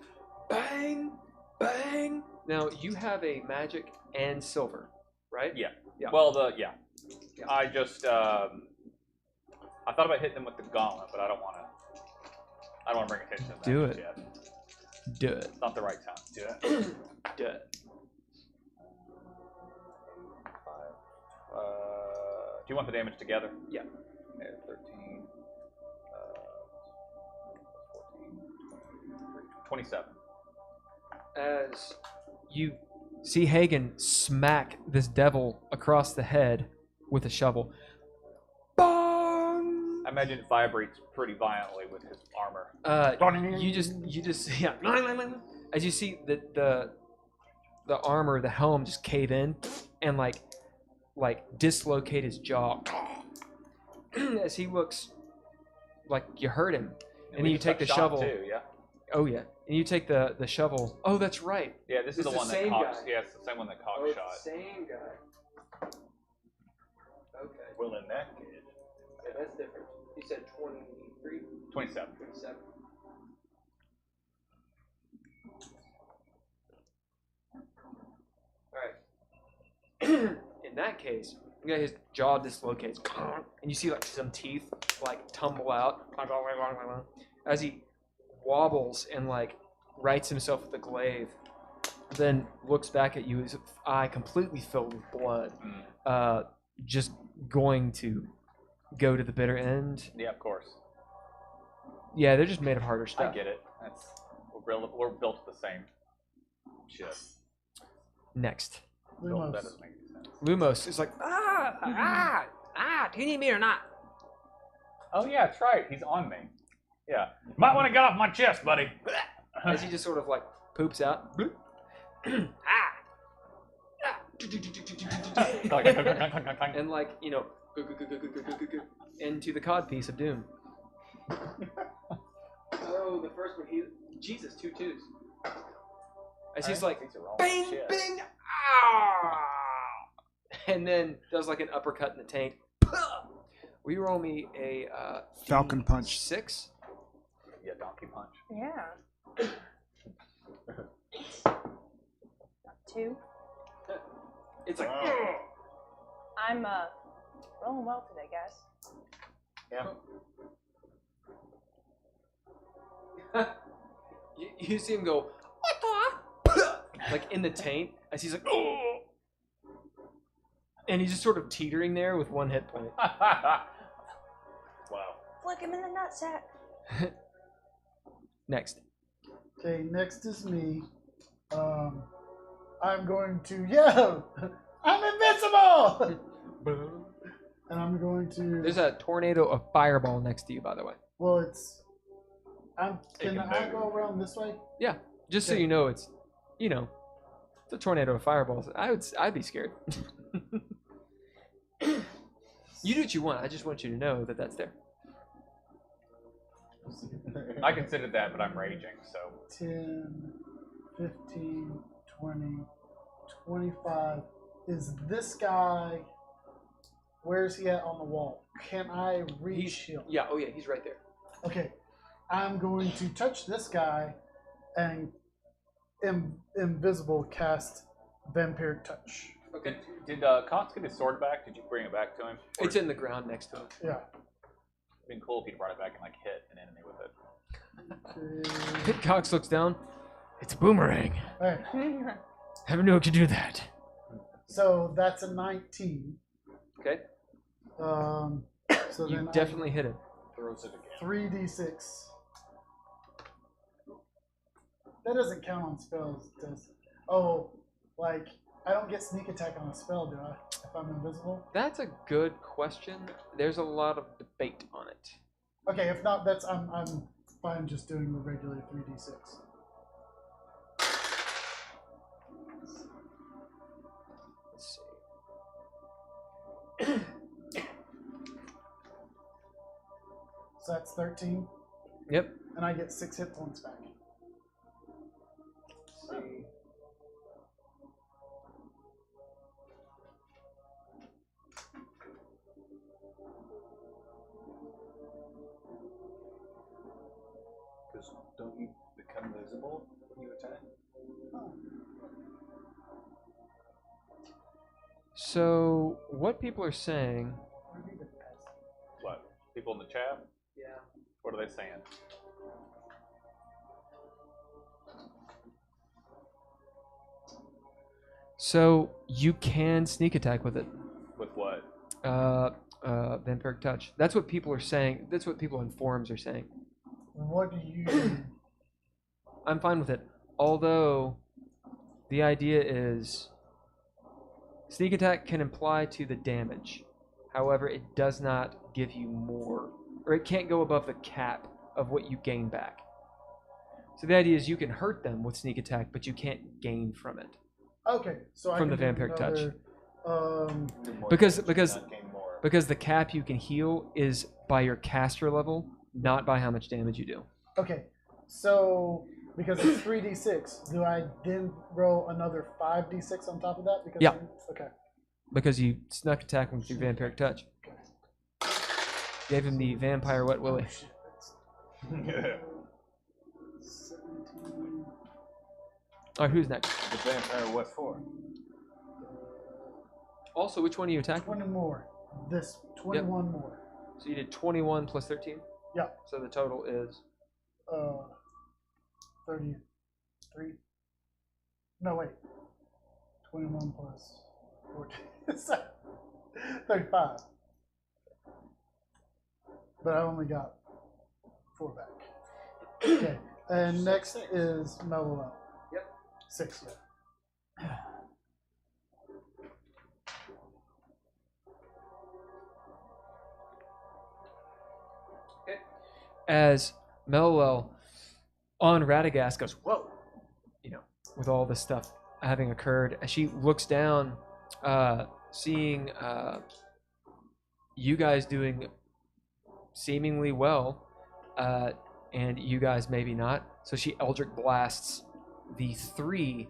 bang, bang. Now you have a magic and silver, right? Yeah. Yeah. Well, Yeah. I just I thought about hitting him with the gauntlet, but I don't want to bring attention to that Do just it. yet. Do it. It's not the right time. Do it. Do it. Do you want the damage together? Yeah. Okay, 13, 14, 27. As you see Hagen smack this devil across the head with a shovel. Bong! I imagine it vibrates pretty violently with his armor. You just yeah. As you see the armor, the helm just cave in and like dislocate his jaw. As he looks like you hurt him, and then we you just take got the shot shovel. Too, yeah. Oh yeah, and you take the shovel. Oh, that's right. Yeah, this is the It's the one that same Cox. guy. Yeah, it's the same one that Cox Oh, shot. same guy. Okay. Well, in that case. Yeah, that's different. You said 23? 27. 27. Alright. In that case, I'm Yeah, his jaw dislocates, and you see like some teeth like tumble out as he wobbles and like rights himself with the glaive. Then looks back at you, his eye completely filled with blood. Just going to go to the bitter end. Yeah, of course. Yeah, they're just made of harder I stuff. get it. We're built the same shit. Next, Built, that doesn't make any sense. Lumos is like, do you need me or not? Oh yeah, that's right. He's on me. Yeah. Might want to get off my chest, buddy. As he just sort of like poops out. And like, you know, into the cod piece of doom. Oh, the first one, Jesus, 2 twos. As he's like, These are all bang, shit. bang, ah! And then does like an uppercut in the taint. Will you roll me a Falcon punch. 6? Yeah, donkey punch. Yeah. 2. It's like, I'm rolling well today, guys. Yeah. you see him go, like in the taint, as he's like, oh! And he's just sort of teetering there with 1 hit point. Wow. Flick him in the nutsack. Next. Okay, next is me. I'm going to yell, I'm invincible! And I'm going to. There's a tornado of fireball next to you, by the way. Well, it's. Take Can him I back. go around this way? Yeah, just so Okay. you know, it's a tornado of fireballs. I'd be scared. You do what you want. I just want you to know that that's there. I considered that, but I'm raging, so 10, 15, 20, 25. Is this guy. Where's he at on the wall? Can I reach him? Yeah. Oh yeah, he's right there. Okay. I'm going to touch this guy and invisible cast Vampiric Touch. okay. Did Cox get his sword back? Did you bring it back to him? Or It's in the ground next to him. Yeah. It'd been cool if he'd brought it back and like hit an enemy with it. Okay. Cox looks down. It's a boomerang. Alright. Never knew it could do that. So that's a 19. Okay. So You then definitely hit it. Throws it again. 3d6. That doesn't count on spells, does it? Oh, like I don't get sneak attack on a spell, do I? If I'm invisible? That's a good question. There's a lot of debate on it. Okay, if not, that's I'm fine just doing the regular 3d6. Let's see. So that's 13, Yep. and I get 6 hit points back. Let's see. Because don't you become visible when you attack? So what people are saying? What? People in the chat? Yeah. What are they saying? So you can sneak attack with it. With what? Vampiric touch. That's what people are saying. That's what people in forums are saying. What do you do? I'm fine with it. Although the idea is sneak attack can apply to the damage. However, it does not give you more, or it can't go above the cap of what you gain back. So the idea is you can hurt them with sneak attack, but you can't gain from it. Okay, so From I the can do Vampiric touch. another, Do more Because- damage, because- not gain more. Because the cap you can heal is by your caster level, not by how much damage you do. Okay, so because it's 3d6, do I then roll another 5d6 on top of that? Because Yeah. Okay. Because you snuck attack him with your vampiric touch. Gave him the vampire wet willy. Oh, shit, that's 17. Alright, who's next? The vampire, what for? Also, which one are you attacking? 20 more. This 21 more. So you did 21 plus 13? Yeah. So the total is 33. No, wait. 21 plus 14. 35. But I only got 4 back. Okay. And next is Mellow. Yep. 6, yeah. as Melwell on Radagast goes, whoa, you know, with all this stuff having occurred, as she looks down, seeing you guys doing seemingly well, and you guys maybe not. So she Eldritch blasts the 3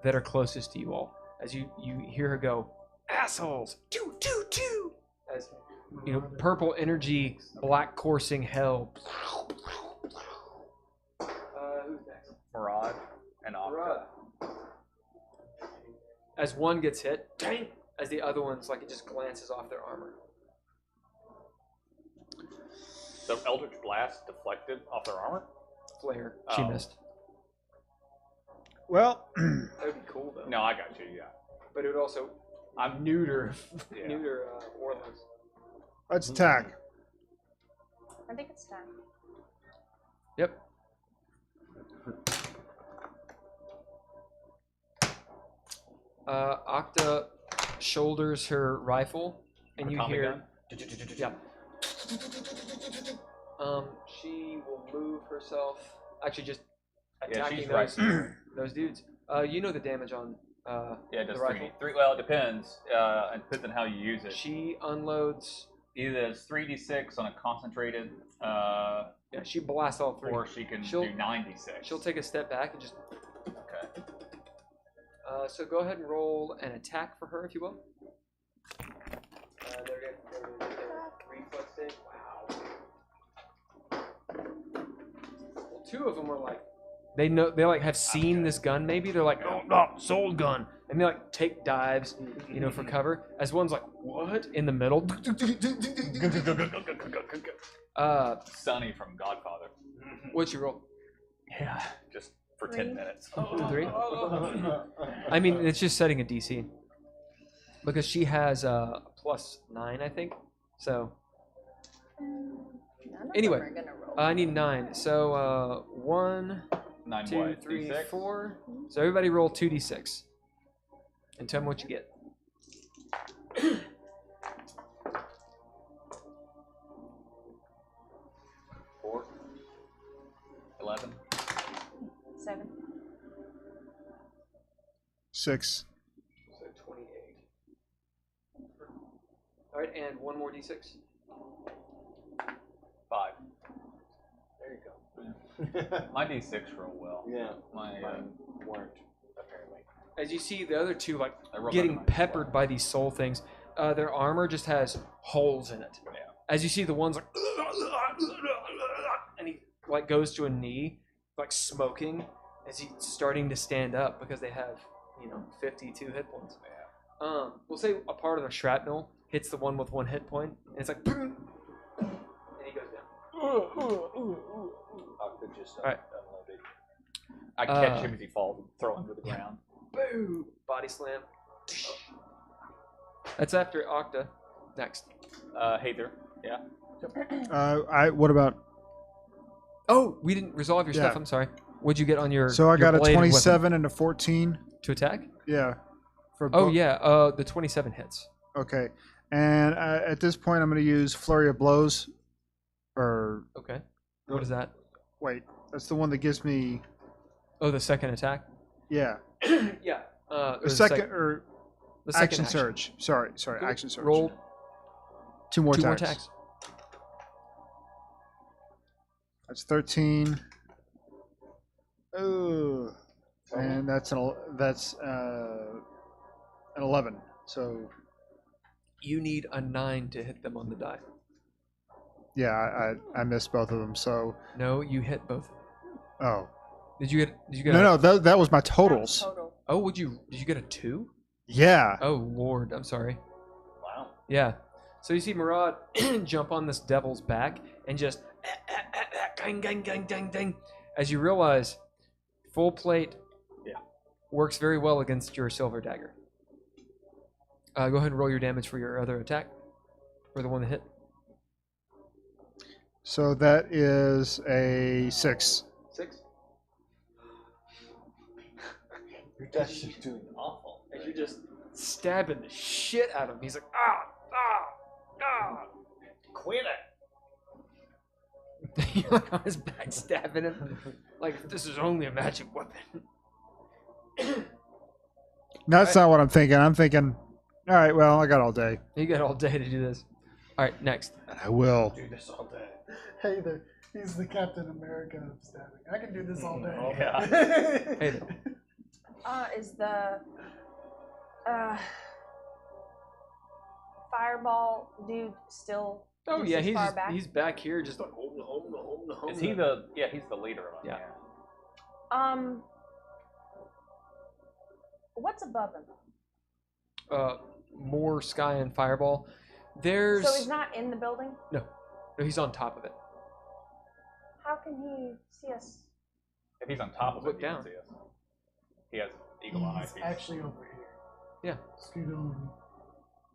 that are closest to you all. As you hear her go, assholes, two, two, two, as you know, purple energy, black coursing hell. Who's next? Murad and Octa. As one gets hit, dang, as the other one's like it just glances off their armor. So Eldritch Blast deflected off their armor? Flare, she missed. Well, That would be cool though. No, I got you, yeah. But it would also I'm neuter Yeah. neuter warlocks. let's attack. I think it's time. Yep. Octa shoulders her rifle, and you Tommy hear. gun? Yeah. She will move herself. Actually, just attacking she's those right. those dudes. You know the damage on Yeah, it does the rifle. three. Well, it depends. It depends on how you use it. She unloads. Either it's 3d6 on a concentrated, Yeah, she blasts all 3. or she can She'll- do 9d6. She'll take a step back and just. Okay. So go ahead and roll an attack for her, if you will. They're going to reflex save. Wow. Well, 2 of them are like, they know, they like have seen this gun. Maybe they're like, oh no, sold gun, and they like take dives, you know, for cover. As one's like, what in the middle? Sonny from Godfather. What'd you roll? Yeah. Just for 10 minutes. 3. I mean, it's just setting a DC because she has a +9, I think. So None of Anyway, them are gonna roll. I need 9. So 1, 9 2, what? 3, D6? 4. So everybody roll 2d6 and tell me what you get. 4. 11. 7. 6. So 28. All right, and one more d6. 5. There you go. My d6 roll well. Yeah, My mine weren't, apparently. As you see the other 2 like I rolled getting better than mine. peppered by these soul things, their armor just has holes in it. Yeah. As you see the ones like, and he like goes to a knee, like smoking, as he's starting to stand up because they have, you know, 52 hit points. Yeah. We'll say a part of the shrapnel hits the one with 1 hit point, and it's like, and he goes down. Octa just Alright. unloaded. I catch him as he falls and throw him to the ground. Boo! Body slam. That's after Octa. Next. Heiðr. Yeah. What about? Oh, we didn't resolve your stuff. Yeah. I'm sorry. What'd you get on your? So I your got a bladed weapon? 27 and a 14. To attack. Yeah. For Oh both. yeah, the 27 hits. Okay. And at this point, I'm going to use Flurry of Blows. Or Okay. What is that? wait, that's the one that gives me. Oh, the second attack. Yeah. Yeah. The second or the second action surge. Sorry, Cool. action surge. Roll 2 more 2 more attacks. attacks. That's 13. Oh. And that's an 11. So You need a 9 to hit them on the die. yeah, I missed both of them. So No, you hit both. oh Did you get? no, that was my totals. Total. Oh, did you get a 2? Yeah. Oh Lord, I'm sorry. Wow. Yeah. So you see Murad jump on this devil's back and just gang, gang, gang, gang, gang. As you realize, full plate works very well against your silver dagger. Go ahead and roll your damage for your other attack, for the one that hit. So that is a 6. 6. You're actually doing awful. As you're just stabbing the shit out of him, he's like, ah, ah, ah. Quit it. You're like on his back stabbing him. Like, this is only a magic weapon. That's not what I'm thinking. I'm thinking, all right, well, I got all day. You got all day to do this. All right, next. And I will. Do this all day. Heiðr, he's the Captain America of stabbing. I can do this all day. Oh, yeah. Hey, Is the fireball dude still? oh just yeah, as he's far just, back? he's back here, just like Is he the? Yeah, he's the leader of them. Yeah. What's above him? More sky and fireball. There's So he's not in the building. no, he's on top of it. How can he see us? If he's on top of Look it, he can down. see us. He has eagle eyes. He's actually over here. Yeah. Scoot on.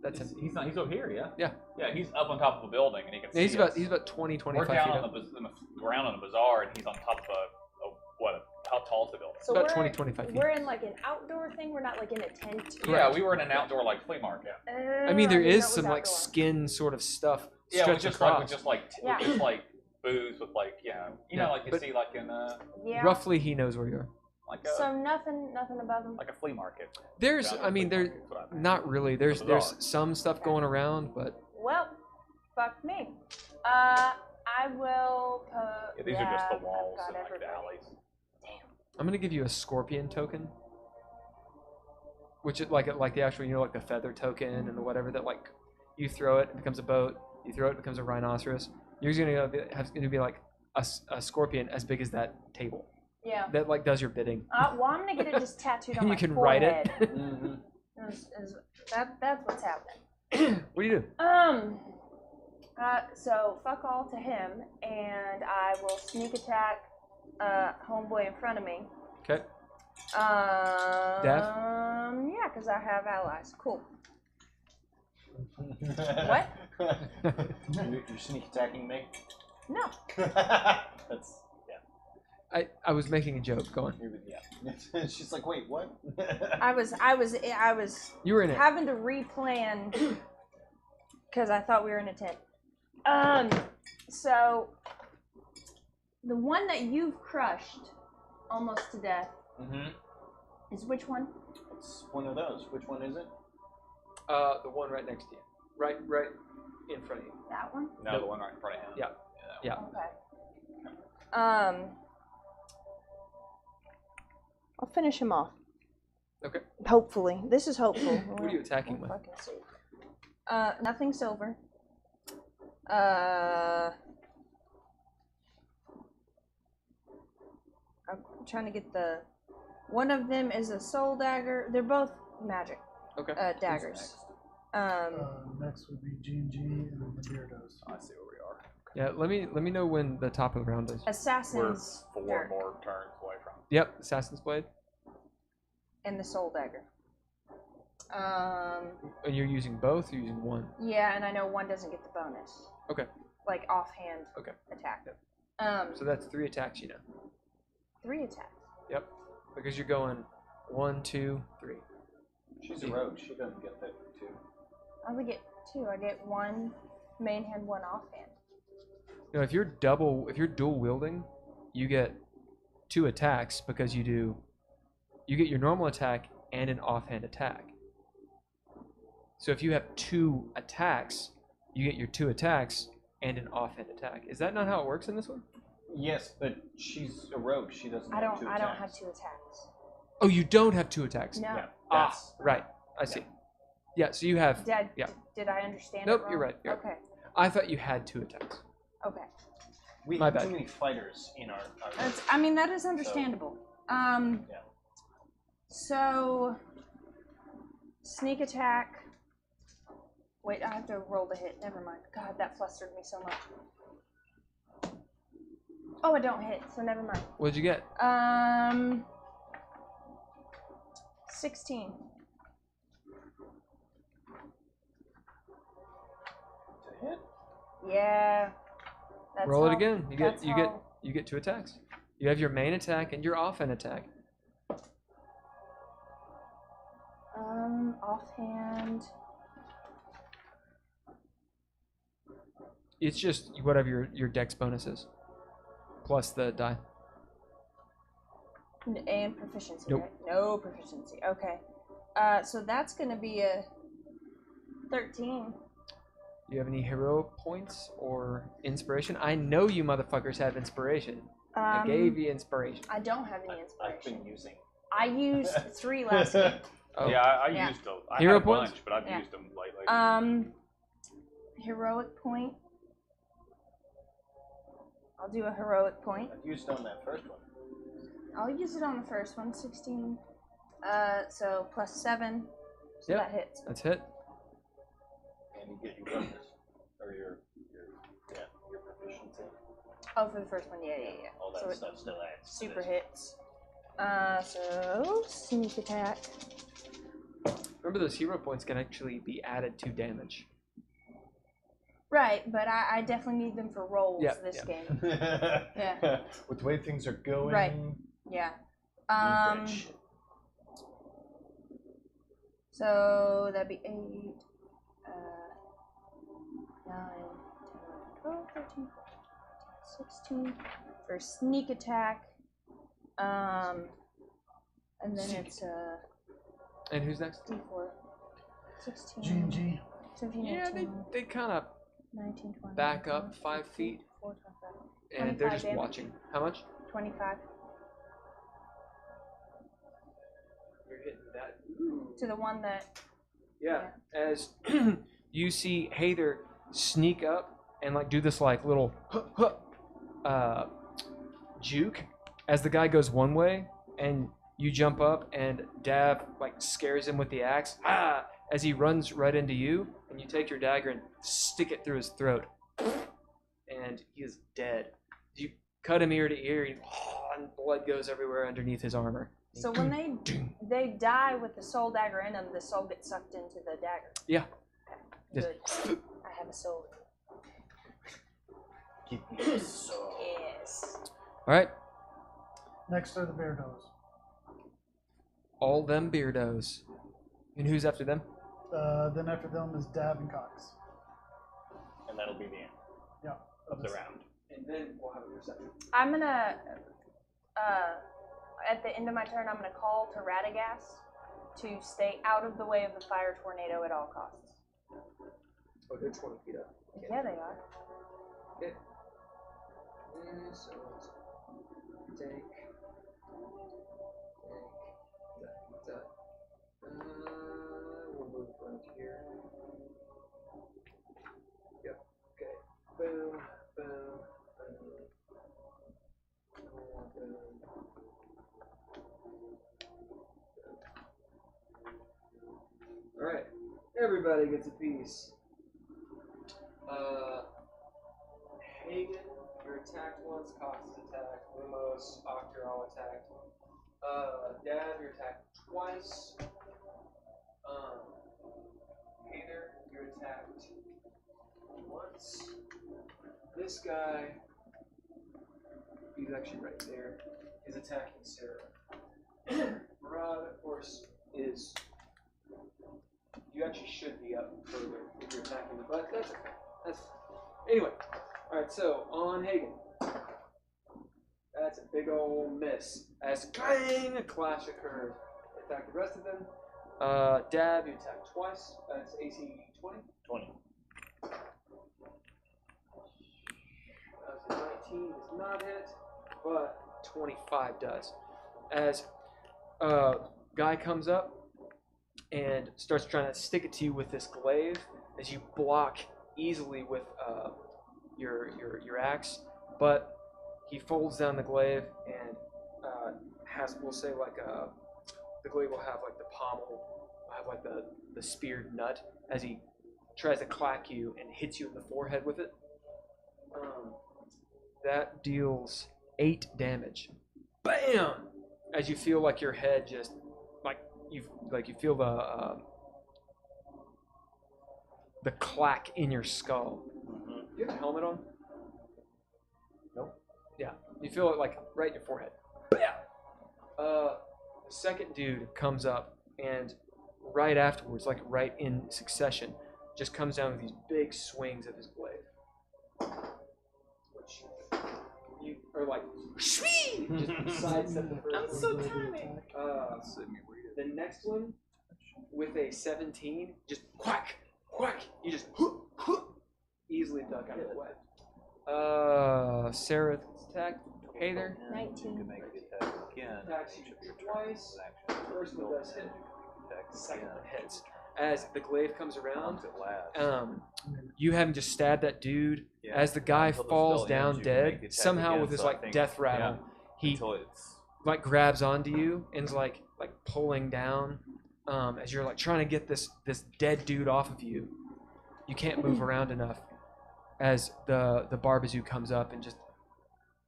That's him. He's not. He's over here. Yeah. Yeah. Yeah. He's up on top of a building and he can Yeah, he's see about us. he's about 20, 25 We're feet down up. on the ground on a bazaar and he's on top of how tall is the building? So About we're 20, 25 feet. We're in like an outdoor thing. We're not like in a tent. Yeah, we were in an outdoor like flea market. I mean, there didn't is know it was some like outdoor. skin sort of stuff Yeah, stretched across. Yeah. just like booze with like you Yeah, know like you but- see like in Yeah. Roughly, he knows where you are. like So nothing above him. a flea market. There's, Down at I a mean, flea there market is what I meant. not really. There's Bazaar. some stuff going around, but Well, fuck me. I will. Yeah, these are just the I've walls got and like the everybody. alleys. I'm gonna give you a scorpion token, which is like the actual, you know, like the feather token and the whatever that like you throw it, it becomes a boat. You throw it, it becomes a rhinoceros. You're gonna be like a scorpion as big as that table Yeah. that like does your bidding. Well, I'm gonna get it just tattooed on You my can write it. forehead. That's what's happening. What do you do? So fuck all to him, and I will sneak attack homeboy in front of me. Okay. Yeah, because I have allies. Cool. What? You're sneak attacking me? No. That's I was making a joke. Go on. yeah. She's like, wait, what? I was You were in it. having to replan because I thought we were in a tent. So the one that you've crushed almost to death is which one? It's one of those. Which one is it? The one right next to you, right in front of you. That one? No, the one right in front of him. Yeah. Yeah. Okay. I'll finish him off. Okay. Hopefully. This is hopeful. What are you attacking with? Fucking see. Nothing silver. I'm trying to get the. One of them is a soul dagger. They're both magic. Okay. Daggers. Next would be G&G and then the Beardos. I see where we are. Yeah. Let me know when the top of the round is. We're Assassin's 4 Dirk more turns away from. Yep. Assassin's Blade. and the soul dagger. And you're using both. Or you're using one. Yeah, and I know one doesn't get the bonus. Okay. Like offhand Okay. attack. So that's 3 attacks. You know. 3 attacks. Yep. Because you're going 1, 2, 3. She's a rogue. She doesn't get that too. I only get 2. I get 1 main hand, 1 offhand. You know, if you're dual wielding, you get 2 attacks because you get your normal attack and an offhand attack. So if you have 2 attacks, you get your 2 attacks and an offhand attack. Is that not how it works in this one? Yes, but she's a rogue. She doesn't I have don't. 2 I don't have attacks. 2 attacks. Oh, you don't have 2 attacks. No. Yeah, Ah, that's right. I see. Yeah, so you have. Did I understand? Nope, it wrong? you're right, you're Okay. I thought you had 2 attacks. Okay. We My have bad. too many fighters in our I mean, that is understandable. yeah. So Sneak attack. Wait, I have to roll the hit. Never mind. God, that flustered me so much. Oh, I don't hit, so never mind. What'd you get? 16. To hit? Yeah. That's Roll it how- again. that's how- You get 2 attacks. You have your main attack and your offhand attack. Offhand. It's just whatever your dex bonus is, plus the die. And proficiency, Nope. right? No proficiency. Okay. So that's going to be a 13. Do you have any heroic points or inspiration? I know you motherfuckers have inspiration. I gave you inspiration. I don't have any I've inspiration. been using. I used 3 last game. Oh. Yeah, I Yeah. used a I Hero had a points? bunch, but I've Yeah. used them lately. Heroic point. I'll do a heroic point. I've used on that first one. I'll use it on the first one, 16. So plus 7. So Yep. that hits. That's hit. And you get your bonus. Or your proficiency. Oh, for the first one, yeah. All that So it stuff still adds. to super this. hits. So sneak attack. Remember, those hero points can actually be added to damage. Right, but I definitely need them for rolls Yeah, this yeah. game. Yeah. With the way things are going. Right. Yeah. need that shit. So that'd be 8, 9, 10, 12, 13, 14, 16 for sneak attack. And then it's And who's next? D4. 16, G&G. 17, Yeah, 18, they kind of 19, 20. back up 5 feet, 4, 25, and they're 25 just damage. watching. How much? 25 You're hitting that. to the one that. Yeah. As you see Heiðr sneak up and like do this like little juke as the guy goes one way, and you jump up and Dav like scares him with the axe. As he runs right into you, and you take your dagger and stick it through his throat, and he is dead. You cut him ear to ear, and blood goes everywhere underneath his armor. So when they die with the soul dagger in them, the soul gets sucked into the dagger. Yeah. Okay, good. I have a soul. Give me the soul. Yes. All right, Next are the Beardos. all them beardos. And who's after them? Then after them is Dav and Cox. And that'll be the end Yeah. of the round. And then we'll have a reception. I'm gonna, at the end of my turn, I'm gonna call to Radagast to stay out of the way of the fire tornado at all costs. Oh, they're 20 feet up. Yeah, they are. Okay. So take that. We'll move right here. Yep. Okay. Boom. Boom. Boom. All right. Everybody gets a piece. Haygen, you're attacked once. Cox is attacked. Lumos, Octor, all attacked. Dav, you're attacked twice. Heiðr, you're attacked once. This guy, he's actually right there, is attacking Sarah. Murad, of course, is. You actually should be up further if you're attacking him, but that's okay. That's anyway. All right, so on Haygen, that's a big old miss. As clang, a clash occurs. Attack the rest of them. Dav, you attack twice. That's AC 20. 20. 19 does not hit, but 25 does. As guy comes up and starts trying to stick it to you with this glaive, as you block easily with your axe, but he folds down the glaive and has, we'll say, like the glaive will have like the pommel have like the speared nut as he tries to clack you and hits you in the forehead with it. That deals 8 damage. Bam! As you feel like your head just you feel the clack in your skull. Do you have a helmet on? Nope. Yeah, you feel it like right in your forehead. Bam! The second dude comes up and right afterwards, like right in succession, just comes down with these big swings of his blade. Which you are like, just sidestep the first one. I'm so tiny. The next one with a 17, just quack, quack. You just easily duck out of the way. Sararith attack. Heiðr 19. attacks you twice. First one does hit. Second one hits. As the glaive comes around, you having just stabbed that dude. As the guy falls down dead, somehow with his like death rattle, he like grabs onto you and is like pulling down. As you're like trying to get this dead dude off of you, you can't move around enough. As the Barbazoo comes up and just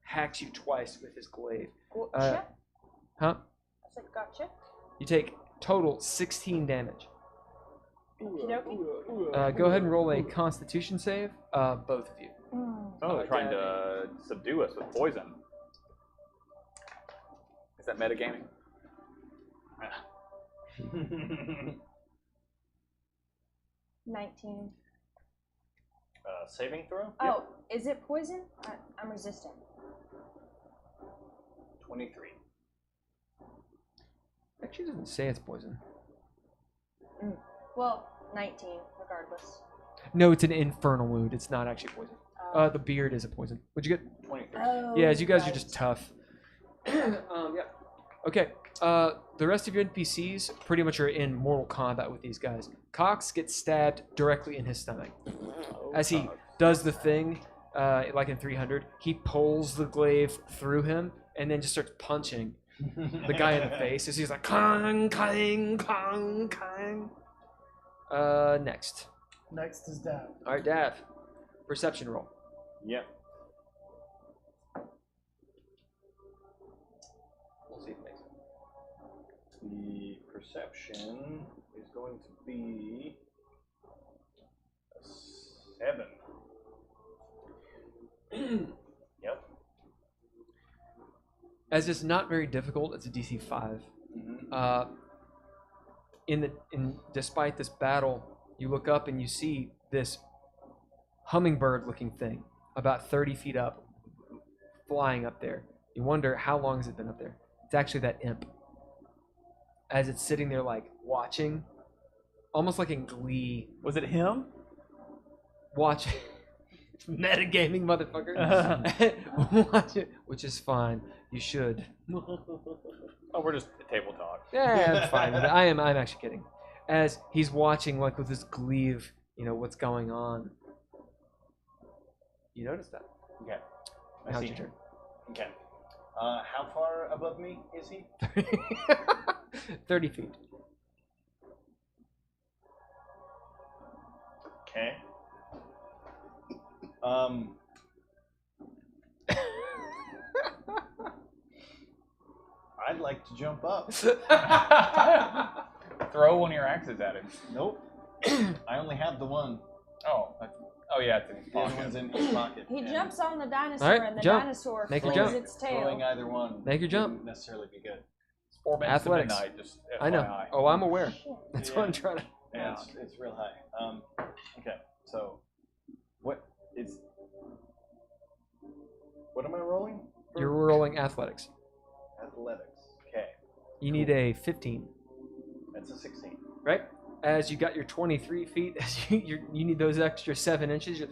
hacks you twice with his glaive. Gotcha. Huh? I said gotcha. You take total 16 damage. Okey-dokey. Go ahead and roll a Constitution save, both of you. Oh, they're trying to subdue us with poison. Is that metagaming? 19. Saving throw? Oh, is it poison? I'm resistant. 23. Actually, it doesn't say it's poison. Well, 19, regardless. No, it's an infernal wound. It's not actually poison. The beard is a poison. What'd you get? 23. Oh, Yeah, as you guys are right. just tough. Yeah. Okay. The rest of your NPCs pretty much are in mortal combat with these guys. Cox gets stabbed directly in his stomach. As he does the thing, like in 300, he pulls the glaive through him and then just starts punching the guy in the face as he's like, clang, clang, clang, clang. Next. Next is Dav. All right, Dav. Perception roll. Yep. We'll see if it makes it. The perception is going to be a 7. Yep. As it's not very difficult, it's a DC 5. Despite this battle, you look up and you see this hummingbird-looking thing about 30 feet up, flying up there. You wonder how long has it been up there? It's actually that imp. As it's sitting there like watching, almost like in Glee. Was it him? Watching. Metagaming motherfucker. Watch it, which is fine. You should. Oh, we're just table talk. Yeah, I'm fine with it. I'm actually kidding. As he's watching, like with this glee of, what's going on. You notice that. Okay. I Now's see your turn. Okay. How far above me is he? 30 feet. Okay. I'd like to jump up. Throw one of your axes at him. Nope. I only have the one. Oh, yeah, it's in his The other pocket. one's in his pocket. He and jumps on the dinosaur, Alright, and the jump. dinosaur Make your flings jump. its tail. Throwing either one Make your jump. wouldn't necessarily be good. It's 4 minutes to Athletics. midnight, just FYI. I know. Oh, I'm aware. Shit. That's Yeah. what I'm trying to. Yeah, it's real high. Okay, so what am I rolling? You're rolling athletics. Athletics. Okay, You need a 15, that's a 16. right? As you got your 23 feet, as you need those extra 7 inches.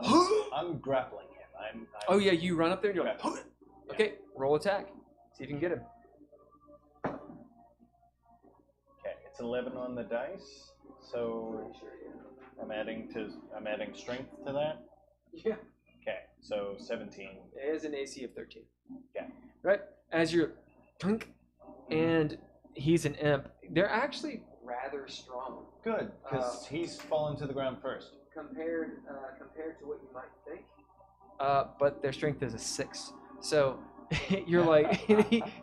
I'm grappling him. I'm Oh yeah, you run up there and you're like, grappling. okay, roll attack. See if you can get him. Okay, it's 11 on the dice. So I'm adding strength to that. Yeah. Okay, so 17. It has an AC of 13. Okay. Right? As you're, and he's an imp. They're actually rather rather strong. Good, because he's fallen to the ground first. Compared to what you might think. But their strength is a 6. So you're like,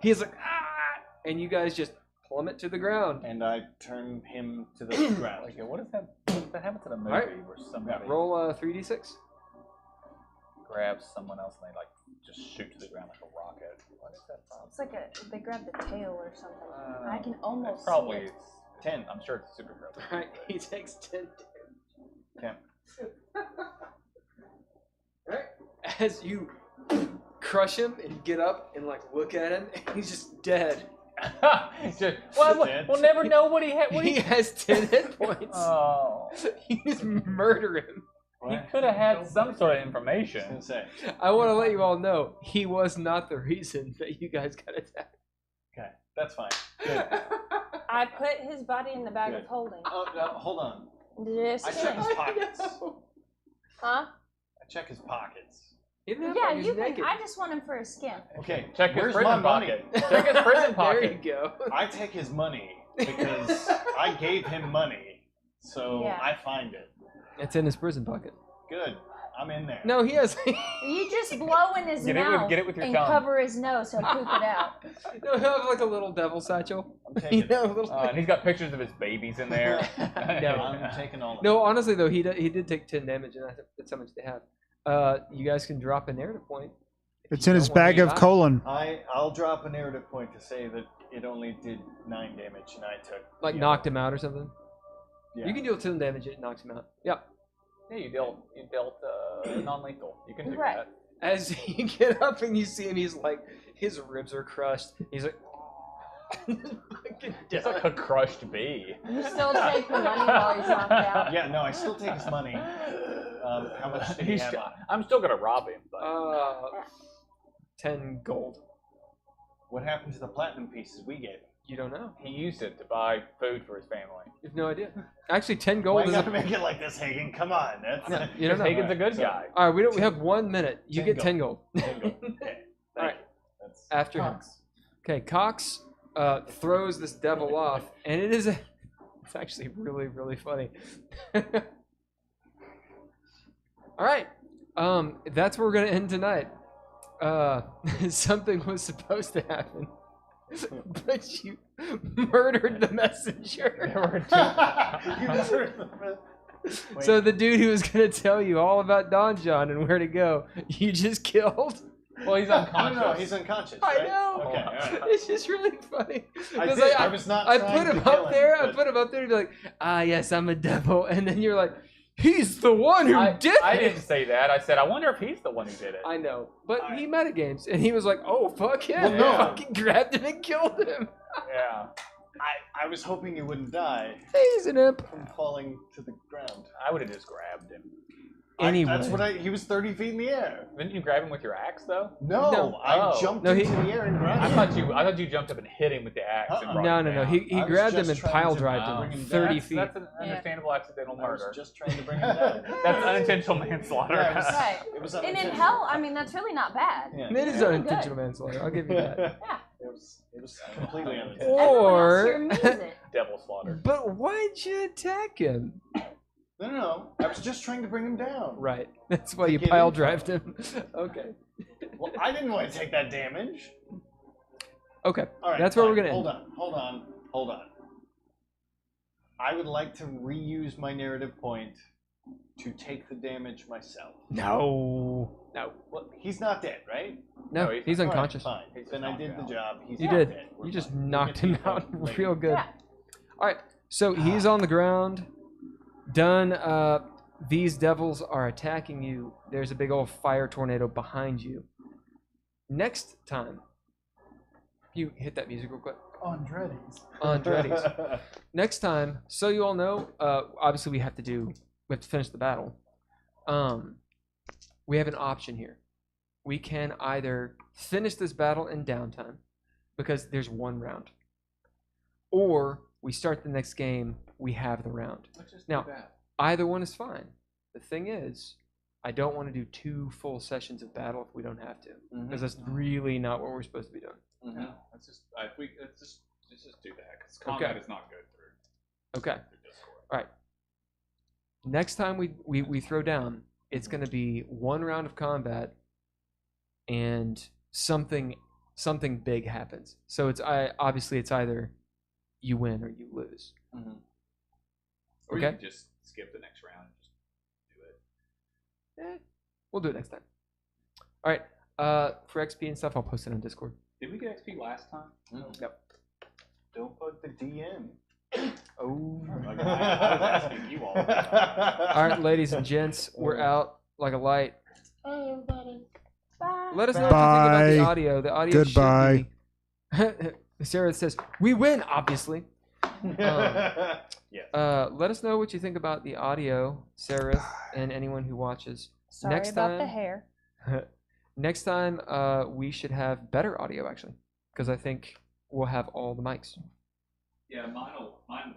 he's like, ah! And you guys just plummet to the ground. And I turn him to the ground. Like, what is that? That happens in a movie Alright. where somebody Roll 3d6. grabs someone else and they like just shoot to the ground like a rocket. What is that from? It's like they grab the tail or something. I can almost Probably see it. it's 10. I'm sure it's a super grab. Alright, he takes 10 damage. 10. Alright. As you crush him and get up and like look at him, and he's just dead. We'll never know what he had. He has 10 hit points. Oh, You just murder him. he could have had some sort of information. I was gonna say. I want to let you all know he was not the reason that you guys got attacked. Okay, that's fine. Good. I put his body in the bag Good. of holding. Oh, no, hold on. Just I check his pockets. Huh? I check his pockets. Yeah, you can. I just want him for his skin. Okay, Check his where's prison my money? pocket. Check his prison There you pocket. go. I take his money because I gave him money, so Yeah. I find it. It's in his prison pocket. Good, I'm in there. No, he has. You just blow in his Get mouth it with your and tongue. cover his nose so poop it out. No, he'll have like a little devil satchel. I'm taking You know, a little. And he's got pictures of his babies in there. No. I'm taking all of No, honestly though, he did take 10 damage, and that's how much they have. You guys can drop a narrative point. if It's you in his don't wanna bag get of out. colon. I'll drop a narrative point to say that it only did 9 damage and I took Like the knocked other. him out or something. Yeah. You can deal 10 damage, it knocks him out. Yeah. Yeah, you dealt non-lethal. You can do Right. that. As you get up and you see him, he's like, his ribs are crushed. He's like, It's like a crushed bee. You still take the money while he's knocked out. Yeah, no, I still take his money. How much did he He's have still- on? I'm still gonna rob him, but 10 gold. What happened to the platinum pieces we gave him? You don't know. he used it to buy food for his family. You have no idea. Actually, 10 Why gold you is. gotta make it like this, Hagen? Come on, that's No, you don't know. Hagen's a good So- guy. All right, we have 1 minute. You 10 get 10 gold. Okay, All right. That's After him. Okay, Cox throws this devil off, and it's actually really, really funny. All right, that's where we're gonna end tonight. Something was supposed to happen, but you murdered the messenger. So the dude who was gonna tell you all about Don John and where to go, you just killed. Well, he's unconscious. No, he's unconscious. I right? know. Okay, all right. It's just really funny. I 'Cause did. I was not I trying put him to kill up there. I but- put him up there to be like, ah, yes, I'm a devil, and then you're like, he's the one who did I it. didn't say that. I said I wonder if he's the one who did it. I know, but he metagames, and he was like, oh, fuck him. Well, And no. I fucking grabbed him and killed him. Yeah. I was hoping he wouldn't die He's an imp. from falling to the ground. I would have just grabbed him. Anyway. That's what he was 30 feet in the air. Didn't you grab him with your axe though? No, No. I Oh. jumped No, he- into the air and grabbed I him. thought you jumped up and hit him with the axe. And brought No, him no, no. down. He I was grabbed him just and trying pile to drived bring him him 30 down. feet. That's an understandable accidental I was murder. just trying to bring him down. That's unintentional manslaughter. Yeah, it was, Right. it was And in unintentional. hell, I mean, that's really not bad. Yeah. It is Yeah. unintentional manslaughter. I'll give you that. Yeah. It was completely unintentional. Everyone else here Or, means it. Devil slaughter. but why'd you attack him? No. I was just trying to bring him down. Right. That's why you Get pile info. drived him. Okay. Well, I didn't want to take that damage. Okay. All right. That's where we're fine. gonna end. Hold on. I would like to reuse my narrative point to take the damage myself. No. No. Well, he's not dead, right? No, No, he's All right, unconscious. fine. Then I did the job. He's You not did. dead. We're You just fine. We'll knocked get to him the out point later. real good. Yeah. All right. So he's on the ground. Done. These devils are attacking you. There's a big old fire tornado behind you. Next time, you hit that music real quick. On Dreadies. On Dreadies. Next time, so you all know, obviously we have to finish the battle. We have an option here. We can either finish this battle in downtime, because there's one round, or we start the next game, we have the round. Now, either one is fine. The thing is, I don't want to do 2 full sessions of battle if we don't have to, because that's really not what we're supposed to be doing. No, let's just do that because combat is not good Okay. All right. Next time we throw down, it's going to be one round of combat, and something big happens. So obviously it's either you win or you lose. Mm-hmm. Or Okay. you can just skip the next round and just do it. We'll do it next time. All right. For XP and stuff, I'll post it on Discord. Did we get XP last time? Yep. Don't bug the DM. Oh. Like, I was asking you all. All right, ladies and gents, we're out like a light. Bye, everybody. Bye. Let us know what you think about the Bye. audio. The audio Goodbye. should be. Sarah says we win, obviously. Yes. Let us know what you think about the audio, Sarah, and anyone who watches. Sorry Next about time, the hair. Next time, we should have better audio actually, because I think we'll have all the mics. Yeah, mine